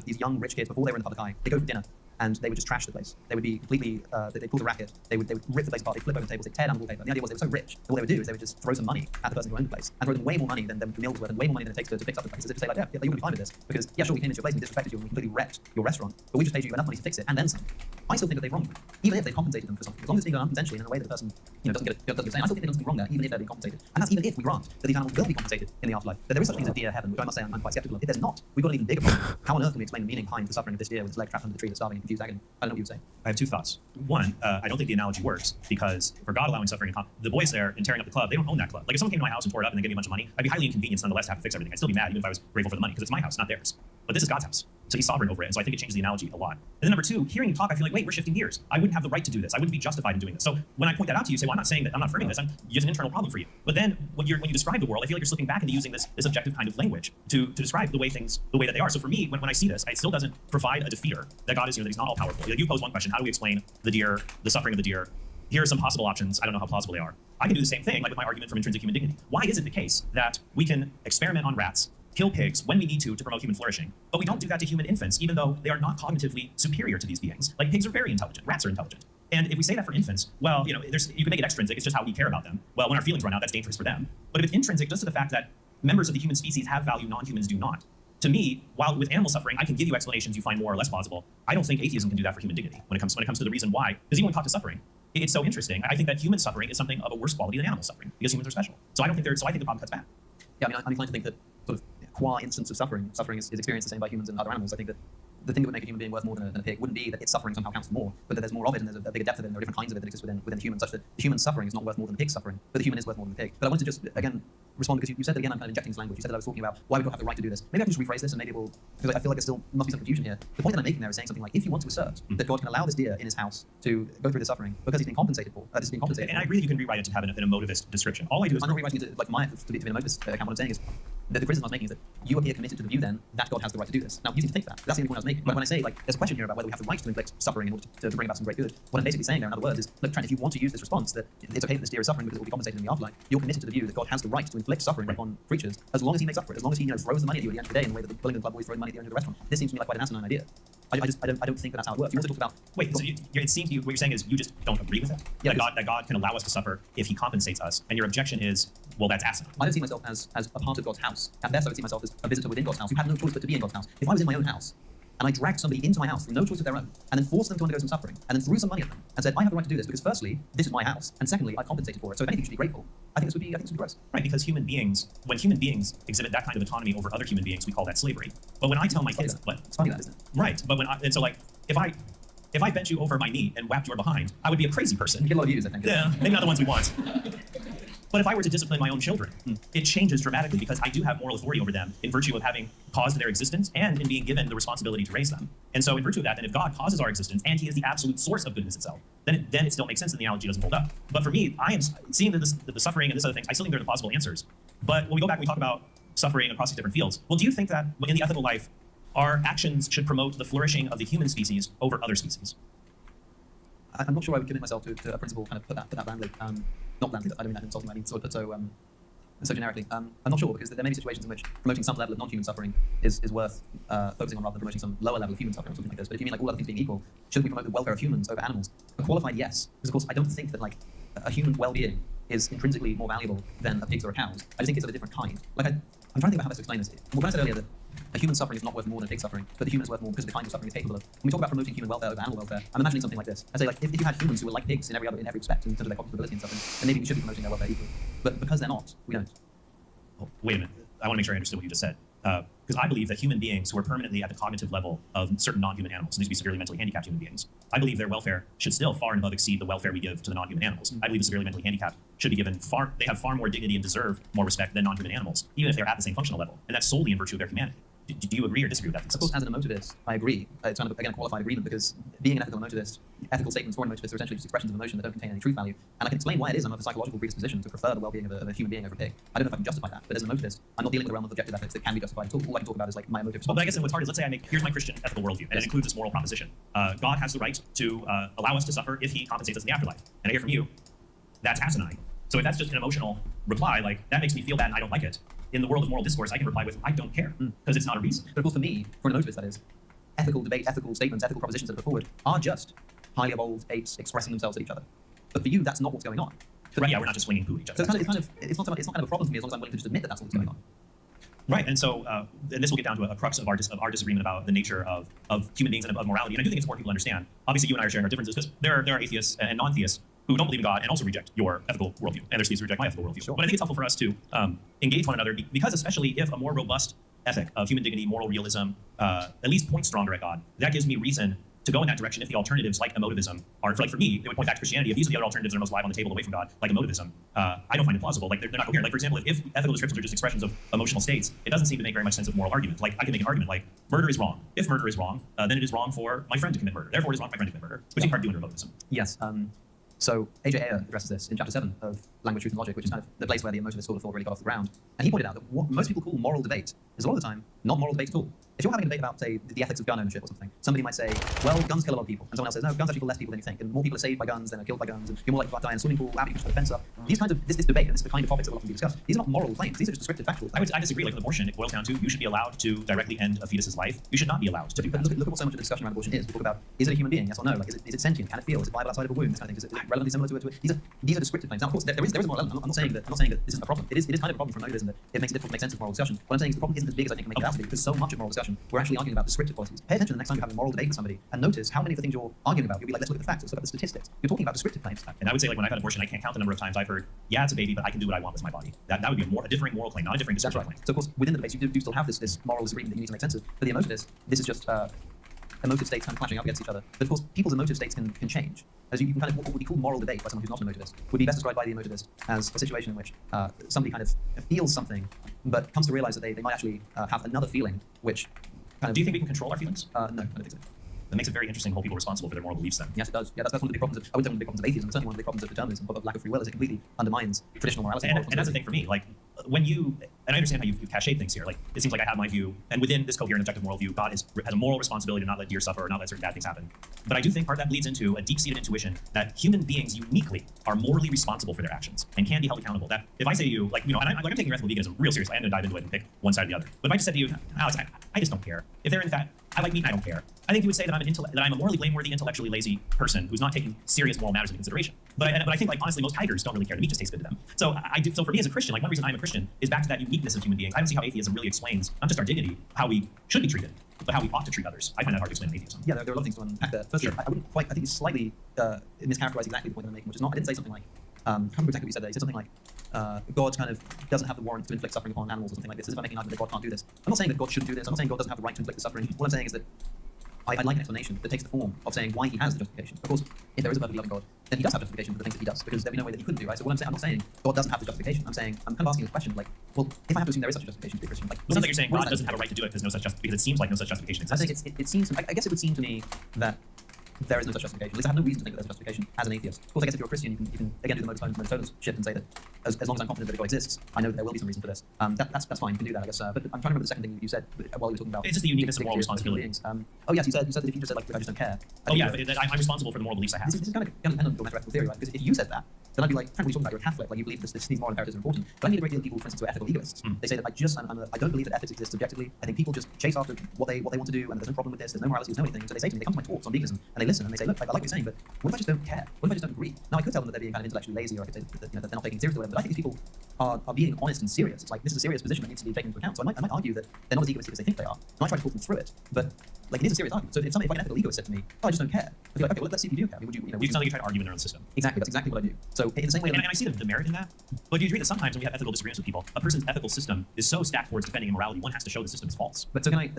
these young rich kids, before they were in the public eye, they go for dinner and they would just trash the place. They would be completely, they'd pull the racket, they would rip the place apart, they'd flip over the tables, they'd tear down the wallpaper. And the idea was they were so rich, all they would do is they would just throw some money at the person who owned the place, and throw them way more money than the meals were, and way more money than it takes to fix up the place, as if to say like, yeah, you would be fine with this, because yeah, sure, we came into your place and disrespected you and we completely wrecked your restaurant, but we just paid you enough money to fix it, and then some. I still think that they've wronged them, even if they've compensated them for something. As long as it's being done unconsensually and in a way that the person doesn't get the same, I still think they've done something wrong there, even if they're being compensated. And that's even if we grant that these animals will be compensated in the afterlife. That there is such a thing as a deer heaven, which I must say I'm quite skeptical of. If there's not, we've got an even bigger problem. How on earth can we explain the meaning behind the suffering of this deer with its leg trapped under the tree that's starving in confused agony? I don't know what you would say. I have two thoughts. One, I don't think the analogy works because for God allowing suffering, the boys there and tearing up the club, they don't own that club. Like if someone came to my house and tore it up and then gave me a bunch of money, I'd be highly inconvenienced nonetheless to have to fix everything. I'd still be mad even if I was grateful for the money because it's my house, not theirs. But this is God's house. So he's sovereign over it. And so I think it changes the analogy a lot. And then number two, hearing you talk, I feel like, wait, we're shifting gears. I wouldn't have the right to do this. I wouldn't be justified in doing this. So when I point that out to you, you say, well, I'm not saying that I'm not affirming this. It's an internal problem for you. But then when you describe the world, I feel like you're slipping back into using this objective kind of language to describe the way that they are. So for me, when I see this, it still doesn't provide a defeater that God is, that he's not all powerful. Like you pose one question, how do we explain the deer, the suffering of the deer? Here are some possible options. I don't know how plausible they are. I can do the same thing, like with my argument from intrinsic human dignity. Why is it the case that we can experiment on rats, kill pigs when we need to promote human flourishing, but we don't do that to human infants, even though they are not cognitively superior to these beings? Like pigs are very intelligent, rats are intelligent. And if we say that for infants, well, you can make it extrinsic, it's just how we care about them. Well, when our feelings run out, that's dangerous for them. But if it's intrinsic, just to the fact that members of the human species have value non-humans do not. To me, while with animal suffering, I can give you explanations you find more or less plausible, I don't think atheism can do that for human dignity when it comes to the reason why. Because even when we talk to suffering, it's so interesting. I think that human suffering is something of a worse quality than animal suffering because humans are special. So I think the problem cuts back. Yeah, I'm inclined to think that sort of qua instance of suffering is experienced the same by humans and other animals. I think that the thing that would make a human being worth more than a pig wouldn't be that its suffering somehow counts for more, but that there's more of it and there's a bigger depth of it and there are different kinds of it that exist within humans, such that the human suffering is not worth more than the pig's suffering, but the human is worth more than the pig. But I wanted to just, again, respond because you said that again, I'm kind of injecting this language. You said that I was talking about why we don't have the right to do this. Maybe I can just rephrase this and maybe it will, because I feel like there still must be some confusion here. The point that I'm making there is saying something like, if you want to assert that God can allow this deer in his house to go through the suffering because he's being compensated for, And I agree that you can rewrite it to have an emotivist description. All I do is... I'm not rewriting it to be an emotivist account. What I'm saying is that the criticism I was making is that you appear committed to the view then that God has the right to do this. Now, you seem to think that. That's the only point I was making. But when I say, like, there's a question here about whether we have the right to inflict suffering in order to bring about some great good, what I'm basically saying there, in other words, is, look, Trent, if you want to use this response that it's okay that this deer is suffering because it will be compensated in the afterlife, you're committed to the view that God has the right to inflict suffering upon creatures as long as he makes up for it, as long as he throws the money at you at the end of the day in the way that the Bullingdon Club always throw the money at the end of the restaurant. This seems to me like quite an asinine idea. I don't think that's how it works. You also talked about wait. So it seems what you're saying is you just don't agree with it. Yeah, that God can allow us to suffer if He compensates us, and your objection is, well, that's asinine. I don't see myself as a part of God's house. At best, I would see myself as a visitor within God's house who had no choice but to be in God's house. If I was in my own house and I dragged somebody into my house through no choice of their own, and then forced them to undergo some suffering, and then threw some money at them, and said, I have the right to do this because firstly, this is my house, and secondly, I compensated for it. So if anything, you should be grateful. I think this would be gross. Right, because when human beings exhibit that kind of autonomy over other human beings, we call that slavery. But when I tell my kids, it's funny that, isn't it? Right, but if I bent you over my knee and whacked your behind, I would be a crazy person. You get a lot of views, I think. Yeah, maybe not the ones we want. But if I were to discipline my own children, it changes dramatically because I do have moral authority over them in virtue of having caused their existence and in being given the responsibility to raise them. And so in virtue of that, then if God causes our existence and He is the absolute source of goodness itself, then it still makes sense and the analogy doesn't hold up. But for me, I am seeing the suffering and this other things, I still think they're the plausible answers. But when we go back and we talk about suffering across these different fields, well, do you think that in the ethical life, our actions should promote the flourishing of the human species over other species? I'm not sure I would commit myself to a principle kind of put that blandly. Not blandly, I don't mean that insulting, I mean sort of put so generically. I'm not sure because there may be situations in which promoting some level of non-human suffering is worth focusing on rather than promoting some lower level of human suffering or something like this. But if you mean like all other things being equal, should we promote the welfare of humans over animals? A qualified yes, because of course I don't think that like a human's well-being is intrinsically more valuable than a pig's or a cow's. I just think it's of a different kind. Like I'm trying to think about how best to explain this. Well, when I said earlier that a human suffering is not worth more than a pig suffering, but the human is worth more because of the kind of suffering it's capable of. When we talk about promoting human welfare over animal welfare, I'm imagining something like this. I say like if you had humans who were like pigs in every respect in terms of their cognitive ability and suffering, then maybe we should be promoting their welfare equally. But because they're not, we don't. Oh, wait a minute. I want to make sure I understood what you just said. Because I believe that human beings who are permanently at the cognitive level of certain non-human animals, and these would be severely mentally handicapped human beings, I believe their welfare should still far and above exceed the welfare we give to the non-human animals. I believe the severely mentally handicapped should be given they have far more dignity and deserve more respect than non-human animals, even if they're at the same functional level. And that's solely in virtue of their humanity. Do you agree or disagree with that thesis? Of course, as an emotivist, I agree. It's kind of, again, a qualified agreement because being an ethical emotivist, ethical statements for an emotivist are essentially just expressions of emotion that don't contain any truth value. And I can explain why it is I'm of a psychological predisposition to prefer the well-being of a human being over a pig. I don't know if I can justify that, but as an emotivist, I'm not dealing with a realm of objective ethics that can be justified at all. All I can talk about is like my emotive response. Well, but I guess what's hard is, let's say here's my Christian ethical worldview, and it includes this moral proposition. God has the right to allow us to suffer if He compensates us in the afterlife. And I hear from you, that's asinine. So if that's just an emotional reply, like that makes me feel bad and I don't like it, in the world of moral discourse, I can reply with, I don't care, because it's not a reason. But of course, for me, for an emotivist, that is, ethical debate, ethical statements, ethical propositions that are put forward are just highly evolved apes expressing themselves at each other. But for you, that's not what's going on. Right, yeah, we're not just swinging poo at each other. So it's not kind of a problem for me as long as I'm willing to just admit that that's what's going on. Right, and so and this will get down to a crux of our disagreement about the nature of human beings and of morality. And I do think it's important people understand. Obviously, you and I are sharing our differences because there are atheists and non-theists who don't believe in God and also reject your ethical worldview. And there's theists who reject my ethical worldview. Sure. But I think it's helpful for us to engage one another because especially if a more robust ethic of human dignity, moral realism, at least points stronger at God, that gives me reason to go in that direction if the alternatives like emotivism are, like for me, it would point back to Christianity. If these are the other alternatives that are most live on the table away from God, like emotivism, I don't find it plausible. Like they're not coherent. Like for example, if ethical descriptions are just expressions of emotional states, it doesn't seem to make very much sense of moral argument. Like I can make an argument like murder is wrong. If murder is wrong, then it is wrong for my friend to commit murder. Therefore, it is wrong for my friend to commit murder, which you can't do under emotivism. Yes. So A.J. Ayer addresses this in chapter 7 of Language, Truth and Logic, which is kind of the place where the emotivist school of thought really got off the ground. And he pointed out that what most people call moral debate is a lot of the time not moral debate at all. If you're having a debate about, say, the ethics of gun ownership or something, somebody might say, well, guns kill a lot of people. And someone else says, no, guns actually kill less people than you think. And more people are saved by guns than are killed by guns. And you're more likely to die in a swimming pool, how do you push the fence up? These kinds of, this debate, and this is the kind of topics that will often be discussed. These are not moral claims. These are just descriptive factual claims. I disagree. Like with abortion, it boils down to you should be allowed to directly end a fetus's life. You should not be allowed to do that. Look at what so much of the discussion around abortion is. We talk about, is it a human being? Yes or no? Like, is it sentient? Can it feel? Is it viable outside of a womb? This kind of thing. Is it relevantly similar to it? These are descriptive claims. Now, of course, there is a moral element. I'm not saying that this isn't a problem. It is kind of a problem from emotivism that it makes it difficult to make sense of moral discussion. What I'm saying is the problem isn't as big as I think we make it out to be, because so much of moral discussion, we're actually arguing about descriptive qualities. Pay attention the next time you have a moral debate with somebody and notice how many of the things you're arguing about. You'll be like, let's look at the facts, let's look at the statistics. You're talking about descriptive claims. And I would say, like, when I've had abortion, I can't count the number of times I've heard, yeah, it's a baby, but I can do what I want with my body. That would be a differing moral claim, not a differing descriptive claim. So, of course, within the debates, you do still have this moral disagreement that you need to make sense of. For the emotivist, this is just emotive states kind of clashing up against each other. But, of course, people's emotive states can change. As you can kind of, what would be called moral debate by someone who's not an emotivist would be best described by the emotivist as a situation in which somebody kind of feels something, but comes to realize that they might actually have another feeling, which kind of... Do you think we can control our feelings? No, I don't think so. That makes it very interesting to hold people responsible for their moral beliefs then. Yes, it does. Yeah, that's one of the big problems. I wouldn't say one of the big problems of atheism, but certainly one of the big problems of determinism, of lack of free will, is it completely undermines traditional morality. And that's the thing for me. Like, when you, and I understand how you've cached things here. Like, it seems like I have my view, and within this coherent objective moral view, God has a moral responsibility to not let deer suffer or not let certain bad things happen. But I do think part of that bleeds into a deep-seated intuition that human beings uniquely are morally responsible for their actions and can be held accountable. That if I say to you, like, you know, and I'm taking ethical veganism real seriously, I'm going to dive into it and pick one side or the other. But if I just said to you, Alex, I just don't care. If they're in fact, I like meat, I don't care. I think you would say that I'm a morally blameworthy, intellectually lazy person who's not taking serious moral matters into consideration. But I think, like, honestly, most tigers don't really care. The meat just tastes good to them. So I do. So for me as a Christian, like, one reason I'm a Christian is back to that uniqueness of human beings. I don't see how atheism really explains not just our dignity, how we should be treated, but how we ought to treat others. I find that hard to explain in atheism. Yeah, there are a lot of things to unpack there. Firstly, I wouldn't quite. I think it's slightly mischaracterized exactly the point I'm making, which is not. I didn't say something like. I can't remember exactly what you said there. You said something like, God kind of doesn't have the warrant to inflict suffering upon animals or something like this. As if I'm making an argument that God can't do this. I'm not saying that God shouldn't do this. I'm not saying God doesn't have the right to inflict the suffering. What I'm saying is that I'd like an explanation that takes the form of saying why he has the justification. Of course, if there is a perfectly loving God, then he does have justification for the things that he does, because there'd be no way that he couldn't do, right? So what I'm saying, I'm not saying God doesn't have the justification. I'm saying, I'm kind of asking a question like, well, if I have to assume there is such a justification to be a Christian, like, It's not that you're saying God doesn't have a right to do it because it seems like no such justification exists. I think it seems. I guess it would seem to me that there is no such justification. At least I have no reason to think that there's a justification as an atheist. Of course, I guess if you're a Christian, you can again do the Mototones shit and say that as long as I'm confident that a God exists, I know that there will be some reason for this. That's fine. You can do that, I guess. But I'm trying to remember the second thing you said while you were talking about. It's just the uniqueness of moral responsibility. Oh yes, you said that if you just said like I just don't care. I'm responsible for the moral beliefs I have. This is kind of dependent on your metaphysical theory, right? Because if you said that, then I'd be like, Frank, what are you talking about? You're a Catholic. Like you believe these moral imperatives are important. But I meet a great deal of people, for instance, who are ethical legalists. They say that I don't believe that ethics exists objectively. I think people just chase after what they want to do, and there's no problem with this. There's no morality. There's no anything. So they say to me, they come to my talks on veganism, and they listen, and they say, look, I like what you're saying, but what if I just don't care? What if I just don't agree? Now I could tell them that they're being kind of intellectually lazy, or I could say that they're not taking it seriously, but I think these people are being honest and serious. It's like this is a serious position that needs to be taken into account. So I might argue that they're not as egoistic as they think they are. And I try to talk them through it, but like it is a serious argument. So if like an ethical egoist said to me, oh, I just don't care, I'd be like, okay, well, let's see if you do care. I mean, You sound like you try to argue in their own system. Exactly, that's exactly what I do. So in the same way, and I see the merit in that. But do you agree that sometimes when we have ethical disagreements with people, a person's ethical system is so stacked towards defending immorality, one has to show the system is false. But so can I?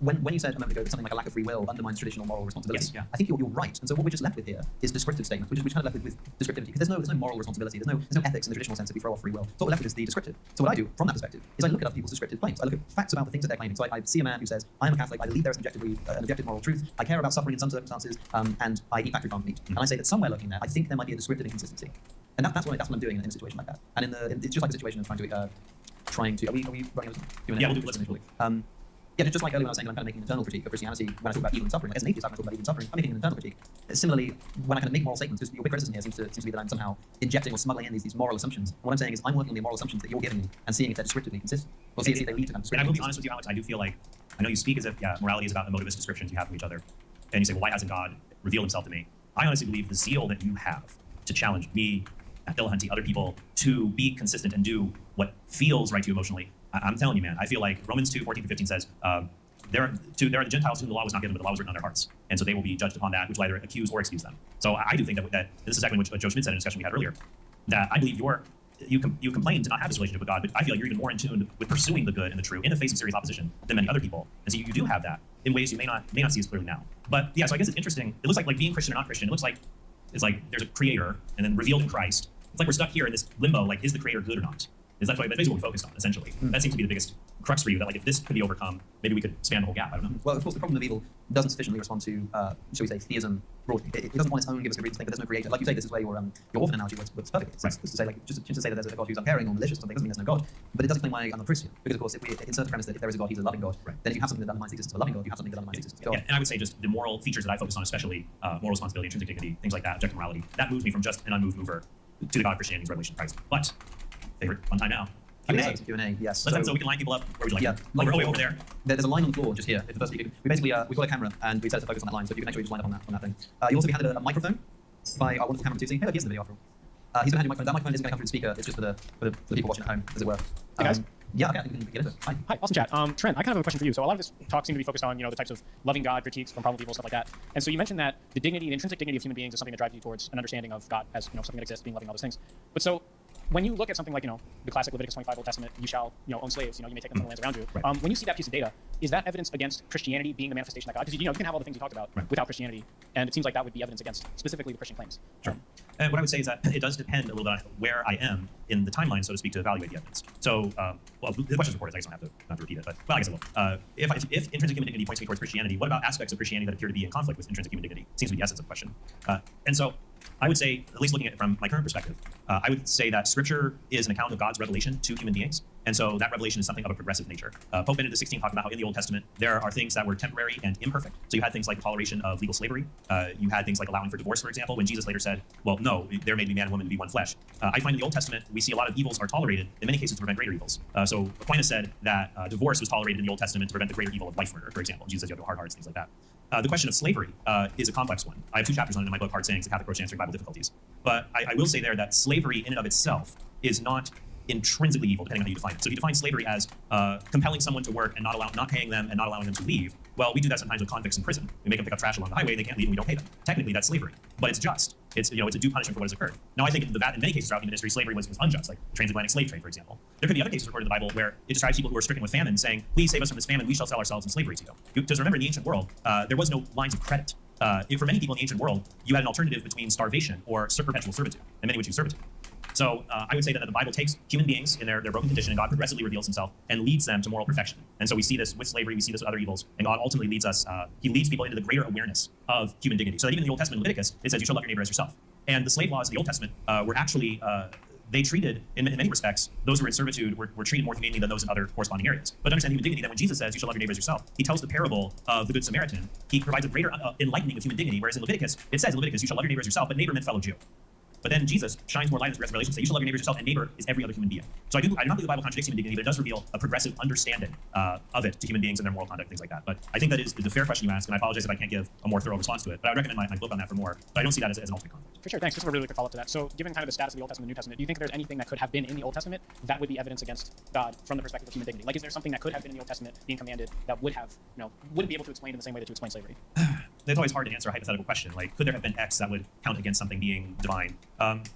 When you said a moment ago that something like a lack of free will undermines traditional moral responsibility, yes, yeah. I think you're right. And so what we're just left with here is descriptive statements. We're just kind of left with descriptivity, because there's no moral responsibility. There's no ethics in the traditional sense if we throw off free will. So what we're left with is the descriptive. So what I do from that perspective is I look at other people's descriptive claims. I look at facts about the things that they're claiming. So I see a man who says, I am a Catholic. I believe there is an objective moral truth. I care about suffering in some circumstances, and I eat factory farmed meat. And I say that somewhere looking there, I think there might be a descriptive inconsistency. And that's what I'm doing in a situation like that. And it's just like a situation of trying to. Are we running out of Q&A? Yeah, we'll do it. Yeah, just like earlier when I was saying, I'm kind of making an internal critique of Christianity when I talk about evil and suffering. Like, as an atheist, I talk about evil and suffering. I'm making an internal critique. Similarly, when I kind of make moral statements, because your big criticism here seems to be that I'm somehow injecting or smuggling in these moral assumptions. And what I'm saying is I'm working on the moral assumptions that you're giving me and seeing if they're descriptively consistent. Or see if they lead to kind of. And I will be honest with you, Alex. I do feel like I know you speak as if morality is about the motivist descriptions you have of each other, and you say, well, why hasn't God revealed Himself to me? I honestly believe the zeal that you have to challenge me, Dillahunty, other people to be consistent and do what feels right to you emotionally. I'm telling you, man. I feel like Romans 2:14-15 says. There are the Gentiles whom the law was not given, but the law was written on their hearts. And so they will be judged upon that, which will either accuse or excuse them. So I do think that this is exactly what Joe Schmidt said in a discussion we had earlier, that I believe you complain to not have this relationship with God, but I feel like you're even more in tune with pursuing the good and the true in the face of serious opposition than many other people. And so you do have that in ways you may not see as clearly now. But yeah, so I guess it's interesting. It looks like being Christian or not Christian, it looks like it's like there's a creator and then revealed in Christ. It's like we're stuck here in this limbo, like, is the creator good or not? That's basically what we focused on, essentially. That seems to be the biggest crux for you, that like if this could be overcome, maybe we could span the whole gap. I don't know. Well, of course, the problem of evil doesn't sufficiently respond to, shall we say, theism broadly. It doesn't on its own give us a reason to think that there's no creator. Like you say, this is where your orphan analogy works perfectly. It's to say, like, just to say that there's a God who's uncaring or malicious or something doesn't mean there's no God. But it does explain why I'm a Christian. Because, of course, if we insert the premise that if there is a God, he's a loving God, then if you have something that undermines the existence of a loving God, you have something that undermines the existence of God. Yeah, and I would say just the moral features that I focus on, especially moral responsibility, intrinsic dignity, things like that, objective morality, that moves me from just an unmoved mover to the God of Christianity's revelation of Christ. But, favorite fun time now. Q&A, yes. So we can line people up. Where would you like? Yeah, over there. There's a line on the floor just here. If the first speaker, we basically we've got a camera and we set it to focus on that line, so if you can actually just line up on that thing. You'll also be handed a microphone by our wonderful cameraman Susie. Hey, look, he's in the video after all. He's going to hand you a microphone. That microphone isn't going to come through the speaker. It's just for the people watching at home, as it were. Hey guys. Yeah, okay, I think we can get into it. Hi, awesome chat. Trent, I kind of have a question for you. So a lot of this talk seemed to be focused on, the types of loving God critiques from problem people, stuff like that. And so you mentioned that the intrinsic dignity of human beings is something that drives you towards an understanding of God as, something that exists, being loving, all those things. But so when you look at something like, the classic Leviticus 25 Old Testament, you shall, own slaves, you may take them from the lands around you. Right. When you see that piece of data, is that evidence against Christianity being the manifestation of God? Because, you can have all the things you talked about without Christianity, and it seems like that would be evidence against specifically the Christian claims. Sure. And what I would say is that it does depend a little bit on where I am in the timeline, so to speak, to evaluate the evidence. So, the question is reported, I guess I don't have to repeat it, but I guess I will. If intrinsic human dignity points me towards Christianity, what about aspects of Christianity that appear to be in conflict with intrinsic human dignity? Seems to be the essence of the question. And so I would say, at least looking at it from my current perspective, I would say that Scripture is an account of God's revelation to human beings. And so that revelation is something of a progressive nature. Pope Benedict XVI talked about how in the Old Testament, there are things that were temporary and imperfect. So you had things like the toleration of legal slavery. You had things like allowing for divorce, for example, when Jesus later said, well, no, they're made to be man and woman to be one flesh. I find in the Old Testament, we see a lot of evils are tolerated, in many cases to prevent greater evils. So Aquinas said that divorce was tolerated in the Old Testament to prevent the greater evil of wife murder, for example. Jesus says you have no hard hearts, things like that. The question of slavery is a complex one. I have 2 chapters on it in my book, Hard Sayings, The Catholic Approach to Answering Bible Difficulties. But I will say there that slavery in and of itself is not intrinsically evil, depending on how you define it. So if you define slavery as compelling someone to work and not paying them and not allowing them to leave, well, we do that sometimes with convicts in prison. We make them pick up trash along the highway, and they can't leave, and we don't pay them. Technically, that's slavery, but it's just. It's it's a due punishment for what has occurred. Now, I think in many cases throughout human history, slavery was unjust, like the transatlantic slave trade, for example. There could be other cases recorded in the Bible where it describes people who are stricken with famine, saying, "Please save us from this famine. We shall sell ourselves in slavery to you." Because remember, in the ancient world, there was no lines of credit. For many people in the ancient world, you had an alternative between starvation or perpetual servitude, and many would choose servitude. So I would say that the Bible takes human beings in their broken condition, and God progressively reveals himself and leads them to moral perfection. And so we see this with slavery, we see this with other evils, and God ultimately leads us, he leads people into the greater awareness of human dignity. So that even in the Old Testament, Leviticus, it says you shall love your neighbor as yourself. And the slave laws in the Old Testament were actually, they treated, in many respects, those who were in servitude were treated more humanely than those in other corresponding areas. But to understand human dignity, that when Jesus says you shall love your neighbor as yourself, he tells the parable of the Good Samaritan. He provides a greater enlightening of human dignity, whereas in Leviticus, it says in Leviticus, you shall love your neighbor as yourself, but neighbor meant fellow Jew. But then Jesus shines more light in the rest of Revelation, say you shall love your neighbor as yourself, and neighbor is every other human being. So I do not believe the Bible contradicts human dignity, but it does reveal a progressive understanding of it to human beings and their moral conduct, things like that. But I think that is a fair question you ask, and I apologize if I can't give a more thorough response to it. But I would recommend my book on that for more. But I don't see that as an ultimate conflict. For sure, thanks. Just a really quick follow-up to that. So given kind of the status of the Old Testament and New Testament, do you think there's anything that could have been in the Old Testament that would be evidence against God from the perspective of human dignity? Like, is there something that could have been in the Old Testament being commanded that would have, wouldn't be able to explain in the same way that you explain slavery? It's always hard to answer a hypothetical question. Like, could there have been X that would count against something being divine?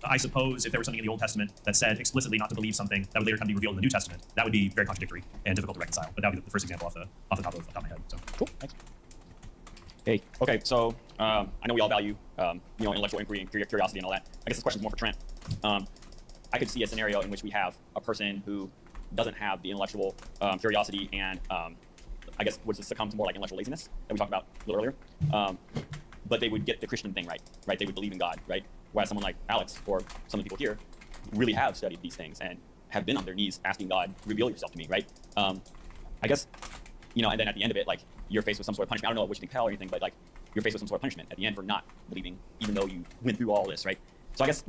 I suppose if there was something in the Old Testament that said explicitly not to believe something that would later come to be revealed in the New Testament, that would be very contradictory and difficult to reconcile. But that would be the first example off the top of my head. So cool, thanks. Hey, okay, so I know we all value intellectual inquiry and curiosity and all that. I guess this question is more for Trent. I could see a scenario in which we have a person who doesn't have the intellectual curiosity and I guess would succumb to more like intellectual laziness that we talked about a little earlier. But they would get the Christian thing right? They would believe in God, right? Whereas someone like Alex or some of the people here really have studied these things and have been on their knees asking God, reveal yourself to me, right? I guess, and then at the end of it, like, you're faced with some sort of punishment. I don't know what you think hell or anything, but like, you're faced with some sort of punishment at the end for not believing, even though you went through all this, right? So I guess,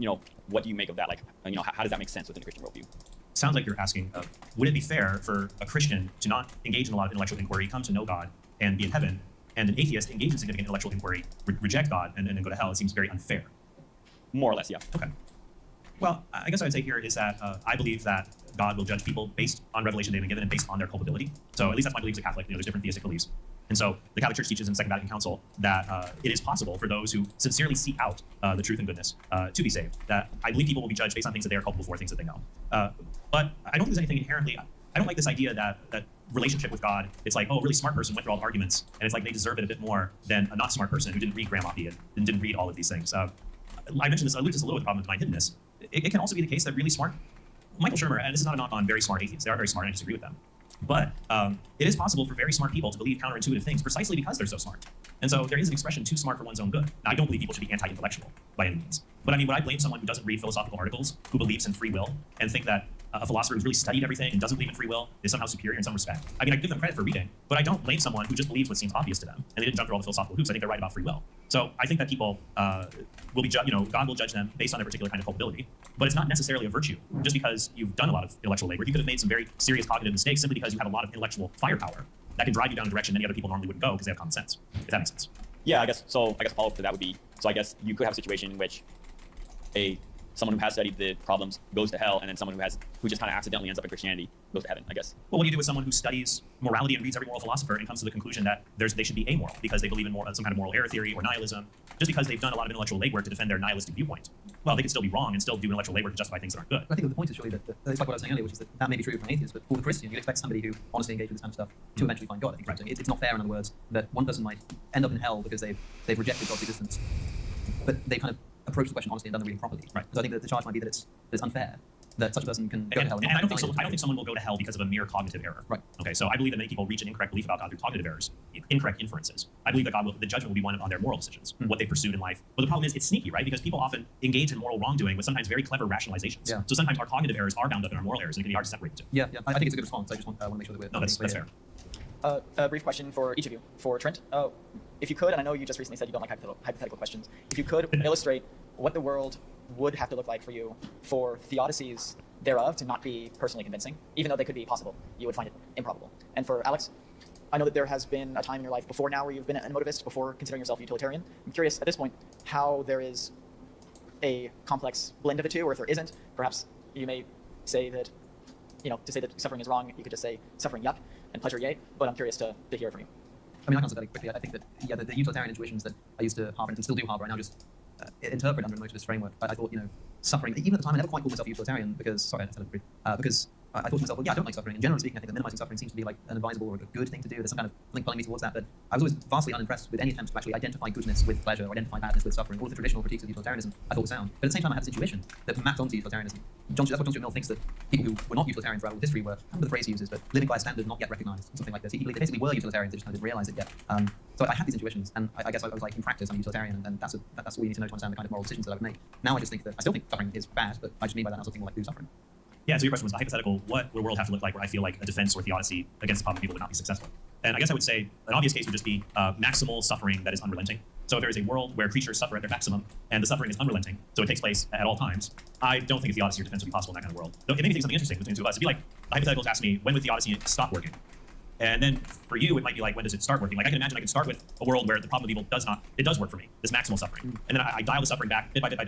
what do you make of that? Like, how does that make sense within the Christian worldview? Sounds like you're asking, would it be fair for a Christian to not engage in a lot of intellectual inquiry, come to know God, and be in heaven, and an atheist engage in significant intellectual inquiry, reject God, and then go to hell? It seems very unfair. More or less, yeah. Okay. Well, I guess what I'd say here is that I believe that God will judge people based on revelation they've been given and based on their culpability. So at least that's my belief as a Catholic. There's different theistic beliefs. And so the Catholic Church teaches in the Second Vatican Council that it is possible for those who sincerely seek out the truth and goodness to be saved. That I believe people will be judged based on things that they are culpable for, things that they know. But I don't think there's anything inherently, I don't like this idea that relationship with God, it's like, oh, a really smart person went through all the arguments, and it's like they deserve it a bit more than a not smart person who didn't read Grandma P and didn't read all of these things. I mentioned this, I alluded to this a little with the problem of divine hiddenness. It can also be the case that really smart, Michael Shermer, and this is not a knock on very smart atheists, they are very smart, and I disagree with them. But it is possible for very smart people to believe counterintuitive things precisely because they're so smart. And so there is an expression, too smart for one's own good. Now, I don't believe people should be anti-intellectual by any means. But I mean, would I blame someone who doesn't read philosophical articles, who believes in free will, and think that a philosopher who's really studied everything and doesn't believe in free will is somehow superior in some respect? I mean, I give them credit for reading, but I don't blame someone who just believes what seems obvious to them, and they didn't jump through all the philosophical hoops. I think they're right about free will. So I think that people will be, God will judge them based on their particular kind of culpability, but it's not necessarily a virtue just because you've done a lot of intellectual labor. You could have made some very serious cognitive mistakes simply because you have a lot of intellectual firepower that can drive you down a direction many other people normally wouldn't go because they have common sense, if that makes sense. Yeah, I guess a follow-up to that would be, so I guess you could have a situation in which someone who has studied the problems goes to hell, and then someone who just kind of accidentally ends up in Christianity goes to heaven, I guess. Well, what do you do with someone who studies morality and reads every moral philosopher and comes to the conclusion that they should be amoral because they believe in some kind of moral error theory or nihilism, just because they've done a lot of intellectual legwork to defend their nihilistic viewpoint? Well, they could still be wrong and still do intellectual legwork to justify things that aren't good. I think the point is surely that it's like what I was saying earlier, which is that may be true for an atheist, but for the Christian, you'd expect somebody who honestly engaged with this kind of stuff to eventually find God. I think it's not fair, in other words, that one person might end up in hell because they've rejected God's existence, but they kind of approached the question honestly and done the reading properly. Right. So I think that the charge might be that it's unfair that such a person can go to hell. And I don't think someone will go to hell because of a mere cognitive error. Right. Okay. So I believe that many people reach an incorrect belief about God through cognitive errors, incorrect inferences. I believe that the judgment will be one on their moral decisions, what they pursued in life. But the problem is it's sneaky, right? Because people often engage in moral wrongdoing with sometimes very clever rationalizations. Yeah. So sometimes our cognitive errors are bound up in our moral errors, and it can be hard to separate the two. Yeah. I think it's a good response. I just want to make sure that we're. No, that's fair. A brief question for each of you. For Trent, if you could, and I know you just recently said you don't like hypothetical questions, if you could illustrate what the world would have to look like for you for theodicies thereof to not be personally convincing, even though they could be possible. You would find it improbable. And for Alex, I know that there has been a time in your life before now where you've been an emotivist, before considering yourself a utilitarian. I'm curious at this point how there is a complex blend of the two, or if there isn't, perhaps you may say that, to say that suffering is wrong, you could just say suffering yuck and pleasure yay, but I'm curious to hear from you. I mean, I can answer that quickly. I think that, the utilitarian intuitions that I used to harbour and still do harbour, I now just interpret under a motivist framework. I thought, suffering, even at the time, I never quite called myself a utilitarian because, sorry, I just had a brief, because I thought to myself, well, yeah, I don't like suffering. And generally speaking, I think that minimizing suffering seems to be like an advisable or a good thing to do. There's some kind of link pulling me towards that. But I was always vastly unimpressed with any attempts to actually identify goodness with pleasure or identify badness with suffering. All of the traditional critiques of utilitarianism I thought were sound. But at the same time, I had this intuition that mapped onto utilitarianism. That's what John Stuart Mill thinks, that people who were not utilitarian throughout all history were, I remember the phrase he uses, but living by a standard not yet recognized, something like this. They basically were utilitarians, they just kind of didn't realize it yet. So I had these intuitions, and I guess I was like, in practice, I'm a utilitarian, and that's all you need to know to understand the kind of moral decisions that I would make. Now I just think that, I still think suffering is bad, but I just mean by that I also think like do suffering. Yeah, so your question was hypothetical, what would a world have to look like where I feel like a defense or theodicy against the problem people would not be successful? And I guess I would say an obvious case would just be maximal suffering that is unrelenting. So if there is a world where creatures suffer at their maximum and the suffering is unrelenting, so it takes place at all times, I don't think a theodicy or defense would be possible in that kind of world. Though it made me think something interesting between the two of us. It'd be like, a hypothetical ask me, when would theodicy stop working? And then for you, it might be like, when does it start working? Like I can imagine I can start with a world where the problem of evil does work for me, this maximal suffering. And then I dial the suffering back bit by bit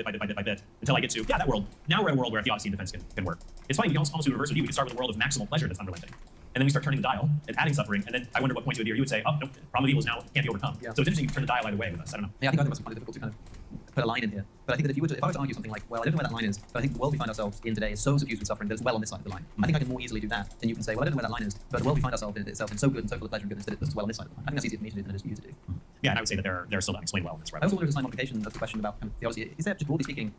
until I get to, that world. Now we're in a world where theodicy and defense can work. It's funny, we can almost do reverse with you. We can start with a world of maximal pleasure that's unrelenting. And then we start turning the dial and adding suffering. And then I wonder what point you would be, or you would say, oh, no, problem of evil is now can't be overcome. Yeah. So it's interesting you turn the dial either way with us. I don't know. Yeah, I think I find it difficult to kind of put a line in here. But I think that if I were to argue something like, well, I don't know where that line is, but I think the world we find ourselves in today is so suffused with suffering that it's well on this side of the line. I think I can more easily do that than you can say, well, I don't know where that line is, but the world we find ourselves in itself is so good and so full of pleasure and goodness that it's well on this side of the line. I think that's easier for me to do than it is for you to do. Yeah, and I would say that they're still not explained well in this, right? I also wonder if there's a slight modification of the question about kind of theodicy. Is there, just broadly speaking,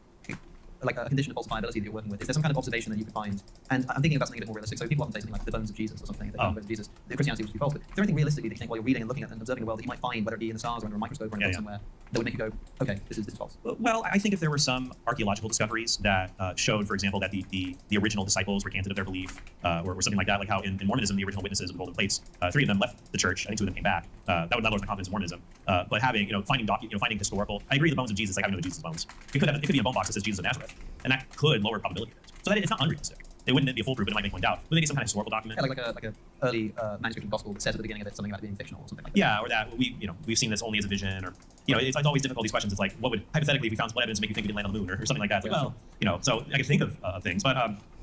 like a condition of falsifiability that you're working with? Is there some kind of observation that you could find? And I'm thinking about something a bit more realistic. So people often say something like the bones of Jesus or something. If they find the bones of Jesus, the Christianity would be false. But is there anything realistically that you think while you're reading and looking at and observing the world that you might find, whether it be in the stars or under a microscope or in a book somewhere, that would make you go, okay, this is false? Well, I think if there were some archaeological discoveries that showed, for example, that the original disciples recanted of their belief, or something like that, like how in Mormonism the original witnesses of the golden plates, 3 of them left the church. I think 2 of them came back. That would lower my confidence in Mormonism. But having, finding historical, I agree the bones of Jesus, like I know the Jesus bones. It could be a bone box that says Jesus of Nazareth, and that could lower probability of it. So that it's not unrealistic. It wouldn't be a foolproof, but it might make one doubt. Would they be some kind of historical document? Yeah, like a early manuscript of the gospel that says at the beginning of it something about it being fictional or something like that. Yeah, or that we've seen this only as a vision, or it's always difficult, these questions. It's like, what would hypothetically, if we found some evidence, make you think we didn't land on the moon, or something like that? It's like, well, so I can think of things, but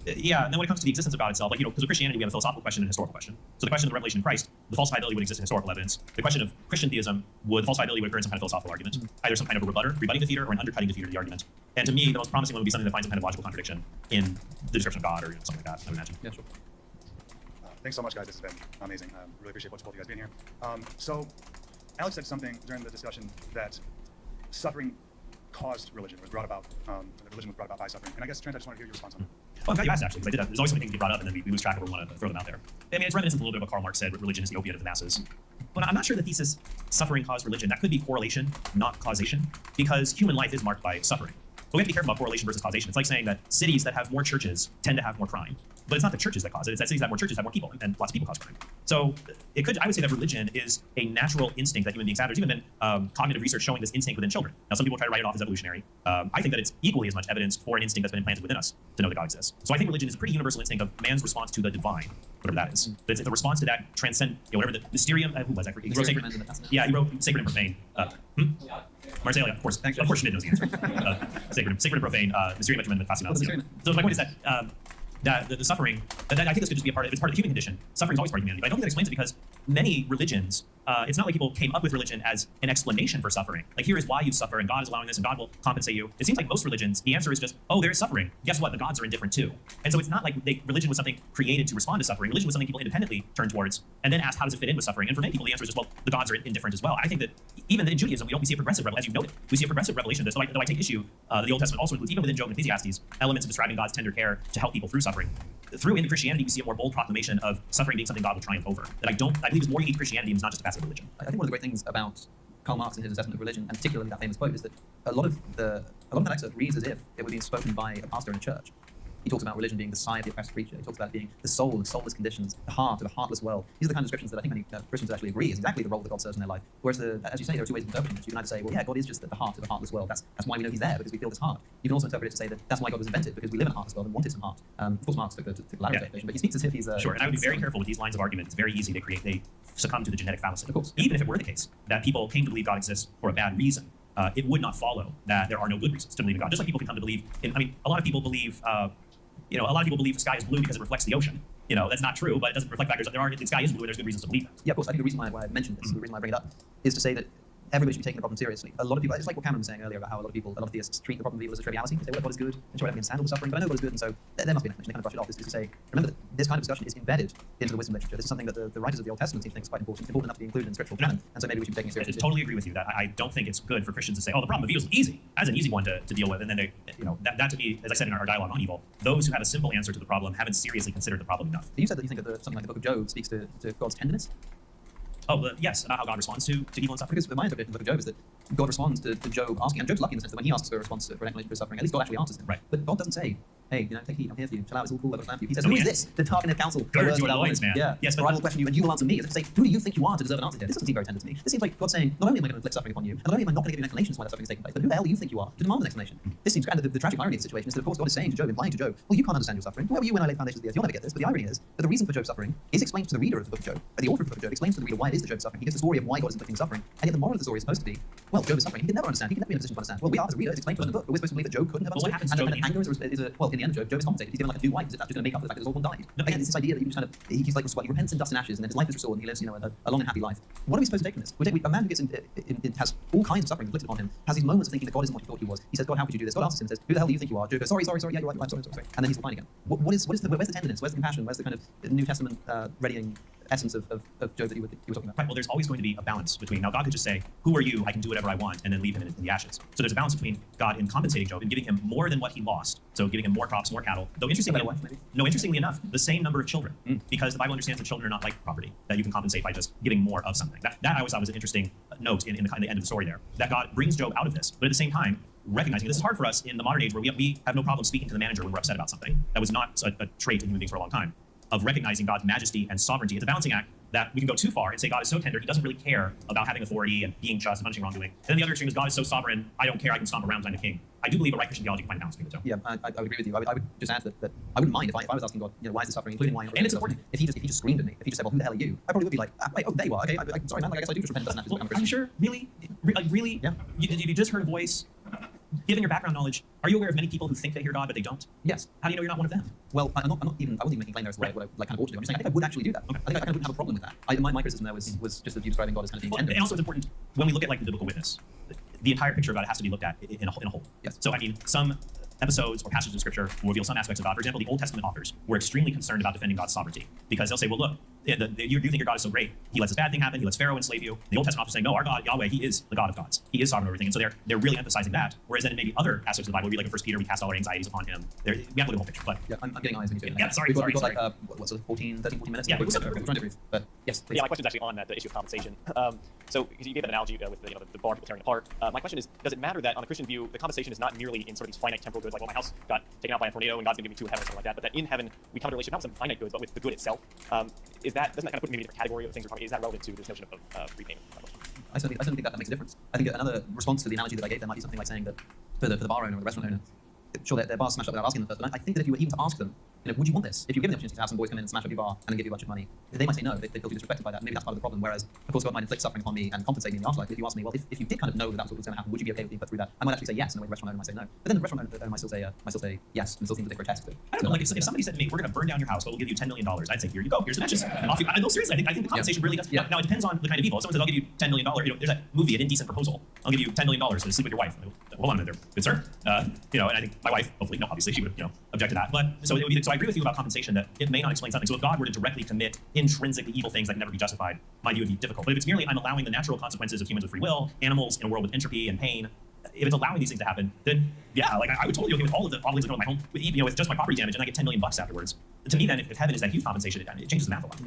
yeah. And then when it comes to the existence of God itself, like because with Christianity we have a philosophical question and a historical question. So the question of the revelation in Christ, the falsifiability would exist in historical evidence. The question of Christian theism, the falsifiability would occur in some kind of philosophical argument, either some kind of a rebutting the theater or an undercutting the theater of the argument. And to me, the most promising one would be something that finds some kind of logical contradiction in the description of God, or something like that, I would imagine. Yeah, sure. Thanks so much, guys. This has been amazing. Really appreciate both of you guys being here. So Alex said something during the discussion that suffering caused religion, was brought about, that religion was brought about by suffering. And I guess, Trent, I just want to hear your response on that. Well, I'm glad you asked, actually, because I did that. There's always so many things get brought up, and then we lose track of where we want to throw them out there. I mean, it's reminiscent a little bit of what Karl Marx said, religion is the opiate of the masses. But I'm not sure the thesis, suffering caused religion. That could be correlation, not causation, because human life is marked by suffering. But we have to be careful about correlation versus causation. It's like saying that cities that have more churches tend to have more crime. But it's not the churches that cause it. It's that cities that have more churches have more people, and lots of people cause crime. So I would say that religion is a natural instinct that human beings have. There's even been cognitive research showing this instinct within children. Now, some people try to write it off as evolutionary. I think that it's equally as much evidence for an instinct that's been implanted within us to know that God exists. So I think religion is a pretty universal instinct of man's response to the divine, whatever that is. It's a response to that transcend, whatever the mysterium. Who was I? He wrote sacred. Yeah, he wrote sacred and profane. Marcella, of course Schmidt knows the answer. Sacred and profane, mysterium metronym fascination. So my point is that the suffering, that I think this could just be a part of, it's part of the human condition. Suffering is always part of humanity. But I don't think that explains it, because many religions, it's not like people came up with religion as an explanation for suffering. Like, here is why you suffer, and God is allowing this, and God will compensate you. It seems like most religions, the answer is just, oh, there is suffering. Guess what? The gods are indifferent too. And so it's not like religion was something created to respond to suffering. Religion was something people independently turned towards, and then asked, how does it fit in with suffering? And for many people, the answer is just, well, the gods are indifferent as well. I think that even in Judaism, we see a progressive revelation, as you noted. We see a progressive revelation of this. Though I take issue, the Old Testament also includes, even within Job and Ecclesiastes, elements of describing God's tender care to help people through suffering. Through into Christianity, we see a more bold proclamation of suffering being something God will triumph over. That I believe is more unique to Christianity, and it's not just a passive religion. I think one of the great things about Karl Marx and his assessment of religion, and particularly that famous quote, is that a lot of that excerpt reads as if it would be spoken by a pastor in a church. He talks about religion being the sigh of the oppressed creature. He talks about it being the soul and soulless conditions, the heart of a heartless world. These are the kind of descriptions that I think many Christians actually agree is exactly the role that God serves in their life. Whereas, as you say, there are two ways of interpreting this. You can either say, well, yeah, God is just the heart of a heartless world. That's why we know He's there, because we feel this heart. You can also interpret it to say that that's why God was invented, because we live in a heartless world and wanted some heart. Of course, Marx took the latter definition, but he speaks as if he's sure. And I would be very careful with these lines of argument. It's very easy they succumb to the genetic fallacy. Of course. Even if it were the case that people came to believe God exists for a bad reason, it would not follow that there are no good reasons to believe in God. Just like people can come to believe in, a lot of people believe, a lot of people believe the sky is blue because it reflects the ocean. That's not true, but it doesn't reflect the fact the sky is blue and there's good reasons to believe it. Yeah, of course. I think the reason why I mentioned this, the reason why I bring it up, is to say that everybody should be taking the problem seriously. A lot of people, it's like what Cameron was saying earlier about how a lot of theists treat the problem of evil as a triviality. They say, well, God is good, and sure, I can understand all the suffering, but I know God is good, and so there must be an explanation. They kind of brush it off. This is to say, remember that this kind of discussion is embedded into the wisdom literature. This is something that the writers of the Old Testament seem to think is quite important enough to be included in scriptural canon, and so maybe we should be taking it seriously. I totally agree with you that I don't think it's good for Christians to say, oh, the problem of evil is easy, as an easy one to deal with, and then they, that to me, as I said in our dialogue on evil, those who have a simple answer to the problem haven't seriously considered the problem enough. You said that you think that something like the Book of Job speaks to God's tenderness. Oh, yes, about how God responds to evil and suffering. Because my interpretation of the Book of Job is that God responds to Job asking, and Job's lucky in the sense that when he asks for a response for an explanation for his suffering, at least God actually answers him. Right. But God doesn't say, hey, take heed, I'm here for you, chill out, it's all cool, I've got a plan for you. He says, who is this? The Targeted Council. Gird your loins, man. Yeah, yes, but I will question you, and you will answer me. As if to say, who do you think you are to deserve an answer here? This doesn't seem very tender to me. This seems like God saying, not only am I going to inflict suffering upon you, and not only am I not going to give you an explanation as to why that suffering is taking place, but who the hell do you think you are to demand an explanation? This seems kind of the tragic irony of the situation is that, of course, God is saying to Job, implying to Job, well, you can't understand your suffering. Where were you when I laid foundations of the earth? You'll never get this. But the irony is that the reason for Job's suffering is explained to the reader of the Book of Job. The author of the Book of Job explains to the reader why it is that Job is suffering. He gives the story of why God is inflicting suffering. And yet the moral of the story is supposed to be, well, Job is suffering. He can never understand. He can never be in a position to understand. Well, we are as a reader. It's explained to us in the book. But we're supposed to believe that Job couldn't have understood. What happens and to Job that anger well, in the end of Job is compensated. He's given like a new wife. Is it that's just going to make up for the fact that his old one died? No, again, it's this idea that he just kind of he's like he repents in dust and ashes, and then his life is restored, and he lives a long and happy life. What are we supposed to take from this? A man who gets has all kinds of suffering inflicted upon him has these moments of thinking that God isn't what he thought he was. He says, God, how could you do this? God answers him and says, who the hell do you think you are? Job goes, sorry, yeah, you're right, I'm sorry. And then he's fine again. Where's the tenderness? Where's the compassion? Where's the kind of New Testament readying essence of Job that you were talking about? Right, well, there's always going to be a balance between, now God could just say, who are you? I can do whatever I want, and then leave him in the ashes. So there's a balance between God in compensating Job and giving him more than what he lost. So giving him more crops, more cattle. Though interestingly enough, the same number of children, because the Bible understands that children are not like property, that you can compensate by just giving more of something. That I always thought was an interesting note in the end of the story there, that God brings Job out of this, but at the same time, recognizing this is hard for us in the modern age where we have no problem speaking to the manager when we're upset about something. That was not a trait in human beings for a long time, of recognizing God's majesty and sovereignty. It's a balancing act that we can go too far and say God is so tender, he doesn't really care about having authority and being just and punishing wrongdoing. And then the other extreme is God is so sovereign, I don't care, I can stomp around, I'm the king. I do believe a right Christian theology can find balance between the two. Yeah, I would agree with you. I would just add that I wouldn't mind if I was asking God, why is this suffering, including why. And it's important. If he just screamed at me, if he just said, well, who the hell are you? I probably would be like, wait, oh, there you are. Okay, I'm sorry, man. I guess I do just repent. Well, are you sure? Really? Really? Yeah. You just heard a voice. Given your background knowledge, are you aware of many people who think they hear God but they don't? Yes. How do you know you're not one of them? Well, I wouldn't even make a claim there as to what I kind of ought to do. I'm just saying I think I would actually do that. Okay. I think I kind of wouldn't have a problem with that. My criticism there was just that you describing God as kind of being tender. And also it's important when we look at like the biblical witness, the entire picture of God has to be looked at in a whole. Yes. So I mean, some episodes or passages of scripture will reveal some aspects of God. For example, the Old Testament authors were extremely concerned about defending God's sovereignty because they'll say, well, look, you think your God is so great. He lets this bad thing happen. He lets Pharaoh enslave you. The Old Testament authors say, no, our God, Yahweh, he is the God of gods. He is sovereign over everything. And so they're really emphasizing that. Whereas then in maybe other aspects of the Bible, we read like in 1 Peter, we cast all our anxieties upon him. We have to look at the whole picture. But yeah, I'm getting eyes when you say that. Yeah, sorry. We've got like, what's it, 13, 14 minutes? Yeah, we're trying to brief. But yes, please. Yeah, my question is actually on the issue of compensation. So you gave an analogy with the barn people tearing apart. My question is, does it matter that on the Christian view, the compensation is not merely in sort of these finite temporal goods, like, well, my house got taken out by a tornado and God's going to give me 2 in heaven or something like that, but that in heaven we come to a relationship not with some finite goods, but with the good itself? Doesn't that kind of put maybe a different category of things we're talking? Is that relevant to this notion of repayment? I certainly think that makes a difference. I think another response to the analogy that I gave there might be something like saying that for the bar owner or the restaurant owner, sure, their bar's smashed up without asking them first, but I think that if you were even to ask them, would you want this? If you were given the opportunity to have some boys come in and smash up your bar and then give you a bunch of money, they might say no. They feel disrespected by that. Maybe that's part of the problem. Whereas, of course, God might inflict suffering upon me and compensate me in the afterlife. If you ask me, well, if you did kind of know that that's what was going to happen, would you be okay with being put through that? I might actually say yes, and the restaurant owner might say no. But then the restaurant owner might still say yes, and still seems a bit grotesque. I don't know. Like if somebody said to me, "We're going to burn down your house, but we'll give you $10 million," I'd say, "Here you go. Here's the matches." No, seriously, I think the compensation really does. Yeah. Now it depends on the kind of evil. If someone says, "I'll give you $10 million," there's that movie, An Indecent Proposal. I'll give you $10 million to sleep with your wife. Hold on a minute, there, good sir. And I think my wife, hopefully, no, obviously, she would object to that. But so it would be. So I agree with you about compensation that it may not explain something. So if God were to directly commit intrinsically evil things that can never be justified, my view would be difficult. But if it's merely I'm allowing the natural consequences of humans with free will, animals in a world with entropy and pain, if it's allowing these things to happen, then yeah, like I would totally be okay with all of the problems that go with my home, with just my property damage, and I get $10 million afterwards. To me, then, if heaven is that huge compensation, it changes the math a lot.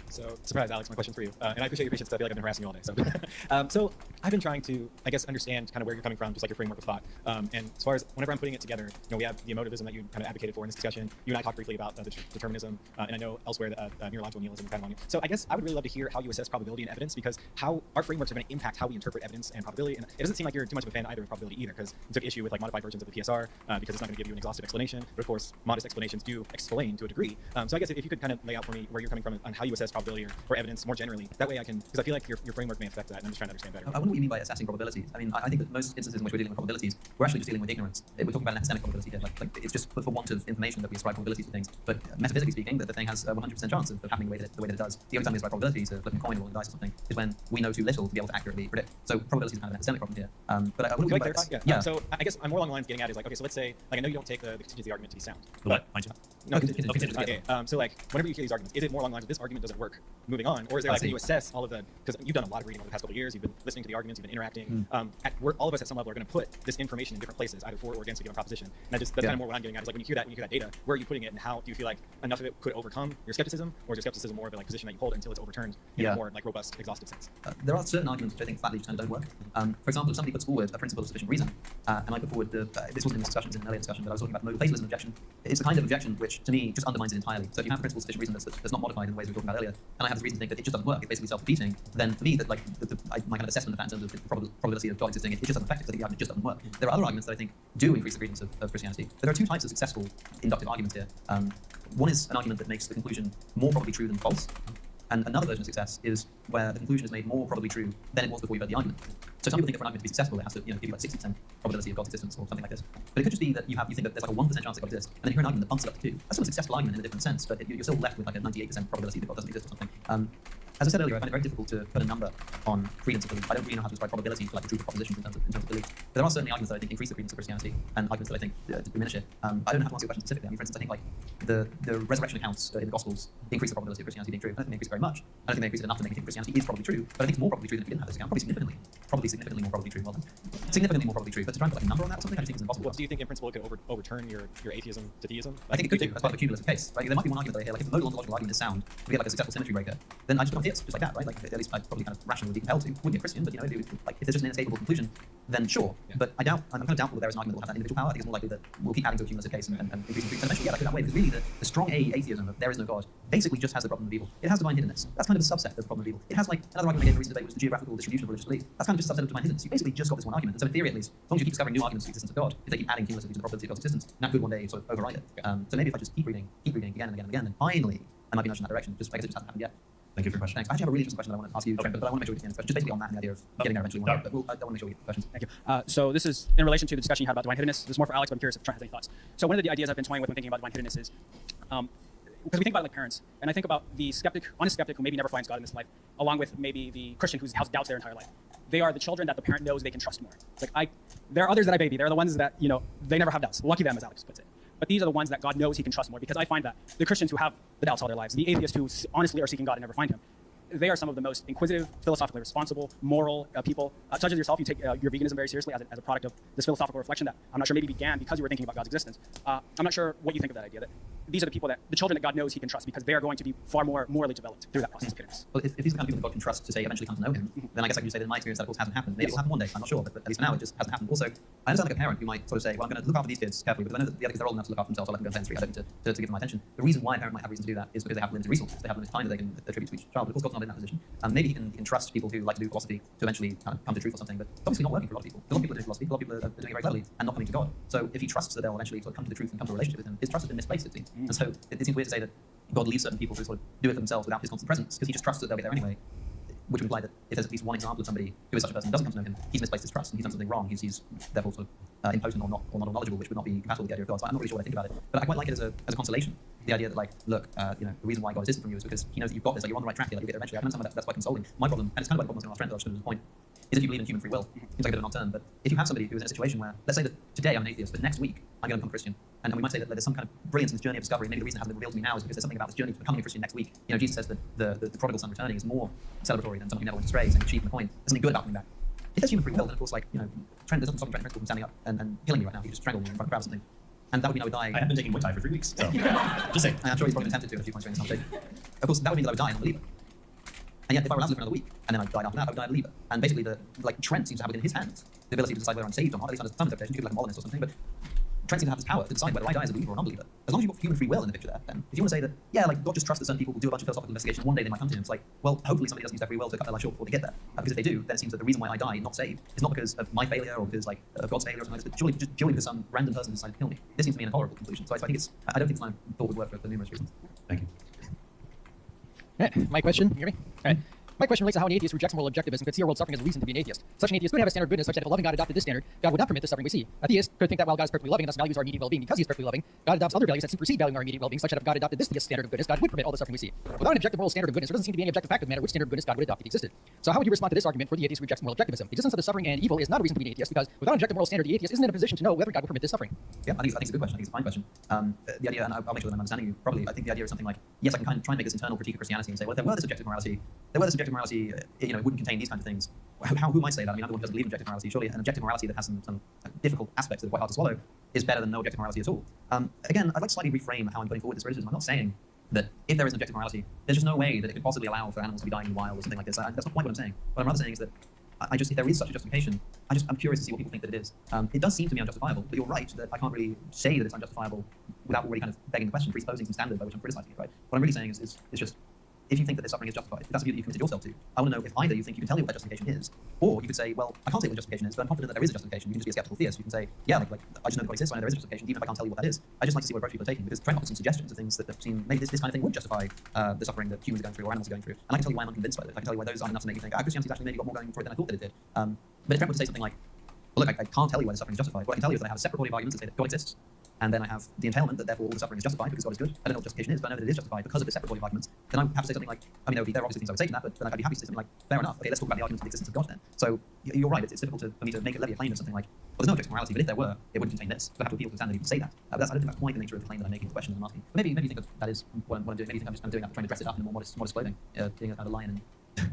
So, surprise, Alex, my question for you. And I appreciate your patience. I feel like I've been harassing you all day. So, so I've been trying to, I guess, understand kind of where you're coming from, just like your framework of thought. And as far as whenever I'm putting it together, we have the emotivism that you kind of advocated for in this discussion. You and I talked briefly about the determinism, and I know elsewhere that neurological nihilism kind of on you. So I guess I would really love to hear how you assess probability and evidence, because how our frameworks are going to impact how we interpret evidence and probability. And it doesn't seem like you're too much of a fan either of probability either, because you took issue with like modified versions of the PSR because it's not going to give you an exhaustive explanation. But of course, modest explanations do explain to a degree. So I guess if you could kind of lay out for me where you're coming from on how you assess probability or evidence more generally, that way I can, because I feel like your framework may affect that, and I'm just trying to understand better. I wonder what you mean by assessing probabilities. I mean, I think that most instances in which we're dealing with probabilities, we're actually just dealing with ignorance. We're talking about an epistemic probability here. Like it's just for want of information that we ascribe probabilities to things. But metaphysically speaking, that the thing has a 100% chance of happening the way that it does. The only time we ascribe probability to flipping a coin or rolling dice or something is when we know too little to be able to accurately predict. So probability is kind of an epistemic problem here. But I wouldn't clarify. Yeah. So I guess I'm more along the lines getting at is like, okay, so let's say, like I know you don't take the contingency argument to be sound. The what? No, contingency. Okay. So like, whenever you hear these arguments, is it more along the lines of this argument doesn't work, moving on, or is there like, can you assess all of the, because you've done a lot of reading over the past couple of years, you've been listening to the arguments, you've been interacting. All of us at some level are going to put this information in different places, either for or against a given proposition. And that's kind of more what I'm getting at is like when you hear that data, where are you putting it, and how do you feel like enough of it could overcome your skepticism, or is your skepticism more of a like position that you hold until it's overturned in a more like robust, exhaustive sense? There are certain arguments which I think flatly just kind of don't work. For example, if somebody puts forward a principle of sufficient reason, and I put forward this wasn't in this discussion, it was in an earlier discussion, but I was talking about modal fatalism objection. It's the kind of objection which, to me, just undermines it entirely. So if you have a principle of sufficient reason that's not modified in the ways we were talking about earlier, and I have this reason to think that it just doesn't work, it's basically self-defeating, then for me, that like my kind of assessment of that in terms of the probability of God existing, it just doesn't affect it, because it just doesn't work. There are other arguments that I think do increase the credence of Christianity. There are two types of successful inductive arguments here. One is an argument that makes the conclusion more probably true than false. And another version of success is where the conclusion is made more probably true than it was before you heard the argument. So some people think that for an argument to be successful, it has to give you like 60% probability of God's existence or something like this. But it could just be that you think that there's like a 1% chance that God exists, and then you hear an argument that bumps it up to 2. That's still a successful argument in a different sense, but you're still left with like a 98% probability that God doesn't exist or something. As I said earlier, I find it very difficult to put a number on credence of belief. I don't really know how to describe probability for like the truth of propositions in terms of belief. But there are certainly arguments that I think increase the credence of Christianity, and arguments that I think diminish it. I don't have to answer your question specifically. I mean, for instance, I think like the resurrection accounts in the Gospels increase the probability of Christianity being true. I don't think they increase it very much. I don't think they increase it enough to make me think Christianity is probably true. But I think it's more probably true than if we didn't have this account. Probably significantly more probably true. Well, significantly more probably true. But to try and put like a number on that or something, I just think it's impossible. Well, do you think in principle it could overturn your atheism to theism? I think it could do as part of a cumulative case. Right? There might be one argument that I hear, like if the modal ontological argument is sound, we get like a successful symmetry breaker, then I just become a theist, just like that, right? Like at least I probably kind of rationally would be compelled to. Wouldn't be a Christian, but like if there's just an inescapable conclusion, then sure. Yeah. But I'm kind of doubtful that there is an argument that will have that individual power. I think it's more likely that we'll keep adding to a cumulative case and increasing credence. And eventually, like that way, because really the strong atheism of there is no God basically just has the problem of evil. It has divine hiddenness. That's kind of a subset of the problem of evil. It has like another argument I gave in a recent debate was the geographical distribution of religious belief. That's kind of just a subset of divine hiddenness. You basically just got this one argument. And so in theory, at least, as long as you keep discovering new arguments for the existence of God, if they keep adding cumulatively to the probability of God's existence, that could one day sort of override it. So maybe if I just keep reading again and again and again, then finally I might be nudged in that direction. Just because it just hasn't happened yet. Thank you for your question. Thanks. I actually have a really interesting question that I want to ask you, Trent, but I want to make sure we get the question. Just basically on that and the idea of getting there eventually. But I want to make sure we get the questions. Thank you. So this is in relation to the discussion you had about divine hiddenness. This is more for Alex, but I'm curious if Trent has any thoughts. So one of the ideas I've been toying with when thinking about divine hiddenness is, because we think about it like parents, and I think about the honest skeptic who maybe never finds God in this life, along with maybe the Christian who has doubts their entire life. They are the children that the parent knows they can trust more. It's like there are others that I baby. They're the ones that they never have doubts. Lucky them, as Alex puts it. But these are the ones that God knows he can trust more, because I find that the Christians who have the doubts all their lives, the atheists who honestly are seeking God and never find him, they are some of the most inquisitive, philosophically responsible, moral people. Such as yourself, you take your veganism very seriously as a product of this philosophical reflection that I'm not sure maybe began because you were thinking about God's existence. I'm not sure what you think of that idea, that these are the children that God knows he can trust, because they are going to be far more morally developed through that process of goodness. Well, if these are the kind of people that God can trust to say eventually come to know him, then I guess I can just say that in my experience that of course hasn't happened. Maybe it'll happen one day, I'm not sure, but at least for now it just hasn't happened. Also, I understand like a parent who might sort of say, well, I'm going to look after these kids carefully, because I know that the other kids are old enough to look after themselves, so I'll let them go to street. I don't need to give them my attention. The reason why a parent might have reason to do that is because they have limited resources. They have limited time that they can attribute to each child. But of course, God's not in that position. Maybe he can trust people who like to do philosophy to eventually kind of come to truth or something, but it's obviously not working for a lot of people. A lot of people are doing philosophy, a lot of people are doing it very slowly and not coming to God. So if he trusts that they'll eventually sort of come to the truth and come to a relationship with him, his trust has been misplaced, it seems. And so it seems weird to say that God leaves certain people to sort of do it for themselves without his constant presence, because he just trusts that they'll be there anyway, which would imply that if there's at least one example of somebody who is such a person who doesn't come to know him, he's misplaced his trust and he's done something wrong. He's therefore sort of impotent or not knowledgeable, which would not be compatible with the idea of God. So I'm not really sure what I think about it, but I quite like it as a consolation. The idea that, like, look, the reason why God is distant from you is because he knows that you've got this, like, you're on the right track here, like, you'll get there eventually. I can understand that's quite consoling. My problem, and it's kind of like the problem I was saying last Trent, point, is if you believe in human free will. Seems like a bit of an odd term, but if you have somebody who is in a situation where, let's say that today I'm an atheist, but next week I'm going to become Christian, and we might say that there's some kind of brilliance in this journey of discovery. Maybe the reason it hasn't been revealed to me now is because there's something about this journey to becoming a Christian next week. Jesus says that the prodigal son returning is more celebratory than someone who never went astray, saying the sheep and the coin. There's something good about coming back. If there's human free will, then of course, like, Trent, there's nothing stopping Trent from standing up and killing me right now. He could just strangle me in front of a crowd or something. And that would mean I would die. I have been taking Muay Thai for 3 weeks, so just saying. I'm sure he's probably been tempted to at a few points during this conversation. Of course, that would mean that I would die an unbeliever. And yet, if I were allowed to live for another week, and then I died after that, I would die a believer. And basically, Trent seems to have it in his hands, the ability to decide whether I'm saved or not, at least under some interpretations. You could be like a Molinist or something, but Trent seems to have this power to decide whether I die as a believer or a non-believer. As long as you've got human free will in the picture there, then if you want to say that, yeah, like God just trusts that certain people will do a bunch of philosophical investigation, one day they might come to him, it's like, well, hopefully somebody doesn't use their free will to cut their life short before they get there. Because if they do, then it seems that the reason why I die not saved is not because of my failure or because of God's failure or something like this, but surely because some random person decided to kill me. This seems to me an intolerable conclusion. So I think I don't think it's my thought would work for numerous reasons. Thank you. My question, you hear me? All right. My question relates to how an atheist rejects moral objectivism could see our world suffering as a reason to be an atheist. Such an atheist could have a standard of goodness such that if a loving God adopted this standard, God would not permit the suffering we see. A theist could think that while God is perfectly loving and thus values our immediate well-being because he is perfectly loving, God adopts other values that supersede valuing our immediate well-being such that if God adopted this standard of goodness, God would permit all the suffering we see. Without an objective moral standard of goodness, there doesn't seem to be any objective fact of the matter which standard of goodness God would adopt if he existed. So how would you respond to this argument for the atheist rejects moral objectivism? The existence of the suffering and evil is not a reason to be an atheist because without an objective moral standard, the atheist isn't in a position to know whether God would permit this suffering. Yeah, I think it's a good question. I think it's a fine question. The idea, and I'll make sure that I'm understanding you properly, I think the idea is something like, yes, I can kind of try and make this internal critique of Christianity and say, well, if there were this objective morality, it wouldn't contain these kinds of things. Who might say that? I mean, I'm the one who doesn't believe in objective morality. Surely an objective morality that has some difficult aspects that are quite hard to swallow is better than no objective morality at all. Again, I'd like to slightly reframe how I'm putting forward this criticism. I'm not saying that if there is an objective morality, there's just no way that it could possibly allow for animals to be dying in the wild or something like this. That's not quite what I'm saying. What I'm rather saying is that if there is such a justification, I'm curious to see what people think that it is. It does seem to me unjustifiable, but you're right that I can't really say that it's unjustifiable without already kind of begging the question, presupposing some standard by which I'm criticizing it, right? What I'm really saying is just, if you think that this suffering is justified, if that's a view that you've committed yourself to, I want to know if either you think you can tell me what that justification is, or you could say, well, I can't say what the justification is, but I'm confident that there is a justification. You can just be a skeptical theist. You can say, yeah, like I just know that God exists, so I know there is a justification, even if I can't tell you what that is. I just like to see what approach people are taking, because Trent offers some suggestions of things that seem maybe this kind of thing would justify the suffering that humans are going through or animals are going through. And I can tell you why I'm unconvinced by it. I can tell you why those aren't enough to make you think, Christianity's actually maybe got more going for it than I thought that it did. But if Trent were to say something like, well, look, I can't tell you why the suffering is justified. What I can tell you is that I have a separate body of arguments that say that God exists. And then I have the entailment that therefore all the suffering is justified because God is good. I don't know what justification is, but I know that it is justified because of the separate body of arguments. Then I would have to say something like, I mean, there are obviously things I would say to that, but then I'd be happy to say something like, fair enough. Okay, let's talk about the arguments of the existence of God then. So you're right. It's difficult for me to levy a claim of something like, well, there's no objective morality, but if there were, it wouldn't contain this. So I have to appeal to the standard even to say that. I don't think that's quite the nature of the claim that I'm making, the question that I'm asking. But maybe you think that is what I'm doing. Maybe you think I'm doing that, trying to dress it up in a more modest clothing, being a kind of lion and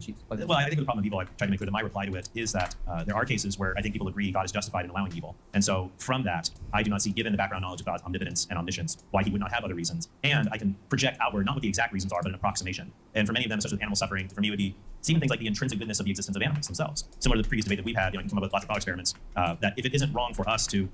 sheep's clothing. Well, I think the problem with evil, I've tried to make clear that my reply to it is that there are cases where I think people agree God is justified in allowing evil. And so from that, I do not see, given the background knowledge of God's omnipotence and omniscience, why he would not have other reasons. And I can project outward, not what the exact reasons are, but an approximation. And for many of them, such as animal suffering, for me would be seeing things like the intrinsic goodness of the existence of animals themselves. Similar to the previous debate that we've had, you can come up with lots of thought experiments, that if it isn't wrong for us to,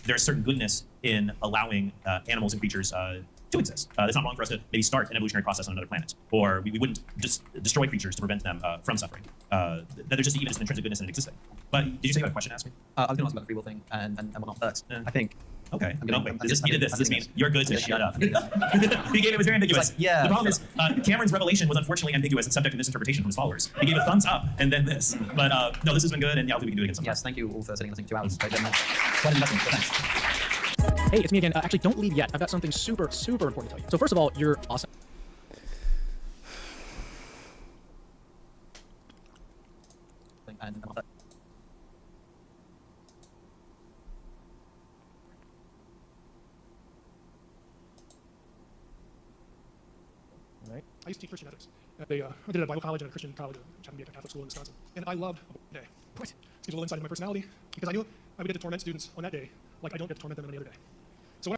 there's certain goodness in allowing animals and creatures to exist. It's not wrong for us to maybe start an evolutionary process on another planet, or we wouldn't just destroy creatures to prevent them from suffering. That there's just even an intrinsic goodness in it existing. But did you say you had a question to ask me? I was going to ask about the free will thing and whatnot first. I think. Okay. Does this mean you're good to shut up? He gave it was very ambiguous. Like, yeah. The problem is Cameron's revelation was unfortunately ambiguous and subject to misinterpretation from his followers. He gave a thumbs up and then this. But no, this has been good, and yeah, hopefully we can do it again sometime. Yes, thank you all for sitting listening to 2 hours. Quite an investment. So thanks. Hey, it's me again. Actually, don't leave yet. I've got something super important to tell you. So first of all, you're awesome. Right. I used to teach Christian ethics. I did it at Bible college and at a Christian college, which happened to be a Catholic school in Wisconsin. And I loved day. What? It gives a little insight into my personality because I knew I would get to torment students on that day like I don't get to torment them any other day. So when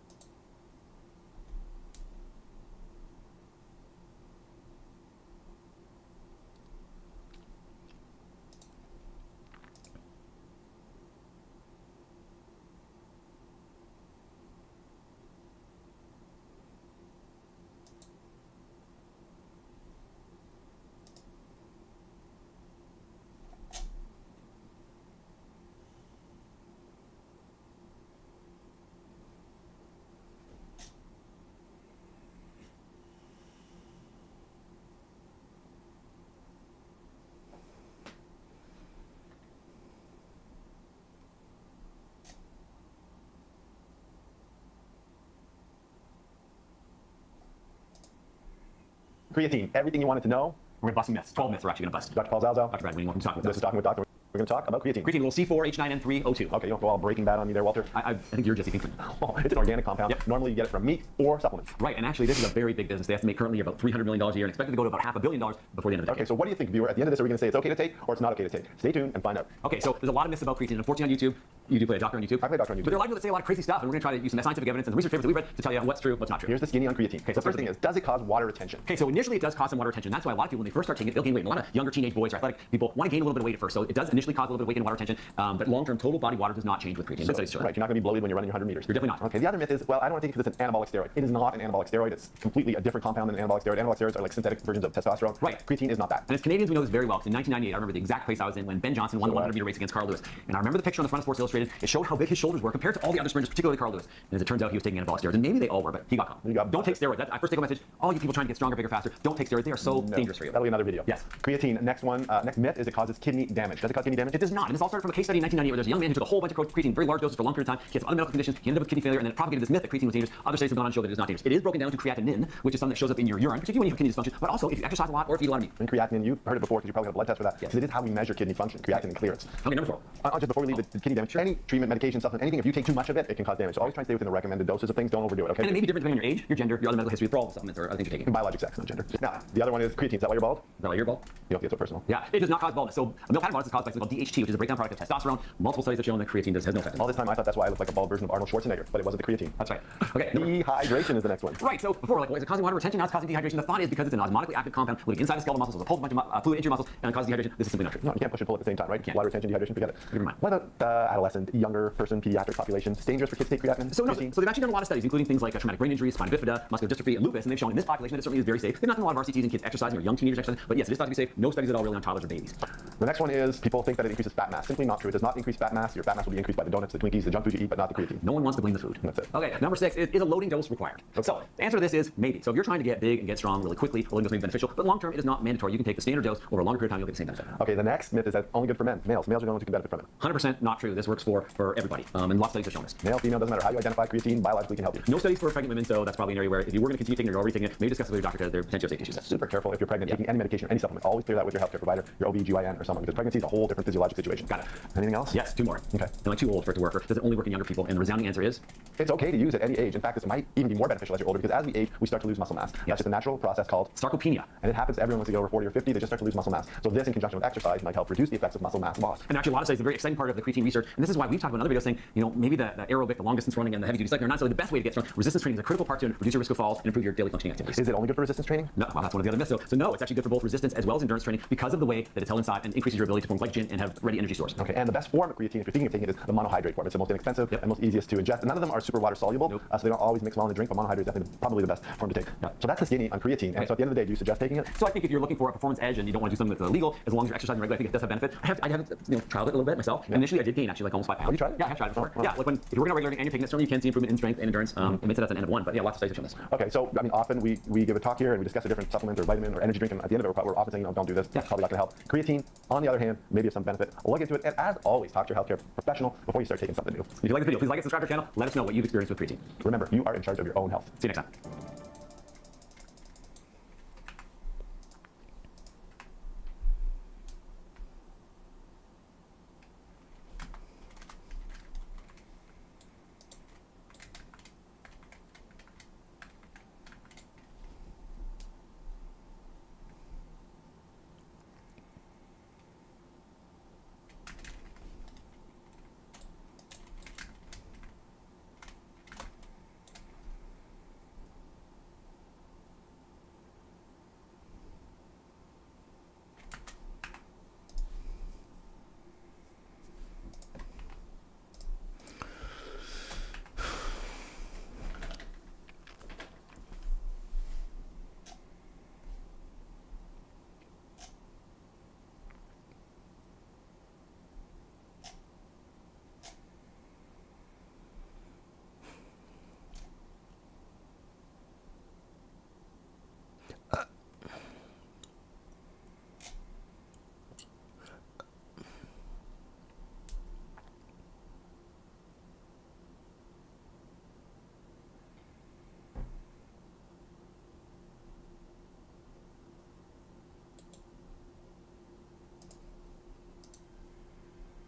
Creatine, everything you wanted to know. We're busting myths. 12 myths we're actually going to bust. Dr. Paul Zalzal. Dr. Brad Wing, welcome to Talking with Dr. We're going to talk about creatine. Creatine, little C4H9N3O2. Okay, you don't go all Breaking Bad on me there, Walter. I think you're Jesse Pinkman. Oh, it's an organic compound. Yep. Normally you get it from meat or supplements. Right, and actually this is a very big business. They estimate currently about $300 million a year and expected to go to about $500 million before the end of the decade. Okay, so what do you think, viewer? At the end of this, are we going to say it's okay to take or it's not okay to take? Stay tuned and find out. Okay, so there's a lot of myths about creatine. Unfortunately on YouTube, you do play a doctor on YouTube. I play a doctor on YouTube. But there are a lot of people that say a lot of crazy stuff, and we're going to try to use some scientific evidence and the research papers that we read to tell you what's true, what's not true. Here's the skinny on creatine. Okay, so the first thing is, does it cause water retention? Okay, so initially it does cause some water retention. That's why a lot of people, when they first start taking it, they'll gain weight. And a lot of younger teenage boys or athletic people want to gain a little bit of weight at first. So it does initially cause a little bit of weight and water retention, but long-term total body water does not change with creatine. So, right, you're not going to be bloated when you're running your 100 meters. You're definitely not. Okay, the other myth is, well, I don't want to take it because it's an anabolic steroid. It is not an anabolic steroid. It's completely a different compound than an anabolic steroid. Anabolic steroids are like synthetic versions of testosterone. Right. Creatine is not that. And as Canadians, we know this very well. In 1998, I remember the exact place I was in when Ben Johnson won the 100-meter race against Carl Lewis. And I remember the picture on the front of Sports Illustrated. It showed how big his shoulders were compared to all the other sprinters, particularly Carl Lewis. And as it turns out, he was taking anabolic steroids. And maybe they all were, but he got caught. Don't take steroids. I first take a message. All you people trying to get stronger, bigger, faster, don't take steroids. They are so dangerous for you. That'll be another video. Yes. Creatine. Next one. Next myth is it causes kidney damage. Does it cause kidney damage? It does not. And this all started from a case study in 1998 where there's a young man who took a whole bunch of creatine, very large doses for a long period of time. He had some other medical conditions. He ended up with kidney failure, and then it propagated this myth that creatine was dangerous. Other studies have gone on to show that it is not dangerous. It is broken down to creatinine, which is something that shows up in your urine, particularly when you have kidney dysfunction, but also if you exercise a lot or if you eat a lot of meat. And creatinine, you've heard it before because you probably have a blood test for that. Because it is how we measure kidney function, creatinine clearance. Okay, number 4. Just before we leave the kidney damage, any treatment, medication, supplement, anything, if you take too much of it, it can cause damage. So always try and stay within the recommended doses of things. Don't overdo it, okay? And it may be different depending on your age, your gender, your other medical history for all the supplements or other things you're taking. Biologic sex, not gender. Now, the other one is creatine. Is that why you're bald? Is that why you're bald? You don't get so personal. Yeah, it does not cause baldness. So male pattern baldness is caused by something called DHT, which is a breakdown product of testosterone. Multiple studies have shown that creatine has no effect. All this time I thought that's why I looked like a bald version of Arnold Schwarzenegger, but it wasn't the creatine. That's right. Okay. Dehydration is the next one. Right. So before, like, is it causing water retention? Now it's causing dehydration. The thought is because it's an osmotically active compound living inside the skeletal muscles, so it pulls a bunch of fluid into your muscles and causes dehydration. This is simply not true. No, you can't push and pull at the same time, right? Can't. Water retention, dehydration, forget it. Never mind. What about adolescent, younger person, pediatric population? It's dangerous for kids to take creatinine? So no. So they've actually done a lot of studies, including things like traumatic brain injuries, spina bifida, muscular dystrophy, and lupus, and they've shown in this population that it certainly is very safe. They've not done a lot of RCTs in kids exercising or young teenagers exercising, but yes, it is thought to be safe. No studies at all really on toddlers or babies. The next one is people think that it increases fat mass. Simply not true. It does not increase fat mass. Your fat mass will be increased by the donuts, the Twinkies, the junk food you eat, but not the creatine. No one wants to blame the food. That's it. Okay, number 6 is a loading dose required. Okay. So the answer to this is maybe. So if you're trying to get big and get strong really quickly, a loading dose may be beneficial, but long term it is not mandatory. You can take the standard dose over a longer period of time, you'll get the same benefit. Okay, the next myth is that it's only good for men. Males are the ones who can benefit from it. 100% not true. This works for everybody, and lots of studies have shown this. Male, female, doesn't matter how you identify. Creatine biologically can help you. No studies for pregnant women, so that's probably an area where if you were going to continue taking it or you're already taking it, maybe discuss it with your doctor because there are potential safety issues. Super careful if you're pregnant taking any medication or any supplement. Always clear that with your healthcare provider, your OB/GYN or someone, because pregnancy is a whole different physiologic situation. Got it. Anything else? Yes, 2 more. Okay. Am I too old for it to work, or does it only work in younger people? And the resounding answer is it's okay to use at any age. In fact, this might even be more beneficial as you're older because as we age, we start to lose muscle mass. That's just a natural process called sarcopenia. And it happens to everyone once they get over 40 or 50, they just start to lose muscle mass. So this in conjunction with exercise might help reduce the effects of muscle mass loss. And actually a lot of studies, the very exciting part of the creatine research, and this is why we've talked about another video saying, maybe the aerobic, the long distance running, and the heavy duty cycling are not necessarily the best way to get strong. Resistance training is a critical part to reduce your risk of falls and improve your daily functioning activities. Is it only good for resistance training? No, well, that's one of the other myths. So no, it's actually good for both resistance as well as endurance training because of the way that it's held inside and increases your ability to form glycogen and have ready energy stores. Okay, and the best form of creatine, if you're thinking of taking it, is the monohydrate form. It's the most inexpensive and most easiest to ingest. And none of them are super water soluble, so they don't always mix well in the drink, but monohydrate is definitely probably the best form to take. Yeah. So that's the skinny on creatine. And so at the end of the day, do you suggest taking it? So I think if you're looking for a performance edge and you don't want to do something that's illegal, as long as you're exercising regularly, I think it does have benefit. I haven't trialed it a little bit myself. Yeah. Initially, I did gain actually like almost 5 pounds. Have you tried it? Yeah, I have tried it before. Oh, wow. Yeah, like if you're working out regularly and you're taking it, certainly you can see improvement in strength and endurance. It makes it at an end of one, but yeah, lots of studies have shown this. Okay, so I mean, often we give a talk here and we discuss a different supplement or vitamin or energy drink, and at the end of it, we're often saying, don't do this. That's probably not going to help. Creatine, on the other hand, maybe of some benefit. Look into it, and as always, talk to your healthcare professional before you start taking something new. If you like the video, please like it, subscribe to our channel. Let us know what you've experienced with creatine. Remember, you are in charge of your own health. See you next time.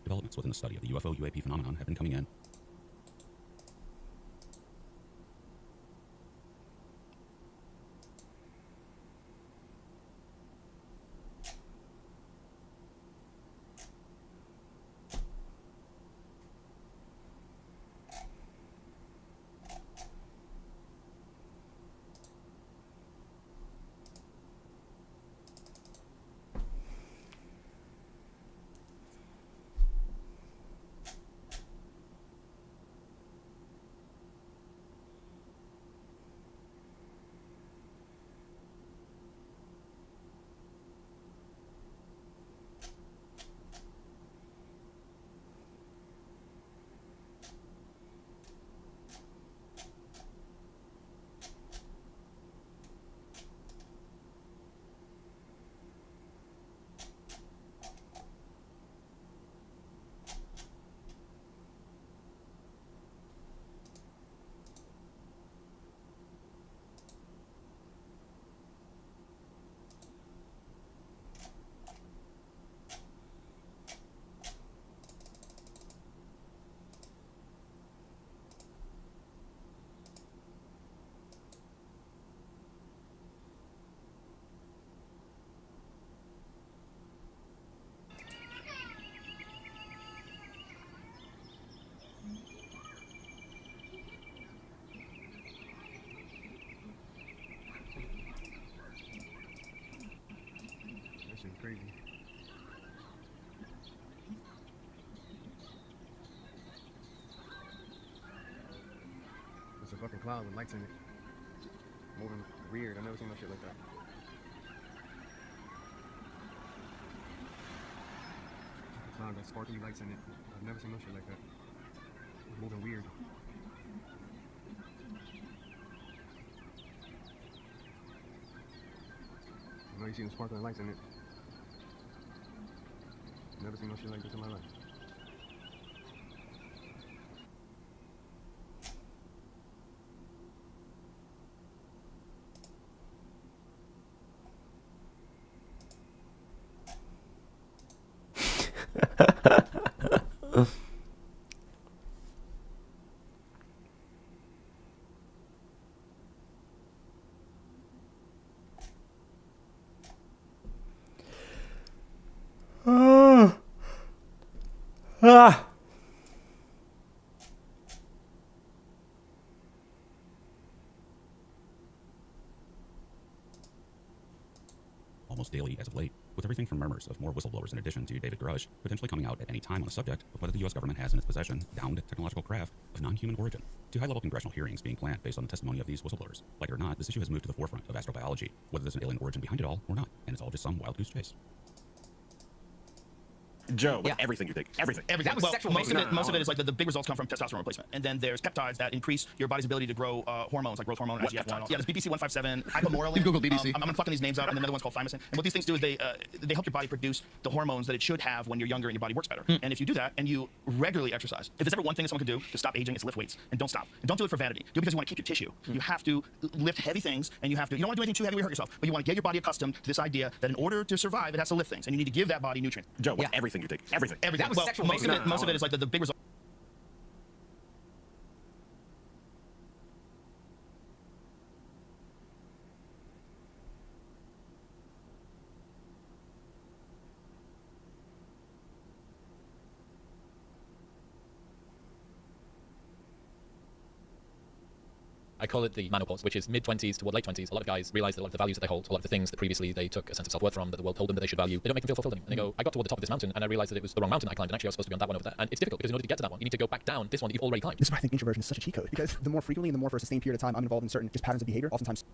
Developments within the study of the UFO UAP phenomenon have been coming in. Crazy. It's a fucking cloud with lights in it. Moving weird. I've never seen no shit like that. A cloud got sparkly lights in it. I've never seen no shit like that. Moving weird. I know you see the sparkling lights in it. Never seen no shit like this in my life. Almost daily as of late, with everything from murmurs of more whistleblowers in addition to David Grush potentially coming out at any time on the subject of whether the U.S. government has in its possession downed technological craft of non-human origin, to high-level congressional hearings being planned based on the testimony of these whistleblowers. Like it or not, this issue has moved to the forefront of astrobiology, whether there's an alien origin behind it all or not, and it's all just some wild goose chase. Joe, everything you think, everything. Everything. Well, most of it is like the big results come from testosterone replacement, and then there's peptides that increase your body's ability to grow hormones like growth hormone, IGF-1. Yeah, there's BPC 157, hypomorelin. Google BPC. I'm fucking these names up, and then another one's called thymosin. And what these things do is they help your body produce the hormones that it should have when you're younger and your body works better. And if you do that and you regularly exercise, if there's ever one thing that someone can do to stop aging, it's lift weights, and don't stop. And don't do it for vanity. Do it because you want to keep your tissue. You have to lift heavy things, and you don't want to do anything too heavy where you hurt yourself, but you want to get your body accustomed to this idea that in order to survive, it has to lift things, and you need to give that body nutrients. Joe, everything you think, everything. Everything. Well, most of it is like the big result. I call it the menopause, which is mid-20s toward late 20s. A lot of guys realize that a lot of the values that they hold, a lot of the things that previously they took a sense of self-worth from, that the world told them that they should value, they don't make them feel fulfilled anymore. And they go, I got toward the top of this mountain, and I realized that it was the wrong mountain I climbed, and actually I was supposed to be on that one over there. And it's difficult, because in order to get to that one, you need to go back down this one that you've already climbed. This is why I think introversion is such a cheat code, because the more frequently and the more for a sustained period of time I'm involved in certain just patterns of behavior, oftentimes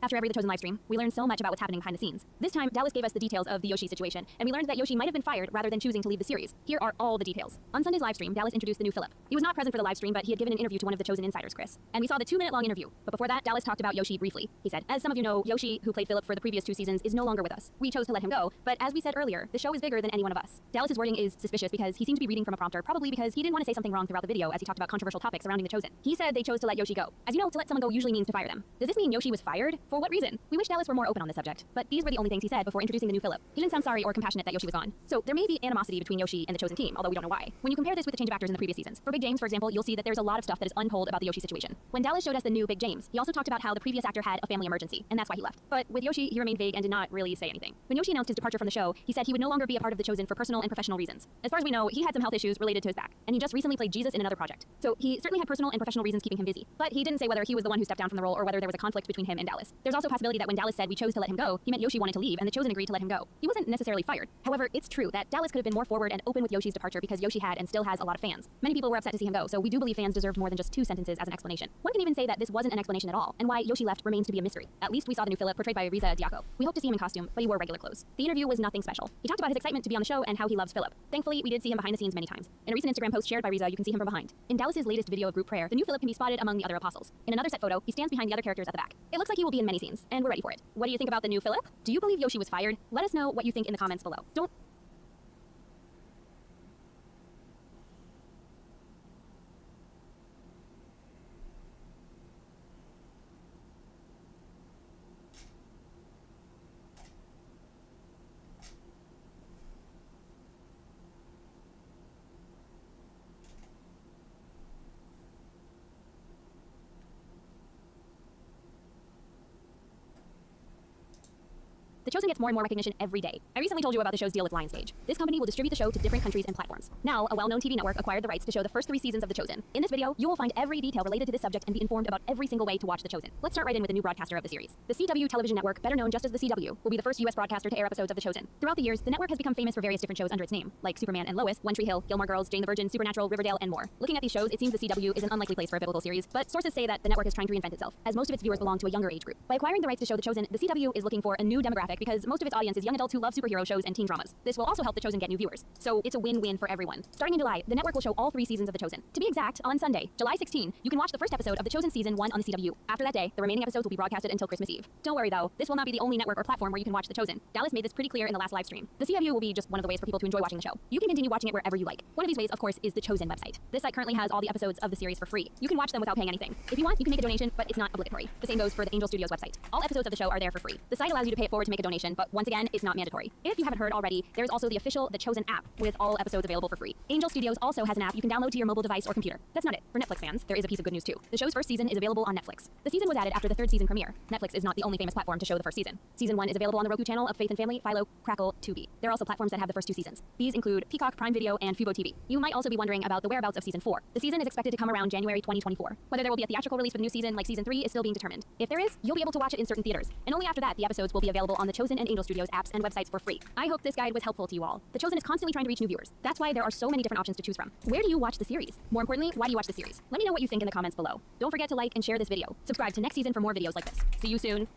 After every The Chosen livestream, we learned so much about what's happening behind the scenes. This time, Dallas gave us the details of the Yoshi situation, and we learned that Yoshi might have been fired rather than choosing to leave the series. Here are all the details. On Sunday's livestream, Dallas introduced the new Philip. He was not present for the livestream, but he had given an interview to one of the Chosen insiders, Chris. And we saw the 2-minute-long interview. But before that, Dallas talked about Yoshi briefly. He said, "As some of you know, Yoshi, who played Philip for the previous 2 seasons, is no longer with us. We chose to let him go, but as we said earlier, the show is bigger than any one of us." Dallas's wording is suspicious because he seemed to be reading from a prompter, probably because he didn't want to say something wrong throughout the video as he talked about controversial topics surrounding the Chosen. He said they chose to let Yoshi go. As you know, to let someone go usually means to fire them. Does this mean Yoshi was fired? For what reason? We wish Dallas were more open on this subject, but these were the only things he said before introducing the new Philip. He didn't sound sorry or compassionate that Yoshi was gone. So there may be animosity between Yoshi and the Chosen team, although we don't know why. When you compare this with the change of actors in the previous seasons, for Big James, for example, you'll see that there's a lot of stuff that is untold about the Yoshi situation. When Dallas showed us the new Big James, he also talked about how the previous actor had a family emergency, and that's why he left. But with Yoshi, he remained vague and did not really say anything. When Yoshi announced his departure from the show, he said he would no longer be a part of the Chosen for personal and professional reasons. As far as we know, he had some health issues related to his back, and he just recently played Jesus in another project. So he certainly had personal and professional reasons keeping him busy. But he didn't say whether he was the one who stepped down from the role or whether there was a conflict between him and Dallas. There's also a possibility that when Dallas said we chose to let him go, he meant Yoshi wanted to leave and the Chosen agreed to let him go. He wasn't necessarily fired. However, it's true that Dallas could have been more forward and open with Yoshi's departure because Yoshi had and still has a lot of fans. Many people were upset to see him go, so we do believe fans deserved more than just 2 sentences as an explanation. One can even say that this wasn't an explanation at all, and why Yoshi left remains to be a mystery. At least we saw the new Philip portrayed by Riza Diaco. We hope to see him in costume, but he wore regular clothes. The interview was nothing special. He talked about his excitement to be on the show and how he loves Philip. Thankfully, we did see him behind the scenes many times. In a recent Instagram post shared by Riza, you can see him from behind. In Dallas's latest video of group prayer, the new Philip can be spotted among the other apostles. In another set photo, he stands behind the other characters at the back. It looks like he will be in many scenes, and we're ready for it. What do you think about the new Philip? Do you believe Yoshi was fired? Let us know what you think in the comments below. Don't The Chosen gets more and more recognition every day. I recently told you about the show's deal with Lionsgate. This company will distribute the show to different countries and platforms. Now, a well-known TV network acquired the rights to show the first 3 seasons of The Chosen. In this video, you will find every detail related to this subject and be informed about every single way to watch The Chosen. Let's start right in with the new broadcaster of the series. The CW television network, better known just as the CW, will be the first US broadcaster to air episodes of The Chosen. Throughout the years, the network has become famous for various different shows under its name, like Superman and Lois, One Tree Hill, Gilmore Girls, Jane the Virgin, Supernatural, Riverdale, and more. Looking at these shows, it seems the CW is an unlikely place for a biblical series, but sources say that the network is trying to reinvent itself, as most of its viewers belong to a younger age group. By acquiring the rights to show The Chosen, the CW is looking for a new demographic because most of its audience is young adults who love superhero shows and teen dramas. This will also help The Chosen get new viewers. So it's a win-win for everyone. Starting in July, the network will show all 3 seasons of The Chosen. To be exact, on Sunday, July 16, you can watch the first episode of The Chosen Season 1 on the CW. After that day, the remaining episodes will be broadcasted until Christmas Eve. Don't worry though, this will not be the only network or platform where you can watch The Chosen. Dallas made this pretty clear in the last live stream. The CW will be just one of the ways for people to enjoy watching the show. You can continue watching it wherever you like. One of these ways, of course, is the Chosen website. This site currently has all the episodes of the series for free. You can watch them without paying anything. If you want, you can make a donation, but it's not obligatory. The same goes for the Angel Studios website. All episodes of the show are there for free. The site allows you to pay it forward to make a donation, but once again, it's not mandatory. If you haven't heard already, there is also the official The Chosen app with all episodes available for free. Angel Studios also has an app you can download to your mobile device or computer. That's not it. For Netflix fans, there is a piece of good news too. The show's first season is available on Netflix. The season was added after the 3rd season premiere. Netflix is not the only famous platform to show the first season. Season 1 is available on the Roku channel of Faith and Family, Philo, Crackle, Tubi. There are also platforms that have the first 2 seasons. These include Peacock, Prime Video, and Fubo TV. You might also be wondering about the whereabouts of Season 4. The season is expected to come around January 2024. Whether there will be a theatrical release for the new season like Season 3 is still being determined. If there is, you'll be able to watch it in certain theaters. And only after that, the episodes will be available on the Chosen and Angel Studios apps and websites for free. I hope this guide was helpful to you all. The Chosen is constantly trying to reach new viewers. That's why there are so many different options to choose from. Where do you watch the series? More importantly, why do you watch the series? Let me know what you think in the comments below. Don't forget to like and share this video. Subscribe to next season for more videos like this. See you soon.